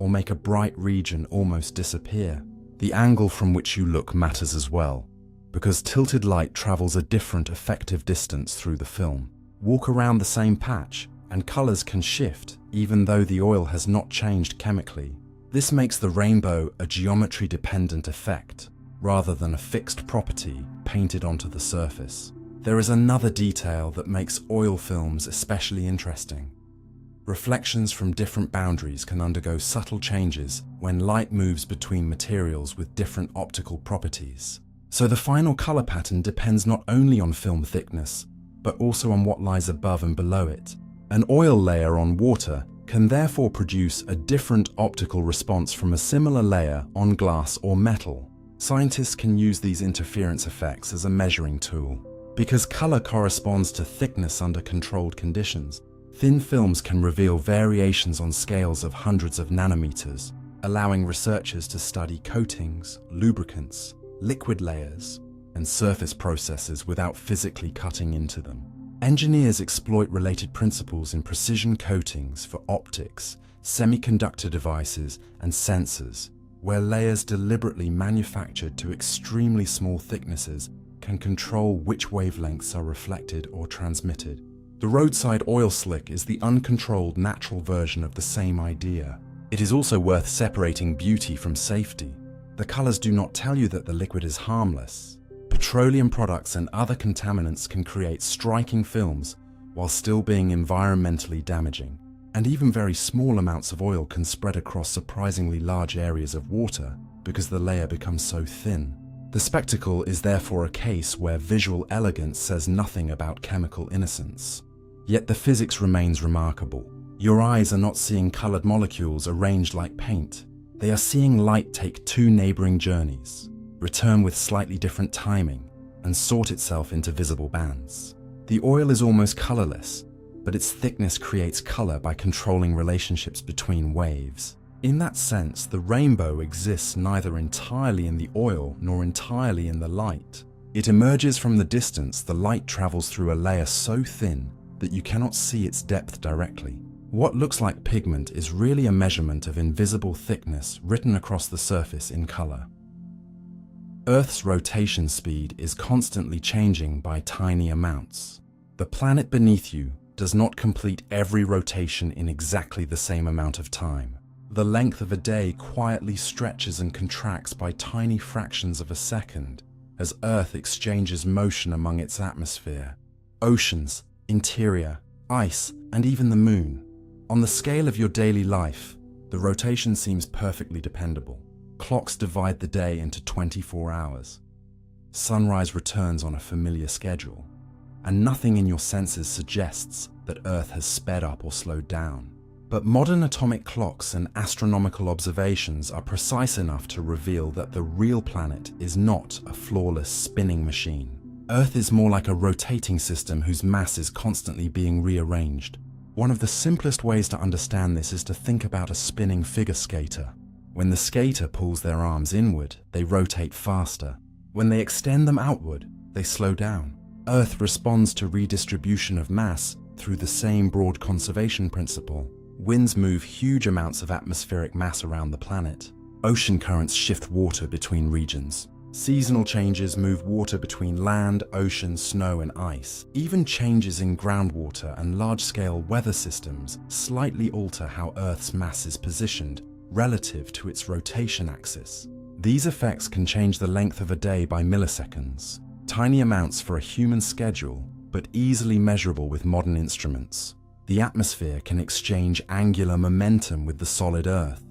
or make a bright region almost disappear. The angle from which you look matters as well, because tilted light travels a different effective distance through the film. Walk around the same patch, and colors can shift even though the oil has not changed chemically. This makes the rainbow a geometry-dependent effect, rather than a fixed property painted onto the surface. There is another detail that makes oil films especially interesting. Reflections from different boundaries can undergo subtle changes when light moves between materials with different optical properties. So the final color pattern depends not only on film thickness, but also on what lies above and below it. An oil layer on water can therefore produce a different optical response from a similar layer on glass or metal. Scientists can use these interference effects as a measuring tool. Because color corresponds to thickness under controlled conditions, thin films can reveal variations on scales of hundreds of nanometers, allowing researchers to study coatings, lubricants, liquid layers, and surface processes without physically cutting into them. Engineers exploit related principles in precision coatings for optics, semiconductor devices, and sensors, where layers deliberately manufactured to extremely small thicknesses can control which wavelengths are reflected or transmitted. The roadside oil slick is the uncontrolled natural version of the same idea. It is also worth separating beauty from safety. The colors do not tell you that the liquid is harmless. Petroleum products and other contaminants can create striking films while still being environmentally damaging. And even very small amounts of oil can spread across surprisingly large areas of water, because the layer becomes so thin. The spectacle is therefore a case where visual elegance says nothing about chemical innocence. Yet the physics remains remarkable. Your eyes are not seeing colored molecules arranged like paint. They are seeing light take two neighboring journeys, return with slightly different timing, and sort itself into visible bands. The oil is almost colorless, but its thickness creates color by controlling relationships between waves. In that sense, the rainbow exists neither entirely in the oil nor entirely in the light. It emerges from the distance. The light travels through a layer so thin that you cannot see its depth directly. What looks like pigment is really a measurement of invisible thickness written across the surface in color. Earth's rotation speed is constantly changing by tiny amounts. The planet beneath you does not complete every rotation in exactly the same amount of time. The length of a day quietly stretches and contracts by tiny fractions of a second as Earth exchanges motion among its atmosphere, oceans, interior, ice, and even the moon. On the scale of your daily life, the rotation seems perfectly dependable. Clocks divide the day into 24 hours. Sunrise returns on a familiar schedule, and nothing in your senses suggests that Earth has sped up or slowed down. But modern atomic clocks and astronomical observations are precise enough to reveal that the real planet is not a flawless spinning machine. Earth is more like a rotating system whose mass is constantly being rearranged. One of the simplest ways to understand this is to think about a spinning figure skater. When the skater pulls their arms inward, they rotate faster. When they extend them outward, they slow down. Earth responds to redistribution of mass through the same broad conservation principle. Winds move huge amounts of atmospheric mass around the planet. Ocean currents shift water between regions. Seasonal changes move water between land, ocean, snow, and ice. Even changes in groundwater and large-scale weather systems slightly alter how Earth's mass is positioned relative to its rotation axis. These effects can change the length of a day by milliseconds, tiny amounts for a human schedule, but easily measurable with modern instruments. The atmosphere can exchange angular momentum with the solid Earth,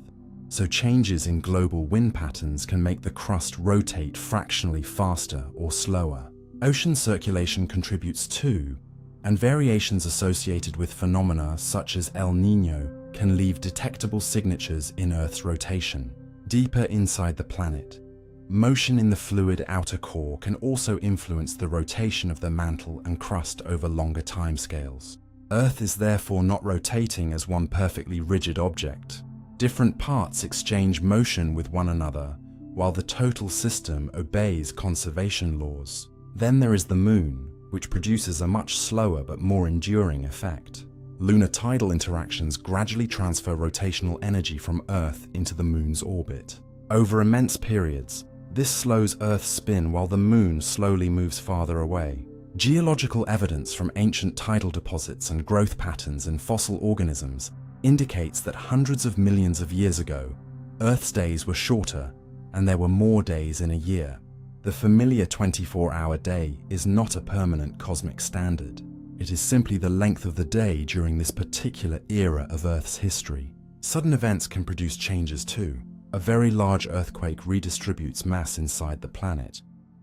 so changes in global wind patterns can make the crust rotate fractionally faster or slower. Ocean circulation contributes too, and variations associated with phenomena such as El Niño can leave detectable signatures in Earth's rotation. Deeper inside the planet, motion in the fluid outer core can also influence the rotation of the mantle and crust over longer timescales. Earth is therefore not rotating as one perfectly rigid object. Different parts exchange motion with one another, while the total system obeys conservation laws. Then there is the moon, which produces a much slower but more enduring effect. Lunar tidal interactions gradually transfer rotational energy from Earth into the moon's orbit. Over immense periods, this slows Earth's spin while the moon slowly moves farther away. Geological evidence from ancient tidal deposits and growth patterns in fossil organisms indicates that hundreds of millions of years ago, Earth's days were shorter and there were more days in a year. The familiar 24-hour day is not a permanent cosmic standard. It is simply the length of the day during this particular era of Earth's history. Sudden events can produce changes too. A very large earthquake redistributes mass inside the planet,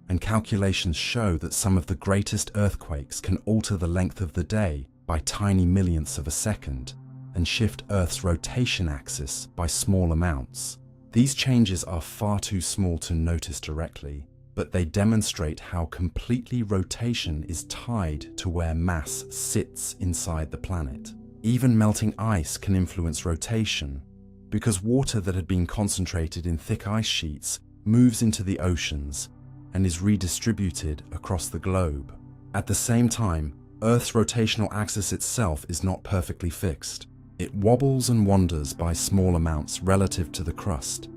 and calculations show that some of the greatest earthquakes can alter the length of the day by tiny millionths of a second and shift Earth's rotation axis by small amounts. These changes are far too small to notice directly, but they demonstrate how completely rotation is tied to where mass sits inside the planet. Even melting ice can influence rotation, because water that had been concentrated in thick ice sheets moves into the oceans and is redistributed across the globe. At the same time, Earth's rotational axis itself is not perfectly fixed. It wobbles and wanders by small amounts relative to the crust,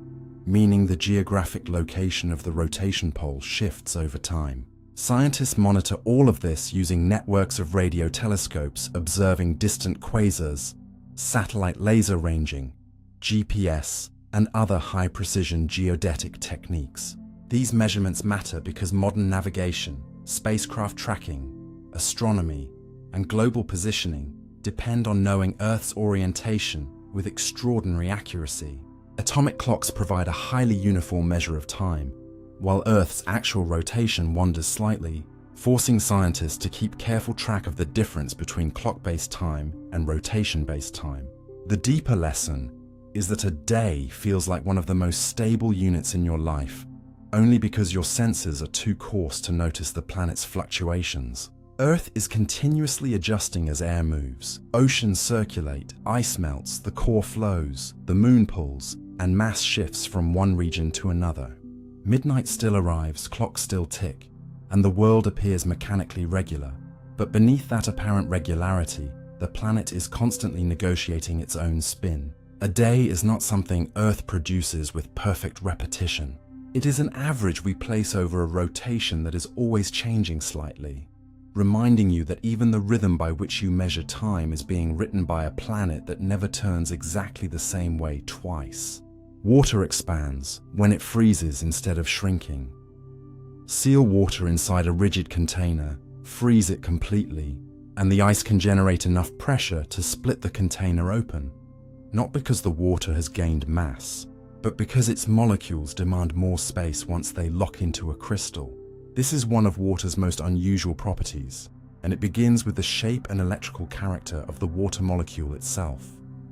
meaning the geographic location of the rotation pole shifts over time. Scientists monitor all of this using networks of radio telescopes observing distant quasars, satellite laser ranging, GPS, and other high-precision geodetic techniques. These measurements matter because modern navigation, spacecraft tracking, astronomy, and global positioning depend on knowing Earth's orientation with extraordinary accuracy. Atomic clocks provide a highly uniform measure of time, while Earth's actual rotation wanders slightly, forcing scientists to keep careful track of the difference between clock-based time and rotation-based time. The deeper lesson is that a day feels like one of the most stable units in your life, only because your senses are too coarse to notice the planet's fluctuations. Earth is continuously adjusting as air moves. Oceans circulate, ice melts, the core flows, the moon pulls, and mass shifts from one region to another. Midnight still arrives, clocks still tick, and the world appears mechanically regular. But beneath that apparent regularity, the planet is constantly negotiating its own spin. A day is not something Earth produces with perfect repetition. It is an average we place over a rotation that is always changing slightly, reminding you that even the rhythm by which you measure time is being written by a planet that never turns exactly the same way twice. Water expands when it freezes instead of shrinking. Seal water inside a rigid container, freeze it completely, and the ice can generate enough pressure to split the container open. Not because the water has gained mass, but because its molecules demand more space once they lock into a crystal. This is one of water's most unusual properties, and it begins with the shape and electrical character of the water molecule itself.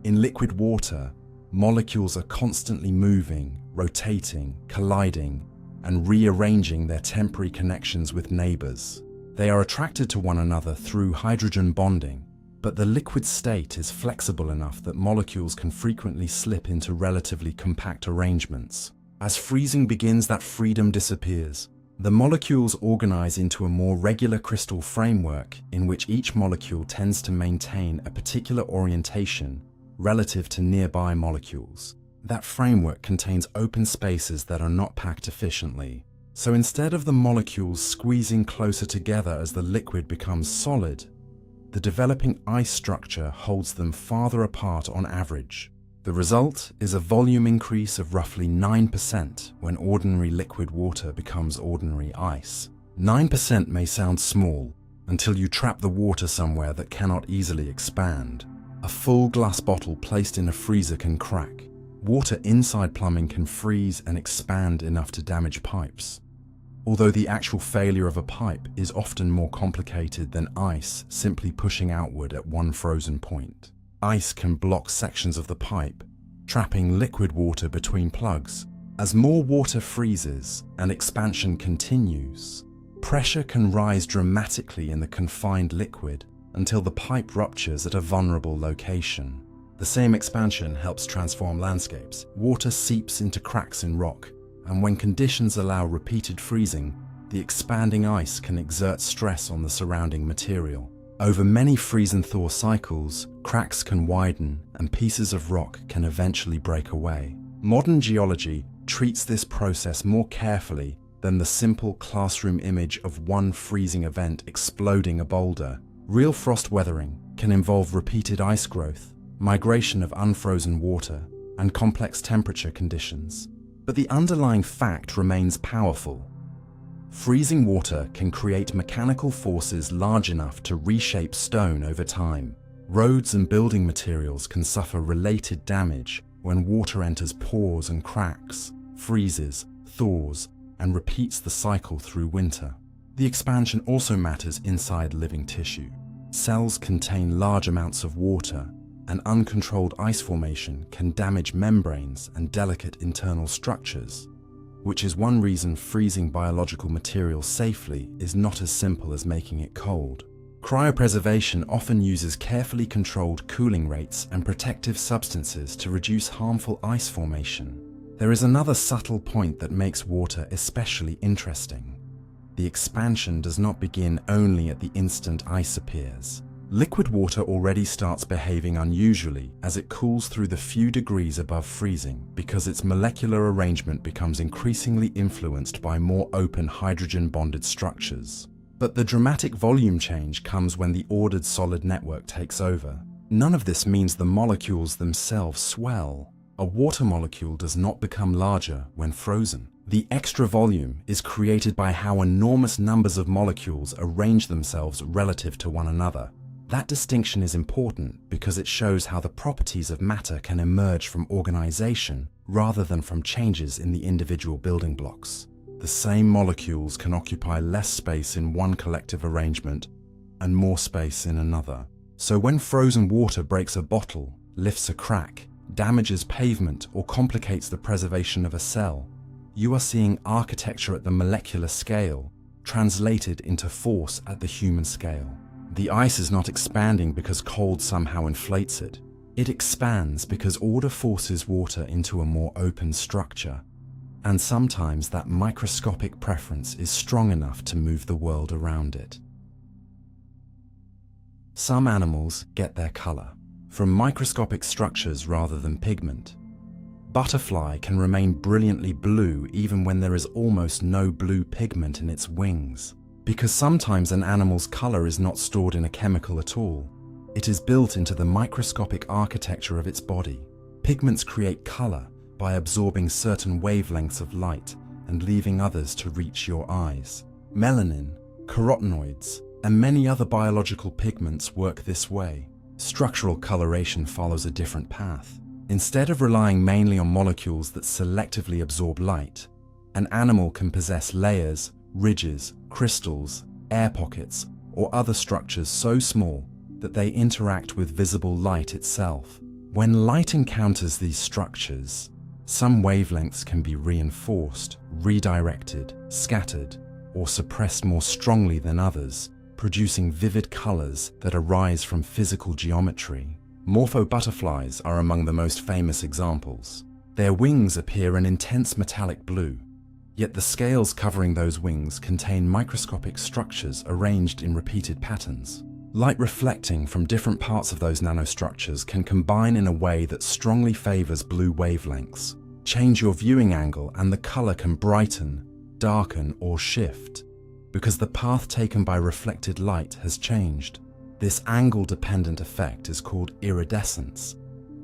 In liquid water, molecules are constantly moving, rotating, colliding, and rearranging their temporary connections with neighbors. They are attracted to one another through hydrogen bonding, but the liquid state is flexible enough that molecules can frequently slip into relatively compact arrangements. As freezing begins, that freedom disappears. The molecules organize into a more regular crystal framework in which each molecule tends to maintain a particular orientation relative to nearby molecules. That framework contains open spaces that are not packed efficiently. So instead of the molecules squeezing closer together as the liquid becomes solid, the developing ice structure holds them farther apart on average. The result is a volume increase of roughly 9% when ordinary liquid water becomes ordinary ice. 9% may sound small until you trap the water somewhere that cannot easily expand. A full glass bottle placed in a freezer can crack. Water inside plumbing can freeze and expand enough to damage pipes. Although the actual failure of a pipe is often more complicated than ice simply pushing outward at one frozen point. Ice can block sections of the pipe, trapping liquid water between plugs. As more water freezes and expansion continues, pressure can rise dramatically in the confined liquid until the pipe ruptures at a vulnerable location. The same expansion helps transform landscapes. Water seeps into cracks in rock, and when conditions allow repeated freezing, the expanding ice can exert stress on the surrounding material. Over many freeze and thaw cycles, cracks can widen and pieces of rock can eventually break away. Modern geology treats this process more carefully than the simple classroom image of one freezing event exploding a boulder. Real frost weathering can involve repeated ice growth, migration of unfrozen water, and complex temperature conditions. But the underlying fact remains powerful. Freezing water can create mechanical forces large enough to reshape stone over time. Roads and building materials can suffer related damage when water enters pores and cracks, freezes, thaws, and repeats the cycle through winter. The expansion also matters inside living tissue. Cells contain large amounts of water, and uncontrolled ice formation can damage membranes and delicate internal structures, which is one reason freezing biological material safely is not as simple as making it cold. Cryopreservation often uses carefully controlled cooling rates and protective substances to reduce harmful ice formation. There is another subtle point that makes water especially interesting. The expansion does not begin only at the instant ice appears. Liquid water already starts behaving unusually as it cools through the few degrees above freezing because its molecular arrangement becomes increasingly influenced by more open hydrogen-bonded structures. But the dramatic volume change comes when the ordered solid network takes over. None of this means the molecules themselves swell. A water molecule does not become larger when frozen. The extra volume is created by how enormous numbers of molecules arrange themselves relative to one another. That distinction is important because it shows how the properties of matter can emerge from organization rather than from changes in the individual building blocks. The same molecules can occupy less space in one collective arrangement and more space in another. So when frozen water breaks a bottle, lifts a crack, damages pavement, or complicates the preservation of a cell, you are seeing architecture at the molecular scale translated into force at the human scale. The ice is not expanding because cold somehow inflates it. It expands because order forces water into a more open structure. And sometimes that microscopic preference is strong enough to move the world around it. Some animals get their color from microscopic structures rather than pigment. Butterfly can remain brilliantly blue even when there is almost no blue pigment in its wings, because sometimes an animal's color is not stored in a chemical at all. It is built into the microscopic architecture of its body. Pigments create color by absorbing certain wavelengths of light and leaving others to reach your eyes. Melanin, carotenoids, and many other biological pigments work this way. Structural coloration follows a different path. Instead of relying mainly on molecules that selectively absorb light, an animal can possess layers, ridges, crystals, air pockets, or other structures so small that they interact with visible light itself. When light encounters these structures, some wavelengths can be reinforced, redirected, scattered, or suppressed more strongly than others, producing vivid colors that arise from physical geometry. Morpho butterflies are among the most famous examples. Their wings appear an intense metallic blue, yet the scales covering those wings contain microscopic structures arranged in repeated patterns. Light reflecting from different parts of those nanostructures can combine in a way that strongly favors blue wavelengths. Change your viewing angle and the color can brighten, darken, or shift, because the path taken by reflected light has changed. This angle-dependent effect is called iridescence,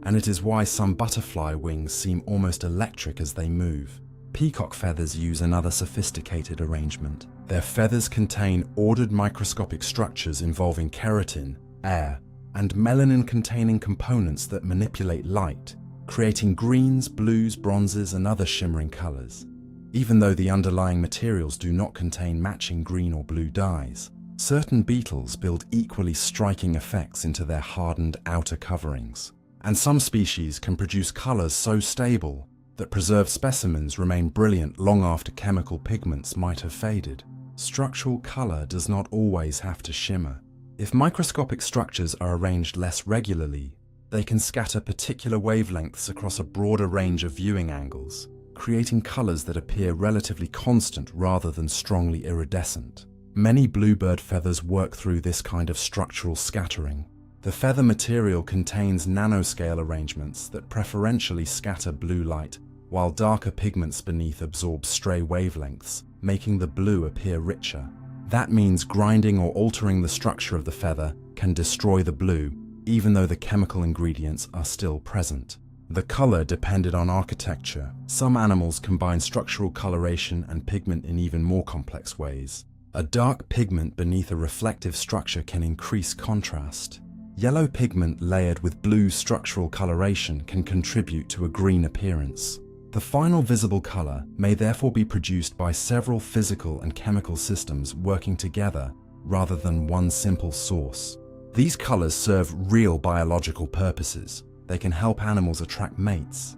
and it is why some butterfly wings seem almost electric as they move. Peacock feathers use another sophisticated arrangement. Their feathers contain ordered microscopic structures involving keratin, air, and melanin-containing components that manipulate light, creating greens, blues, bronzes, and other shimmering colors. Even though the underlying materials do not contain matching green or blue dyes, certain beetles build equally striking effects into their hardened outer coverings. And some species can produce colors so stable that preserved specimens remain brilliant long after chemical pigments might have faded. Structural color does not always have to shimmer. If microscopic structures are arranged less regularly, they can scatter particular wavelengths across a broader range of viewing angles, creating colors that appear relatively constant rather than strongly iridescent. Many bluebird feathers work through this kind of structural scattering. The feather material contains nanoscale arrangements that preferentially scatter blue light, while darker pigments beneath absorb stray wavelengths, making the blue appear richer. That means grinding or altering the structure of the feather can destroy the blue, even though the chemical ingredients are still present. The color depended on architecture. Some animals combine structural coloration and pigment in even more complex ways. A dark pigment beneath a reflective structure can increase contrast. Yellow pigment layered with blue structural coloration can contribute to a green appearance. The final visible color may therefore be produced by several physical and chemical systems working together rather than one simple source. These colors serve real biological purposes. They can help animals attract mates,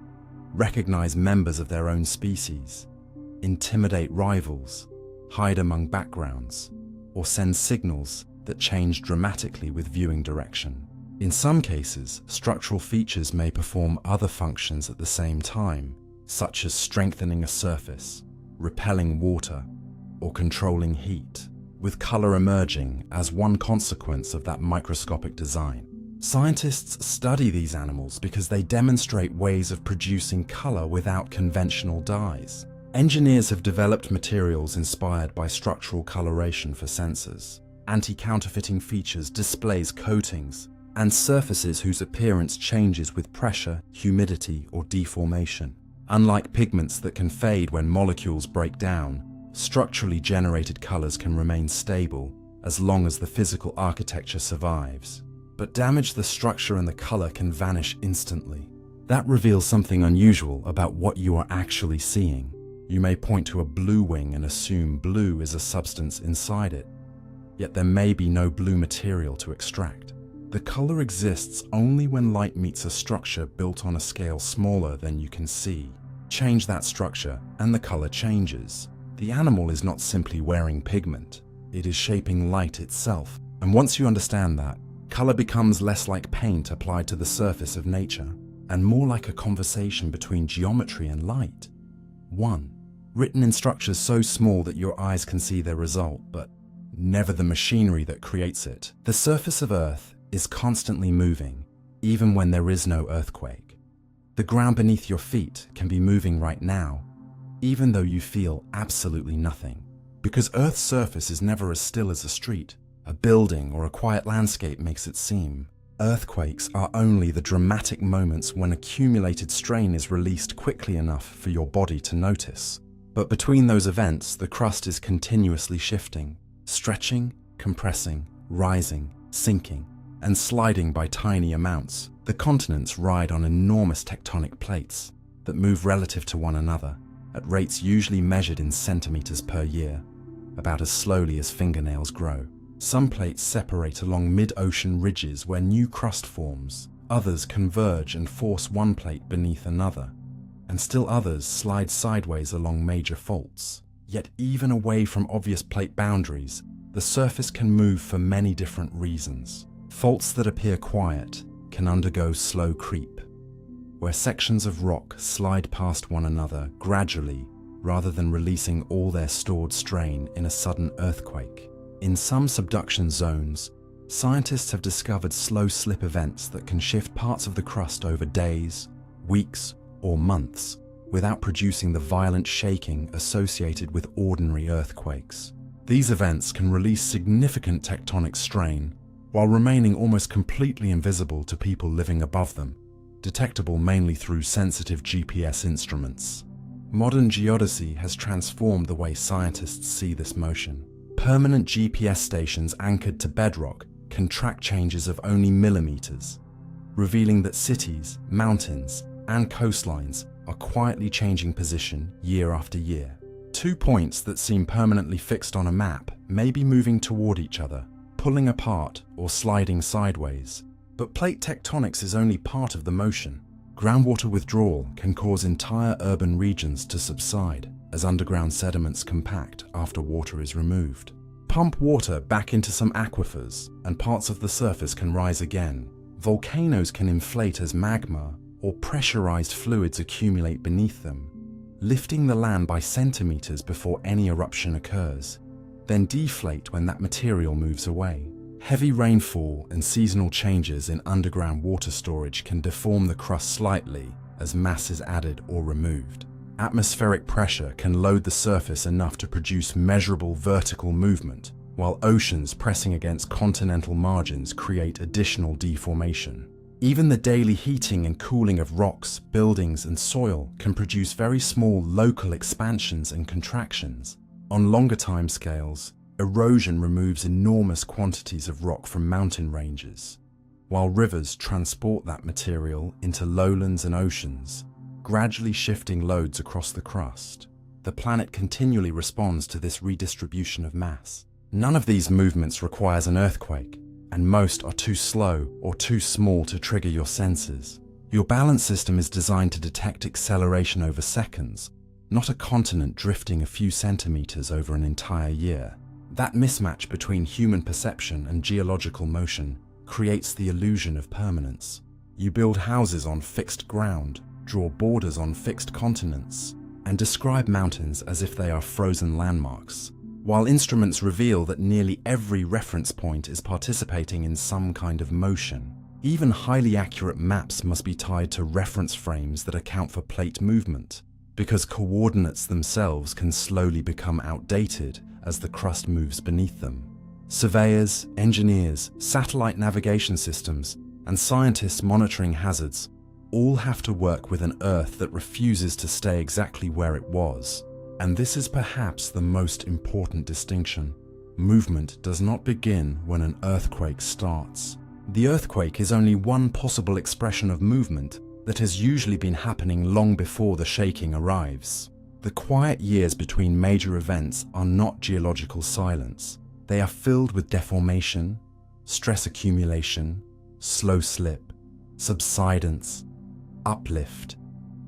recognize members of their own species, intimidate rivals, hide among backgrounds, or send signals that change dramatically with viewing direction. In some cases, structural features may perform other functions at the same time, such as strengthening a surface, repelling water, or controlling heat, with color emerging as one consequence of that microscopic design. Scientists study these animals because they demonstrate ways of producing color without conventional dyes. Engineers have developed materials inspired by structural coloration for sensors, anti-counterfeiting features, displays, coatings, and surfaces whose appearance changes with pressure, humidity, or deformation. Unlike pigments that can fade when molecules break down, structurally generated colors can remain stable as long as the physical architecture survives. But damage the structure and the color can vanish instantly. That reveals something unusual about what you are actually seeing. You may point to a blue wing and assume blue is a substance inside it, yet there may be no blue material to extract. The color exists only when light meets a structure built on a scale smaller than you can see. Change that structure and the color changes. The animal is not simply wearing pigment, it is shaping light itself. And once you understand that, color becomes less like paint applied to the surface of nature, and more like a conversation between geometry and light. 1. Written in structures so small that your eyes can see their result, but never the machinery that creates it. The surface of Earth is constantly moving, even when there is no earthquake. The ground beneath your feet can be moving right now, even though you feel absolutely nothing. Because Earth's surface is never as still as a street, a building, or a quiet landscape makes it seem. Earthquakes are only the dramatic moments when accumulated strain is released quickly enough for your body to notice. But between those events, the crust is continuously shifting, stretching, compressing, rising, sinking, and sliding by tiny amounts. The continents ride on enormous tectonic plates that move relative to one another at rates usually measured in centimeters per year, about as slowly as fingernails grow. Some plates separate along mid-ocean ridges where new crust forms. Others converge and force one plate beneath another, and still others slide sideways along major faults. Yet even away from obvious plate boundaries, the surface can move for many different reasons. Faults that appear quiet can undergo slow creep, where sections of rock slide past one another gradually rather than releasing all their stored strain in a sudden earthquake. In some subduction zones, scientists have discovered slow slip events that can shift parts of the crust over days, weeks, or months without producing the violent shaking associated with ordinary earthquakes. These events can release significant tectonic strain while remaining almost completely invisible to people living above them, detectable mainly through sensitive GPS instruments. Modern geodesy has transformed the way scientists see this motion. Permanent GPS stations anchored to bedrock can track changes of only millimeters, revealing that cities, mountains, and coastlines are quietly changing position year after year. 2 points that seem permanently fixed on a map may be moving toward each other, pulling apart or sliding sideways. But plate tectonics is only part of the motion. Groundwater withdrawal can cause entire urban regions to subside as underground sediments compact after water is removed. Pump water back into some aquifers and parts of the surface can rise again. Volcanoes can inflate as magma or pressurized fluids accumulate beneath them, lifting the land by centimeters before any eruption occurs, then deflate when that material moves away. Heavy rainfall and seasonal changes in underground water storage can deform the crust slightly as mass is added or removed. Atmospheric pressure can load the surface enough to produce measurable vertical movement, while oceans pressing against continental margins create additional deformation. Even the daily heating and cooling of rocks, buildings, and soil can produce very small local expansions and contractions. On longer timescales, erosion removes enormous quantities of rock from mountain ranges, while rivers transport that material into lowlands and oceans, gradually shifting loads across the crust. The planet continually responds to this redistribution of mass. None of these movements requires an earthquake, and most are too slow or too small to trigger your senses. Your balance system is designed to detect acceleration over seconds, not a continent drifting a few centimeters over an entire year. That mismatch between human perception and geological motion creates the illusion of permanence. You build houses on fixed ground, draw borders on fixed continents, and describe mountains as if they are frozen landmarks, while instruments reveal that nearly every reference point is participating in some kind of motion. Even highly accurate maps must be tied to reference frames that account for plate movement, because coordinates themselves can slowly become outdated as the crust moves beneath them. Surveyors, engineers, satellite navigation systems, and scientists monitoring hazards all have to work with an Earth that refuses to stay exactly where it was. And this is perhaps the most important distinction. Movement does not begin when an earthquake starts. The earthquake is only one possible expression of movement that has usually been happening long before the shaking arrives. The quiet years between major events are not geological silence. They are filled with deformation, stress accumulation, slow slip, subsidence, uplift,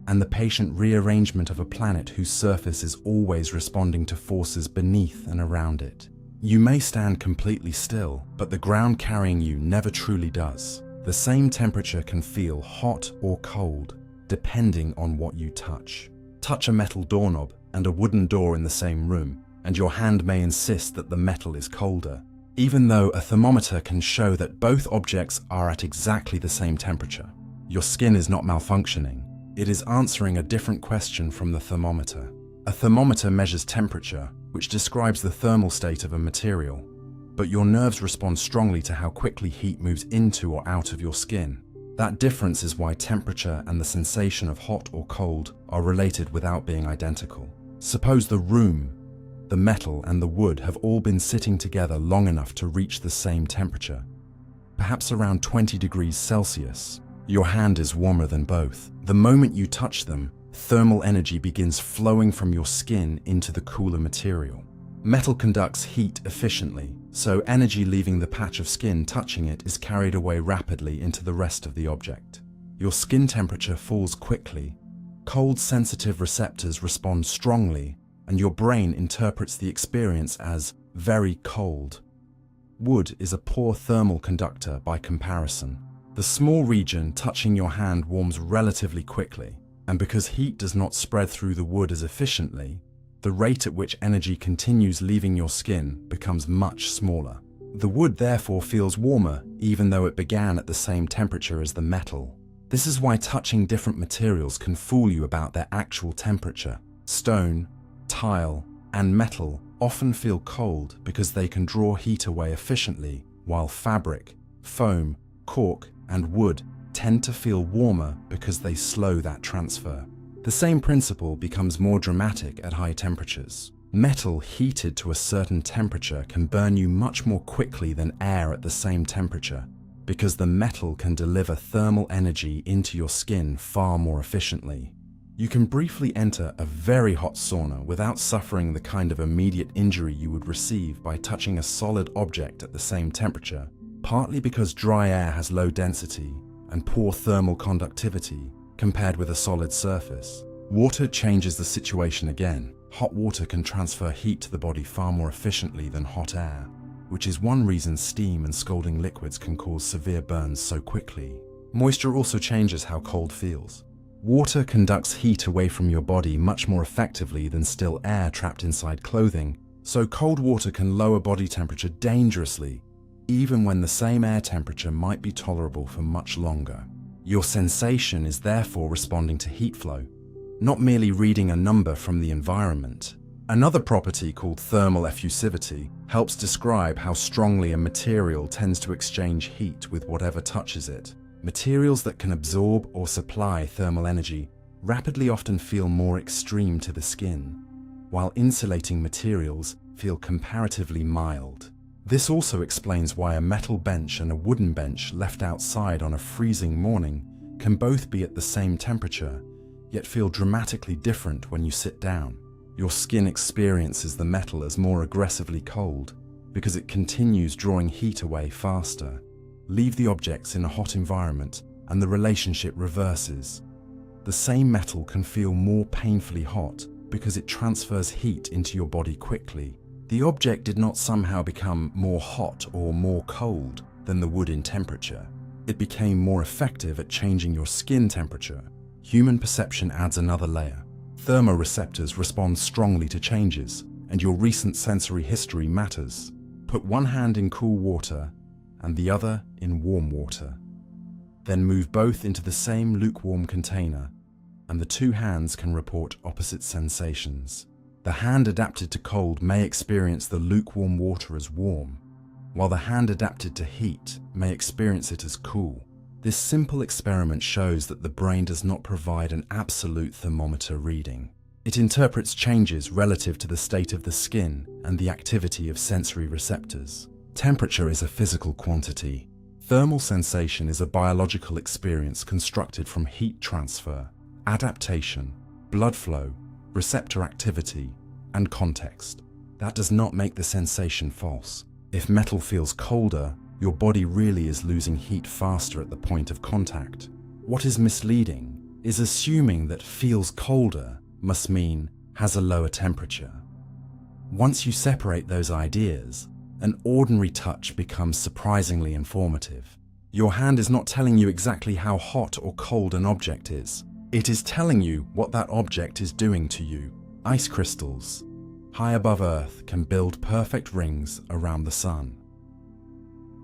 and the patient rearrangement of a planet whose surface is always responding to forces beneath and around it. You may stand completely still, but the ground carrying you never truly does. The same temperature can feel hot or cold, depending on what you touch. Touch a metal doorknob and a wooden door in the same room, and your hand may insist that the metal is colder, even though a thermometer can show that both objects are at exactly the same temperature. Your skin is not malfunctioning. It is answering a different question from the thermometer. A thermometer measures temperature, which describes the thermal state of a material, but your nerves respond strongly to how quickly heat moves into or out of your skin. That difference is why temperature and the sensation of hot or cold are related without being identical. Suppose the room, the metal, and the wood have all been sitting together long enough to reach the same temperature, perhaps around 20 degrees Celsius. Your hand is warmer than both. The moment you touch them, thermal energy begins flowing from your skin into the cooler material. Metal conducts heat efficiently, so energy leaving the patch of skin touching it is carried away rapidly into the rest of the object. Your skin temperature falls quickly. Cold sensitive receptors respond strongly, and your brain interprets the experience as very cold. Wood is a poor thermal conductor by comparison. The small region touching your hand warms relatively quickly, and because heat does not spread through the wood as efficiently, the rate at which energy continues leaving your skin becomes much smaller. The wood therefore feels warmer even though it began at the same temperature as the metal. This is why touching different materials can fool you about their actual temperature. Stone, tile, and metal often feel cold because they can draw heat away efficiently, while fabric, foam, cork, and wood tend to feel warmer because they slow that transfer. The same principle becomes more dramatic at high temperatures. Metal heated to a certain temperature can burn you much more quickly than air at the same temperature, because the metal can deliver thermal energy into your skin far more efficiently. You can briefly enter a very hot sauna without suffering the kind of immediate injury you would receive by touching a solid object at the same temperature, partly because dry air has low density and poor thermal conductivity compared with a solid surface. Water changes the situation again. Hot water can transfer heat to the body far more efficiently than hot air, which is one reason steam and scalding liquids can cause severe burns so quickly. Moisture also changes how cold feels. Water conducts heat away from your body much more effectively than still air trapped inside clothing, so cold water can lower body temperature dangerously, even when the same air temperature might be tolerable for much longer. Your sensation is therefore responding to heat flow, not merely reading a number from the environment. Another property called thermal effusivity helps describe how strongly a material tends to exchange heat with whatever touches it. Materials that can absorb or supply thermal energy rapidly often feel more extreme to the skin, while insulating materials feel comparatively mild. This also explains why a metal bench and a wooden bench left outside on a freezing morning can both be at the same temperature, yet feel dramatically different when you sit down. Your skin experiences the metal as more aggressively cold because it continues drawing heat away faster. Leave the objects in a hot environment and the relationship reverses. The same metal can feel more painfully hot because it transfers heat into your body quickly. The object did not somehow become more hot or more cold than the wood in temperature. It became more effective at changing your skin temperature. Human perception adds another layer. Thermoreceptors respond strongly to changes, and your recent sensory history matters. Put one hand in cool water and the other in warm water. Then move both into the same lukewarm container, and the two hands can report opposite sensations. The hand adapted to cold may experience the lukewarm water as warm, while the hand adapted to heat may experience it as cool. This simple experiment shows that the brain does not provide an absolute thermometer reading. It interprets changes relative to the state of the skin and the activity of sensory receptors. Temperature is a physical quantity. Thermal sensation is a biological experience constructed from heat transfer, adaptation, blood flow, receptor activity, and context. That does not make the sensation false. If metal feels colder, your body really is losing heat faster at the point of contact. What is misleading is assuming that feels colder must mean has a lower temperature. Once you separate those ideas, an ordinary touch becomes surprisingly informative. Your hand is not telling you exactly how hot or cold an object is. It is telling you what that object is doing to you. Ice crystals, high above Earth, can build perfect rings around the sun.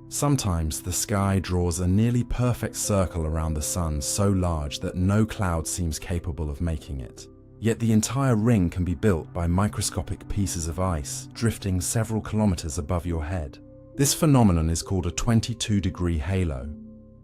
Sometimes the sky draws a nearly perfect circle around the sun so large that no cloud seems capable of making it. Yet the entire ring can be built by microscopic pieces of ice drifting several kilometers above your head. This phenomenon is called a 22-degree halo,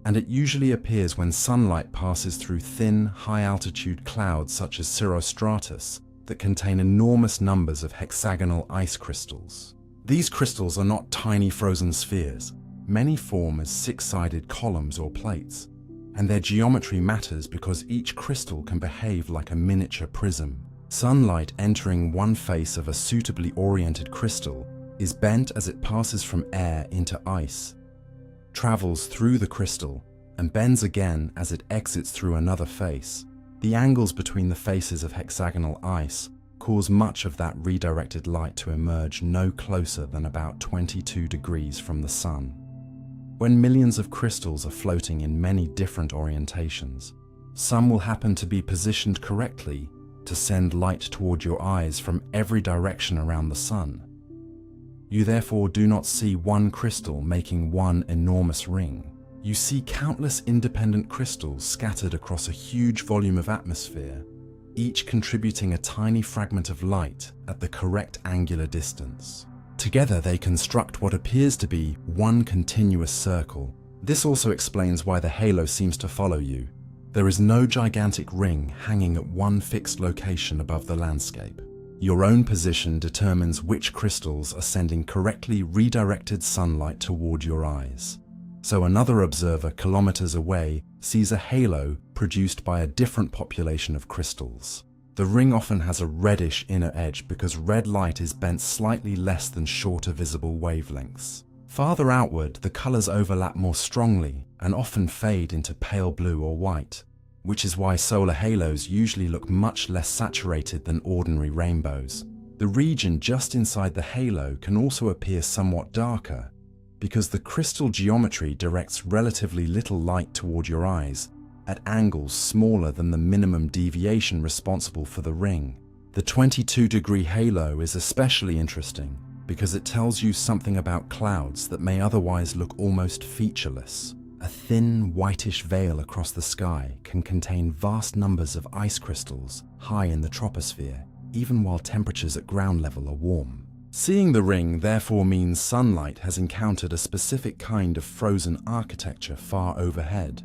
and it usually appears when sunlight passes through thin, high-altitude clouds such as cirrostratus that contain enormous numbers of hexagonal ice crystals. These crystals are not tiny frozen spheres. Many form as six-sided columns or plates, and their geometry matters because each crystal can behave like a miniature prism. Sunlight entering one face of a suitably oriented crystal is bent as it passes from air into ice, travels through the crystal, and bends again as it exits through another face. The angles between the faces of hexagonal ice cause much of that redirected light to emerge no closer than about 22 degrees from the sun. When millions of crystals are floating in many different orientations, some will happen to be positioned correctly to send light toward your eyes from every direction around the sun. You therefore do not see one crystal making one enormous ring. You see countless independent crystals scattered across a huge volume of atmosphere, each contributing a tiny fragment of light at the correct angular distance. Together they construct what appears to be one continuous circle. This also explains why the halo seems to follow you. There is no gigantic ring hanging at one fixed location above the landscape. Your own position determines which crystals are sending correctly redirected sunlight toward your eyes. So another observer kilometers away sees a halo produced by a different population of crystals. The ring often has a reddish inner edge because red light is bent slightly less than shorter visible wavelengths. Farther outward, the colors overlap more strongly and often fade into pale blue or white, which is why solar halos usually look much less saturated than ordinary rainbows. The region just inside the halo can also appear somewhat darker because the crystal geometry directs relatively little light toward your eyes at angles smaller than the minimum deviation responsible for the ring. The 22-degree halo is especially interesting because it tells you something about clouds that may otherwise look almost featureless. A thin, whitish veil across the sky can contain vast numbers of ice crystals high in the troposphere, even while temperatures at ground level are warm. Seeing the ring therefore means sunlight has encountered a specific kind of frozen architecture far overhead.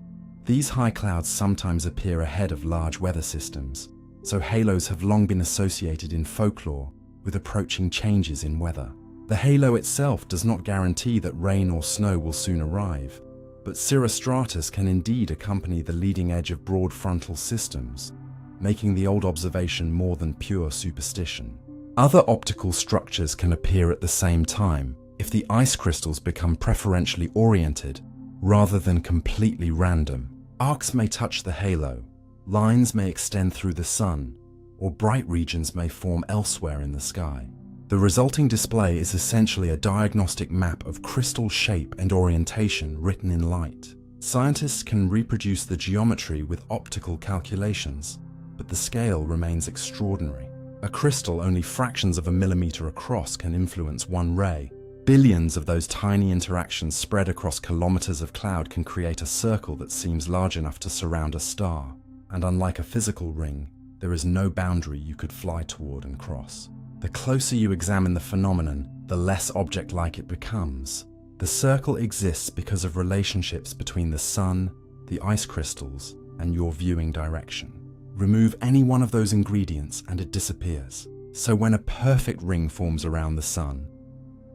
These high clouds sometimes appear ahead of large weather systems, so halos have long been associated in folklore with approaching changes in weather. The halo itself does not guarantee that rain or snow will soon arrive, but cirrostratus can indeed accompany the leading edge of broad frontal systems, making the old observation more than pure superstition. Other optical structures can appear at the same time if the ice crystals become preferentially oriented rather than completely random. Arcs may touch the halo, lines may extend through the sun, or bright regions may form elsewhere in the sky. The resulting display is essentially a diagnostic map of crystal shape and orientation written in light. Scientists can reproduce the geometry with optical calculations, but the scale remains extraordinary. A crystal only fractions of a millimeter across can influence one ray. Billions of those tiny interactions spread across kilometers of cloud can create a circle that seems large enough to surround a star. And unlike a physical ring, there is no boundary you could fly toward and cross. The closer you examine the phenomenon, the less object-like it becomes. The circle exists because of relationships between the sun, the ice crystals, and your viewing direction. Remove any one of those ingredients and it disappears. So when a perfect ring forms around the sun,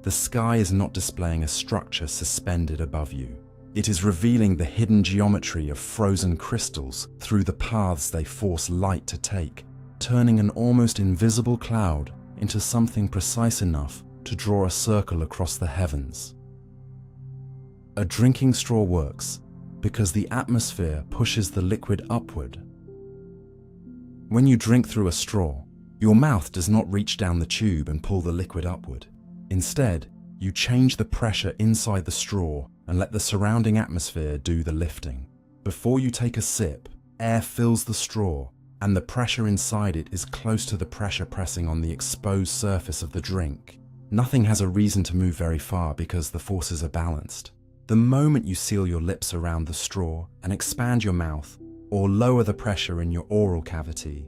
the sky is not displaying a structure suspended above you. It is revealing the hidden geometry of frozen crystals through the paths they force light to take, turning an almost invisible cloud into something precise enough to draw a circle across the heavens. A drinking straw works because the atmosphere pushes the liquid upward. When you drink through a straw, your mouth does not reach down the tube and pull the liquid upward. Instead, you change the pressure inside the straw and let the surrounding atmosphere do the lifting. Before you take a sip, air fills the straw, and the pressure inside it is close to the pressure pressing on the exposed surface of the drink. Nothing has a reason to move very far because the forces are balanced. The moment you seal your lips around the straw and expand your mouth, or lower the pressure in your oral cavity,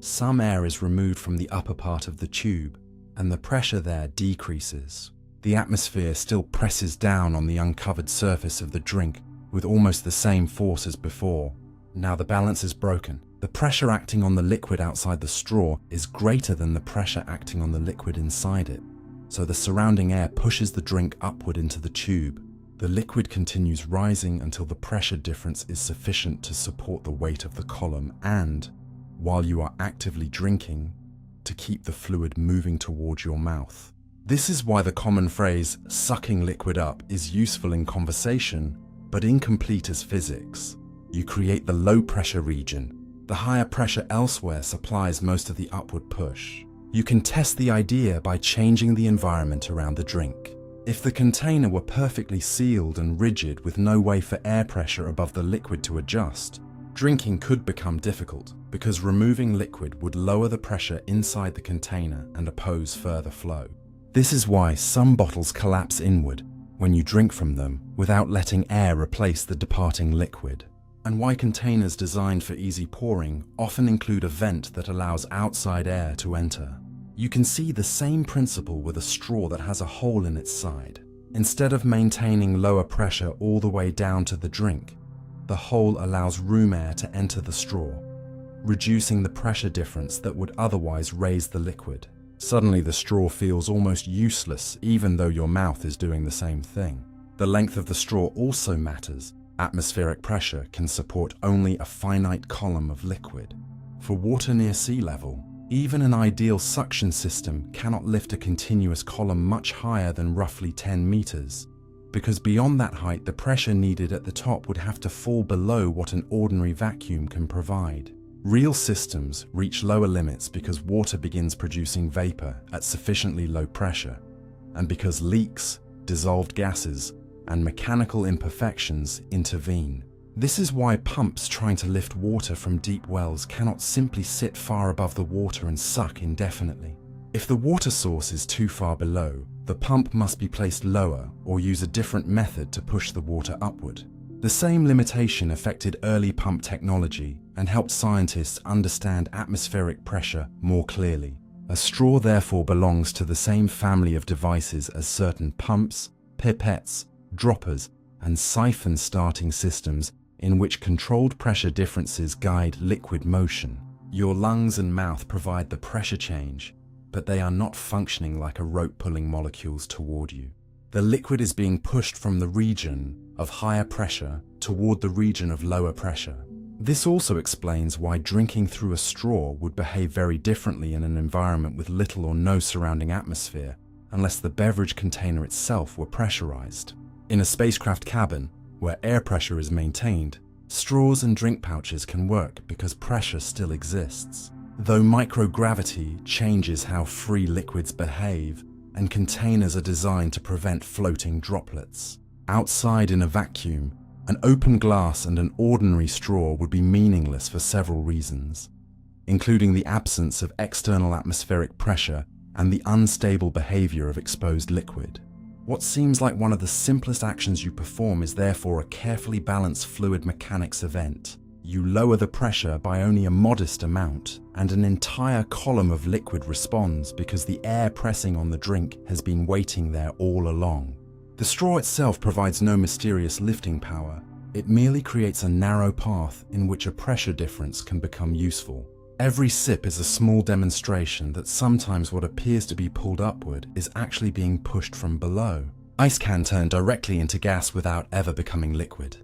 some air is removed from the upper part of the tube, and the pressure there decreases. The atmosphere still presses down on the uncovered surface of the drink with almost the same force as before. Now the balance is broken. The pressure acting on the liquid outside the straw is greater than the pressure acting on the liquid inside it, so the surrounding air pushes the drink upward into the tube. The liquid continues rising until the pressure difference is sufficient to support the weight of the column and, while you are actively drinking, to keep the fluid moving towards your mouth. This is why the common phrase, sucking liquid up, is useful in conversation, but incomplete as physics. You create the low pressure region. The higher pressure elsewhere supplies most of the upward push. You can test the idea by changing the environment around the drink. If the container were perfectly sealed and rigid with no way for air pressure above the liquid to adjust, drinking could become difficult because removing liquid would lower the pressure inside the container and oppose further flow. This is why some bottles collapse inward when you drink from them without letting air replace the departing liquid, and why containers designed for easy pouring often include a vent that allows outside air to enter. You can see the same principle with a straw that has a hole in its side. Instead of maintaining lower pressure all the way down to the drink, the hole allows room air to enter the straw, reducing the pressure difference that would otherwise raise the liquid. Suddenly the straw feels almost useless even though your mouth is doing the same thing. The length of the straw also matters. Atmospheric pressure can support only a finite column of liquid. For water near sea level, even an ideal suction system cannot lift a continuous column much higher than roughly 10 meters, because beyond that height the pressure needed at the top would have to fall below what an ordinary vacuum can provide. Real systems reach lower limits because water begins producing vapor at sufficiently low pressure, and because leaks, dissolved gases, and mechanical imperfections intervene. This is why pumps trying to lift water from deep wells cannot simply sit far above the water and suck indefinitely. If the water source is too far below, the pump must be placed lower or use a different method to push the water upward. The same limitation affected early pump technology and helped scientists understand atmospheric pressure more clearly. A straw therefore belongs to the same family of devices as certain pumps, pipettes, droppers, and siphon starting systems in which controlled pressure differences guide liquid motion. Your lungs and mouth provide the pressure change, but they are not functioning like a rope pulling molecules toward you. The liquid is being pushed from the region of higher pressure toward the region of lower pressure. This also explains why drinking through a straw would behave very differently in an environment with little or no surrounding atmosphere, unless the beverage container itself were pressurized. In a spacecraft cabin, where air pressure is maintained, straws and drink pouches can work because pressure still exists. Though microgravity changes how free liquids behave, and containers are designed to prevent floating droplets. Outside in a vacuum, an open glass and an ordinary straw would be meaningless for several reasons, including the absence of external atmospheric pressure and the unstable behavior of exposed liquid. What seems like one of the simplest actions you perform is therefore a carefully balanced fluid mechanics event. You lower the pressure by only a modest amount, and an entire column of liquid responds because the air pressing on the drink has been waiting there all along. The straw itself provides no mysterious lifting power. It merely creates a narrow path in which a pressure difference can become useful. Every sip is a small demonstration that sometimes what appears to be pulled upward is actually being pushed from below. Ice can turn directly into gas without ever becoming liquid.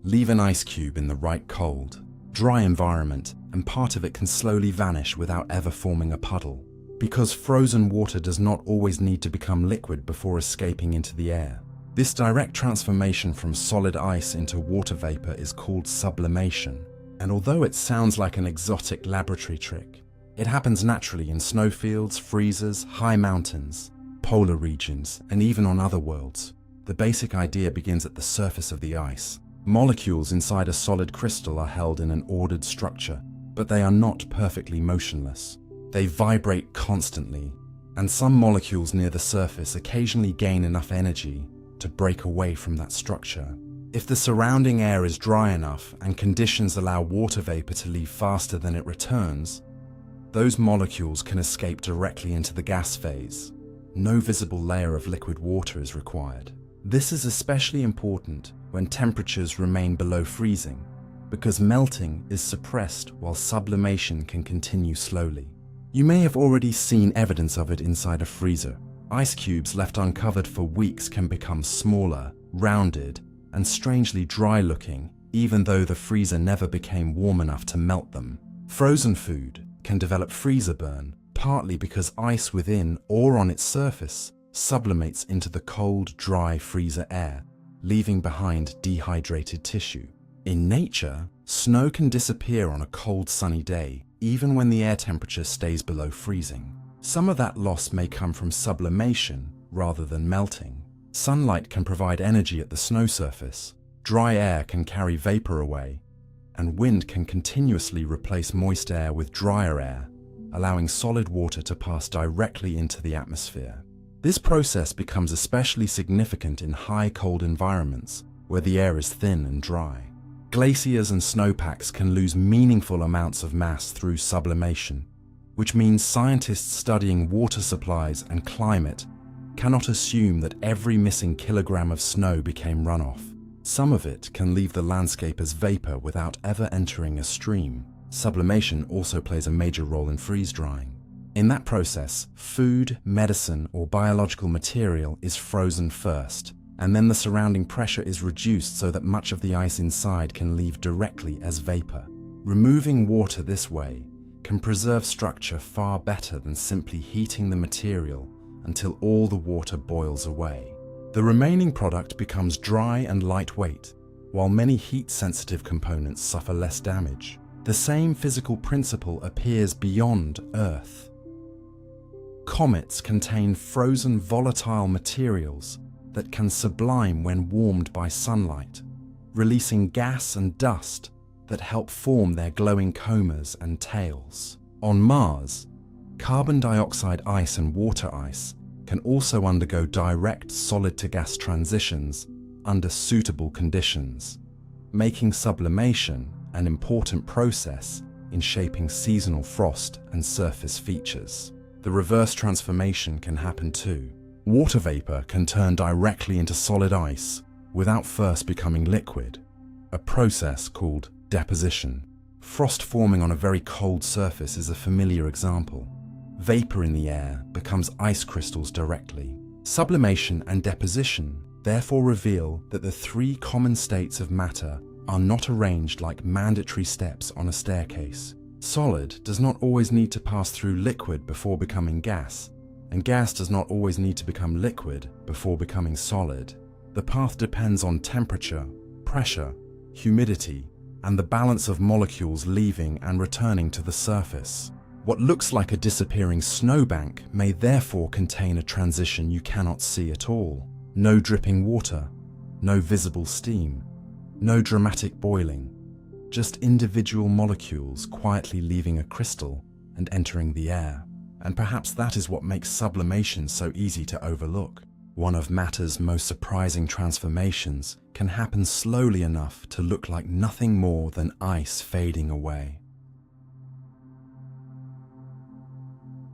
Leave an ice cube in the right cold, dry environment, and part of it can slowly vanish without ever forming a puddle. Because frozen water does not always need to become liquid before escaping into the air. This direct transformation from solid ice into water vapor is called sublimation. And although it sounds like an exotic laboratory trick, it happens naturally in snowfields, freezers, high mountains, polar regions, and even on other worlds. The basic idea begins at the surface of the ice. Molecules inside a solid crystal are held in an ordered structure, but they are not perfectly motionless. They vibrate constantly, and some molecules near the surface occasionally gain enough energy to break away from that structure. If the surrounding air is dry enough and conditions allow water vapor to leave faster than it returns, those molecules can escape directly into the gas phase. No visible layer of liquid water is required. This is especially important when temperatures remain below freezing, because melting is suppressed while sublimation can continue slowly. You may have already seen evidence of it inside a freezer. Ice cubes left uncovered for weeks can become smaller, rounded, and strangely dry-looking, even though the freezer never became warm enough to melt them. Frozen food can develop freezer burn, partly because ice within or on its surface sublimates into the cold, dry freezer air, leaving behind dehydrated tissue. In nature, snow can disappear on a cold, sunny day, even when the air temperature stays below freezing. Some of that loss may come from sublimation rather than melting. Sunlight can provide energy at the snow surface, dry air can carry vapor away, and wind can continuously replace moist air with drier air, allowing solid water to pass directly into the atmosphere. This process becomes especially significant in high cold environments where the air is thin and dry. Glaciers and snowpacks can lose meaningful amounts of mass through sublimation, which means scientists studying water supplies and climate cannot assume that every missing kilogram of snow became runoff. Some of it can leave the landscape as vapor without ever entering a stream. Sublimation also plays a major role in freeze-drying. In that process, food, medicine, or biological material is frozen first, and then the surrounding pressure is reduced so that much of the ice inside can leave directly as vapor. Removing water this way can preserve structure far better than simply heating the material until all the water boils away. The remaining product becomes dry and lightweight, while many heat-sensitive components suffer less damage. The same physical principle appears beyond Earth. Comets contain frozen volatile materials that can sublime when warmed by sunlight, releasing gas and dust that help form their glowing comas and tails. On Mars, carbon dioxide ice and water ice can also undergo direct solid-to-gas transitions under suitable conditions, making sublimation an important process in shaping seasonal frost and surface features. The reverse transformation can happen too. Water vapor can turn directly into solid ice without first becoming liquid, a process called deposition. Frost forming on a very cold surface is a familiar example. Vapor in the air becomes ice crystals directly. Sublimation and deposition therefore reveal that the three common states of matter are not arranged like mandatory steps on a staircase. Solid does not always need to pass through liquid before becoming gas, and gas does not always need to become liquid before becoming solid. The path depends on temperature, pressure, humidity, and the balance of molecules leaving and returning to the surface. What looks like a disappearing snowbank may therefore contain a transition you cannot see at all. No dripping water, no visible steam, no dramatic boiling, just individual molecules quietly leaving a crystal and entering the air. And perhaps that is what makes sublimation so easy to overlook. One of matter's most surprising transformations can happen slowly enough to look like nothing more than ice fading away.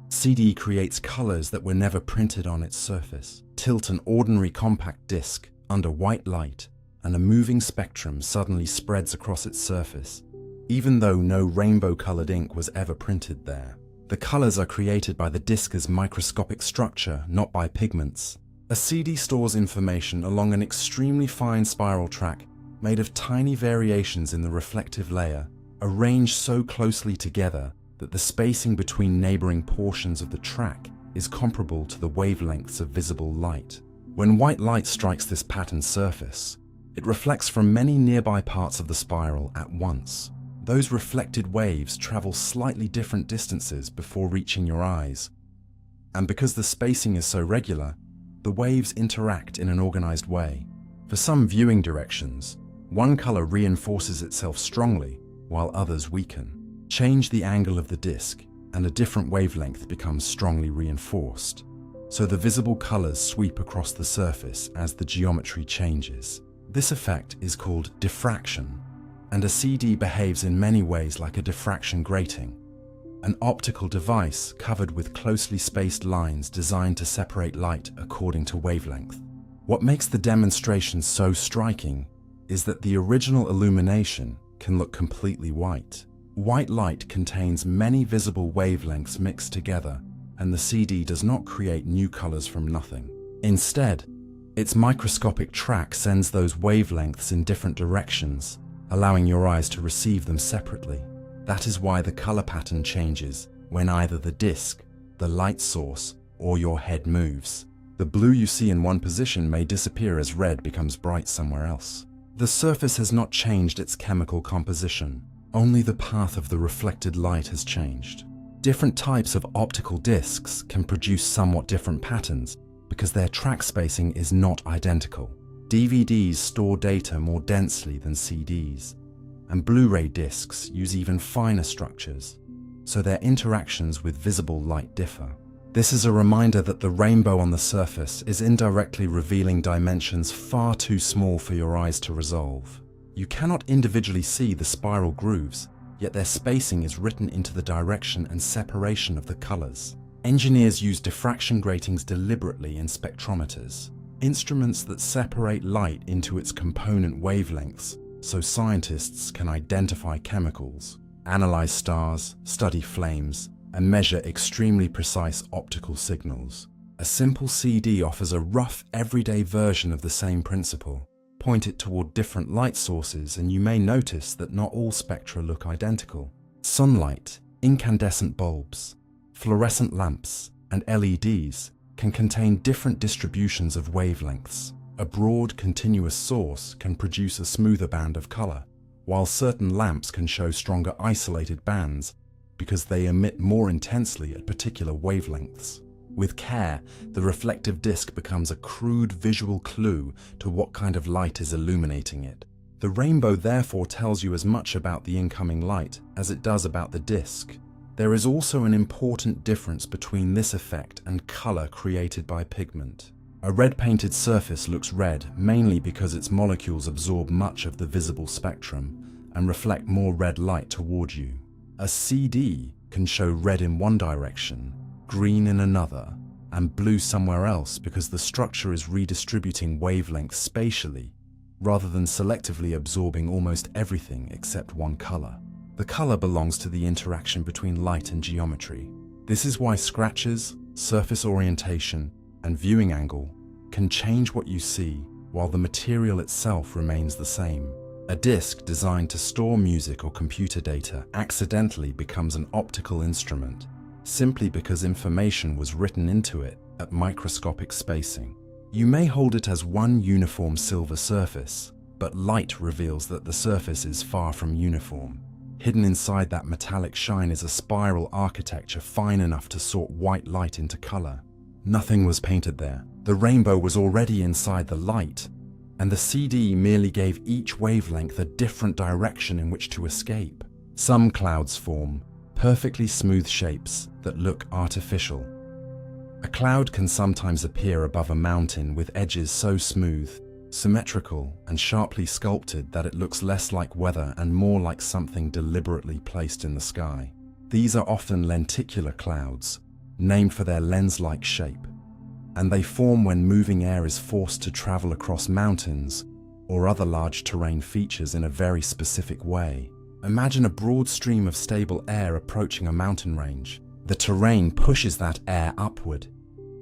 CD creates colors that were never printed on its surface. Tilt an ordinary compact disc under white light, and a moving spectrum suddenly spreads across its surface, even though no rainbow-colored ink was ever printed there. The colors are created by the disc's microscopic structure, not by pigments. A CD stores information along an extremely fine spiral track made of tiny variations in the reflective layer, arranged so closely together that the spacing between neighboring portions of the track is comparable to the wavelengths of visible light. When white light strikes this patterned surface, it reflects from many nearby parts of the spiral at once. Those reflected waves travel slightly different distances before reaching your eyes, and because the spacing is so regular, the waves interact in an organized way. For some viewing directions, one color reinforces itself strongly while others weaken. Change the angle of the disc, and a different wavelength becomes strongly reinforced. So the visible colors sweep across the surface as the geometry changes. This effect is called diffraction, and a CD behaves in many ways like a diffraction grating, an optical device covered with closely spaced lines designed to separate light according to wavelength. What makes the demonstration so striking is that the original illumination can look completely white. White light contains many visible wavelengths mixed together, and the CD does not create new colors from nothing. Instead, its microscopic track sends those wavelengths in different directions, allowing your eyes to receive them separately. That is why the color pattern changes when either the disc, the light source, or your head moves. The blue you see in one position may disappear as red becomes bright somewhere else. The surface has not changed its chemical composition. Only the path of the reflected light has changed. Different types of optical discs can produce somewhat different patterns because their track spacing is not identical. DVDs store data more densely than CDs, and Blu-ray discs use even finer structures, so their interactions with visible light differ. This is a reminder that the rainbow on the surface is indirectly revealing dimensions far too small for your eyes to resolve. You cannot individually see the spiral grooves, yet their spacing is written into the direction and separation of the colors. Engineers use diffraction gratings deliberately in spectrometers, instruments that separate light into its component wavelengths so scientists can identify chemicals, analyze stars, study flames, and measure extremely precise optical signals. A simple CD offers a rough, everyday version of the same principle. Point it toward different light sources and you may notice that not all spectra look identical. Sunlight, incandescent bulbs, fluorescent lamps, and LEDs can contain different distributions of wavelengths. A broad, continuous source can produce a smoother band of color, while certain lamps can show stronger isolated bands because they emit more intensely at particular wavelengths. With care, the reflective disc becomes a crude visual clue to what kind of light is illuminating it. The rainbow therefore tells you as much about the incoming light as it does about the disc. There is also an important difference between this effect and color created by pigment. A red-painted surface looks red mainly because its molecules absorb much of the visible spectrum and reflect more red light toward you. A CD can show red in one direction, green in another, and blue somewhere else because the structure is redistributing wavelengths spatially, rather than selectively absorbing almost everything except one color. The color belongs to the interaction between light and geometry. This is why scratches, surface orientation, and viewing angle can change what you see while the material itself remains the same. A disc designed to store music or computer data accidentally becomes an optical instrument, simply because information was written into it at microscopic spacing. You may hold it as one uniform silver surface, but light reveals that the surface is far from uniform. Hidden inside that metallic shine is a spiral architecture fine enough to sort white light into color. Nothing was painted there. The rainbow was already inside the light, and the CD merely gave each wavelength a different direction in which to escape. Some clouds form perfectly smooth shapes that look artificial. A cloud can sometimes appear above a mountain with edges so smooth, symmetrical, and sharply sculpted that it looks less like weather and more like something deliberately placed in the sky. These are often lenticular clouds, named for their lens-like shape, and they form when moving air is forced to travel across mountains or other large terrain features in a very specific way. Imagine a broad stream of stable air approaching a mountain range. The terrain pushes that air upward,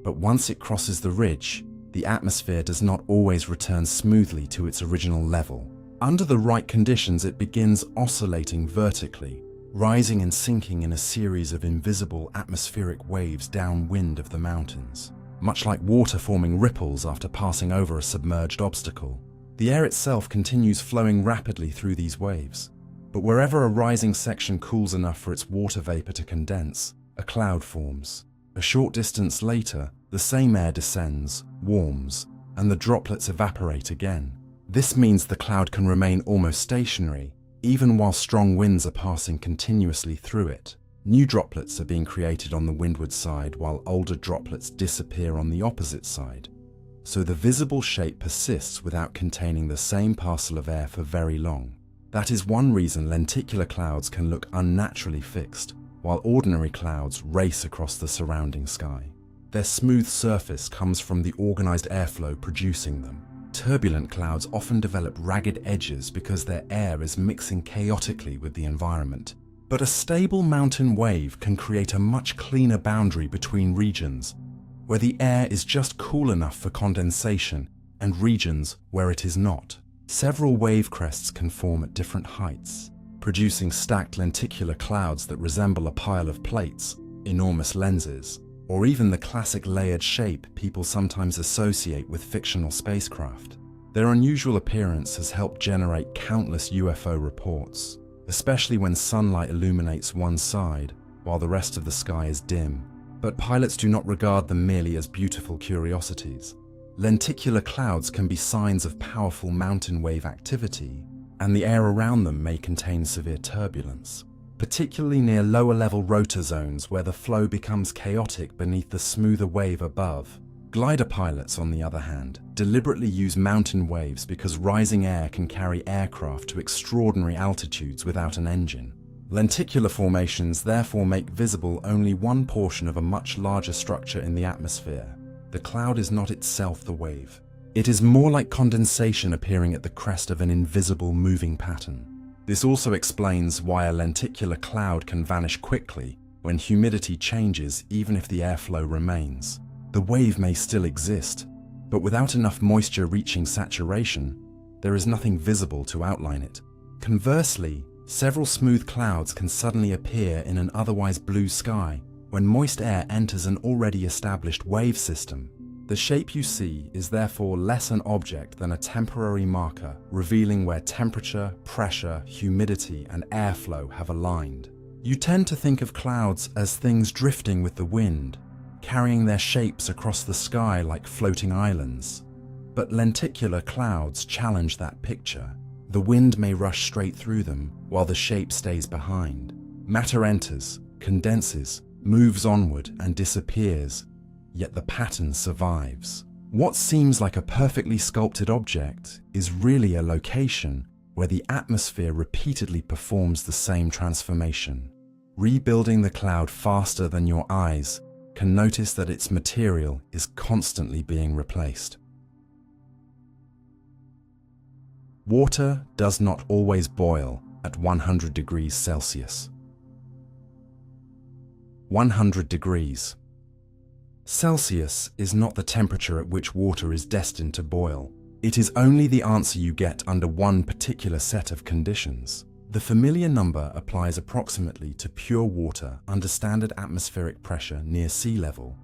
but once it crosses the ridge, the atmosphere does not always return smoothly to its original level. Under the right conditions, it begins oscillating vertically, rising and sinking in a series of invisible atmospheric waves downwind of the mountains, much like water forming ripples after passing over a submerged obstacle. The air itself continues flowing rapidly through these waves, but wherever a rising section cools enough for its water vapor to condense, a cloud forms. A short distance later, the same air descends, warms, and the droplets evaporate again. This means the cloud can remain almost stationary, even while strong winds are passing continuously through it. New droplets are being created on the windward side while older droplets disappear on the opposite side. So the visible shape persists without containing the same parcel of air for very long. That is one reason lenticular clouds can look unnaturally fixed, while ordinary clouds race across the surrounding sky. Their smooth surface comes from the organized airflow producing them. Turbulent clouds often develop ragged edges because their air is mixing chaotically with the environment. But a stable mountain wave can create a much cleaner boundary between regions, where the air is just cool enough for condensation, and regions where it is not. Several wave crests can form at different heights, producing stacked lenticular clouds that resemble a pile of plates, enormous lenses, or even the classic layered shape people sometimes associate with fictional spacecraft. Their unusual appearance has helped generate countless UFO reports, especially when sunlight illuminates one side while the rest of the sky is dim. But pilots do not regard them merely as beautiful curiosities. Lenticular clouds can be signs of powerful mountain wave activity, and the air around them may contain severe turbulence, particularly near lower-level rotor zones where the flow becomes chaotic beneath the smoother wave above. Glider pilots, on the other hand, deliberately use mountain waves because rising air can carry aircraft to extraordinary altitudes without an engine. Lenticular formations therefore make visible only one portion of a much larger structure in the atmosphere. The cloud is not itself the wave. It is more like condensation appearing at the crest of an invisible moving pattern. This also explains why a lenticular cloud can vanish quickly when humidity changes even if the airflow remains. The wave may still exist, but without enough moisture reaching saturation, there is nothing visible to outline it. Conversely, several smooth clouds can suddenly appear in an otherwise blue sky when moist air enters an already established wave system. The shape you see is therefore less an object than a temporary marker, revealing where temperature, pressure, humidity, and airflow have aligned. You tend to think of clouds as things drifting with the wind, carrying their shapes across the sky like floating islands. But lenticular clouds challenge that picture. The wind may rush straight through them, while the shape stays behind. Matter enters, condenses, moves onward, and disappears, yet the pattern survives. What seems like a perfectly sculpted object is really a location where the atmosphere repeatedly performs the same transformation. Rebuilding the cloud faster than your eyes can notice that its material is constantly being replaced. Water does not always boil at 100 degrees Celsius. 100 degrees Celsius is not the temperature at which water is destined to boil. It is only the answer you get under one particular set of conditions. The familiar number applies approximately to pure water under standard atmospheric pressure near sea level,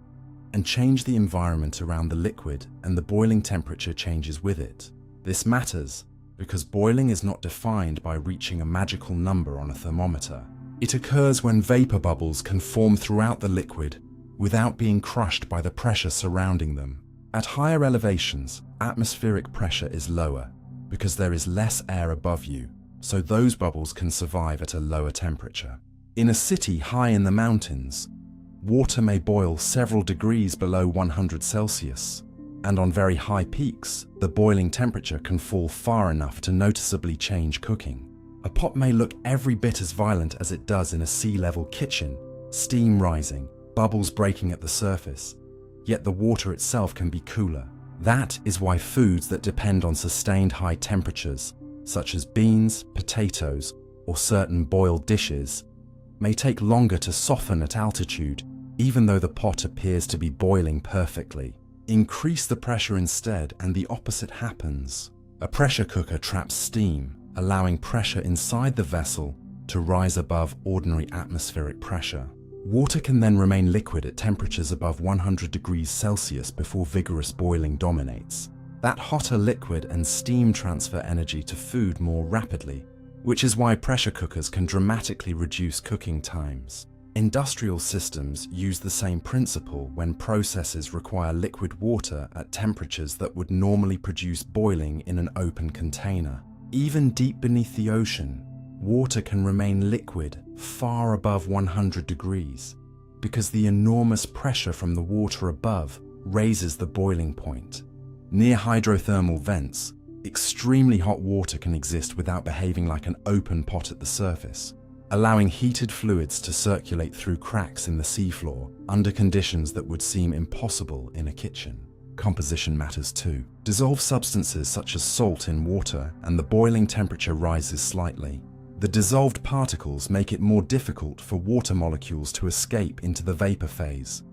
and change the environment around the liquid and the boiling temperature changes with it. This matters because boiling is not defined by reaching a magical number on a thermometer. It occurs when vapor bubbles can form throughout the liquid without being crushed by the pressure surrounding them. At higher elevations, atmospheric pressure is lower because there is less air above you, so those bubbles can survive at a lower temperature. In a city high in the mountains, water may boil several degrees below 100 Celsius, and on very high peaks, the boiling temperature can fall far enough to noticeably change cooking. A pot may look every bit as violent as it does in a sea-level kitchen, steam rising, bubbles breaking at the surface, yet the water itself can be cooler. That is why foods that depend on sustained high temperatures, such as beans, potatoes, or certain boiled dishes, may take longer to soften at altitude, even though the pot appears to be boiling perfectly. Increase the pressure instead and the opposite happens. A pressure cooker traps steam, allowing pressure inside the vessel to rise above ordinary atmospheric pressure. Water can then remain liquid at temperatures above 100 degrees Celsius before vigorous boiling dominates. That hotter liquid and steam transfer energy to food more rapidly, which is why pressure cookers can dramatically reduce cooking times. Industrial systems use the same principle when processes require liquid water at temperatures that would normally produce boiling in an open container. Even deep beneath the ocean, water can remain liquid far above 100 degrees because the enormous pressure from the water above raises the boiling point. Near hydrothermal vents, extremely hot water can exist without behaving like an open pot at the surface, allowing heated fluids to circulate through cracks in the seafloor under conditions that would seem impossible in a kitchen. Composition matters too. Dissolve substances such as salt in water and the boiling temperature rises slightly. The dissolved particles make it more difficult for water molecules to escape into the vapor phase,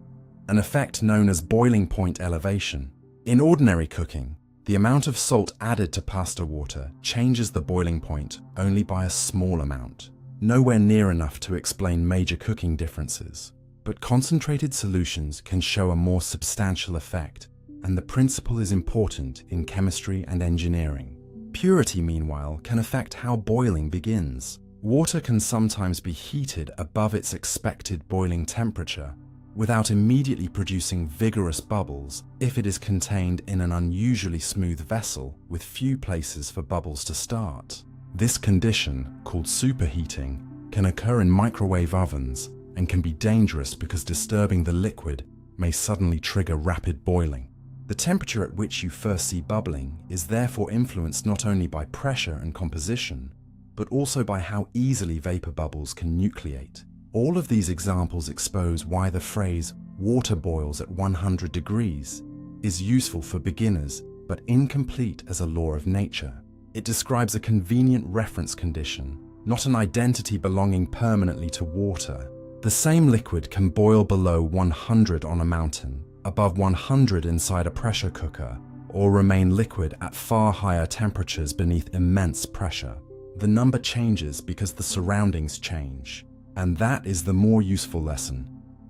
an effect known as boiling point elevation. In ordinary cooking, the amount of salt added to pasta water changes the boiling point only by a small amount, nowhere near enough to explain major cooking differences. But concentrated solutions can show a more substantial effect, and the principle is important in chemistry and engineering. Purity, meanwhile, can affect how boiling begins. Water can sometimes be heated above its expected boiling temperature without immediately producing vigorous bubbles if it is contained in an unusually smooth vessel with few places for bubbles to start. This condition, called superheating, can occur in microwave ovens and can be dangerous because disturbing the liquid may suddenly trigger rapid boiling. The temperature at which you first see bubbling is therefore influenced not only by pressure and composition, but also by how easily vapor bubbles can nucleate. All of these examples expose why the phrase "water boils at 100 degrees" is useful for beginners but incomplete as a law of nature. It describes a convenient reference condition, not an identity belonging permanently to water. The same liquid can boil below 100 on a mountain, above 100 inside a pressure cooker, or remain liquid at far higher temperatures beneath immense pressure. The number changes because the surroundings change. And that is the more useful lesson.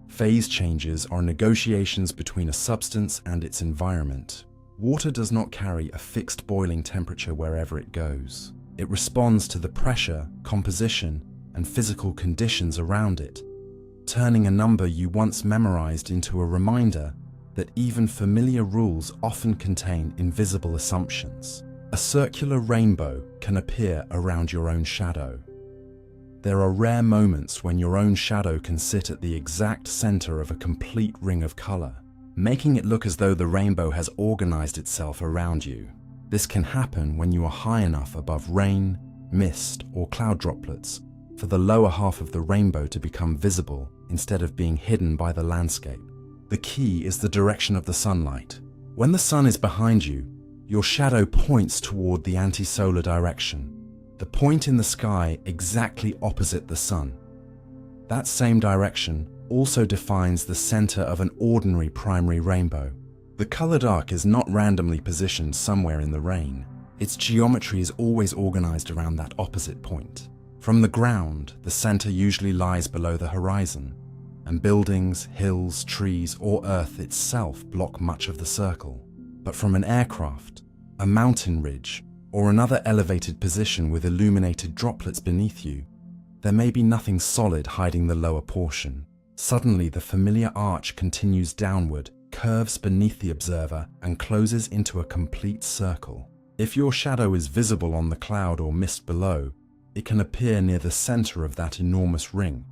Phase changes are negotiations between a substance and its environment. Water does not carry a fixed boiling temperature wherever it goes. It responds to the pressure, composition, and physical conditions around it, turning a number you once memorized into a reminder that even familiar rules often contain invisible assumptions. A circular rainbow can appear around your own shadow. There are rare moments when your own shadow can sit at the exact center of a complete ring of color, making it look as though the rainbow has organized itself around you. This can happen when you are high enough above rain, mist, or cloud droplets for the lower half of the rainbow to become visible instead of being hidden by the landscape. The key is the direction of the sunlight. When the sun is behind you, your shadow points toward the anti-solar direction, the point in the sky exactly opposite the sun. That same direction also defines the center of an ordinary primary rainbow. The colored arc is not randomly positioned somewhere in the rain. Its geometry is always organized around that opposite point. From the ground, the center usually lies below the horizon, and buildings, hills, trees, or earth itself block much of the circle. But from an aircraft, a mountain ridge, or another elevated position with illuminated droplets beneath you, there may be nothing solid hiding the lower portion. Suddenly, the familiar arch continues downward, curves beneath the observer, and closes into a complete circle. If your shadow is visible on the cloud or mist below, it can appear near the center of that enormous ring,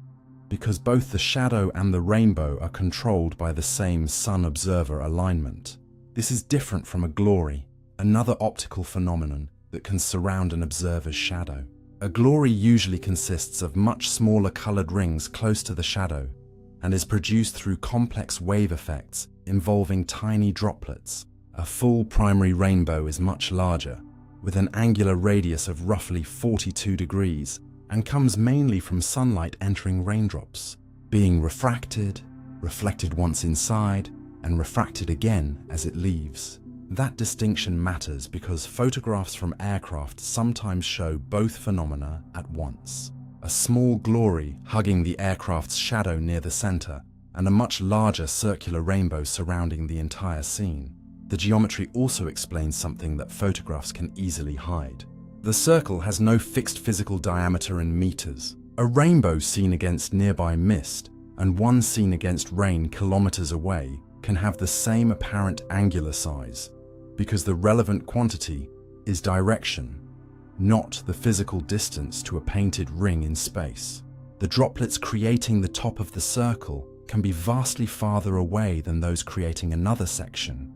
because both the shadow and the rainbow are controlled by the same sun-observer alignment. This is different from a glory, another optical phenomenon that can surround an observer's shadow. A glory usually consists of much smaller colored rings close to the shadow and is produced through complex wave effects involving tiny droplets. A full primary rainbow is much larger, with an angular radius of roughly 42 degrees, and comes mainly from sunlight entering raindrops, being refracted, reflected once inside, and refracted again as it leaves. That distinction matters because photographs from aircraft sometimes show both phenomena at once. A small glory hugging the aircraft's shadow near the center, and a much larger circular rainbow surrounding the entire scene. The geometry also explains something that photographs can easily hide. The circle has no fixed physical diameter in meters. A rainbow seen against nearby mist and one seen against rain kilometers away can have the same apparent angular size, because the relevant quantity is direction, not the physical distance to a painted ring in space. The droplets creating the top of the circle can be vastly farther away than those creating another section,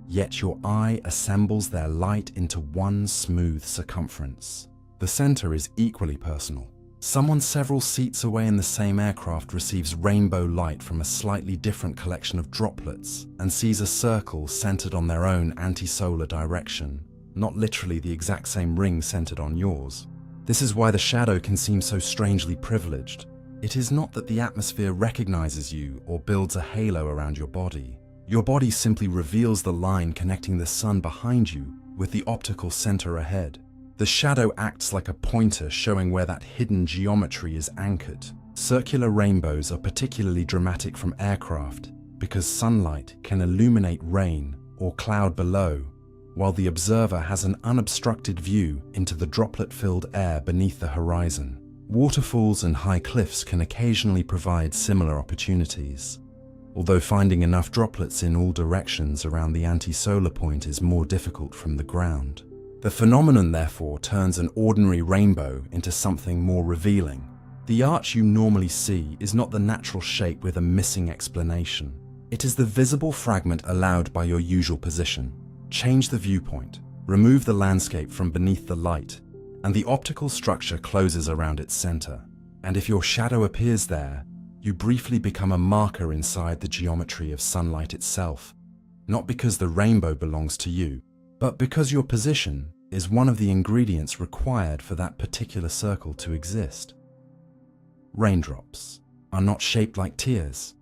yet your eye assembles their light into one smooth circumference. The center is equally personal. Someone several seats away in the same aircraft receives rainbow light from a slightly different collection of droplets and sees a circle centered on their own anti-solar direction, not literally the exact same ring centered on yours. This is why the shadow can seem so strangely privileged. It is not that the atmosphere recognizes you or builds a halo around your body. Your body simply reveals the line connecting the sun behind you with the optical center ahead. The shadow acts like a pointer showing where that hidden geometry is anchored. Circular rainbows are particularly dramatic from aircraft because sunlight can illuminate rain or cloud below, while the observer has an unobstructed view into the droplet-filled air beneath the horizon. Waterfalls and high cliffs can occasionally provide similar opportunities, although finding enough droplets in all directions around the anti-solar point is more difficult from the ground. The phenomenon, therefore, turns an ordinary rainbow into something more revealing. The arch you normally see is not the natural shape with a missing explanation. It is the visible fragment allowed by your usual position. Change the viewpoint, remove the landscape from beneath the light, and the optical structure closes around its center. And if your shadow appears there, you briefly become a marker inside the geometry of sunlight itself, not because the rainbow belongs to you, but because your position is one of the ingredients required for that particular circle to exist. Raindrops are not shaped like tears.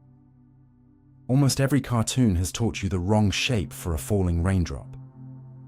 Almost every cartoon has taught you the wrong shape for a falling raindrop.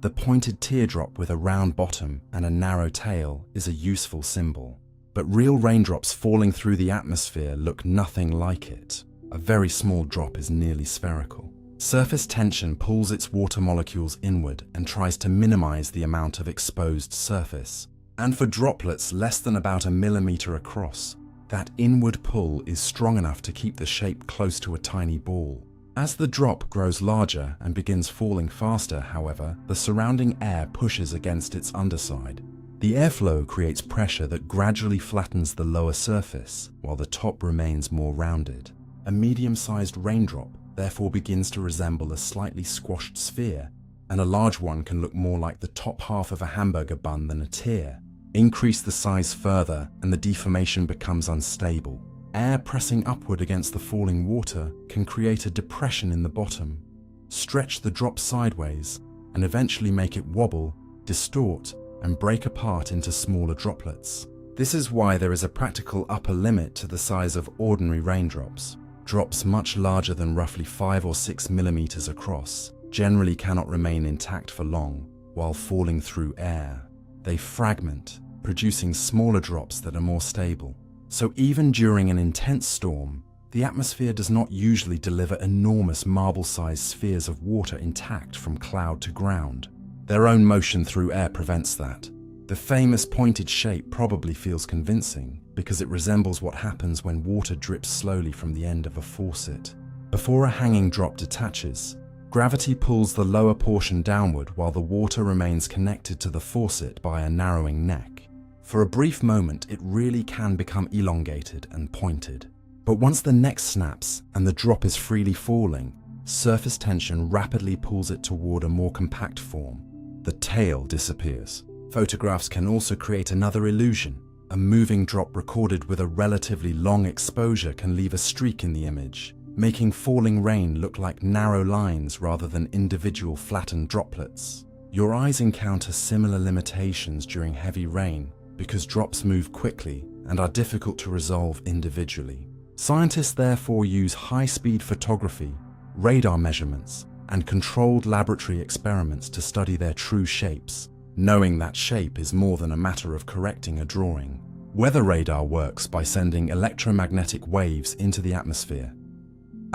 The pointed teardrop with a round bottom and a narrow tail is a useful symbol, but real raindrops falling through the atmosphere look nothing like it. A very small drop is nearly spherical. Surface tension pulls its water molecules inward and tries to minimize the amount of exposed surface. And for droplets less than about a millimeter across, that inward pull is strong enough to keep the shape close to a tiny ball. As the drop grows larger and begins falling faster, however, the surrounding air pushes against its underside. The airflow creates pressure that gradually flattens the lower surface, while the top remains more rounded. A medium-sized raindrop therefore begins to resemble a slightly squashed sphere, and a large one can look more like the top half of a hamburger bun than a tear. Increase the size further and the deformation becomes unstable. Air pressing upward against the falling water can create a depression in the bottom, stretch the drop sideways, and eventually make it wobble, distort, and break apart into smaller droplets. This is why there is a practical upper limit to the size of ordinary raindrops. Drops much larger than roughly 5 or 6 millimeters across generally cannot remain intact for long while falling through air. They fragment, producing smaller drops that are more stable. So even during an intense storm, the atmosphere does not usually deliver enormous marble-sized spheres of water intact from cloud to ground. Their own motion through air prevents that. The famous pointed shape probably feels convincing because it resembles what happens when water drips slowly from the end of a faucet. Before a hanging drop detaches, gravity pulls the lower portion downward while the water remains connected to the faucet by a narrowing neck. For a brief moment, it really can become elongated and pointed. But once the neck snaps and the drop is freely falling, surface tension rapidly pulls it toward a more compact form. The tail disappears. Photographs can also create another illusion. A moving drop recorded with a relatively long exposure can leave a streak in the image, making falling rain look like narrow lines rather than individual flattened droplets. Your eyes encounter similar limitations during heavy rain because drops move quickly and are difficult to resolve individually. Scientists therefore use high-speed photography radar measurements, and controlled laboratory experiments to study their true shapes. Knowing that shape is more than a matter of correcting a drawing. Weather radar works by sending electromagnetic waves into the atmosphere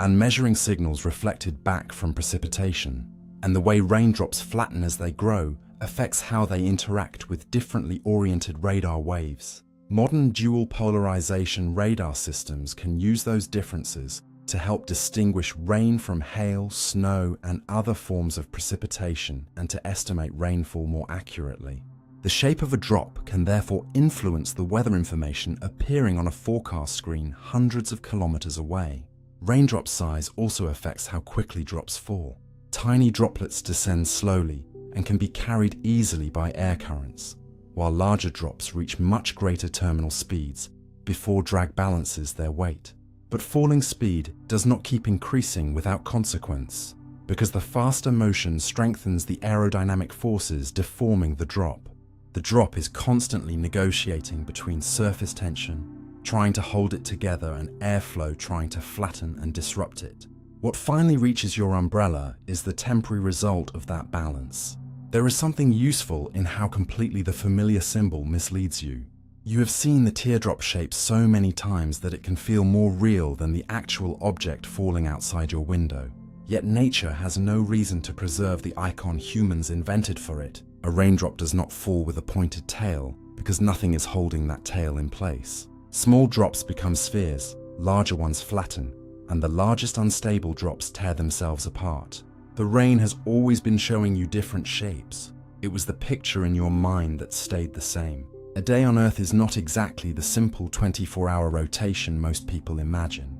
and measuring signals reflected back from precipitation. And the way raindrops flatten as they grow affects how they interact with differently oriented radar waves. Modern dual polarization radar systems can use those differences to help distinguish rain from hail, snow, and other forms of precipitation, and to estimate rainfall more accurately. The shape of a drop can therefore influence the weather information appearing on a forecast screen hundreds of kilometers away. Raindrop size also affects how quickly drops fall. Tiny droplets descend slowly and can be carried easily by air currents, while larger drops reach much greater terminal speeds before drag balances their weight. But falling speed does not keep increasing without consequence, because the faster motion strengthens the aerodynamic forces deforming the drop. The drop is constantly negotiating between surface tension, trying to hold it together, and airflow trying to flatten and disrupt it. What finally reaches your umbrella is the temporary result of that balance. There is something useful in how completely the familiar symbol misleads you. You have seen the teardrop shape so many times that it can feel more real than the actual object falling outside your window. Yet nature has no reason to preserve the icon humans invented for it. A raindrop does not fall with a pointed tail because nothing is holding that tail in place. Small drops become spheres, larger ones flatten, and the largest unstable drops tear themselves apart. The rain has always been showing you different shapes. It was the picture in your mind that stayed the same. A day on Earth is not exactly the simple 24-hour rotation most people imagine.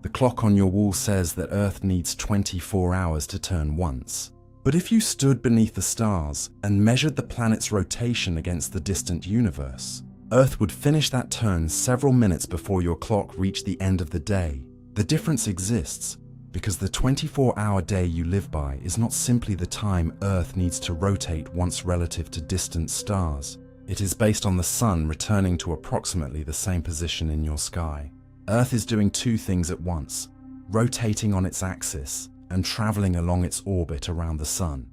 The clock on your wall says that Earth needs 24 hours to turn once. But if you stood beneath the stars and measured the planet's rotation against the distant universe, Earth would finish that turn several minutes before your clock reached the end of the day. The difference exists because the 24-hour day you live by is not simply the time Earth needs to rotate once relative to distant stars. It is based on the sun returning to approximately the same position in your sky. Earth is doing two things at once, rotating on its axis and traveling along its orbit around the sun.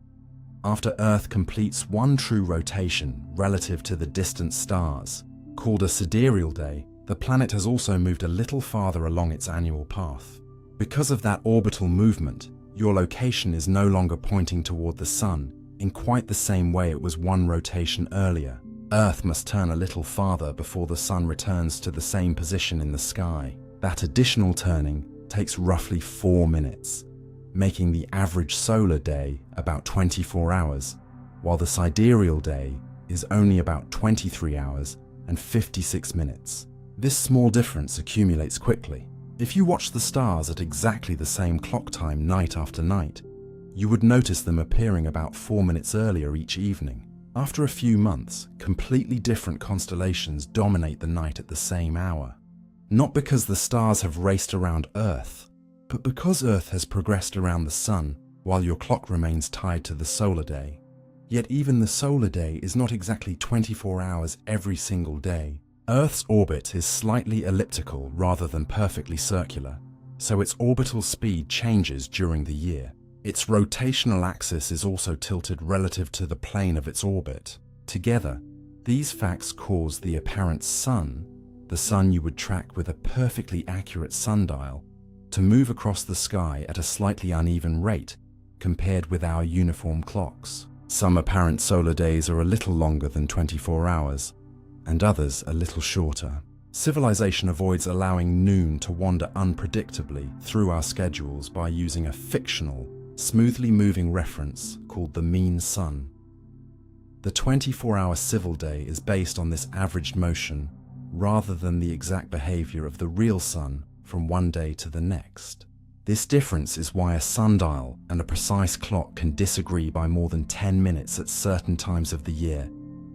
After Earth completes one true rotation relative to the distant stars, called a sidereal day, the planet has also moved a little farther along its annual path. Because of that orbital movement, your location is no longer pointing toward the sun in quite the same way it was one rotation earlier. Earth must turn a little farther before the sun returns to the same position in the sky. That additional turning takes roughly 4 minutes, making the average solar day about 24 hours, while the sidereal day is only about 23 hours and 56 minutes. This small difference accumulates quickly. If you watch the stars at exactly the same clock time night after night, you would notice them appearing about 4 minutes earlier each evening. After a few months, completely different constellations dominate the night at the same hour. Not because the stars have raced around Earth, but because Earth has progressed around the sun while your clock remains tied to the solar day. Yet even the solar day is not exactly 24 hours every single day. Earth's orbit is slightly elliptical rather than perfectly circular, so its orbital speed changes during the year. Its rotational axis is also tilted relative to the plane of its orbit. Together, these facts cause the apparent sun, the sun you would track with a perfectly accurate sundial, to move across the sky at a slightly uneven rate compared with our uniform clocks. Some apparent solar days are a little longer than 24 hours, and others a little shorter. Civilization avoids allowing noon to wander unpredictably through our schedules by using a fictional, smoothly moving reference called the mean sun. The 24-hour civil day is based on this averaged motion rather than the exact behavior of the real sun from one day to the next. This difference is why a sundial and a precise clock can disagree by more than 10 minutes at certain times of the year,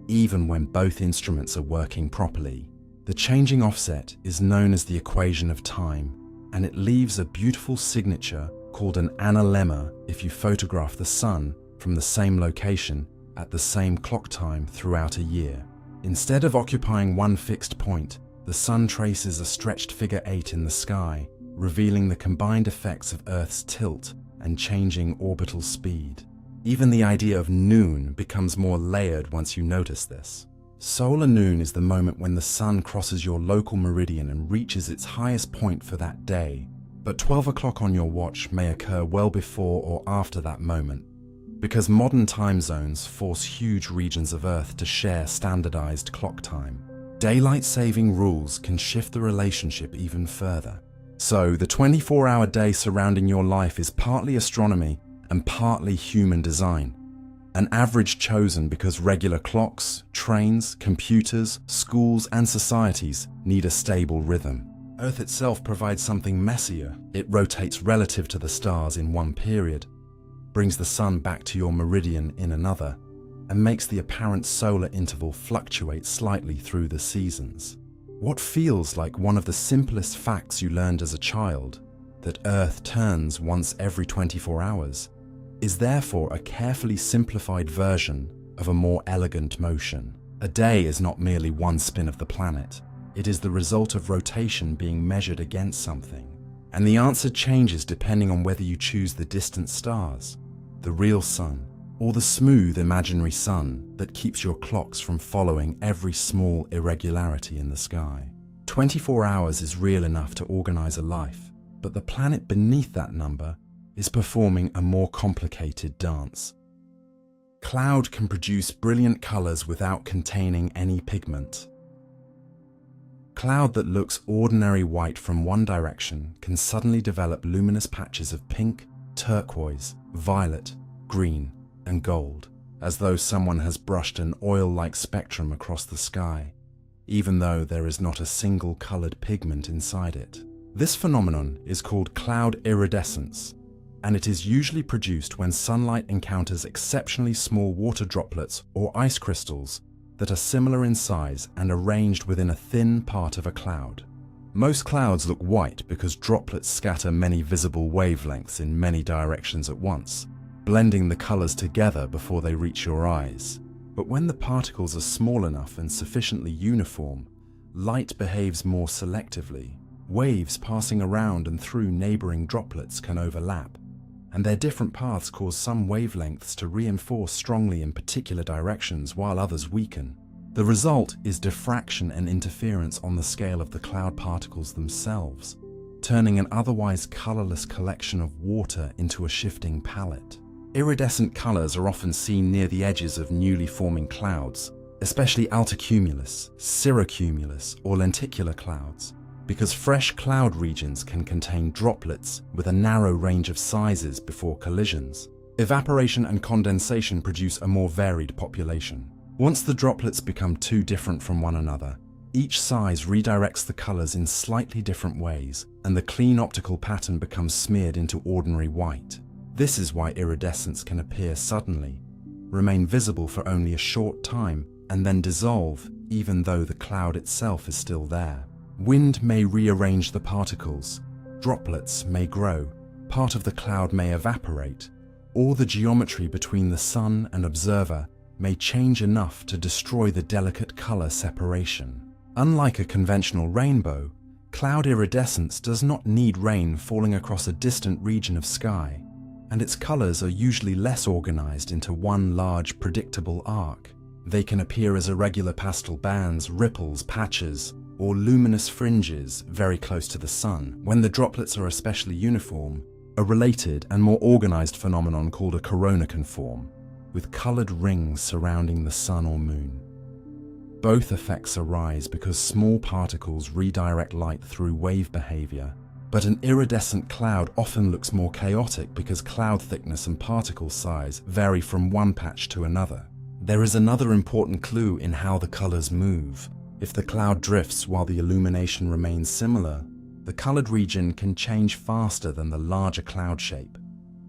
even when both instruments are working properly. The changing offset is known as the equation of time, and it leaves a beautiful signature called an analemma if you photograph the sun from the same location at the same clock time throughout a year. Instead of occupying one fixed point, the sun traces a stretched figure 8 in the sky, revealing the combined effects of Earth's tilt and changing orbital speed. Even the idea of noon becomes more layered once you notice this. Solar noon is the moment when the sun crosses your local meridian and reaches its highest point for that day, but 12 o'clock on your watch may occur well before or after that moment, because modern time zones force huge regions of Earth to share standardized clock time. Daylight saving rules can shift the relationship even further. So the 24-hour day surrounding your life is partly astronomy and partly human design. An average chosen because regular clocks, trains, computers, schools, and societies need a stable rhythm. Earth itself provides something messier. It rotates relative to the stars in one period, brings the sun back to your meridian in another, and makes the apparent solar interval fluctuate slightly through the seasons. What feels like one of the simplest facts you learned as a child, that Earth turns once every 24 hours, is therefore a carefully simplified version of a more elegant motion. A day is not merely one spin of the planet. It is the result of rotation being measured against something. And the answer changes depending on whether you choose the distant stars, the real sun, or the smooth imaginary sun that keeps your clocks from following every small irregularity in the sky. 24 hours is real enough to organize a life, but the planet beneath that number is performing a more complicated dance. Cloud can produce brilliant colors without containing any pigment. Cloud that looks ordinary white from one direction can suddenly develop luminous patches of pink, turquoise, violet, green, and gold, as though someone has brushed an oil-like spectrum across the sky, even though there is not a single colored pigment inside it. This phenomenon is called cloud iridescence, and it is usually produced when sunlight encounters exceptionally small water droplets or ice crystals that are similar in size and arranged within a thin part of a cloud. Most clouds look white because droplets scatter many visible wavelengths in many directions at once, blending the colors together before they reach your eyes. But when the particles are small enough and sufficiently uniform, light behaves more selectively. Waves passing around and through neighboring droplets can overlap, and their different paths cause some wavelengths to reinforce strongly in particular directions while others weaken. The result is diffraction and interference on the scale of the cloud particles themselves, turning an otherwise colorless collection of water into a shifting palette. Iridescent colors are often seen near the edges of newly forming clouds, especially altocumulus, cirrocumulus, or lenticular clouds, because fresh cloud regions can contain droplets with a narrow range of sizes before collisions. Evaporation and condensation produce a more varied population. Once the droplets become too different from one another, each size redirects the colors in slightly different ways, and the clean optical pattern becomes smeared into ordinary white. This is why iridescence can appear suddenly, remain visible for only a short time, and then dissolve even though the cloud itself is still there. Wind may rearrange the particles, droplets may grow, part of the cloud may evaporate, or the geometry between the sun and observer may change enough to destroy the delicate color separation. Unlike a conventional rainbow, cloud iridescence does not need rain falling across a distant region of sky, and its colors are usually less organized into one large, predictable arc. They can appear as irregular pastel bands, ripples, patches, or luminous fringes very close to the sun. When the droplets are especially uniform, a related and more organized phenomenon called a corona can form, with colored rings surrounding the sun or moon. Both effects arise because small particles redirect light through wave behavior, but an iridescent cloud often looks more chaotic because cloud thickness and particle size vary from one patch to another. There is another important clue in how the colors move. If the cloud drifts while the illumination remains similar, the colored region can change faster than the larger cloud shape,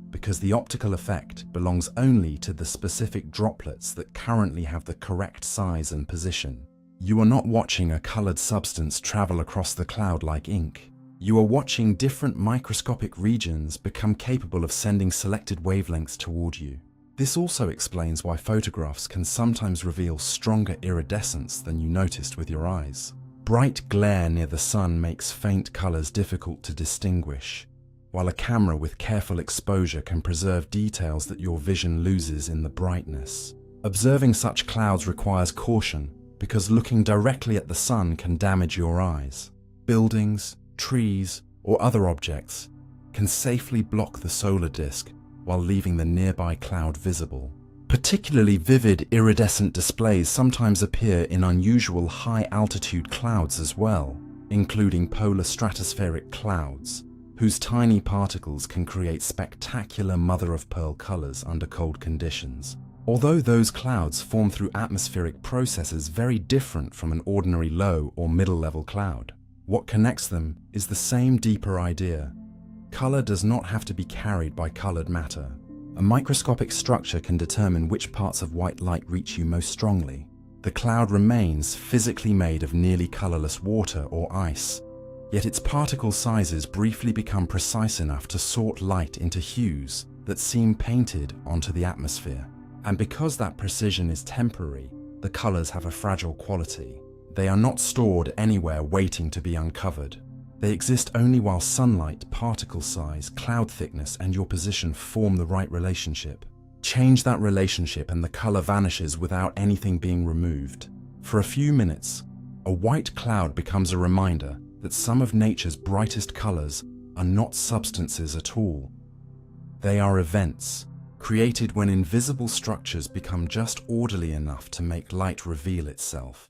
because the optical effect belongs only to the specific droplets that currently have the correct size and position. You are not watching a colored substance travel across the cloud like ink. You are watching different microscopic regions become capable of sending selected wavelengths toward you. This also explains why photographs can sometimes reveal stronger iridescence than you noticed with your eyes. bright glare near the sun makes faint colors difficult to distinguish, while a camera with careful exposure can preserve details that your vision loses in the brightness. Observing such clouds requires caution because looking directly at the sun can damage your eyes. Buildings, trees, or other objects can safely block the solar disk while leaving the nearby cloud visible. Particularly vivid iridescent displays sometimes appear in unusual high-altitude clouds as well, including polar stratospheric clouds, whose tiny particles can create spectacular mother-of-pearl colors under cold conditions. Although those clouds form through atmospheric processes very different from an ordinary low or middle-level cloud, what connects them is the same deeper idea. Color does not have to be carried by colored matter. A microscopic structure can determine which parts of white light reach you most strongly. The cloud remains physically made of nearly colorless water or ice, yet its particle sizes briefly become precise enough to sort light into hues that seem painted onto the atmosphere. And because that precision is temporary, the colors have a fragile quality. They are not stored anywhere waiting to be uncovered. They exist only while sunlight, particle size, cloud thickness, and your position form the right relationship. Change that relationship and the color vanishes without anything being removed. For a few minutes, a white cloud becomes a reminder that some of nature's brightest colors are not substances at all. They are events, created when invisible structures become just orderly enough to make light reveal itself.